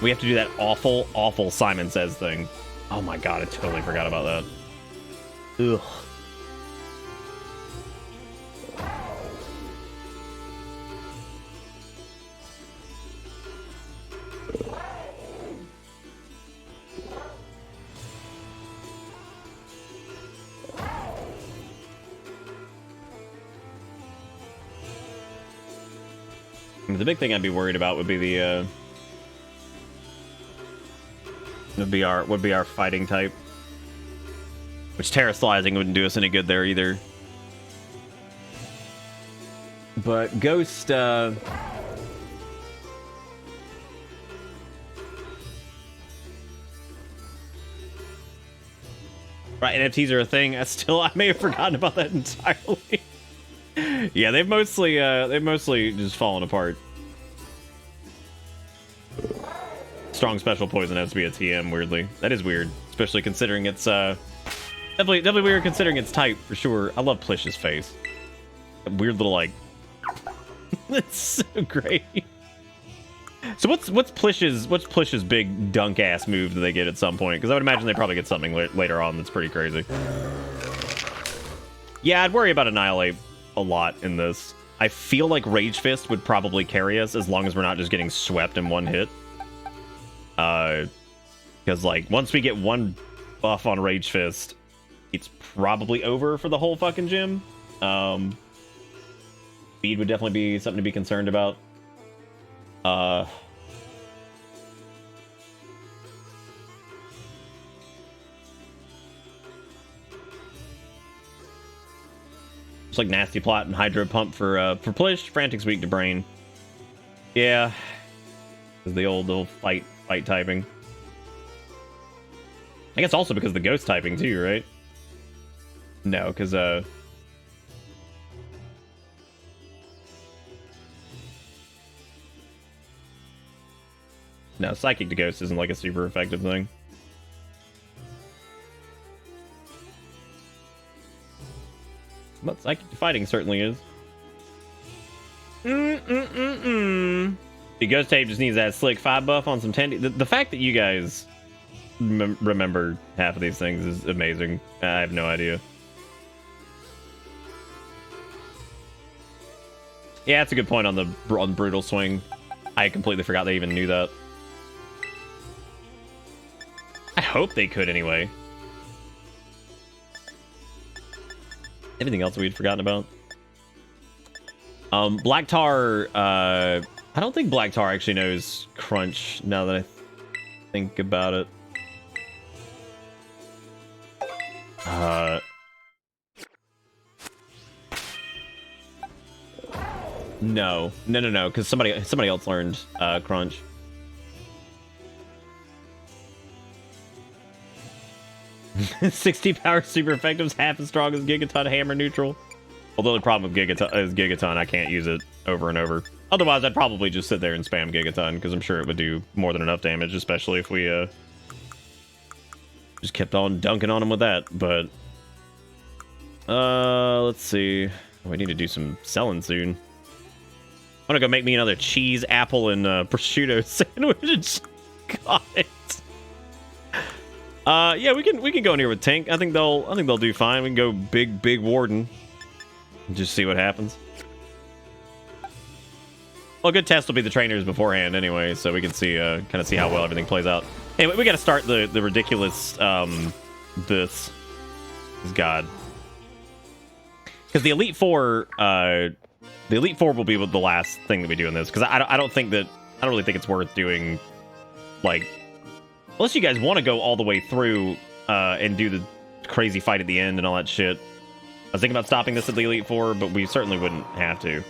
we have to do that awful Simon Says thing. Oh my god, I totally forgot about that. Ugh. The big thing I'd be worried about would be the would be our fighting type, which Terrasalizing wouldn't do us any good there either. But Ghost, right, NFTs are a thing. I may have forgotten about that entirely. Yeah, they've mostly just fallen apart. Strong special poison has to be a TM, weirdly. That is weird, especially considering it's definitely weird considering its type for sure. I love Plish's face. That weird little like it's so great. So what's Plish's big dunk ass move that they get at some point? Because I would imagine they probably get something later on that's pretty crazy. Yeah, I'd worry about Annihilate a lot in this. I feel like Rage Fist would probably carry us as long as we're not just getting swept in one hit. Because like once we get one buff on Rage Fist, it's probably over for the whole fucking gym. Speed would definitely be something to be concerned about. It's like Nasty Plot and Hydro Pump for Plish. Frantic's weak to Brain. Yeah, is the old fight typing. I guess also because of the ghost typing too, right? No, because no, Psychic to Ghost isn't like a super effective thing. But psychic fighting certainly is. The Ghost Tape just needs that slick 5 buff on some Tendy. The fact that you guys remember half of these things is amazing. I have no idea. Yeah, that's a good point on the Brutal Swing. I completely forgot they even knew that. I hope they could anyway. Anything else we'd forgotten about? Black Tar, I don't think Black Tar actually knows Crunch now that I think about it. No, because somebody else learned Crunch. "60 power super effective is half as strong as Gigaton Hammer neutral." Well, the only problem with Gigaton, I can't use it over and over. Otherwise, I'd probably just sit there and spam Gigaton, because I'm sure it would do more than enough damage, especially if we just kept on dunking on him with that. But let's see. We need to do some selling soon. I'm gonna go make me another cheese, apple, and prosciutto sandwich. Got it. Yeah, we can go in here with Tank. I think they'll do fine. We can go big Warden and just see what happens. Well, a good test will be the trainers beforehand anyway, so we can see kind of see how well everything plays out. Anyway, we got to start the ridiculous this is God, because the Elite Four will be the last thing that we do in this, because I don't really think it's worth doing, like, unless you guys want to go all the way through and do the crazy fight at the end and all that shit. I was thinking about stopping this at the Elite Four, but we certainly wouldn't have to.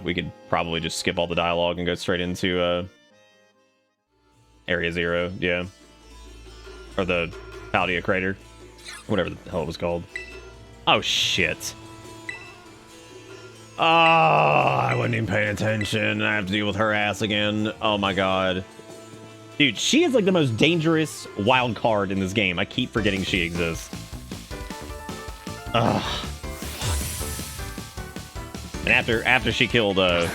We could probably just skip all the dialogue and go straight into Area Zero, yeah. Or the Paldea Crater. Whatever the hell it was called. Oh, shit. Oh, I wasn't even paying attention. I have to deal with her ass again. Oh my god. Dude, she is like the most dangerous wild card in this game. I keep forgetting she exists. Ugh. And after she killed some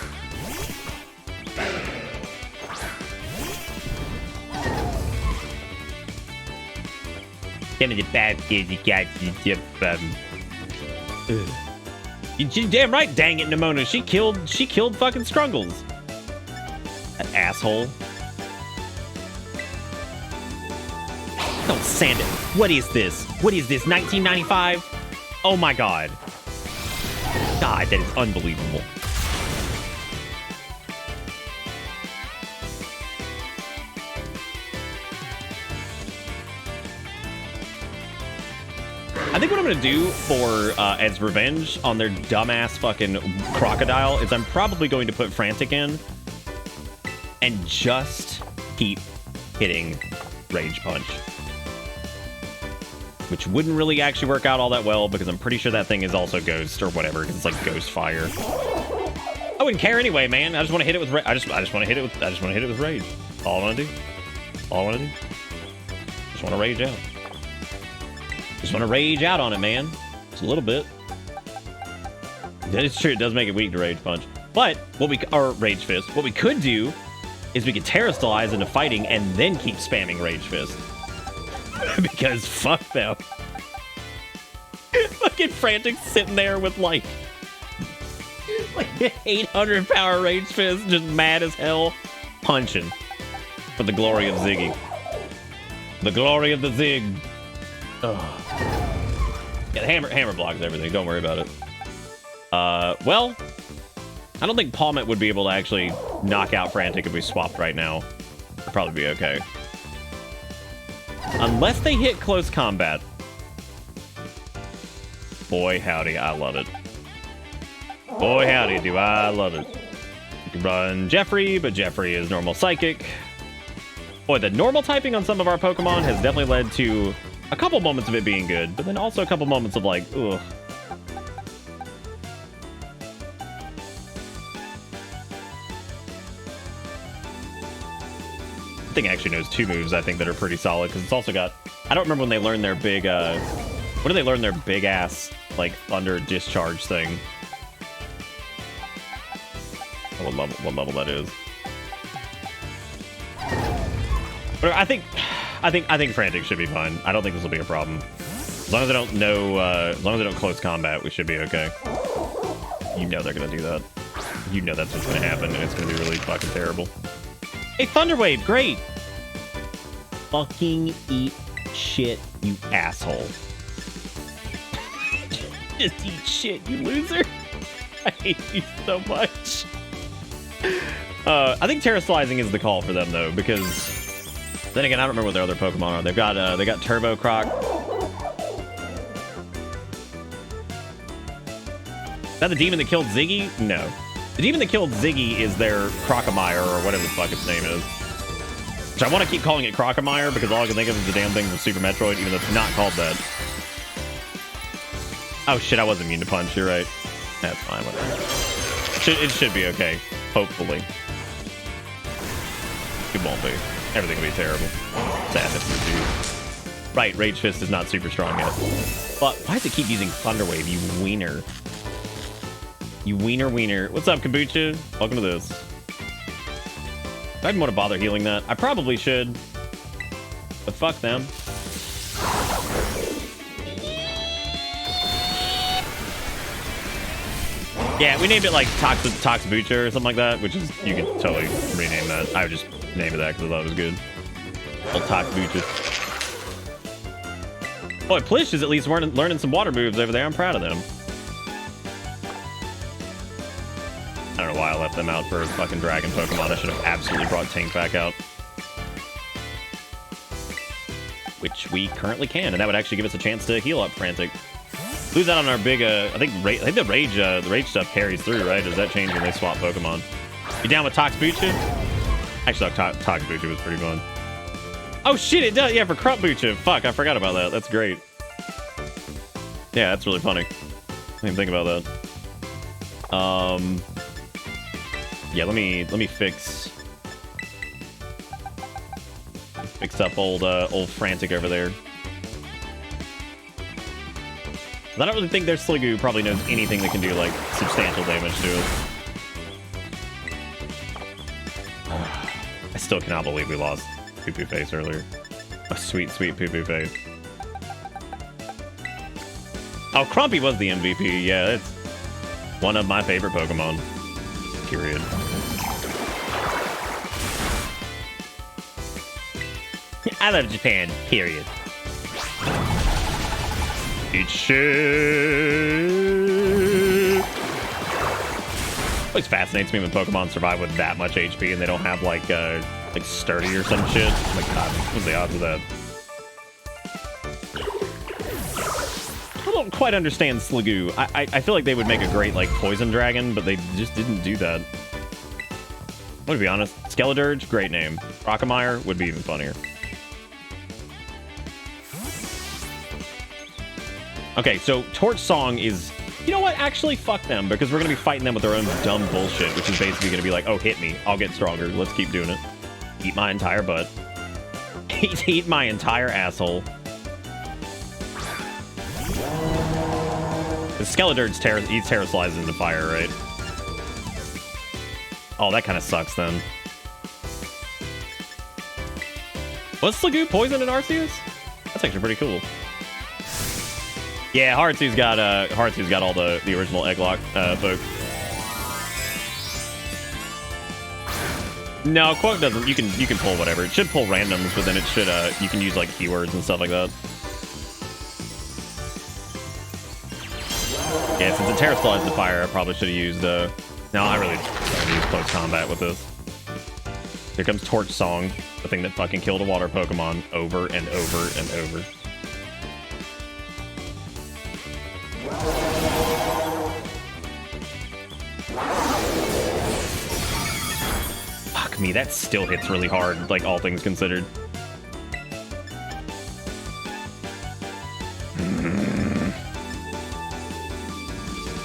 of the bad kids you got, you're damn right, dang it, Nimona. She killed fucking Scrungles. That asshole. Don't sand it. What is this? What is this, 1995? Oh my god. God, that is unbelievable. I think what I'm gonna do for as revenge on their dumbass fucking crocodile is I'm probably going to put Frantic in and just keep hitting Rage Punch. Which wouldn't really actually work out all that well, because I'm pretty sure that thing is also Ghost or whatever, because it's like Ghost Fire. I wouldn't care anyway, man. I just want to hit it with I just want to hit it with Rage. All I want to do. All I want to do. Just want to rage out. Just want to rage out on it, man. Just a little bit. That is true. It does make it weak to Rage Punch. But or Rage Fist. What we could do is we could Terrastallize into fighting and then keep spamming Rage Fist. Because fuck them. Fucking Frantic sitting there with like 800 power Rage Fist, just mad as hell, punching for the glory of Ziggy. The glory of the Zig. Ugh. Yeah, the hammer blocks everything. Don't worry about it. Well, I don't think Palmet would be able to actually knock out Frantic if we swapped right now. It'd probably be okay. Unless they hit close combat. Boy, howdy, I love it. Boy, howdy, do I love it. You can run Jeffrey, but Jeffrey is normal psychic. Boy, the normal typing on some of our Pokemon has definitely led to a couple moments of it being good, but then also a couple moments of like, ugh. Thing actually knows 2 moves, I think, that are pretty solid, because it's also got, I don't remember when they learned their big When do they learn their big ass, like, thunder discharge thing? What level that is? But I think Frantic should be fine. I don't think this will be a problem. As long as I don't know, as long as I don't close combat, we should be okay. You know they're gonna do that. You know that's what's gonna happen, and it's gonna be really fucking terrible. Hey, Thunder Wave, great! Fucking eat shit, you asshole. Just eat shit, you loser. I hate you so much. I think Terrasalizing is the call for them, though, because... Then again, I don't remember what their other Pokemon are. They got Turbo Croc. Is that the demon that killed Ziggy? No. The demon that killed Ziggy is their Crocomire, or whatever the fuck its name is. Which I want to keep calling it Crocomire, because all I can think of is the damn thing from Super Metroid, even though it's not called that. Oh shit, I was immune to punch, you're right. That's fine, whatever. It should be okay, hopefully. It won't be. Everything will be terrible. Sadness, dude. Right, Rage Fist is not super strong yet. But why does it keep using Thunder Wave, you wiener? You wiener. What's up, Kombucha? Welcome to this. I didn't want to bother healing that. I probably should. But fuck them. Yeah, we named it like Toxbucha or something like that, which is, you could totally rename that. I would just name it that because I thought it was good. Old Toxbucha. Boy, Plish is at least learning some water moves over there. I'm proud of them. I don't know why I left them out for a fucking dragon Pokemon. I should have absolutely brought Tank back out. Which we currently can, and that would actually give us a chance to heal up Frantic. Lose out on our big, I think the rage stuff carries through, right? Does that change when they swap Pokemon? You down with Toxbucha? Actually, Toxbucha was pretty fun. Oh shit, it does. Yeah, for Crumpbucha. Fuck, I forgot about that. That's great. Yeah, that's really funny. I didn't even think about that. Yeah, let me fix up old Frantic over there. I don't really think their Sliggoo probably knows anything that can do, like, substantial damage to it. I still cannot believe we lost Poo-Poo Face earlier. A sweet, sweet Poo-Poo Face. Oh, Crumpy was the MVP. Yeah, it's one of my favorite Pokemon. Period. I love Japan. Period. Eat shit. Always fascinates me when Pokemon survive with that much HP and they don't have like sturdy or some shit. Oh my god, what's the odds of that? I don't quite understand Sliggoo. I feel like they would make a great like poison dragon, but they just didn't do that. I'm gonna be honest. Skeledirge, great name. Crocomire would be even funnier. Okay, so Torch Song is... You know what? Actually, fuck them, because we're going to be fighting them with their own dumb bullshit, which is basically going to be like, oh, hit me. I'll get stronger. Let's keep doing it. Eat my entire butt. Eat my entire asshole. The Skeledirge Terrasalizes into fire, right? Oh, that kind of sucks, then. Was Sliggoo poisoned in Arceus? That's actually pretty cool. Yeah, Heartsu's got all the original Egglocke folk. No, Quote doesn't. You can pull whatever. It should pull randoms, but then it should you can use like keywords and stuff like that. Yeah, since it Terrasalized the fire, I probably should have used no, I really don't use close combat with this. Here comes Torch Song, the thing that fucking killed a water Pokemon over and over and over. Fuck me, that still hits really hard, like all things considered.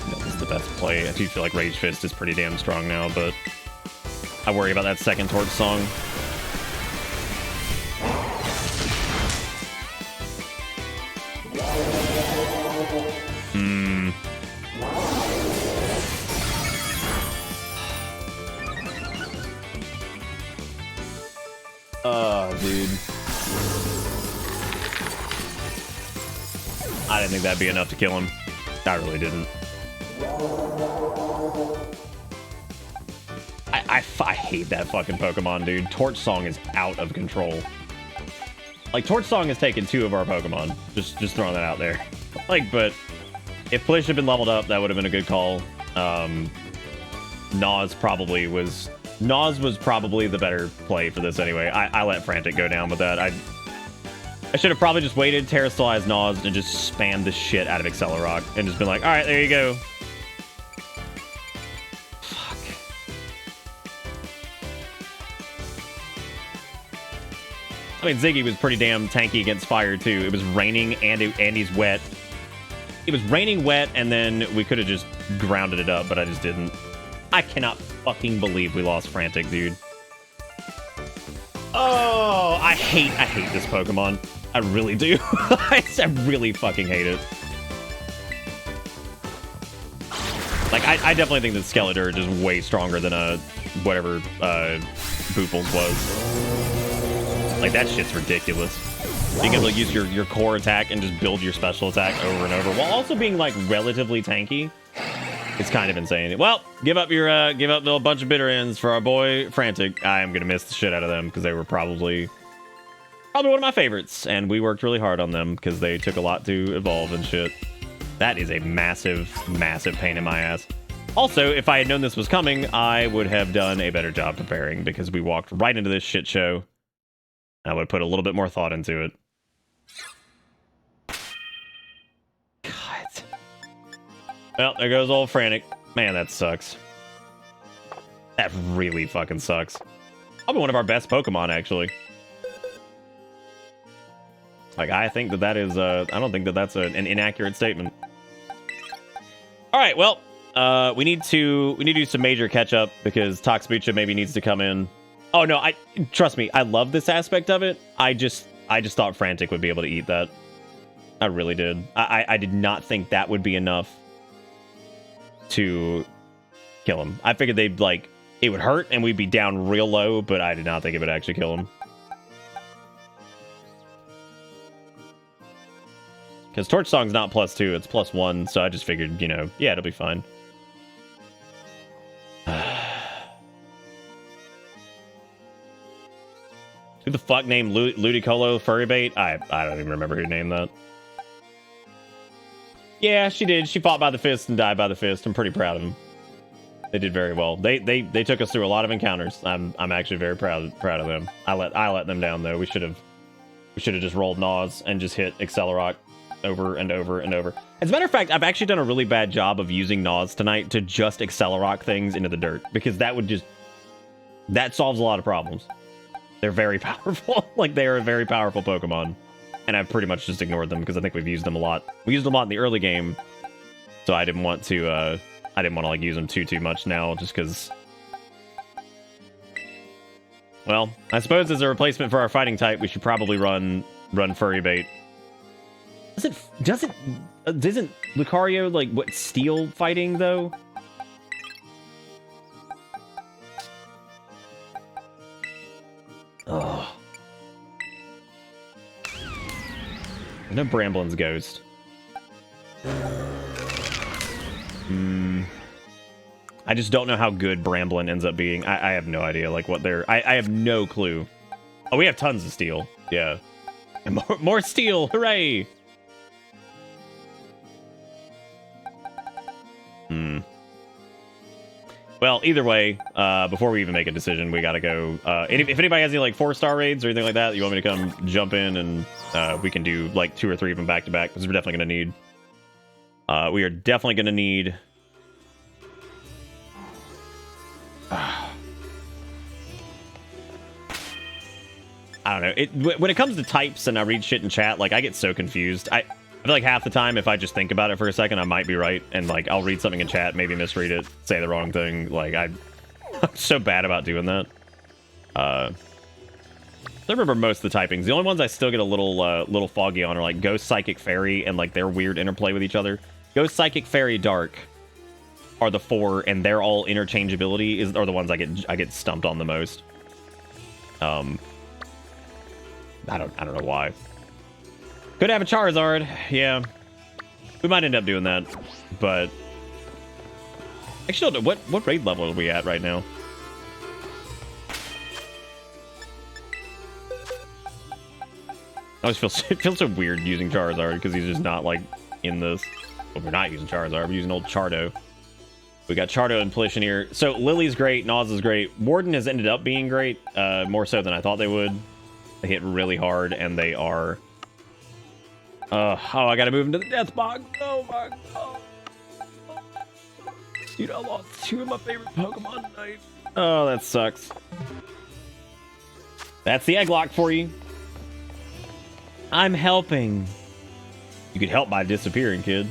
No, this is the best play. I do feel like Rage Fist is pretty damn strong now, but I worry about that second Torch Song. I didn't think that'd be enough to kill him. I really didn't. I hate that fucking Pokemon, dude. Torch Song is out of control. Like, Torch Song has taken 2 of our Pokemon. Just throwing that out there. Like, but if Flish had been leveled up, that would have been a good call. Nas was probably the better play for this anyway. I let Frantic go down with that. I should have probably just waited, terrestrialized Nas, and just spammed the shit out of Accelerock and just been like, alright, there you go. Fuck. I mean, Ziggy was pretty damn tanky against fire, too. It was raining, and he's wet. It was raining wet, and then we could have just grounded it up, but I just didn't. I cannot fucking believe we lost Frantic, dude. Oh, I hate this Pokemon. I really do. I really fucking hate it. Like, I definitely think that Skeletor is way stronger than whatever Booples was. Like, that shit's ridiculous. Being able to use your core attack and just build your special attack over and over, while also being, like, relatively tanky. It's kind of insane. Well, give up a bunch of bitter ends for our boy Frantic. I am gonna miss the shit out of them because they were probably one of my favorites, and we worked really hard on them because they took a lot to evolve and shit. That is a massive, massive pain in my ass. Also, if I had known this was coming, I would have done a better job preparing because we walked right into this shit show. I would put a little bit more thought into it. God. Well, there goes old Frantic. Man, that sucks. That really fucking sucks. Probably one of our best Pokemon, actually. Like, I think that is, I don't think that that's an inaccurate statement. Alright, well, we need to do some major catch-up because Toxbucha maybe needs to come in. Oh, no, trust me, I love this aspect of it. I just thought Frantic would be able to eat that. I really did. I did not think that would be enough to kill him. I figured they'd, like, it would hurt and we'd be down real low, but I did not think it would actually kill him. Because Torch Song's not +2, it's +1, so I just figured, you know, yeah, it'll be fine. Who the fuck named Ludicolo Furrybait? I don't even remember who named that. Yeah, she did. She fought by the fist and died by the fist. I'm pretty proud of them. They did very well. They took us through a lot of encounters. I'm actually very proud of them. I let them down though. We should have just rolled Nas and just hit Accelerock over and over and over. As a matter of fact, I've actually done a really bad job of using Nas tonight to just Accelerock things into the dirt because that solves a lot of problems. They're very powerful. Like, they are a very powerful Pokemon. And I've pretty much just ignored them because I think we've used them a lot. We used them a lot in the early game. So I didn't want to, like, use them too much now just because... Well, I suppose as a replacement for our fighting type, we should probably run Furrybait. Isn't Lucario, like, what, steel fighting, though? Ugh. No Bramblin's Ghost. I just don't know how good Bramblin ends up being. I have no idea, like, what they're... I have no clue. Oh, we have tons of steel. Yeah. And more steel! Hooray! Well, either way, before we even make a decision, we gotta go. If anybody has any, like, 4-star raids or anything like that, you want me to come jump in and we can do, like, 2 or 3 of them back to back, because we're definitely gonna need... we are definitely gonna need... I don't know. When it comes to types and I read shit in chat, like, I get so confused. I feel like half the time, if I just think about it for a second, I might be right. And, like, I'll read something in chat, maybe misread it, say the wrong thing. Like, I'm so bad about doing that. I remember most of the typings. The only ones I still get a little foggy on are, like, Ghost, Psychic, Fairy, and, like, their weird interplay with each other. Ghost, Psychic, Fairy, Dark are the 4, and they're all interchangeability are the ones I get stumped on the most. I don't know why. Could have a Charizard, yeah. We might end up doing that, but actually, what raid level are we at right now? I always feel it feels so weird using Charizard because he's just not like in this. Well, we're not using Charizard. We're using old Chardo. We got Chardo and Plishin here. So Lily's great. Noz is great. Warden has ended up being great, more so than I thought they would. They hit really hard, and they are. Oh, I gotta move into the death box. Oh my god. Dude, I lost 2 of my favorite Pokemon tonight. Oh, that sucks. That's the Egglocke for you. I'm helping. You could help by disappearing, kid.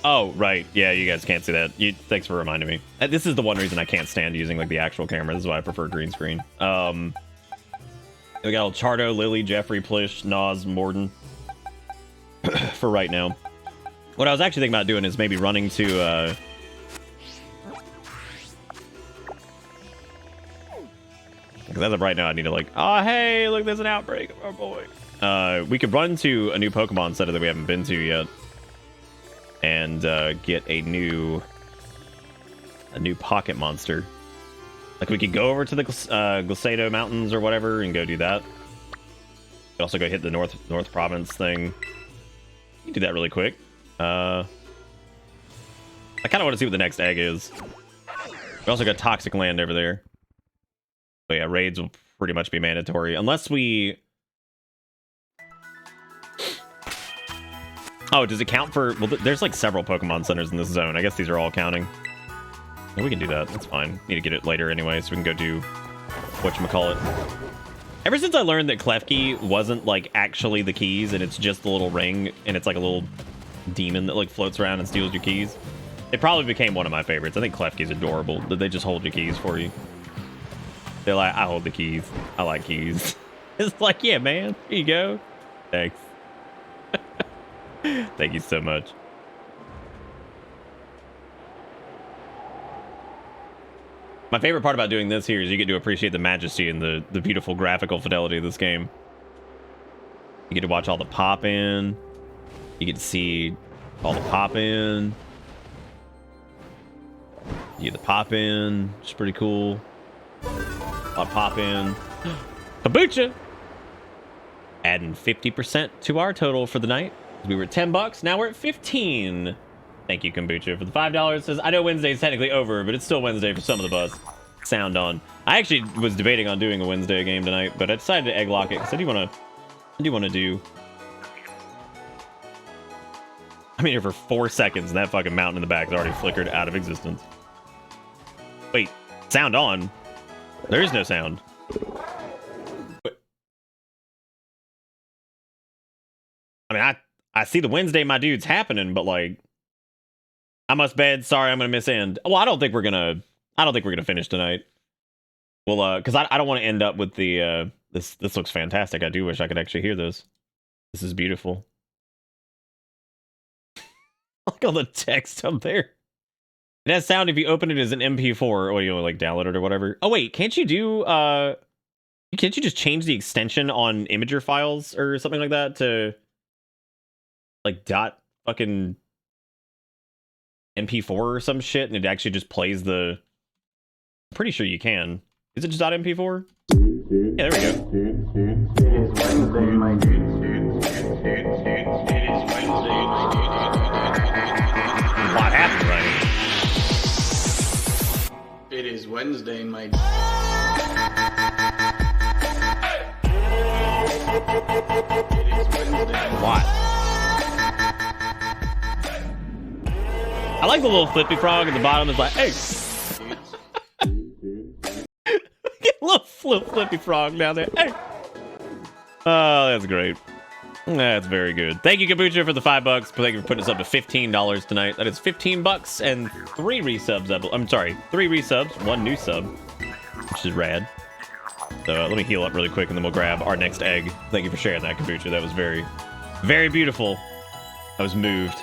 Oh, right. Yeah, you guys can't see that. Thanks for reminding me. This is the one reason I can't stand using like the actual camera. This is why I prefer green screen. We got old Chardo, Lily, Jeffrey, Plish, Noz, Morden for right now. What I was actually thinking about doing is maybe running to because as of right now I need to like, oh hey, look, there's an outbreak of our boy. We could run to a new Pokemon center that we haven't been to yet and get a new pocket monster. Like we could go over to the Glacado Mountains or whatever and go do that. We could also go hit the North Province thing. You can do that really quick. I kind of want to see what the next egg is. We also got Toxic Land over there. But yeah, raids will pretty much be mandatory. Unless we... Oh, does it count for... Well, there's like several Pokemon centers in this zone. I guess these are all counting. Yeah, we can do that. That's fine. Need to get it later anyway, so we can go do... whatchamacallit. Ever since I learned that Klefki wasn't like actually the keys and it's just the little ring and it's like a little demon that like floats around and steals your keys, it probably became one of my favorites. I think Klefki's adorable that they just hold your keys for you. They're like, I hold the keys. I like keys. It's like, yeah, man, here you go. Thanks. Thank you so much. My favorite part about doing this here is you get to appreciate the majesty and the beautiful graphical fidelity of this game. You get to watch all the pop-in. You get to see all the pop-in. You get the pop-in, which is pretty cool. A pop-in. Kombucha! Adding 50% to our total for the night. We were at $10, now we're at 15. Thank you, Kombucha, for the $5. Says, I know Wednesday's technically over, but it's still Wednesday for some of the buzz. Sound on. I actually was debating on doing a Wednesday game tonight, but I decided to Egglocke it because I do want to do. I'm here for 4 seconds, and that fucking mountain in the back is already flickered out of existence. Wait, sound on? There is no sound. Wait. I mean, I see the Wednesday, my dudes, happening, but like. I must bed. Sorry, I'm gonna miss end. Well, I don't think we're gonna finish tonight. Well, because I don't want to end up with the this looks fantastic. I do wish I could actually hear this. This is beautiful. Look all the text up there. It has sound if you open it as an MP4 or you like download it or whatever. Oh wait, can't you do can't you just change the extension on Imager files or something like that to like dot fucking MP4 or some shit, and it actually just plays the... I'm pretty sure you can. Is it just .mp4? Yeah, there we go. What happened, right? It is Wednesday, my... What? I like the little flippy frog at the bottom. It's like, hey. Get a little flippy frog down there. Hey. Oh, that's great. That's very good. Thank you, Kombucha, for the $5. Thank you for putting us up to $15 tonight. That is $15 and 3 resubs. I'm sorry, 3 resubs, 1 new sub, which is rad. So let me heal up really quick, and then we'll grab our next egg. Thank you for sharing that, Kombucha. That was very, very beautiful. I was moved.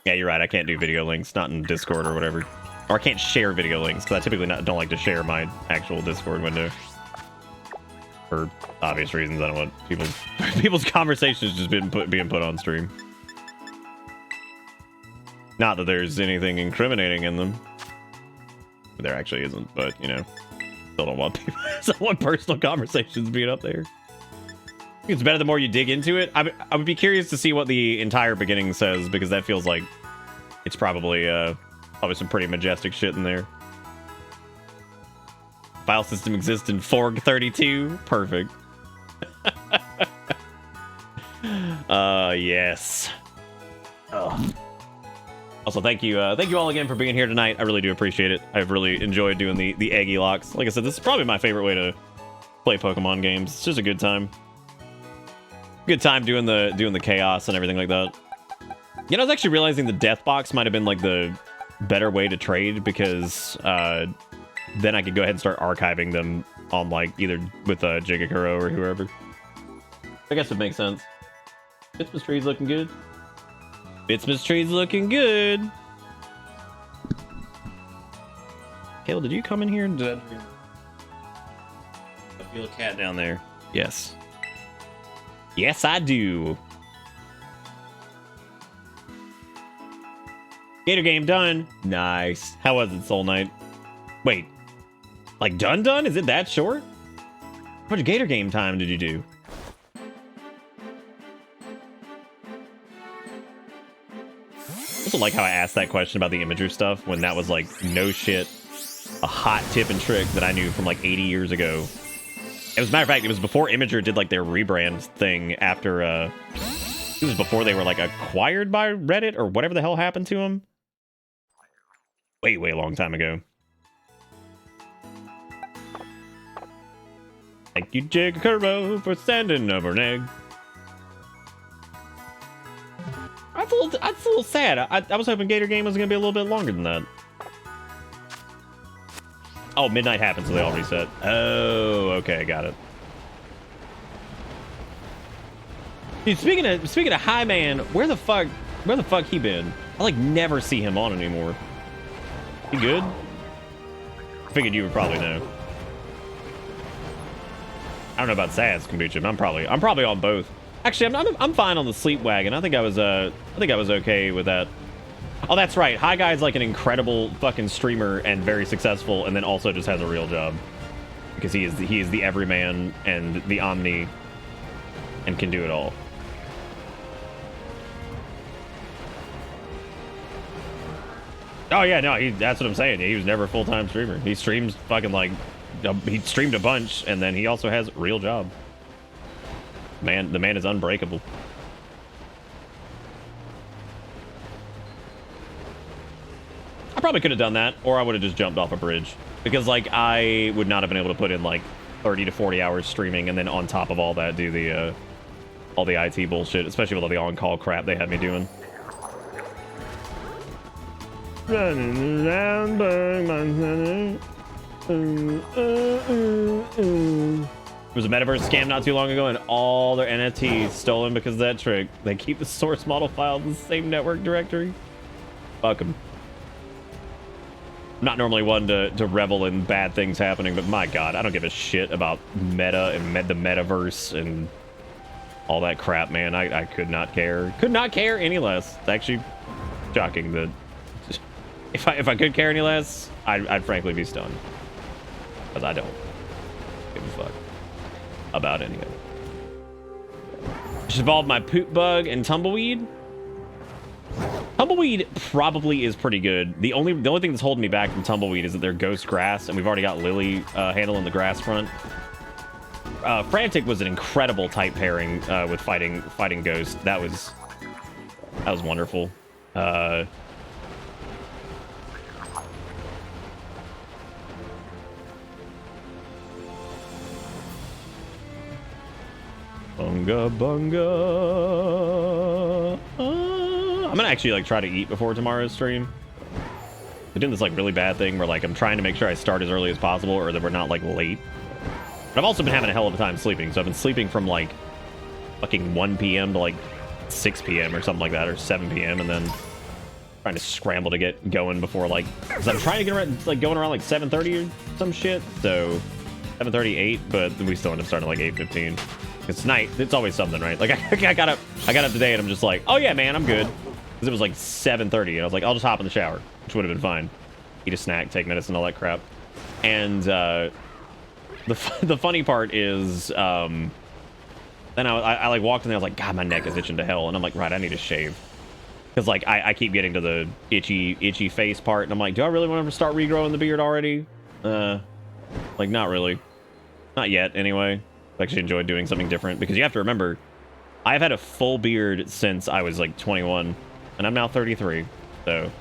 Yeah, you're right. I can't do video links, not in Discord or whatever. Or I can't share video links, because I typically don't like to share my actual Discord window. For obvious reasons, I don't want people's conversations just being put on stream. Not that there's anything incriminating in them. There actually isn't, but, you know, still don't want people, still want personal conversations being up there. I think it's better the more you dig into it. I would be curious to see what the entire beginning says, because that feels like it's probably some pretty majestic shit in there. File system exists in Forg32. Perfect. Yes. Oh. Also, thank you all again for being here tonight. I really do appreciate it. I've really enjoyed doing the Egglocks. Like I said, this is probably my favorite way to play Pokemon games. It's just a good time. Good time doing the chaos and everything like that. You know, I was actually realizing the death box might have been like the better way to trade, because then I could go ahead and start archiving them on like either with Jigakuro or whoever. I guess it makes sense. Bitsmas tree's looking good. Bitsmas tree's looking good. Caleb, did you come in here? I feel a cat down there. Yes. Yes, I do. Gator game done. Nice. How was it, Soul Knight? Wait. Like done? Is it that short? How much Gator game time did you do? I also like how I asked that question about the Imager stuff when that was like, no shit, a hot tip and trick that I knew from like 80 years ago. As a matter of fact, it was before Imager did like their rebrand thing after, it was before they were like acquired by Reddit or whatever the hell happened to them. Way long time ago. Thank you, Jigakuro, for sending over an egg. That's a little sad. I was hoping Gator Game was going to be a little bit longer than that. Oh, midnight happened, so they all reset. Oh, okay, got it. Dude, speaking of High Man, where the fuck he been? I like never see him on anymore. He good? Figured you would probably know. I don't know about Sad's kombucha. I'm probably on both. Actually, I'm fine on the sleep wagon. I think I was okay with that. Oh, that's right. High Guy's like an incredible fucking streamer and very successful, and then also just has a real job because he is the everyman and the omni and can do it all. Oh yeah, no, that's what I'm saying. He was never a full-time streamer. He streams fucking like he streamed a bunch, and then he also has a real job. Man, the man is unbreakable. I probably could have done that, or I would have just jumped off a bridge, because like I would not have been able to put in like 30 to 40 hours streaming, and then on top of all that do the all the IT bullshit, especially with all the on-call crap they had me doing. Running around Bergman. There was a metaverse scam not too long ago, and all their NFTs stolen because of that trick. They keep the source model file in the same network directory. Fuck them. I'm not normally one to revel in bad things happening, but my god, I don't give a shit about meta and the metaverse and all that crap, man. I could not care. Could not care any less. It's actually shocking that if I could care any less, I'd frankly be stunned. Because I don't give a fuck about any of it. Just evolved my poop bug and tumbleweed. Tumbleweed probably is pretty good. The only thing that's holding me back from tumbleweed is that they're ghost grass, and we've already got Lily handling the grass front. Frantic was an incredible type pairing with fighting ghost. That was wonderful. Bunga bunga. I'm gonna actually like try to eat before tomorrow's stream. I'm doing this like really bad thing where like I'm trying to make sure I start as early as possible, or that we're not like late. But I've also been having a hell of a time sleeping, so I've been sleeping from like fucking 1 p.m. to like 6 p.m. or something like that, or 7 p.m. and then trying to scramble to get going before like, because I'm trying to get around, like going around like 7:30 or some shit. So 7:38, but we still end up starting at like 8:15. It's night. It's always something, right? Like I got up today and I'm just like, oh yeah, man, I'm good. Because it was like 7:30 and I was like, I'll just hop in the shower, which would have been fine. Eat a snack, take medicine, all that crap. And the funny part is, then I like walked in there. I was like, God, my neck is itching to hell, and I'm like, right, I need to shave. Because, like, I keep getting to the itchy face part, and I'm like, do I really want to start regrowing the beard already? Like, not really. Not yet, anyway. I actually enjoyed doing something different, because you have to remember, I've had a full beard since I was, like, 21, and I'm now 33, so...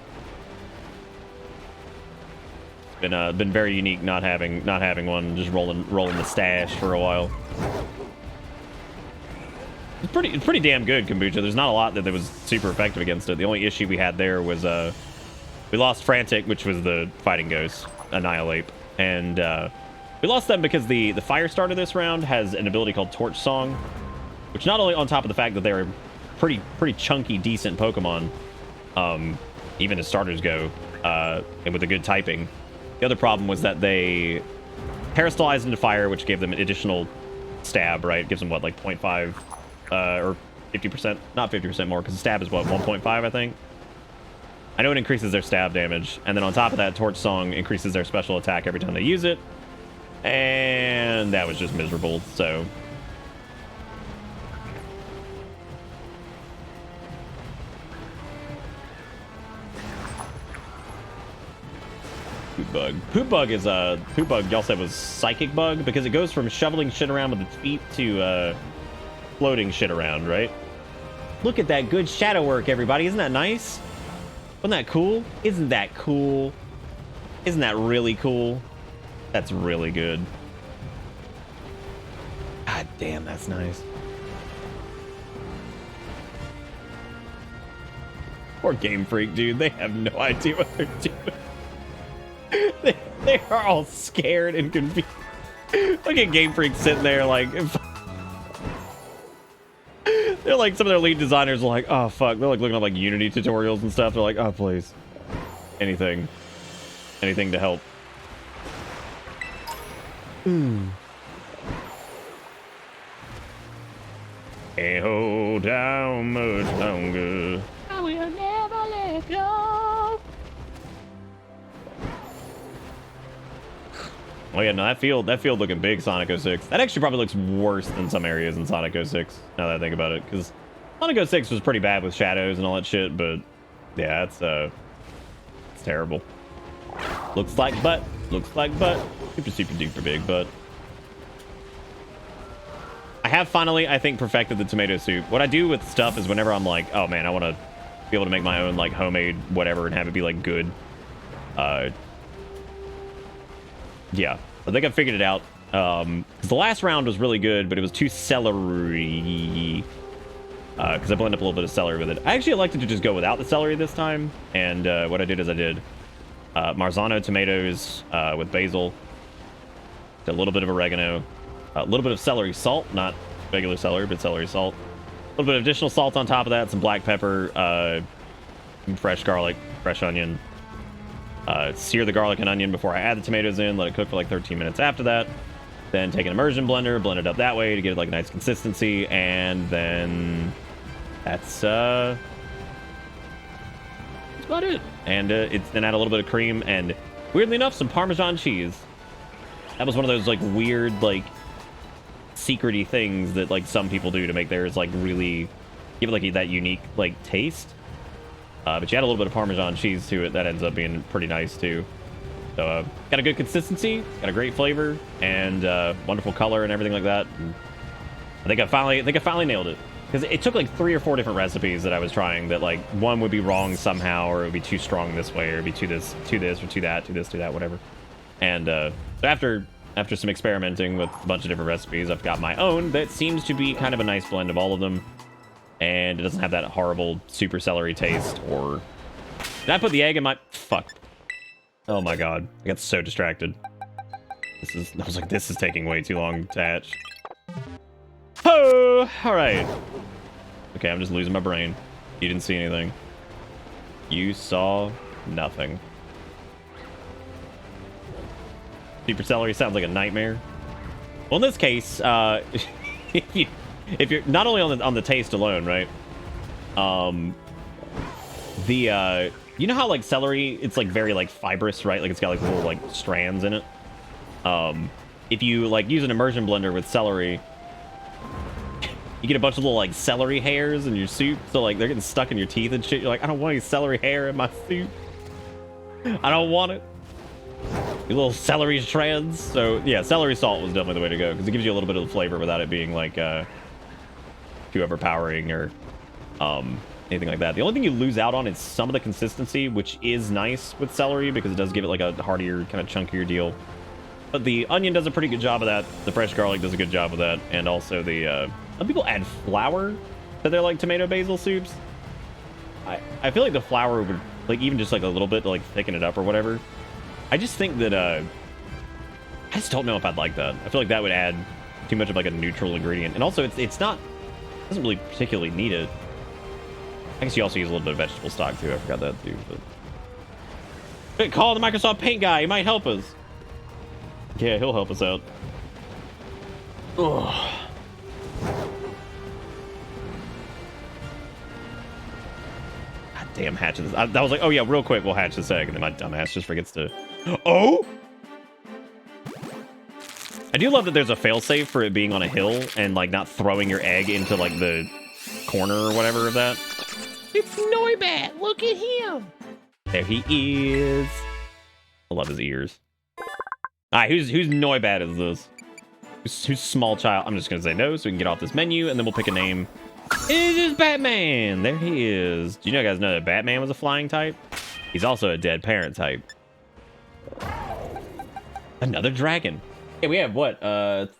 It's been very unique not having one, just rolling the stash for a while. It's pretty damn good, Kombucha. There's not a lot that was super effective against it. The only issue we had there was we lost Frantic, which was the fighting ghost, Annihilate, and we lost them because the fire starter this round has an ability called Torch Song, which not only on top of the fact that they're pretty chunky, decent Pokemon, even as starters go, and with a good typing. The other problem was that they parastallized into fire, which gave them an additional stab, right? It gives them what, like 0.5 or 50%, not 50% more, because the stab is what, 1.5, I think. I know it increases their stab damage, and then on top of that, Torch Song increases their special attack every time they use it, and that was just miserable. So Poop bug is poop bug. Y'all said was psychic bug because it goes from shoveling shit around with its feet to floating shit around, right? Look at that good shadow work, everybody. Isn't that nice? Wasn't that cool? Isn't that cool? Isn't that really cool? That's really good. God damn, that's nice. Poor Game Freak, dude. They have no idea what they're doing. They are all scared and confused. Look at Game Freak sitting there like... They're like, some of their lead designers are like, oh fuck. They're like looking up like Unity tutorials and stuff. They're like, oh please. Anything to help. Can't hold down much longer. I will never let go. Oh yeah, no, that field looking big, Sonic 06. That actually probably looks worse than some areas in Sonic 06, now that I think about it, because Sonic 06 was pretty bad with shadows and all that shit, but yeah, it's terrible. Looks like butt. Super duper big butt. I have finally, I think, perfected the tomato soup. What I do with stuff is whenever I'm like, oh man, I want to be able to make my own like homemade whatever and have it be like good. Yeah, I think I figured it out. Because the last round was really good, but it was too celery. Because I blended up a little bit of celery with it. I actually elected to just go without the celery this time. And what I did is I did Marzano tomatoes with basil, a little bit of oregano, a little bit of celery salt, not regular celery, but celery salt. A little bit of additional salt on top of that, some black pepper, fresh garlic, fresh onion. Sear the garlic and onion before I add the tomatoes in, let it cook for like 13 minutes after that. Then take an immersion blender, blend it up that way to get it like a nice consistency, and then that's about it. And then add a little bit of cream and, weirdly enough, some Parmesan cheese. That was one of those like weird like secret-y things that like some people do to make theirs like really give it like that unique like taste. But you add a little bit of Parmesan cheese to it, that ends up being pretty nice too. So got a good consistency, got a great flavor, and wonderful color and everything like that. And I think I finally nailed it, because it took like 3 or 4 different recipes that I was trying that like one would be wrong somehow, or it would be too strong this way, or it'd be too this, or too that, whatever. And so after some experimenting with a bunch of different recipes, I've got my own that seems to be kind of a nice blend of all of them. And it doesn't have that horrible super celery taste. Or did I put the egg in my... Fuck. Oh my god. I got so distracted. I was like, this is taking way too long to hatch. Oh! Alright. Okay, I'm just losing my brain. You didn't see anything. You saw nothing. Super celery sounds like a nightmare. Well, in this case, if you're not only on the taste alone, right? You know how like celery, it's like very like fibrous, right? Like it's got like little like strands in it. If you like use an immersion blender with celery, you get a bunch of little like celery hairs in your soup. So like they're getting stuck in your teeth and shit. You're like, I don't want any celery hair in my soup. I don't want it. You little celery shreds. So yeah, celery salt was definitely the way to go because it gives you a little bit of the flavor without it being like too overpowering or anything like that. The only thing you lose out on is some of the consistency, which is nice with celery because it does give it like a heartier, kind of chunkier deal. But the onion does a pretty good job of that. The fresh garlic does a good job of that. And also the, some people add flour to their like tomato basil soups. I feel like the flour would like even just like a little bit to like thicken it up or whatever. I just think that, I just don't know if I'd like that. I feel like that would add too much of like a neutral ingredient. And also it's not, it doesn't really particularly need it. I guess you also use a little bit of vegetable stock too. I forgot that too. But call the Microsoft Paint guy. He might help us. Yeah, he'll help us out. Ugh. God damn, hatches. That was like, oh yeah, real quick, we'll hatch this egg, and then my dumbass just forgets to. Oh! I do love that there's a failsafe for it being on a hill and like not throwing your egg into like the corner or whatever of that. It's Noibat. Look at him. There he is. I love his ears. All right, who's Noibat is this? Who's small child? I'm just gonna say no, so we can get off this menu, and then we'll pick a name. It is Batman. There he is. Do you guys know that Batman was a flying type? He's also a dead parent type. Another dragon. Yeah, we have what?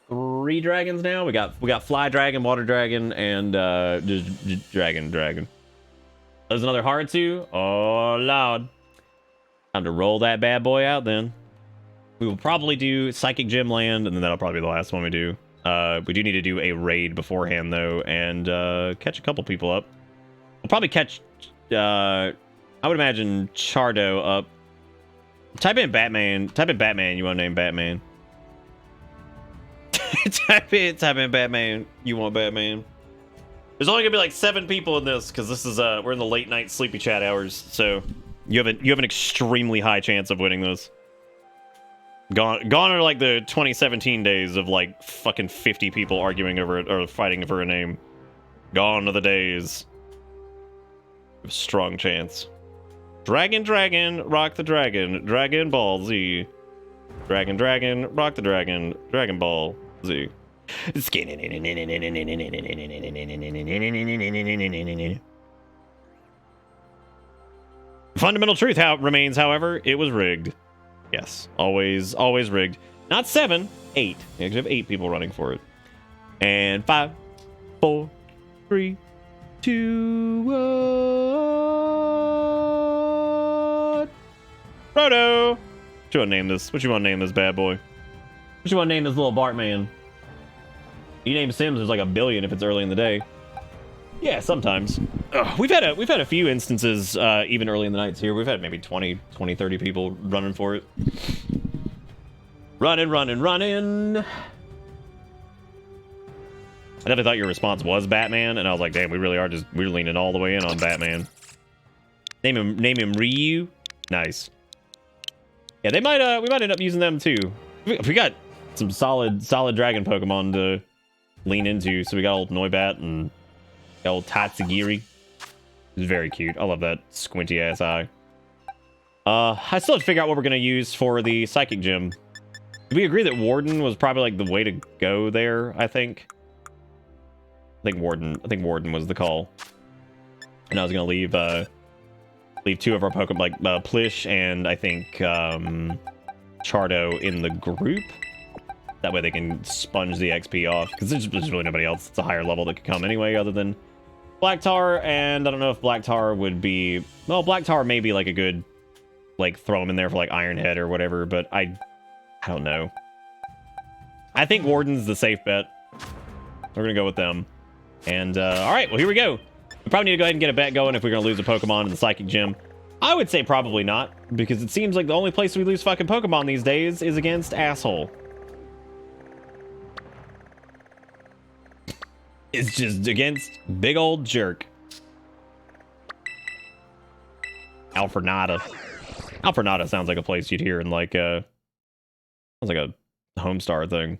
3 dragons now. We got fly dragon, water dragon, and just dragon. There's another Harutu. Oh lord. Time to roll that bad boy out then. We will probably do Psychic Gem Land, and then that'll probably be the last one we do. We do need to do a raid beforehand, though, and catch a couple people up. We'll probably catch, I would imagine, Chardo up. Type in Batman. Type in Batman. You want to name Batman. type in Batman. You want Batman. There's only going to be like 7 people in this, because this is, we're in the late night sleepy chat hours, so you have an extremely high chance of winning this. Gone are like the 2017 days of like fucking 50 people arguing over it or fighting for a name. Gone are the days. Strong chance. Dragon, rock the dragon. Dragon Ball Z. Dragon, rock the dragon. Dragon Ball Z. Fundamental truth remains, however, it was rigged. Yes, always rigged. Not 7, 8. You actually have 8 people running for it. And 5, 4, 3, 2, 1. Frodo! What you want to name this? What you want to name this bad boy? What you want to name this little Bartman? You name Sims, there's like a billion if it's early in the day. Yeah, sometimes. We've had a few instances, even early in the nights here. We've had maybe 20, 30 people running for it. Running. I definitely thought your response was Batman, and I was like, damn, we're leaning all the way in on Batman. Name him Ryu. Nice. Yeah, we might end up using them too. We got some solid dragon Pokemon to lean into, so we got old Noibat and old Tatsugiri. It's very cute. I love that squinty ass eye. I still have to figure out what we're gonna use for the Psychic Gem. Did we agree that Warden was probably like the way to go there? I think Warden was the call. And I was gonna leave 2 of our Pokemon, like Plish and I think Chardo in the group. That way they can sponge the XP off, because there's really nobody else that's a higher level that could come anyway other than Black Tar, and I don't know if Black Tar would be... Well, Black Tar may be like a good, like, throw him in there for like Iron Head or whatever, but I don't know. I think Warden's the safe bet. We're gonna go with them. And, alright, well, here we go. We probably need to go ahead and get a bet going if we're gonna lose a Pokemon in the Psychic Gym. I would say probably not, because it seems like the only place we lose fucking Pokemon these days is against asshole. It's just against big old jerk. Alfrenada. Alfrenada sounds like a place you'd hear in like sounds like a Homestar thing.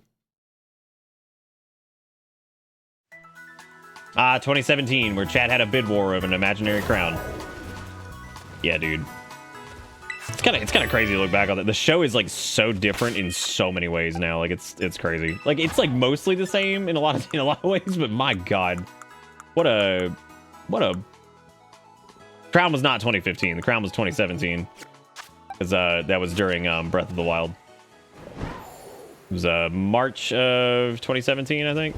2017, where Chad had a bid war of an imaginary crown. Yeah, dude. It's kind of crazy to look back on that. The show is like so different in so many ways now. Like it's crazy. Like it's like mostly the same in a lot of ways, but my god, what a Crown was not 2015. The Crown was 2017, because that was during Breath of the Wild. It was March of 2017, I think.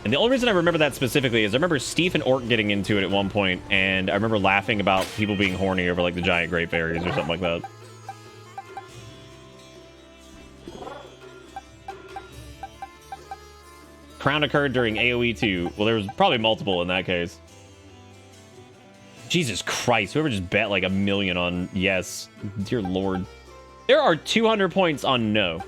And the only reason I remember that specifically is I remember Steve and Orc getting into it at one point, and I remember laughing about people being horny over like the giant great fairies or something like that. Crown occurred during AoE 2. Well, there was probably multiple in that case. Jesus Christ, whoever just bet like $1 million on yes. Dear Lord. There are 200 points on no.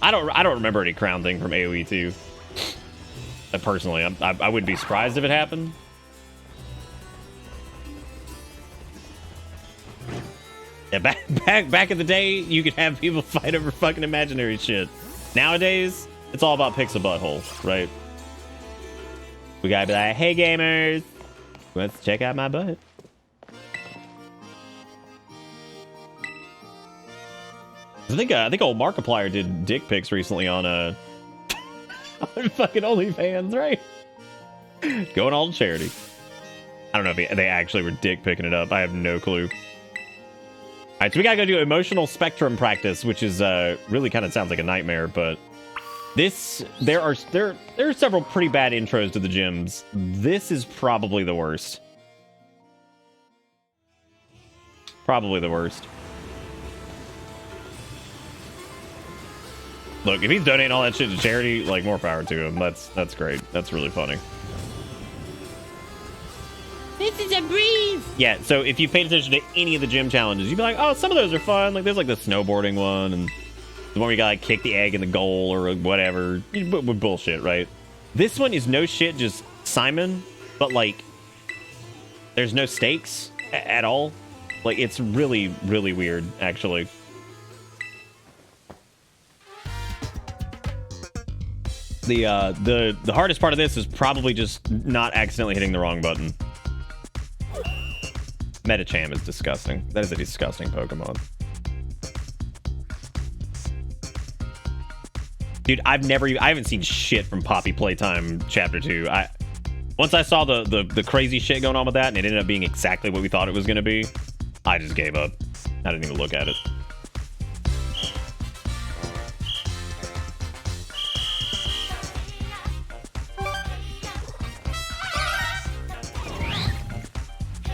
I don't remember any crown thing from AoE 2. Personally, I wouldn't be surprised if it happened. Yeah, back in the day, you could have people fight over fucking imaginary shit. Nowadays, it's all about pixel butthole, right? We gotta be like, hey gamers, let's check out my butt. I think old Markiplier did dick pics recently on on fucking OnlyFans, right? Going all to charity. I don't know if they actually were dick picking it up. I have no clue. All right, so we gotta go do emotional spectrum practice, which is really kind of sounds like a nightmare. But there are several pretty bad intros to the gyms. This is probably the worst. Probably the worst. Look, if he's donating all that shit to charity, like, more power to him. That's great. That's really funny. This is a breeze! Yeah, so if you paid attention to any of the gym challenges, you'd be like, oh, some of those are fun. Like, there's, like, the snowboarding one, and the one where you gotta, like, kick the egg in the goal or whatever. With bullshit, right? This one is no shit, just Simon, but, like, there's no stakes at all. Like, it's really, really weird, actually. The hardest part of this is probably just not accidentally hitting the wrong button. Metacham is disgusting. That is a disgusting Pokemon. Dude, I haven't seen shit from Poppy Playtime Chapter 2. Once I saw the crazy shit going on with that, and it ended up being exactly what we thought it was going to be, I just gave up. I didn't even look at it.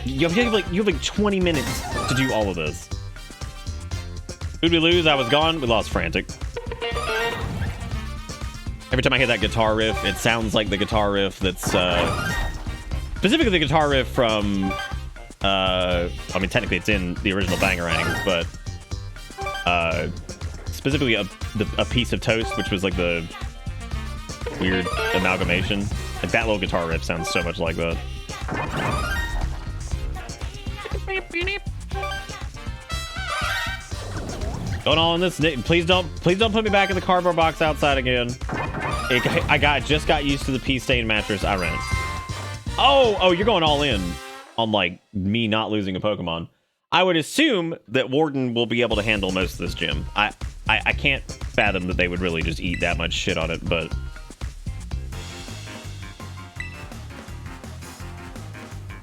You have like 20 minutes to do all of this. Who'd we lose? I was gone. We lost Frantic. Every time I hear that guitar riff, it sounds like the guitar riff that's specifically the guitar riff from I mean, technically it's in the original Bangarangs, but specifically a piece of toast, which was like the weird amalgamation. Like that little guitar riff sounds so much like that. Going all in this. Please don't put me back in the cardboard box outside again. I just got used to the pea stain mattress. I ran. Oh, you're going all in on like me not losing a Pokemon. I would assume that Warden will be able to handle most of this gym. I can't fathom that they would really just eat that much shit on it, but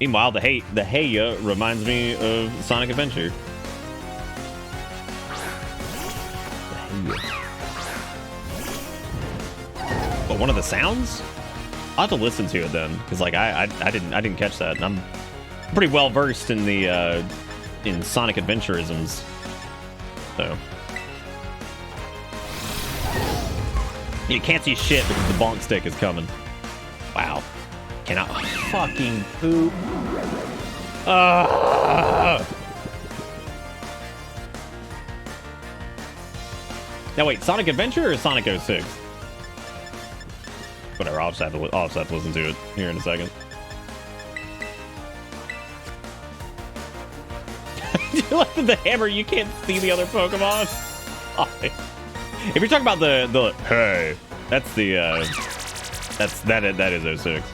meanwhile, the Heya reminds me of Sonic Adventure. But one of the sounds? I'll have to listen to it then, because like I didn't catch that. And I'm pretty well versed in the in Sonic Adventurisms, so you can't see shit because the bonk stick is coming. Wow. Cannot fucking poop. Now wait, Sonic Adventure or Sonic 06? Whatever, I'll just have to listen to it here in a second. You like the hammer, you can't see the other Pokemon. If you're talking about the hey, that's the that is 06.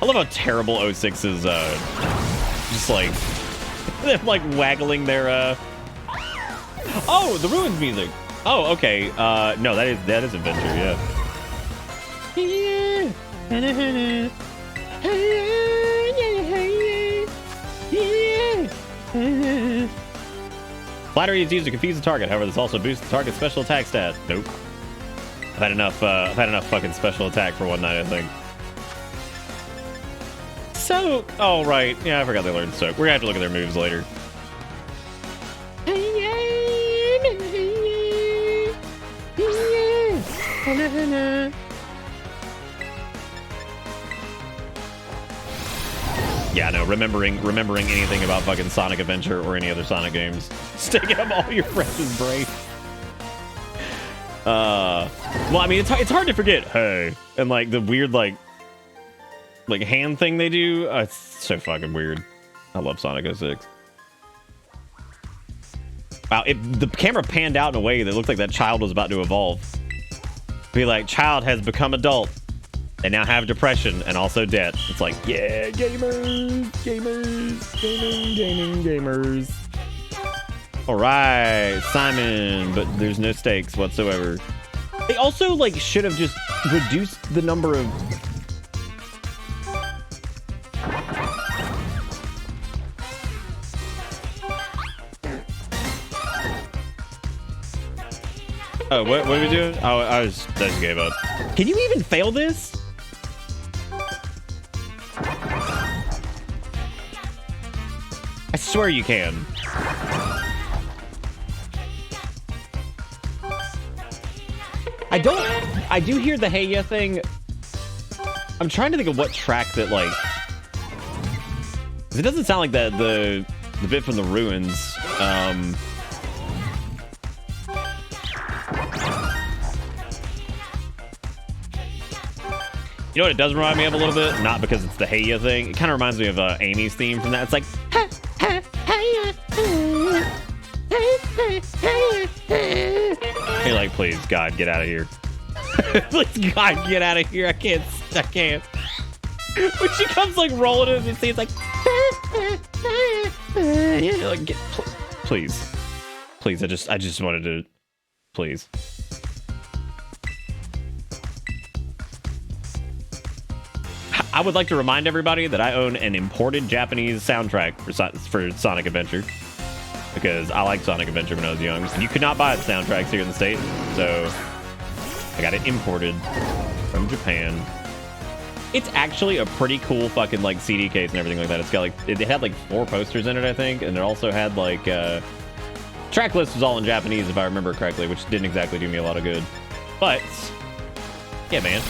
I love how terrible 06 is just like them like waggling their oh, the Ruins music. Oh, okay. No, that is Adventure, yeah. Flattery is used to confuse the target. However, this also boosts the target's special attack stat. Nope. I've had enough fucking special attack for one night, I think. Soak. Oh right. Yeah, I forgot they learned Soak. We're gonna have to look at their moves later. Yeah, no, remembering anything about fucking Sonic Adventure or any other Sonic games. Sticking up all your friends' brain. Well, I mean, it's hard to forget, hey, and like the weird like hand thing they do. It's so fucking weird. I love Sonic 06. Wow, the camera panned out in a way that looked like that child was about to evolve. Be like, child has become adult. They now have depression and also debt. It's like, yeah, gamers. All right, Simon, but there's no stakes whatsoever. They also like should have just reduced the number of. Oh, what are we doing? Oh, I just gave up. Can you even fail this? I swear you can. I do hear the hey yeah thing. I'm trying to think of what track that like. It doesn't sound like that the bit from the Ruins. You know what it does remind me of a little bit? Not because it's the hey yeah thing. It kind of reminds me of Amy's theme from that. It's like. You're like, please, God, get out of here. Please, God, get out of here. I can't. When she comes like rolling in and it's like, you're like, please, I just wanted to, please. I would like to remind everybody that I own an imported Japanese soundtrack for Sonic Adventure. Because I liked Sonic Adventure when I was young. You could not buy the soundtracks here in the States. So I got it imported from Japan. It's actually a pretty cool fucking like CD case and everything like that. It's got like, it had like 4 posters in it, I think. And it also had like, track list was all in Japanese if I remember correctly, which didn't exactly do me a lot of good. But, yeah, man.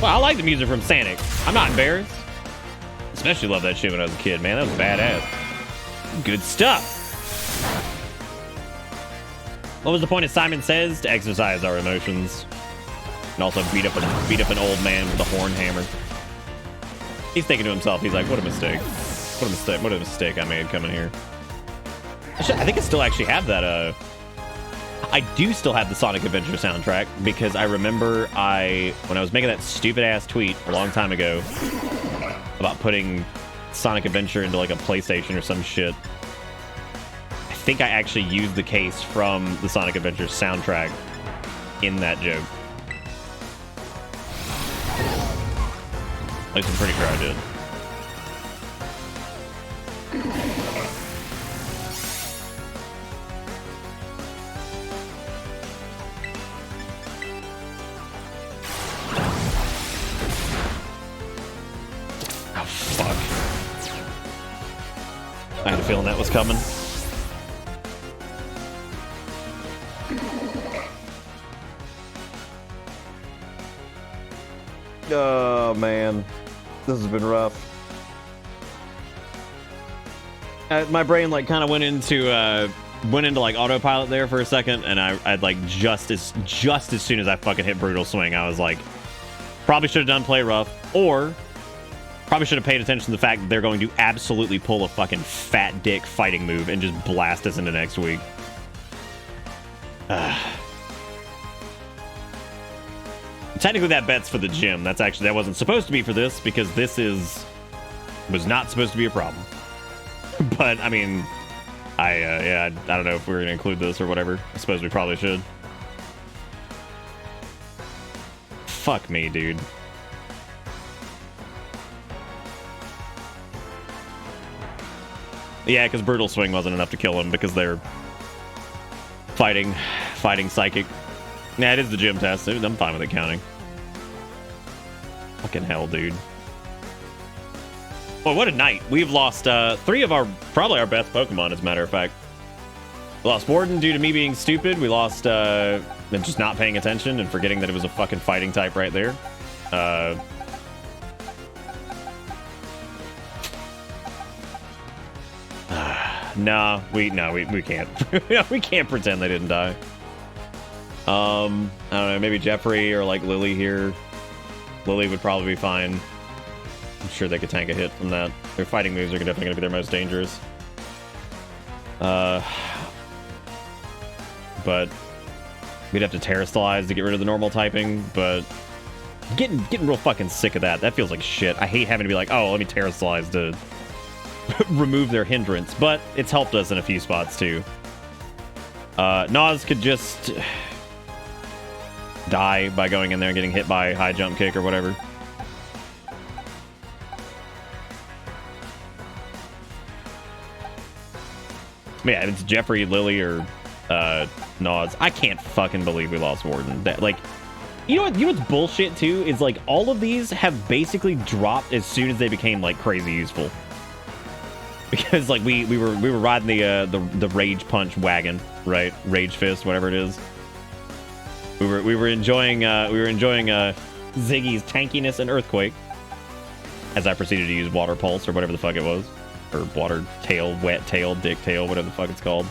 Well, I like the music from Sonic. I'm not embarrassed. Especially love that shit when I was a kid, man. That was badass. Good stuff. What was the point of Simon Says? To exercise our emotions. And also beat up an old man with a horn hammer. He's thinking to himself, he's like, what a mistake. What a mistake I made coming here. I think I still actually have that, I do still have the Sonic Adventure soundtrack because I remember when I was making that stupid ass tweet a long time ago about putting Sonic Adventure into like a PlayStation or some shit. I think I actually used the case from the Sonic Adventure soundtrack in that joke. At least I'm pretty sure I did. Oh, fuck. I had a feeling that was coming. Oh, man. This has been rough. My brain, like, kind of went into like autopilot there for a second, and I'd like just as soon as I fucking hit brutal swing, I was like, probably should have done play rough, or probably should have paid attention to the fact that they're going to absolutely pull a fucking fat dick fighting move and just blast us into next week. Technically, that bet's for the gym. That wasn't supposed to be for this, because this was not supposed to be a problem. But I mean, I don't know if we're gonna include this or whatever. I suppose we probably should. Fuck me, dude. Yeah, because brutal swing wasn't enough to kill him because they're fighting psychic. Yeah, it is the gym test. I'm fine with it counting. Fucking hell, dude. Well, what a night. We've lost 3 of probably our best Pokemon, as a matter of fact. We lost Warden due to me being stupid. We lost and just not paying attention and forgetting that it was a fucking fighting type right there. Nah, we can't. We can't pretend they didn't die. I don't know, maybe Jeffrey or like Lily here. Lily would probably be fine. I'm sure they could tank a hit from that. Their fighting moves are definitely going to be their most dangerous. But we'd have to Terastallize to get rid of the normal typing, but getting real fucking sick of that. That feels like shit. I hate having to be like, oh, let me Terastallize to remove their hindrance, but it's helped us in a few spots too. Nas could just die by going in there and getting hit by high jump kick or whatever. Yeah, it's Jeffrey, Lily, or Nas. I can't fucking believe we lost Warden. That, like, you know what's bullshit too is like all of these have basically dropped as soon as they became like crazy useful. Because like we were riding the Rage Punch wagon, right? Rage Fist, whatever it is. We were enjoying Ziggy's tankiness and Earthquake as I proceeded to use Water Pulse or whatever the fuck it was. Or Water Tail, Wet Tail, Dick Tail, whatever the fuck it's called.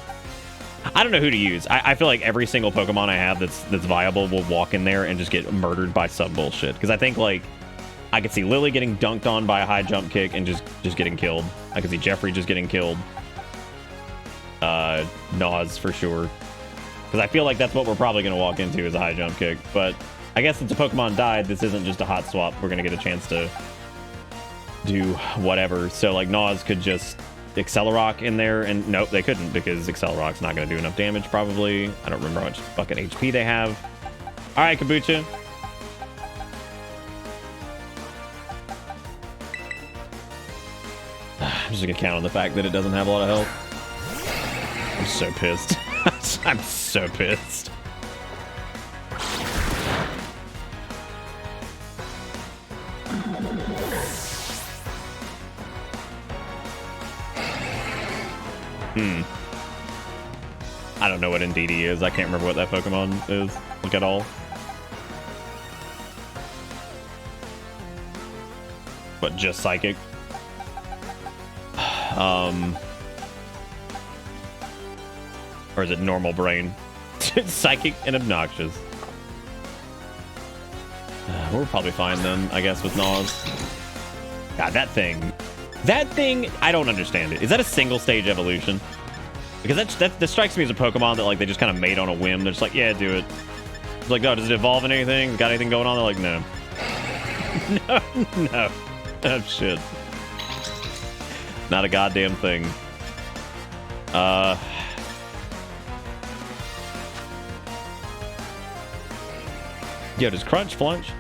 I don't know who to use. I feel like every single Pokemon I have that's viable will walk in there and just get murdered by some bullshit. Because I think like I could see Lily getting dunked on by a high jump kick and just getting killed. I could see Jeffrey just getting killed. Nas for sure. Because I feel like that's what we're probably going to walk into is a high jump kick. But I guess since a Pokemon died, this isn't just a hot swap. We're going to get a chance to do whatever. So like Nas could just Accelerock in there, and nope, they couldn't because Accelerock's not going to do enough damage probably. I don't remember how much fucking HP they have. All right, Kabucha. I'm just going to count on the fact that it doesn't have a lot of health. I'm so pissed. I'm so pissed. I don't know what Indeedee is. I can't remember what that Pokemon is, like, at all. But just Psychic. Or is it Normal Brain? Psychic and Obnoxious. We're probably fine then, I guess, with Nas. God, that thing, I don't understand it. Is that a single stage evolution? Because that strikes me as a Pokemon that like they just kind of made on a whim. They're just like, yeah, do it. It's like, oh, does it evolve in anything? Got anything going on? They're like, no. No. Oh, shit. Not a goddamn thing. Yo, does Crunch flunch?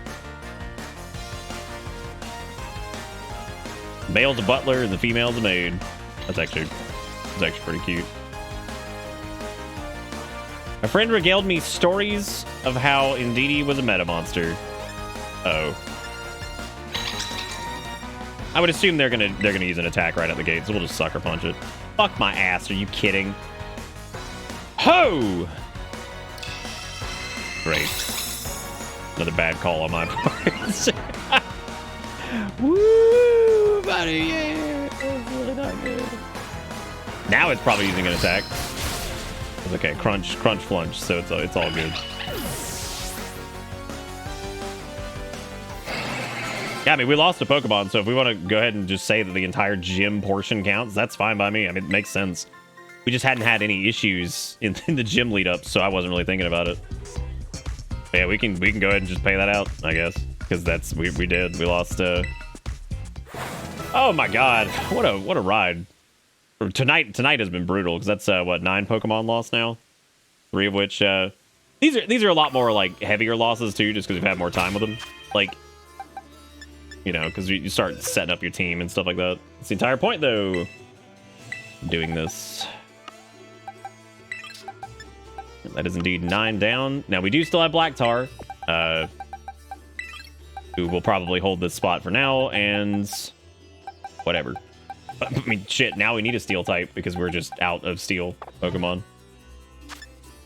Male's a butler and the female's a maid. That's actually pretty cute. A friend regaled me stories of how Indeedee was a meta monster. Oh. I would assume they're gonna use an attack right at the gate, so we'll just sucker punch it. Fuck my ass, are you kidding? Ho! Great. Another bad call on my part. Woo, buddy, yeah. That's really not good. Now it's probably using an attack. It's okay, crunch, flunch, so it's all good. Yeah, I mean, we lost a Pokemon, so if we want to go ahead and just say that the entire gym portion counts, that's fine by me. I mean, it makes sense. We just hadn't had any issues in the gym lead up, so I wasn't really thinking about it. But yeah, we can go ahead and just pay that out, I guess, because that's we did. We lost. Oh my God, what a ride! Tonight has been brutal because that's what 9 Pokemon lost now, 3 of which these are a lot more like heavier losses too, just because we've had more time with them. Like, you know, because you start setting up your team and stuff like that. It's the entire point, though. Doing this. That is indeed 9 down. Now, we do still have Black Tar, who will probably hold this spot for now, and whatever. I mean, shit, now we need a Steel type because we're just out of Steel Pokemon. Yeah,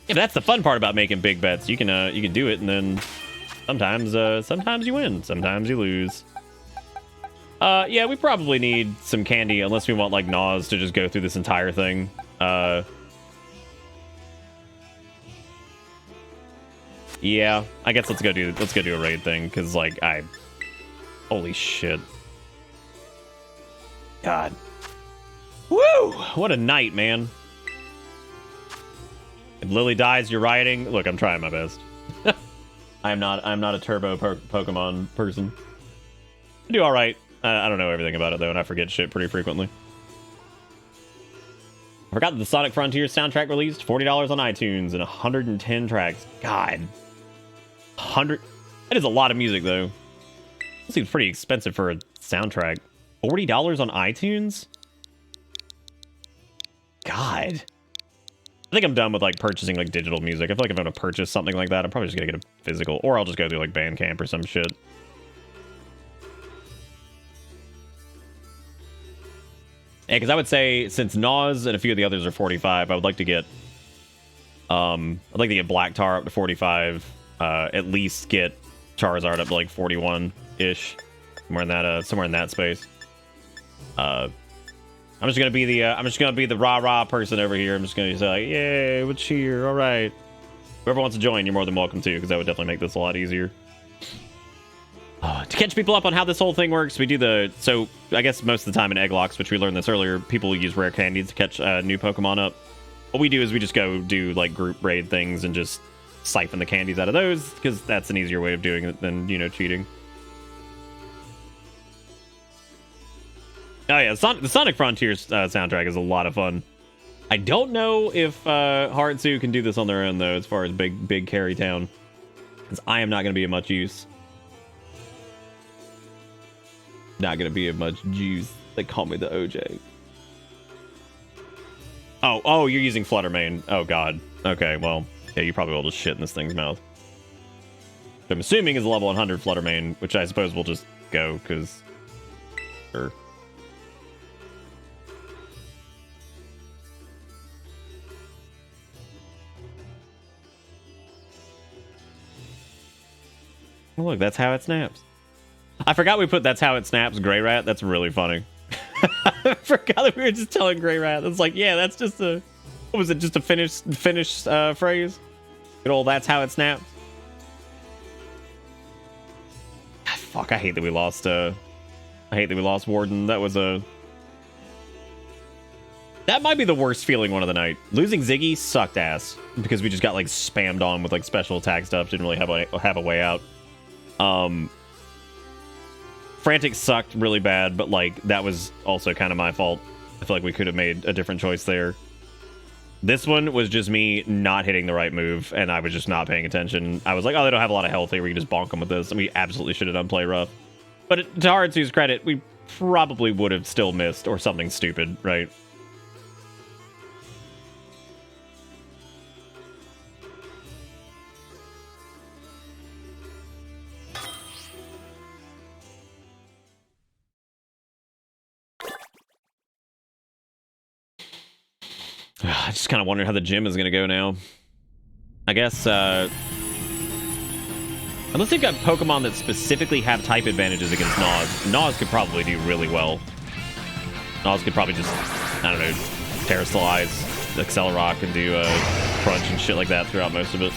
but that's the fun part about making big bets. You can do it, and then sometimes you win, sometimes you lose. Yeah, we probably need some candy unless we want like Nas to just go through this entire thing. Yeah, I guess let's go do a raid thing because like holy shit. God. Woo! What a night, man. If Lily dies, you're rioting. Look, I'm trying my best. I'm not a turbo Pokemon person. I do all right. I don't know everything about it though, and I forget shit pretty frequently. I forgot that the Sonic Frontiers soundtrack released, $40 on iTunes and 110 tracks. God, 100. That is a lot of music though. That seems pretty expensive for a soundtrack. $40 on iTunes. God. I think I'm done with like purchasing like digital music. I feel like if I'm gonna purchase something like that, I'm probably just gonna get a physical, or I'll just go do like Bandcamp or some shit. Yeah, because I would say since Nas and a few of the others are 45, I would like to get I'd like to get Black Tar up to 45. At least get Charizard up to like 41-ish. Somewhere in that space. I'm just gonna be the rah-rah person over here. I'm just gonna say like, yay, we'll cheer, all right. Whoever wants to join, you're more than welcome to, because that would definitely make this a lot easier. To catch people up on how this whole thing works, we do so I guess most of the time in Egglocks, which we learned this earlier, people use rare candies to catch new Pokemon up. What we do is we just go do like group raid things and just siphon the candies out of those, because that's an easier way of doing it than, you know, cheating. Oh yeah, the Sonic Frontiers soundtrack is a lot of fun. I don't know if Heartsu can do this on their own though, as far as big carry town, because I am not going to be of much use. Not going to be of much juice. They call me the OJ. Oh, you're using Fluttermane. Oh god. Okay, well, yeah, you probably will just shit in this thing's mouth. I'm assuming is a level 100 Fluttermane, which I suppose we'll just go, because... Sure. Oh, look, that's how it snaps. I forgot we put that's how it snaps Grey Rat. That's really funny. I forgot that we were just telling Grey Rat. It's like, yeah, that's just a... What was it? Just a Finnish phrase? Good old that's how it snaps. Fuck, I hate that we lost Warden. That was a... That might be the worst feeling one of the night. Losing Ziggy sucked ass, because we just got like spammed on with like special attack stuff. Didn't really have a way out. Frantic sucked really bad, but like that was also kind of my fault. I feel like we could have made a different choice there. This one was just me not hitting the right move, and I was just not paying attention. I was like, oh, they don't have a lot of health here. We can just bonk them with this, and we absolutely should have done play rough. But to Haratsu's credit, we probably would have still missed, or something stupid, right? I just kind of wonder how the gym is going to go now. I guess, Unless they've got Pokemon that specifically have type advantages against Noz. Noz could probably do really well. Noz could probably just, I don't know, Terrasilize, Accelerock, and do Crunch and shit like that throughout most of it.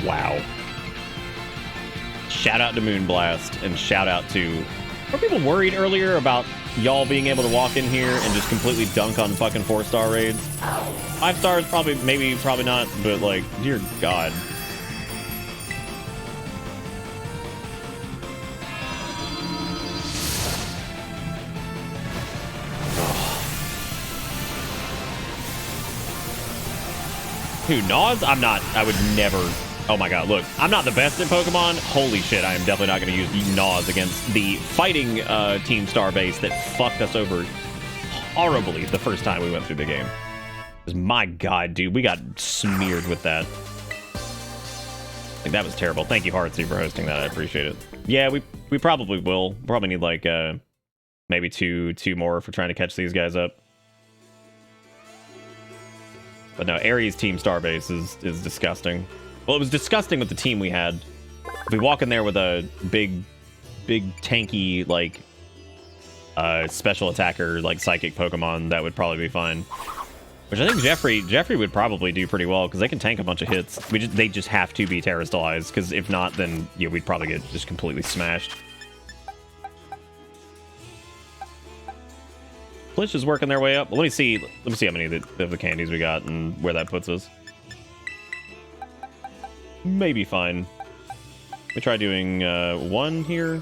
Wow. Shout out to Moonblast, and shout out to... Were people worried earlier about y'all being able to walk in here and just completely dunk on fucking 4-star raids? 5 stars, probably, maybe, probably not, but like, dear God. Who, Noz? I'm not, I would never... Oh my god, look, I'm not the best at Pokemon. Holy shit, I am definitely not going to use Noz against the fighting Team Starbase that fucked us over horribly the first time we went through the game. Because my god, dude, we got smeared with that. Like, that was terrible. Thank you, Heartsy, for hosting that. I appreciate it. Yeah, we probably will. Probably need, like, maybe two more for trying to catch these guys up. But no, Ares Team Starbase is disgusting. Well, it was disgusting with the team we had. If we walk in there with a big tanky, like, special attacker, like, psychic Pokemon, that would probably be fine. Which I think Jeffrey would probably do pretty well, because they can tank a bunch of hits. They just have to be Terrastalized, because if not, then, yeah, we'd probably get just completely smashed. Flish is working their way up. Well, let me see how many of the candies we got and where that puts us. Maybe fine. Let me try doing 1 here.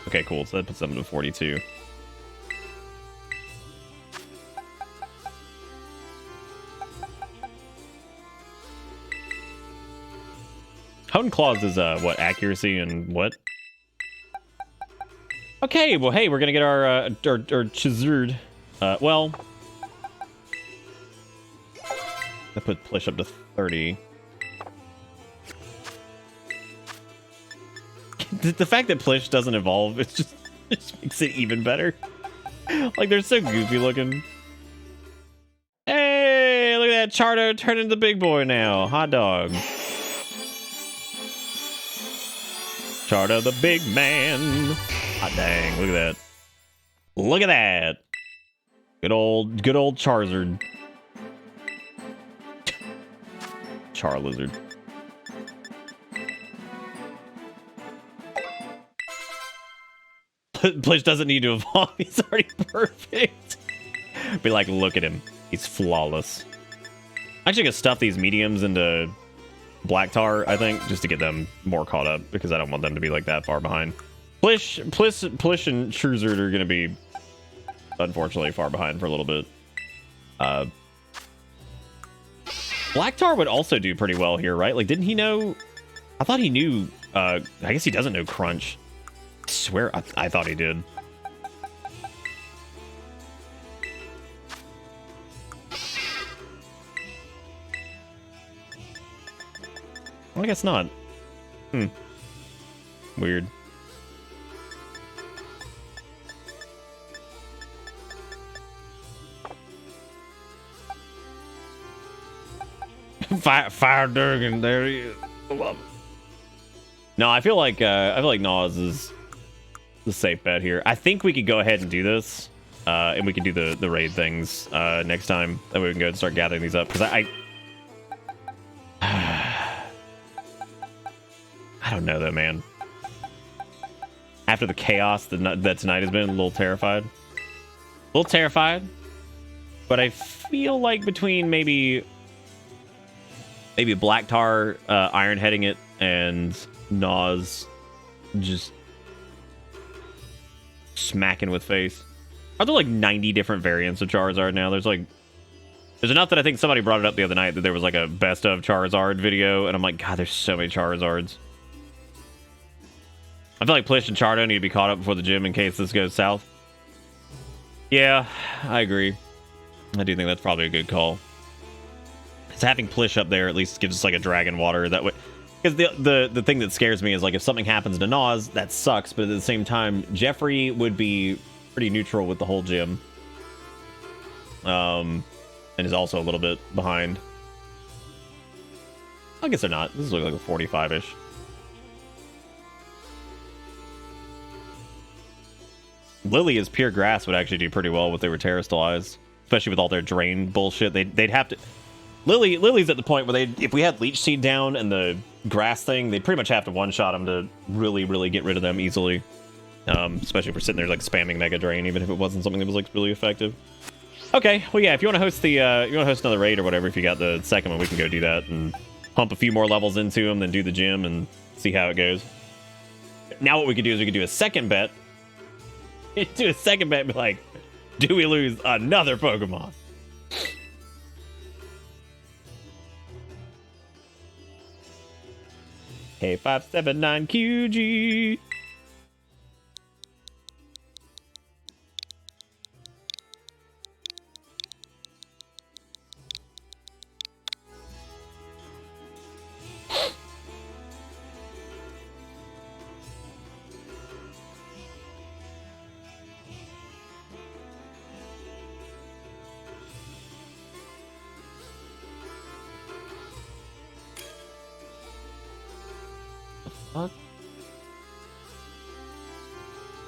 Okay, cool. So that puts them to 42. Hone Claws is what, accuracy and what? Okay, well, hey, we're gonna get our Chizard. Well, that put Plish up to 30. The fact that Plish doesn't evolve, it just makes it even better. Like, they're so goofy looking. Hey, look at that. Chardo turned into the big boy now. Hot dog. Chardo the big man. Hot dang, look at that. Look at that. Good old Charizard. Charlizard. Plish doesn't need to evolve. He's already perfect. Be like, look at him. He's flawless. I'm actually gonna stuff these mediums into Black Tar, I think, just to get them more caught up, because I don't want them to be like that far behind. Plish and Charizard are gonna be, unfortunately, far behind for a little bit. Black Tar would also do pretty well here, right? Like, didn't he know? I thought he knew. I guess he doesn't know Crunch. I swear, I thought he did. Well, I guess not. Weird. Fire Durgan, there he is. I love it. No, I feel like Noz is the safe bet here. I think we could go ahead and do this, and we can do the raid things next time. Then we can go and start gathering these up, because I don't know though, man. After the chaos that tonight has been, a little terrified. But I feel like between maybe Black Tar iron heading it and Noz just smacking with face. Are there like 90 different variants of Charizard now? There's enough that I think somebody brought it up the other night that there was like a best of Charizard video, and I'm like, God, there's so many Charizards. I feel like Plish and Chardo need to be caught up before the gym in case this goes south. Yeah, I agree. I do think that's probably a good call. Because having Plish up there at least gives us like a Dragon Water that way. Because the thing that scares me is like if something happens to Noz, that sucks. But at the same time, Jeffrey would be pretty neutral with the whole gym. And is also a little bit behind. I guess they're not. This is like a 45-ish. Lily as pure grass would actually do pretty well if they were terastallized, especially with all their drain bullshit. They'd have to. Lily's at the point where if we had Leech Seed down and the grass thing, they'd pretty much have to one-shot them to really get rid of them easily. Especially if we're sitting there like spamming Mega Drain, even if it wasn't something that was like really effective. Okay, well yeah, if you want to host the you want to host another raid or whatever, if you got the second one, we can go do that and pump a few more levels into them, then do the gym and see how it goes. Now what we could do is we could do a second bet. Do a second bet and be like, do we lose another Pokemon? K579QG.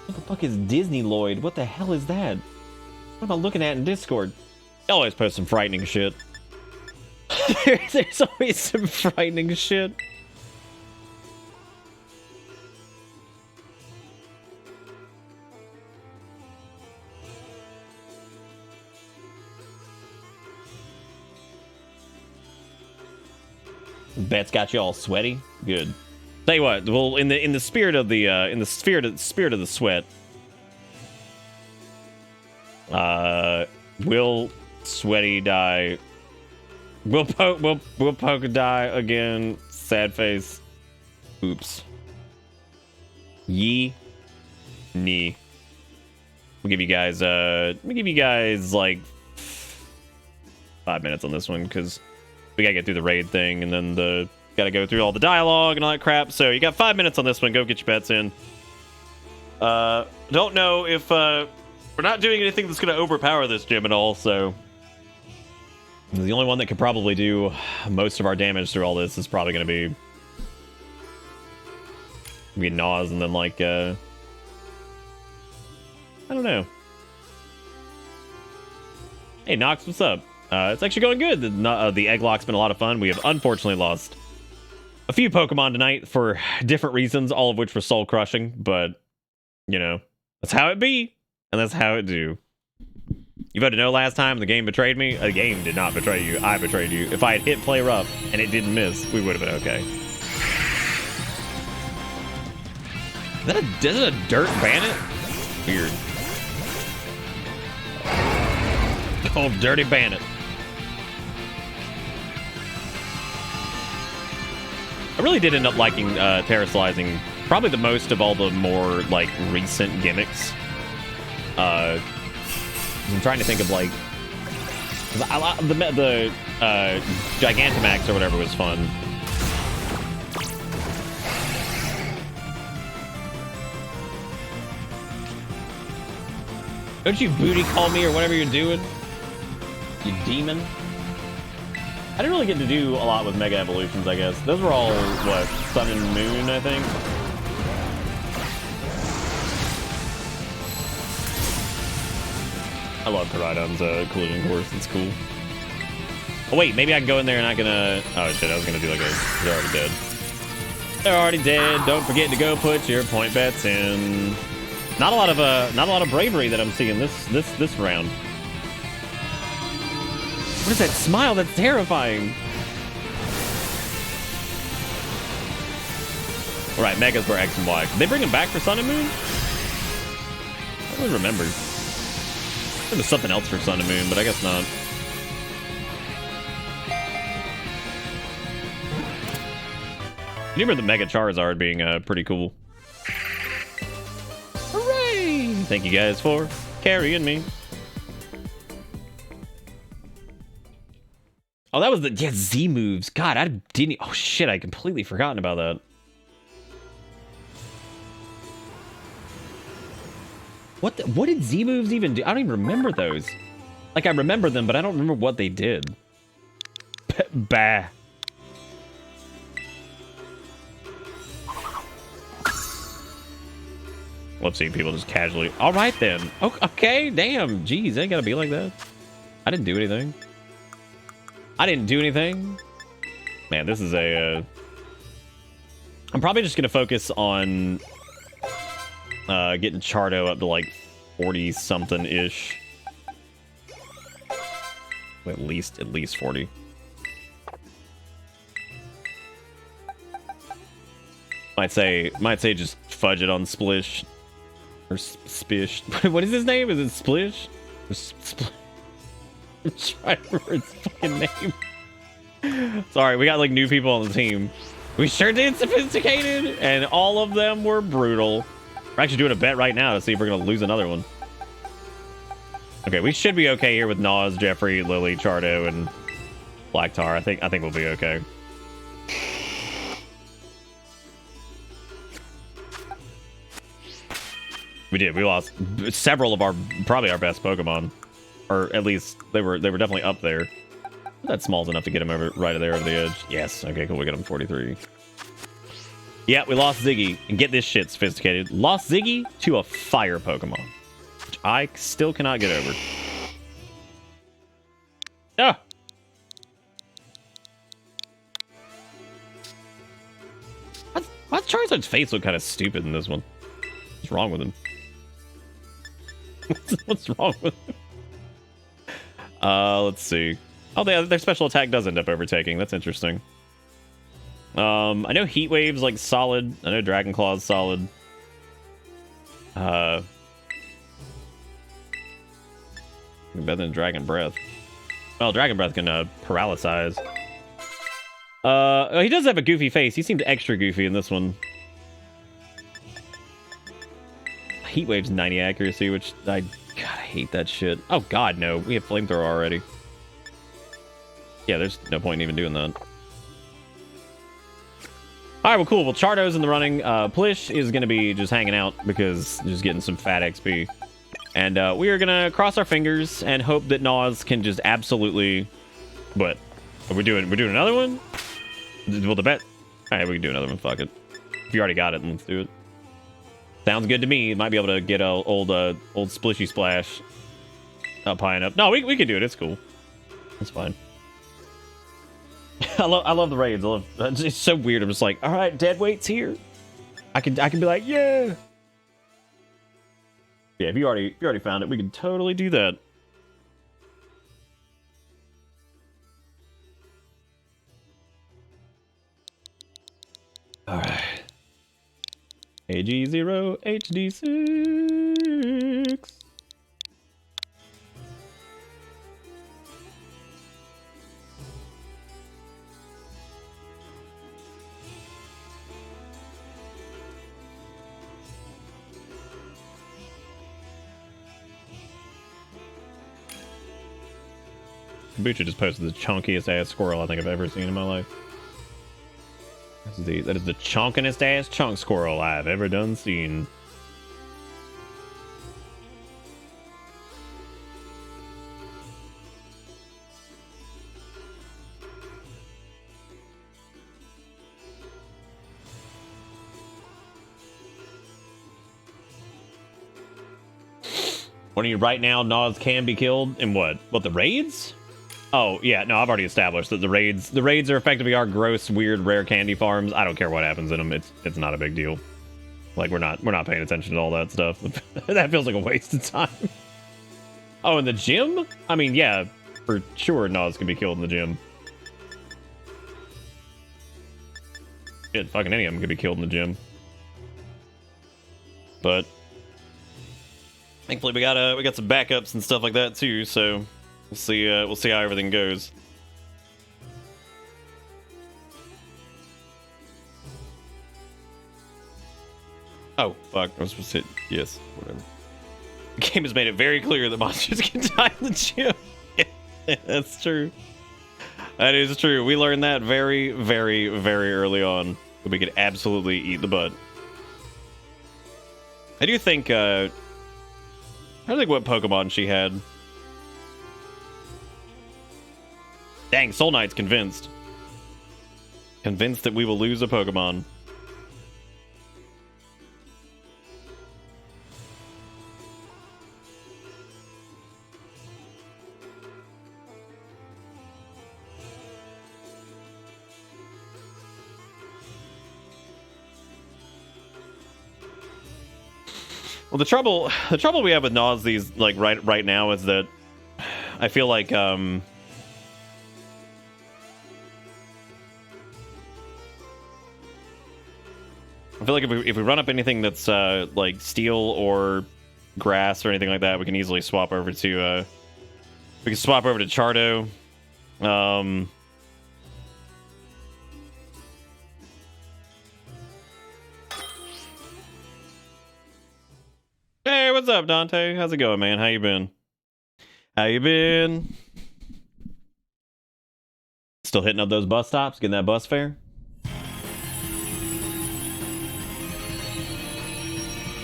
What the fuck is Disney Lloyd? What the hell is that? What am I looking at in Discord? I always post some frightening shit. There's always some frightening shit. Bet's got you all sweaty. Good. Tell you what, well, in the spirit of the spirit of the sweat, will Sweaty die? Will Poke die again? Sad face. Oops. Yee. Knee. We'll give you guys like 5 minutes on this one because we gotta get through the raid thing and then gotta go through all the dialogue and all that crap. So you got 5 minutes on this one. Go get your bets in. Don't know if we're not doing anything that's gonna overpower this gym at all. So the only one that could probably do most of our damage through all this is probably gonna be Nas and then like I don't know. Hey Nox, what's up? It's actually going good. The Egglocke's been a lot of fun. We have unfortunately lost a few Pokemon tonight for different reasons, all of which were soul crushing, but you know, that's how it be, and that's how it do. You voted no last time, the game betrayed me. The game did not betray you. I betrayed you. If I had hit play rough and it didn't miss, we would have been okay. Is that a dirt bandit? Weird. Oh, dirty bandit. I really did end up liking terastallizing probably the most of all the more like recent gimmicks. I'm trying to think of like the Gigantamax or whatever was fun. Don't you booty call me or whatever you're doing, you demon. I didn't really get to do a lot with Mega Evolutions, I guess. Those were all, what, Sun and Moon, I think? I love Koraidon's collision course. It's cool. Oh, wait, maybe I can go in there and I can, oh, shit, I was gonna do like a... They're already dead. They're already dead. Don't forget to go put your point bets in. Not a lot of bravery that I'm seeing this round. What is that smile? That's terrifying. All right, Megas were X and Y. Did they bring him back for Sun and Moon? I don't really remember. There was something else for Sun and Moon, but I guess not. You remember the Mega Charizard being pretty cool. Hooray! Thank you guys for carrying me. Oh, that was the Z moves. God, I didn't. Oh shit, I completely forgotten about that. What did Z moves even do? I don't even remember those. Like, I remember them, but I don't remember what they did. Bah. Let's see, people just casually. All right, then. Okay, damn. Jeez, ain't gotta be like that. I didn't do anything. I didn't do anything. Man, this is a... I'm probably just gonna focus on getting Chardo up to like 40-something-ish. At least 40. Might say just fudge it on Splish. Or Spish. What is his name? Is it Splish? Or Splish? I'm trying to remember his fucking name. Sorry, we got like new people on the team. We sure did Sophisticated, and all of them were brutal. We're actually doing a bet right now to see if we're gonna lose another one. Okay, we should be okay here with Nas, Jeffrey, Lily, Chardo, and Black Tar. I think we'll be okay. We did. We lost several of probably our best Pokemon, or at least they were definitely up there. That small's enough to get him over right there over the edge. Yes. Okay. Cool. We got him 43. Yeah, we lost Ziggy, and get this shit Sophisticated. Lost Ziggy to a fire Pokemon, which I still cannot get over. Ah. Why's Charizard's face look kind of stupid in this one? What's wrong with him? What's wrong with him? Let's see. Oh, their special attack does end up overtaking. That's interesting. I know Heat Wave's like solid. I know Dragon Claw's solid. Better than Dragon Breath. Well, Dragon Breath can paralyze. He does have a goofy face. He seemed extra goofy in this one. Heat Wave's 90 accuracy, which I hate that shit. Oh god, no. We have Flamethrower already. Yeah, there's no point in even doing that. Alright, well, cool. Well, Chardo's in the running. Plish is going to be just hanging out because just getting some fat XP. And we are going to cross our fingers and hope that Nas can just absolutely... What? We're doing another one? Well, the bet... Alright, we can do another one. Fuck it. If you already got it, then let's do it. Sounds good to me. Might be able to get a old Splishy Splash up high enough. No, we can do it. It's cool. It's fine. I love the raids. It's so weird. I'm just like, all right, dead weight's here. I can be like, yeah. Yeah, if you already found it, we can totally do that. All right. AG0 HD6. Kombucha just posted the chunkiest ass squirrel I think I've ever seen in my life. That is the chunkinest ass chunk squirrel I've ever done seen. What are you right now? Nas can be killed in what? What, the raids? Oh, yeah, no, I've already established that the raids are effectively our gross, weird, rare candy farms. I don't care what happens in them. It's not a big deal. Like, we're not paying attention to all that stuff. That feels like a waste of time. Oh, in the gym? I mean, yeah, for sure Nas can be killed in the gym. Shit, fucking any of them could be killed in the gym. But thankfully we got some backups and stuff like that too, so we'll see how everything goes. Oh, fuck. I was supposed to hit yes, whatever. The game has made it very clear that monsters can die in the gym. Yeah, that's true. That is true. We learned that very, very, very early on. We could absolutely eat the butt. I do think I think what Pokemon she had. Dang, Soul Knight's convinced. Convinced that we will lose a Pokemon. Well, the trouble we have with Nozzies, like right now, is that I feel like I feel like if we run up anything that's like steel or grass or anything like that, we can easily swap over to Chardo. Hey, what's up, Dante? How's it going, man? How you been? How you been? Still hitting up those bus stops, getting that bus fare?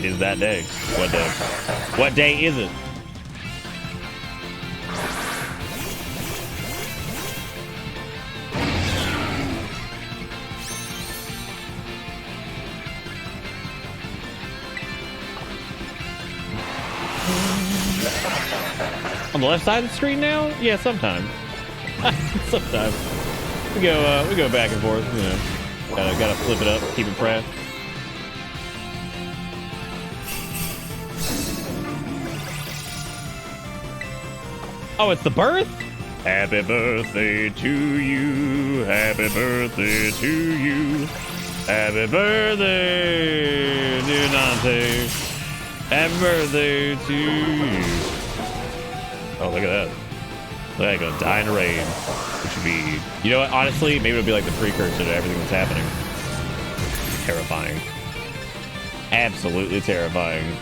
Is that day? What day? What day is it? On the left side of the screen now? Yeah, sometimes. Sometimes. We go back and forth, you know. Gotta flip it up, keep it fresh. Oh, it's the birth? Happy birthday to you. Happy birthday to you. Happy birthday, dear Dante. Happy birthday to you. Oh, look at that. Look, I'm gonna die in the rain. Which would be, you know what, honestly, maybe it'll be like the precursor to everything that's happening. Terrifying. Absolutely terrifying.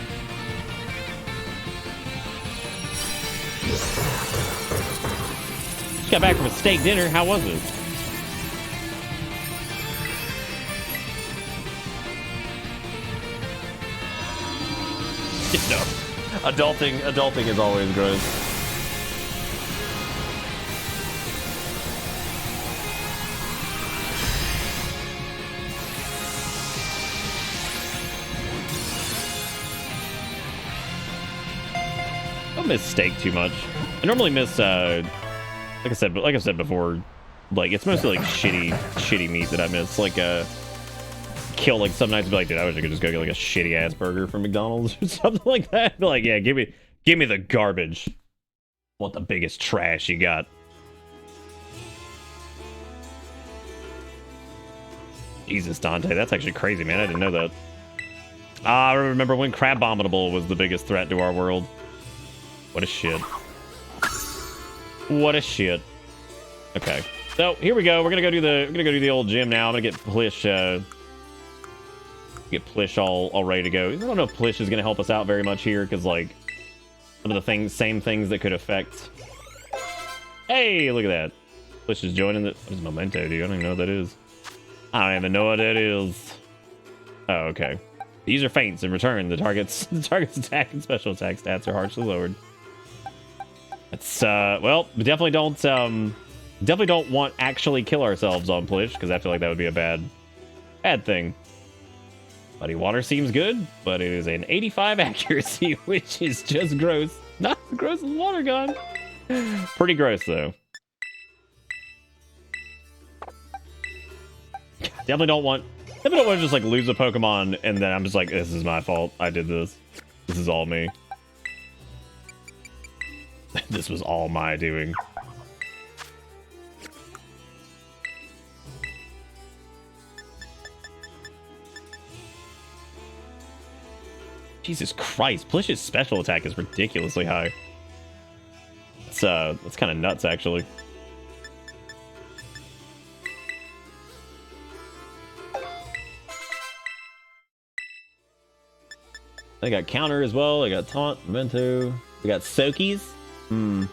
Just got back from a steak dinner. How was it? No. Adulting is always gross. I don't miss steak too much. I normally miss like I said before, like it's mostly like shitty meat that I miss. Like kill like some nights, be like, dude, I wish I could just go get like a shitty ass burger from McDonald's or something like that. Be like, yeah, give me the garbage. Want the biggest trash you got. Jesus, Dante, that's actually crazy, man. I didn't know that. I remember when Crabominable was the biggest threat to our world. What a shit. What a shit. Okay. So here we go. We're gonna go do the old gym now. I'm gonna get Plish all ready to go. I don't know if Plish is gonna help us out very much here, because like some of the same things that could affect. Hey, look at that. Plish is joining the. What is Memento, dude? I don't even know what that is. I don't even know what that is. Oh, okay. The user faints in return. The target's attack and special attack stats are harshly lowered. It's well, we definitely don't want actually kill ourselves on Plish, because I feel like that would be a bad thing. Muddy Water seems good, but it is an 85 accuracy, which is just gross. Not as gross as Water Gun. Pretty gross though. Definitely don't want to just like lose a Pokemon and then I'm just like, this is my fault. I did this. This is all me. This was all my doing. Jesus Christ, Plish's special attack is ridiculously high. That's kind of nuts, actually. They got counter as well. They got taunt, memento. We got Soakies. I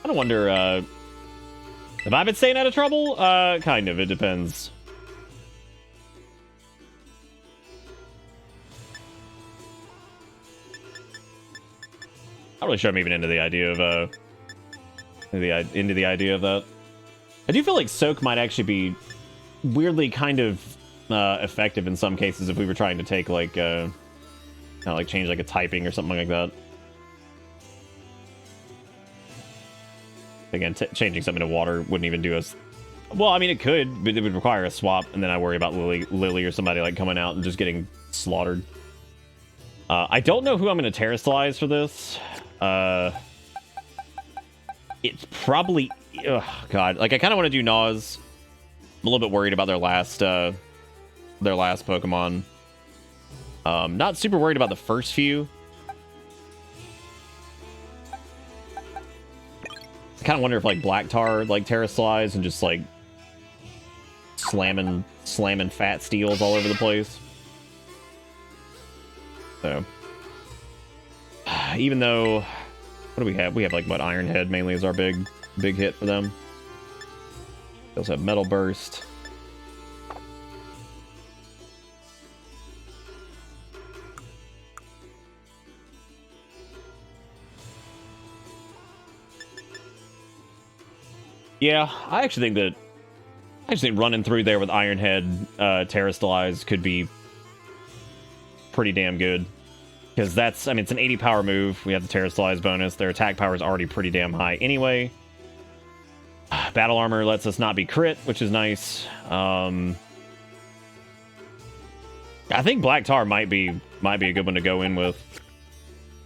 don't wonder, have I been staying out of trouble? Kind of, it depends. Not really sure I'm even into the idea of into the idea of that. I do feel like soak might actually be weirdly kind of effective in some cases if we were trying to take like like change like a typing or something like that. Again, changing something to water wouldn't even do us. Well, I mean, it could, but it would require a swap, and then I worry about Lily or somebody like coming out and just getting slaughtered. I don't know who I'm going to terrestrialize for this. It's probably... Oh, God. Like, I kind of want to do Nas. I'm a little bit worried about their last Pokemon. Not super worried about the first few. I kind of wonder if, like, Black Tar, like, terrestrialize and just, like, slamming fat steels all over the place. So... Even though, what do we have? We have like what, Iron Head mainly is our big hit for them. We also have Metal Burst. Yeah, I actually think running through there with Iron Head terrestrialize could be pretty damn good. Because that's, I mean, it's an 80 power move. We have the terrestrialize bonus. Their attack power is already pretty damn high anyway. Battle armor lets us not be crit, which is nice. I think Black Tar might be a good one to go in with.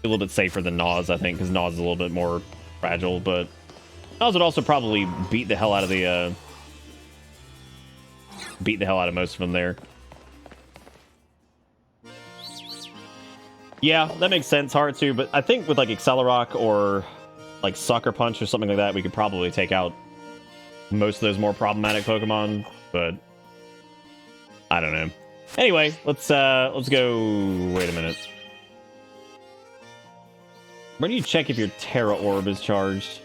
A little bit safer than Nas, I think, because Nas is a little bit more fragile. But Nas would also probably beat the hell out of most of them there. Yeah, that makes sense, hard to, but I think with like Accelerock or like Sucker Punch or something like that, we could probably take out most of those more problematic Pokemon, but I don't know. Anyway, let's go. Wait a minute. Where do you check if your Terra Orb is charged?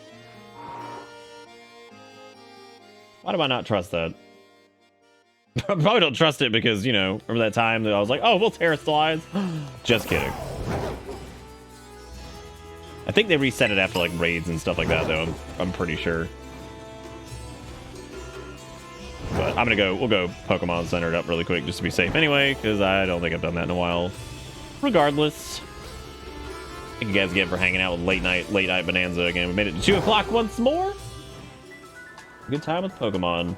Why do I not trust that? I probably don't trust it because, you know, remember that time that I was like, oh, we'll terrestrialize? Just kidding. I think they reset it after, like, raids and stuff like that, though. I'm pretty sure. But we'll go Pokemon centered up really quick just to be safe anyway, because I don't think I've done that in a while. Regardless. Thank you guys again for hanging out with late night Bonanza again. We made it to 2 o'clock once more. Good time with Pokemon.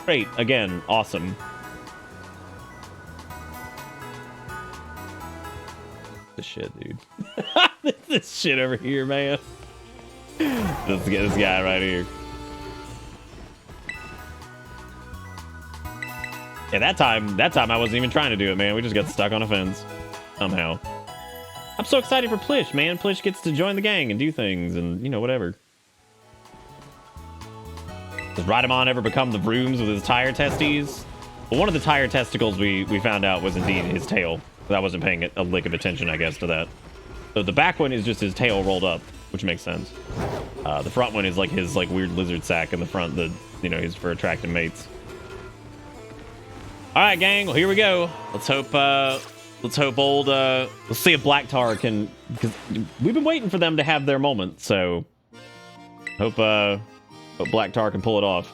Great, again, awesome. This shit, dude. This shit over here, man. This guy right here. Yeah, that time I wasn't even trying to do it, man. We just got stuck on a fence somehow. I'm so excited for Plish, man. Plish gets to join the gang and do things and, you know, whatever. Does Rhydamon ever become the Vrooms with his tire testes? Well, one of the tire testicles we found out was indeed his tail. I wasn't paying a lick of attention, I guess, to that. So the back one is just his tail rolled up, which makes sense. The front one is like his like weird lizard sack in the front that, you know, he's for attracting mates. All right, gang. Well, here we go. Let's hope let's see if Black Tar can, because we've been waiting for them to have their moment. So hope Black Tar can pull it off.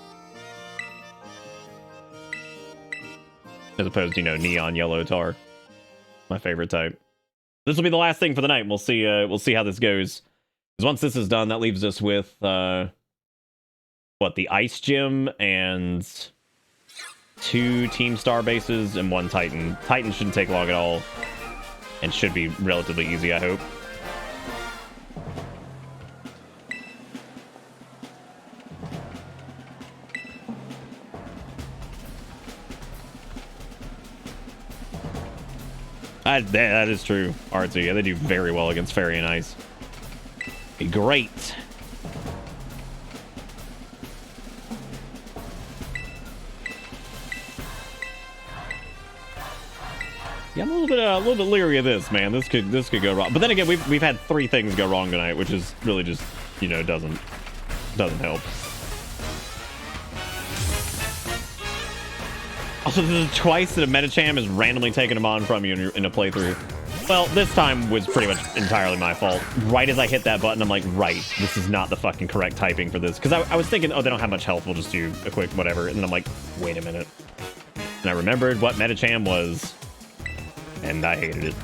As opposed to, you know, neon yellow tar. My favorite type. This will be the last thing for the night. We'll see how this goes. Because once this is done, that leaves us with the Ice Gym and 2 Team Star bases and 1 Titan. Titan shouldn't take long at all. And should be relatively easy, I hope. That is true. Artsy, yeah, they do very well against Fairy and Ice. Be great. Yeah, I'm a little bit leery of this, man. This could go wrong. But then again, we've had 3 things go wrong tonight, which is really just, you know, doesn't help. Also, this is twice that a Medicham is randomly taking him on from you in a playthrough. Well, this time was pretty much entirely my fault. Right as I hit that button, I'm like, right, this is not the fucking correct typing for this. Because I was thinking, oh, they don't have much health, we'll just do a quick whatever. And then I'm like, wait a minute. And I remembered what Metacham was. And I hated it.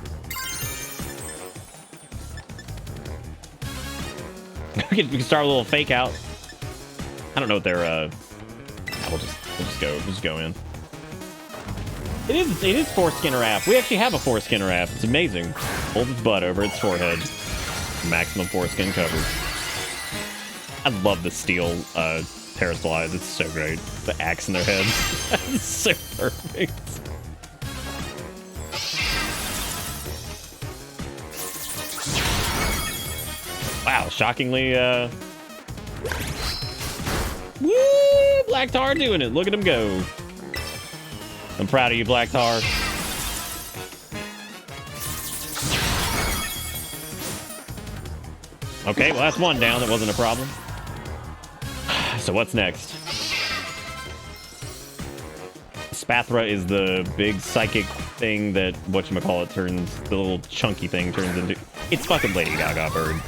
we can start with a little fake out. I don't know what they're, we'll just go in. It is foreskin wrap. We actually have a foreskin wrap. It's amazing. Hold its butt over its forehead. Maximum foreskin coverage. I love the steel Terrastal eyes. It's so great. The axe in their head. It's so perfect. Wow, shockingly, woo! Black Tar doing it. Look at him go. I'm proud of you, Black Tar. Okay, well, that's one down. That wasn't a problem. So what's next? Spathra is the big psychic thing that, whatchamacallit, turns, the little chunky thing turns into... It's fucking Lady Gaga bird.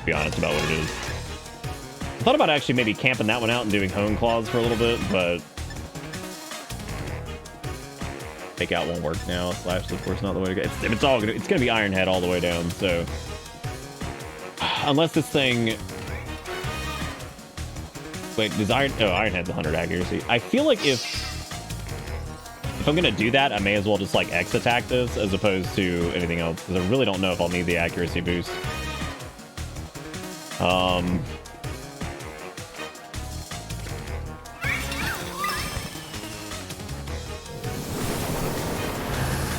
Be honest about what it is. I thought about actually maybe camping that one out and doing hone claws for a little bit, but... Fake out won't work now. Slash, of course, not the way to go. It's gonna be Iron Head all the way down. So unless this thing, wait, does Iron Head's 100 accuracy? I feel like if I'm gonna do that, I may as well just like X attack this as opposed to anything else, because I really don't know if I'll need the accuracy boost.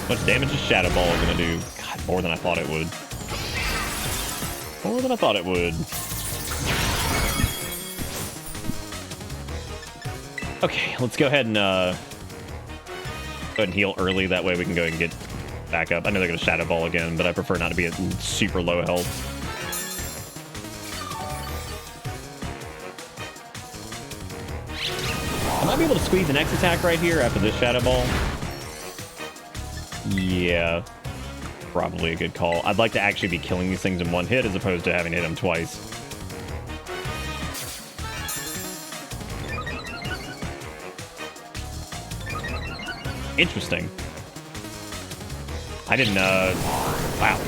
How much damage is Shadow Ball gonna do? God, more than I thought it would. More than I thought it would. Okay, let's go ahead and heal early. That way we can go ahead and get back up. I know they're gonna Shadow Ball again, but I prefer not to be at super low health. I might be able to squeeze an X attack right here after this Shadow Ball. Yeah, probably a good call. I'd like to actually be killing these things in one hit as opposed to having to hit them twice. Interesting. I didn't, wow.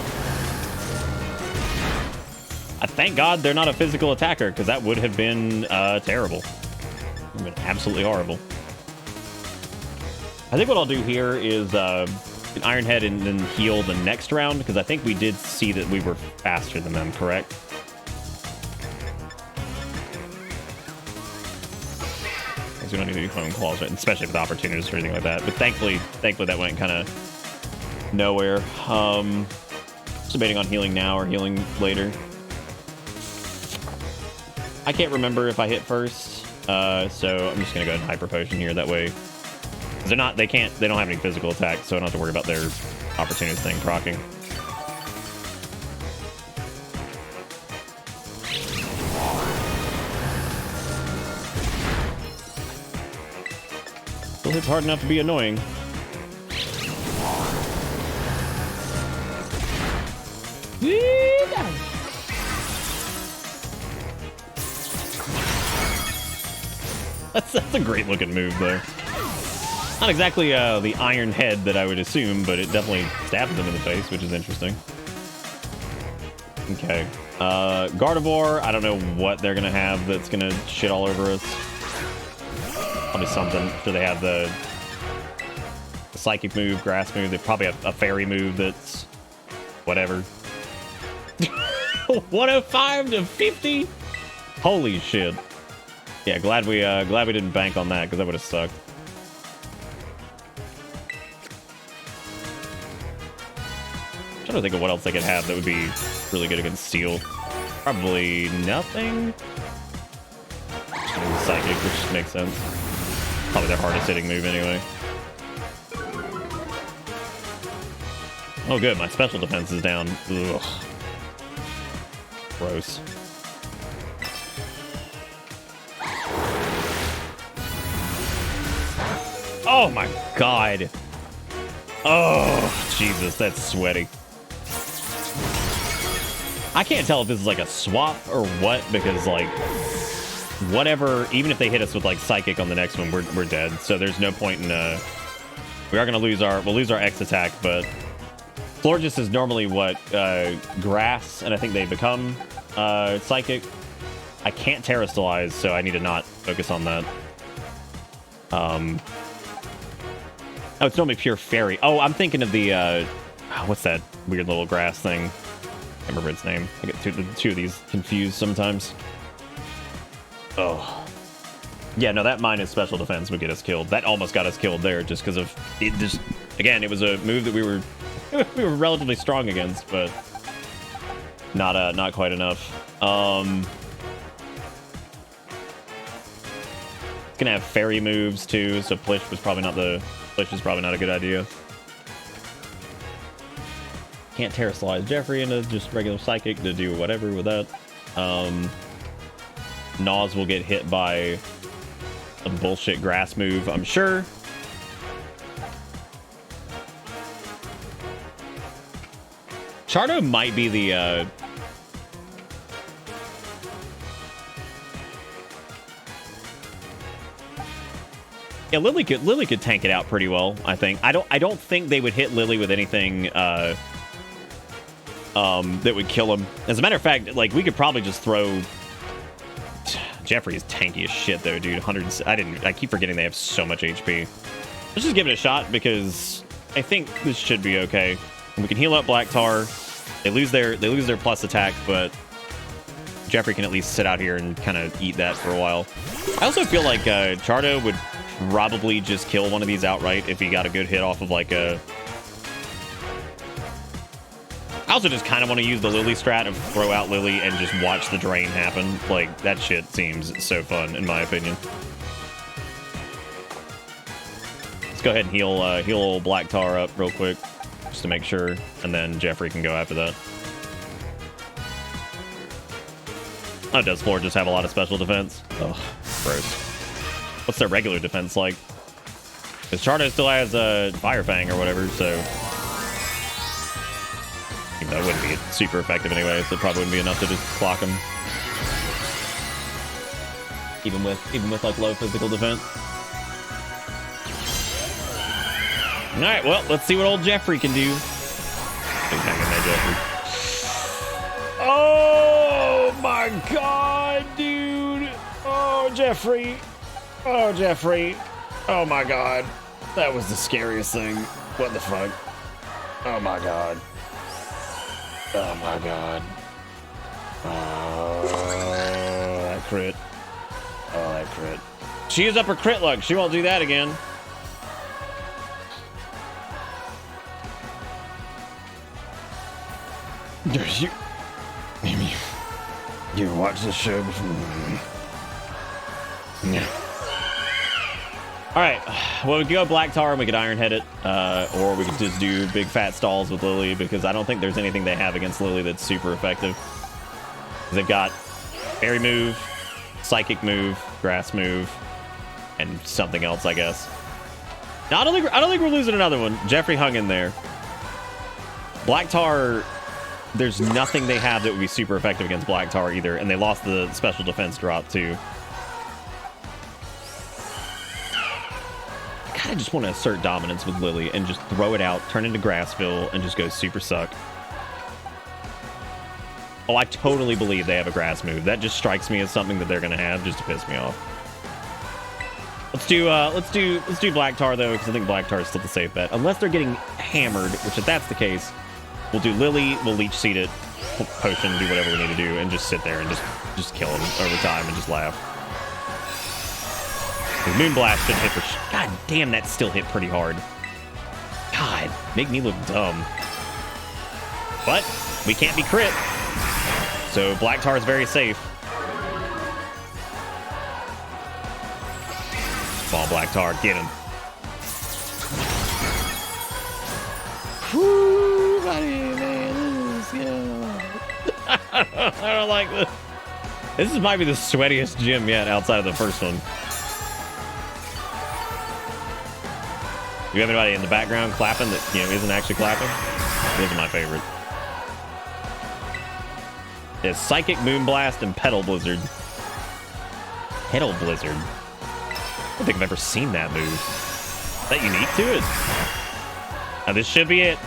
Thank God they're not a physical attacker, because that would have been, terrible. It would have been absolutely horrible. I think what I'll do here is, an Iron Head and then heal the next round, because I think we did see that we were faster than them, correct? Because we don't need to do home claws, right? Especially with opportunities or anything like that. But thankfully that went kind of nowhere. Just debating on healing now or healing later. I can't remember if I hit first, so I'm just gonna go ahead and Hyper Potion here. That way. They don't have any physical attacks, so I don't have to worry about their opportunist thing proccing. Still hits hard enough to be annoying. That's a great looking move there. Not exactly the Iron Head that I would assume, but it definitely stabs them in the face, which is interesting. Okay. Gardevoir, I don't know what they're going to have that's going to shit all over us. Probably something. So they have the Psychic move, Grass move. They probably have a Fairy move that's whatever. 105 to 50? Holy shit. Yeah, glad we didn't bank on that, because that would have sucked. I'm trying to think of what else they could have that would be really good against Steel. Probably nothing. Psychic, which makes sense. Probably their hardest hitting move anyway. Oh good, my special defense is down. Ugh. Gross. Oh my god. Oh, Jesus, that's sweaty. I can't tell if this is like a swap or what, because like whatever, even if they hit us with like psychic on the next one, we're dead. So there's no point in we are gonna lose we'll lose our X attack, but Florges is normally what grass, and I think they become psychic. I can't terrestrialize, so I need to not focus on that. Oh, it's normally pure fairy. Oh, I'm thinking of the what's that weird little grass thing? I can't remember its name. I get two of these confused sometimes. Oh. Yeah, no, that minus special defense would get us killed. That almost got us killed there just because of it. Just again, it was a move that we were relatively strong against, but not quite enough. It's gonna have fairy moves too, so Plish was probably not a good idea. Can't terrestrialize Jeffrey into just regular psychic to do whatever with that. Nas will get hit by a bullshit grass move, I'm sure. Chardo might be the yeah, Lily could tank it out pretty well, I think. I don't think they would hit Lily with anything that would kill him. As a matter of fact, like we could probably just throw Jeffrey is tanky as shit though, dude. I keep forgetting they have so much HP. Let's just give it a shot because I think this should be okay. And we can heal up Black Tar. They lose their plus attack, but Jeffrey can at least sit out here and kind of eat that for a while. I also feel like Chardo would probably just kill one of these outright if he got a good hit off of like a... I also just kind of want to use the Lily strat of throw out Lily and just watch the drain happen. Like, that shit seems so fun, in my opinion. Let's go ahead and heal Black Tar up real quick, just to make sure, and then Jeffrey can go after that. Oh, does Floor just have a lot of special defense? Oh, gross. What's their regular defense like? Because Chardo still has a Fire Fang or whatever, so... Even though it wouldn't be super effective anyway, so it probably wouldn't be enough to just block him. Even with like low physical defense. Alright, well, let's see what old Jeffrey can do. Big hang in there, Jeffrey. Oh my god, dude! Oh, Jeffrey! Oh, Jeffrey! Oh my god. That was the scariest thing. What the fuck? Oh my god. Oh my god. Oh, that crit. Oh, that crit. She used up her crit luck. She won't do that again. You... Maybe... You watched this show before? Yeah. Alright, well, we could go Black Tar and we could Iron Head it, or we could just do big fat stalls with Lily, because I don't think there's anything they have against Lily that's super effective. They've got Fairy move, Psychic move, Grass move, and something else, I guess. No, I don't think we're losing another one. Jeffrey hung in there. Black Tar, there's nothing they have that would be super effective against Black Tar either, and they lost the special defense drop too. I just want to assert dominance with Lily and just throw it out, turn into Grassville, and just go super suck. Oh, I totally believe they have a grass move. That just strikes me as something that they're gonna have just to piss me off. Let's do Black Tar though, because I think Black Tar is still the safe bet. Unless they're getting hammered, which if that's the case, we'll do Lily, we'll leech seed it, potion, do whatever we need to do, and just sit there and just kill them over time and just laugh. Moonblast should hit for... God damn, that still hit pretty hard. God, make me look dumb. But we can't be crit. So Black Tar is very safe. Ball Black Tar, get him. Woo, buddy, man, let's go. I don't like this. This might be the sweatiest gym yet outside of the first one. you have anybody in the background clapping that, you know, isn't actually clapping? Those are my favorite. There's Psychic Moonblast and Petal Blizzard. Petal Blizzard? I don't think I've ever seen that move. Is that unique to it? Now this should be it.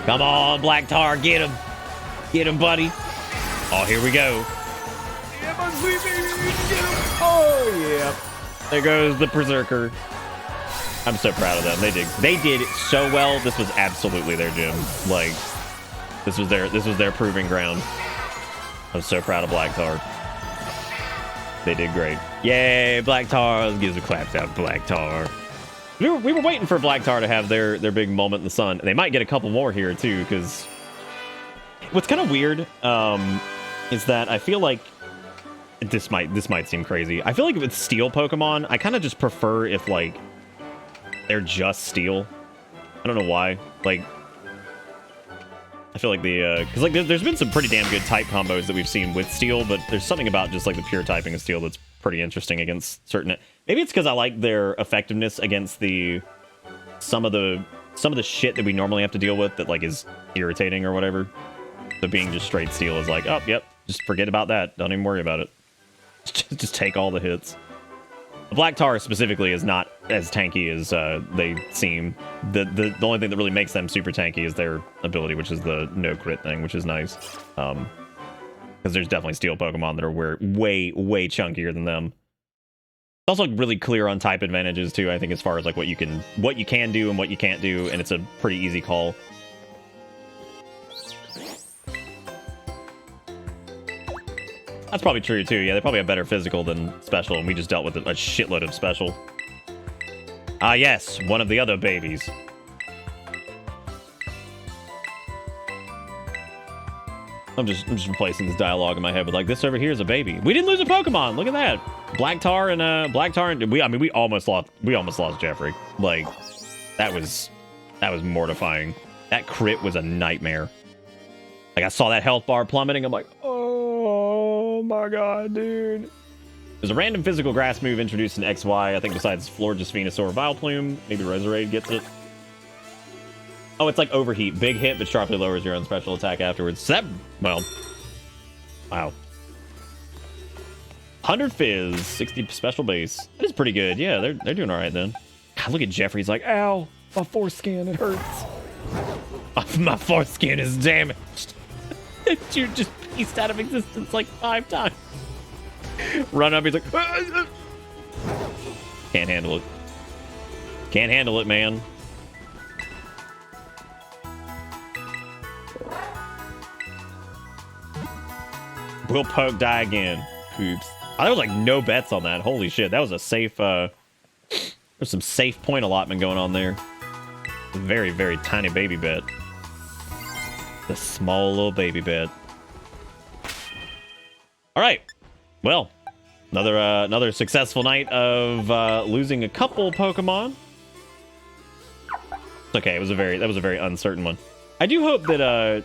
Come on, Black Tar, get him. Get him, buddy. Oh, here we go. Yeah, my sweet baby, get him. Oh, yeah. There goes the Berserker. I'm so proud of them. They did it so well. This was absolutely their gym. Like, this was their proving ground. I'm so proud of Black Tar. They did great. Yay, Black Tar. Let's give us a clap out, Black Tar. We were waiting for Black Tar to have their big moment in the sun. And they might get a couple more here too, because what's kind of weird is that I feel like this might seem crazy. I feel like with steel Pokemon, I kind of just prefer if like they're just steel. I don't know why. Like, I feel like because like there's been some pretty damn good type combos that we've seen with steel, but there's something about just like the pure typing of steel that's pretty interesting against certain. Maybe it's because I like their effectiveness against some of the shit that we normally have to deal with that like is irritating or whatever. So being just straight steel is like, oh yep, just forget about that. Don't even worry about it. Just take all the hits. The Black Tar specifically is not as tanky as they seem. The only thing that really makes them super tanky is their ability, which is the no crit thing, which is nice. Because there's definitely steel Pokemon that are way chunkier than them. It's also really clear on type advantages too, I think, as far as like what you can do and what you can't do, and it's a pretty easy call. That's probably true too. Yeah, they probably have better physical than special, and we just dealt with a shitload of special. Ah, yes, one of the other babies. I'm just replacing this dialogue in my head with like, this over here is a baby. We didn't lose a Pokemon. Look at that. Black Tar and we almost lost Jeffrey. Like, that was mortifying. That crit was a nightmare. Like, I saw that health bar plummeting. I'm like, oh my god, dude. There's a random physical grass move introduced in XY, I think, besides Florges, Venusaur, Vileplume. Maybe Resurade gets it. Oh, it's like Overheat. Big hit, but sharply lowers your own special attack afterwards. So that, well, wow. 100 Fizz, 60 special base. That is pretty good. Yeah, they're doing all right then. God, look at Jeffrey's like, ow, my foreskin, it hurts. My foreskin is damaged. You just pieced out of existence like 5 times. Run up, he's like, can't handle it. Can't handle it, man. Will poke, die again. Oops. There was like no bets on that. Holy shit, that was a safe, there's some safe point allotment going on there. A very, very tiny baby bet. The small little baby bet. All right. Well, another successful night of losing a couple Pokemon. It's okay. That was a very uncertain one. I do hope that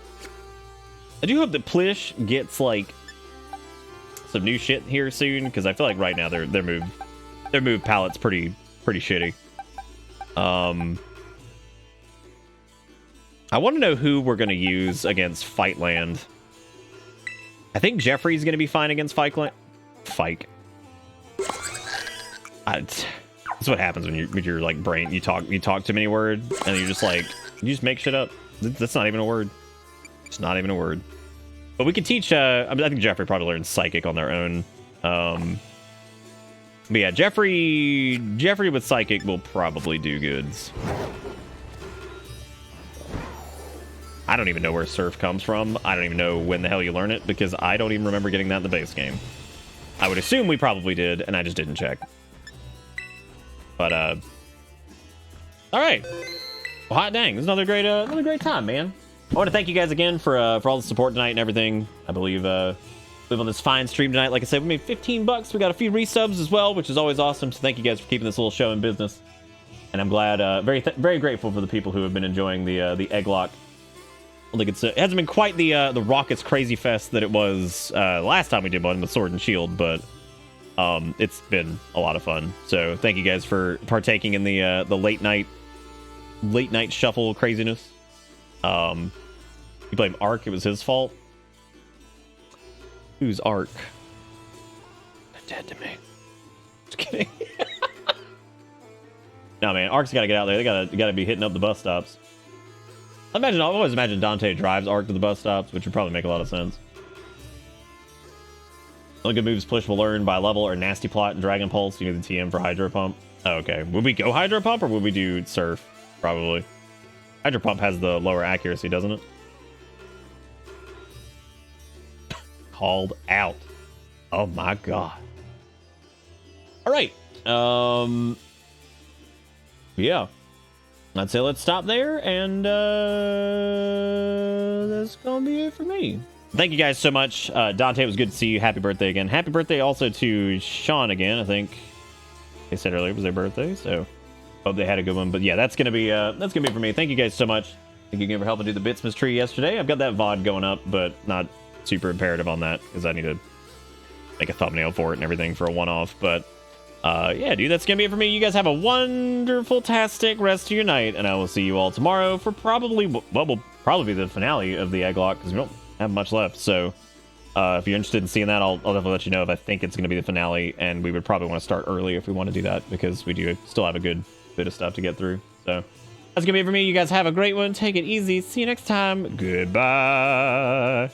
Plish gets like some new shit here soon, because I feel like right now their move palette's pretty shitty. I want to know who we're going to use against Fightland. I think Jeffrey's going to be fine against Fightland. That's what happens when you're like brain. You talk too many words, and you just make shit up. That's not even a word. It's not even a word. But we could teach. I think Jeffrey probably learned Psychic on their own. But yeah, Jeffrey with Psychic will probably do goods. I don't even know where Surf comes from. I don't even know when the hell you learn it, because I don't even remember getting that in the base game. I would assume we probably did, and I just didn't check. But all right. Well, hot dang, this is another great time, man. I want to thank you guys again for all the support tonight and everything. I believe on this fine stream tonight. Like I said, we made $15. We got a few resubs as well, which is always awesome. So thank you guys for keeping this little show in business. And I'm glad, very grateful for the people who have been enjoying the Egglocke. I think it hasn't been quite the raucous crazy fest that it was last time we did one with Sword and Shield, but it's been a lot of fun. So thank you guys for partaking in the late night late night shuffle craziness. You blame Ark, it was his fault. Who's Ark? They're dead to me. Just kidding. No, man, Ark's got to get out there. They gotta be hitting up the bus stops. I've always imagined Dante drives Ark to the bus stops, which would probably make a lot of sense. Only good moves Push will learn by level or Nasty Plot and Dragon Pulse. You need the TM for Hydro Pump. Oh, okay. Would we go Hydro Pump or would we do Surf? Probably. Hydro Pump has the lower accuracy, doesn't it? Called out. Oh my god. All right. Yeah. I'd say let's stop there, and that's gonna be it for me. Thank you guys so much. Dante, it was good to see you. Happy birthday again. Happy birthday also to Sean again. I think they said earlier it was their birthday, so hope they had a good one. But yeah, that's gonna be for me. Thank you guys so much. Thank you again for helping do the Bitsmas tree yesterday. I've got that VOD going up, but not super imperative on that because I need to make a thumbnail for it and everything for a one-off. But yeah, dude, that's gonna be it for me. You guys have a wonderful tastic rest of your night, and I will see you all tomorrow for probably what will probably be the finale of the Egglocke, because we don't have much left. So if you're interested in seeing that, I'll definitely let you know if I think it's gonna be the finale, and we would probably want to start early if we want to do that, because we do still have a good bit of stuff to get through. So that's gonna be it for me. You guys have a great one. Take it easy. See you next time. Goodbye.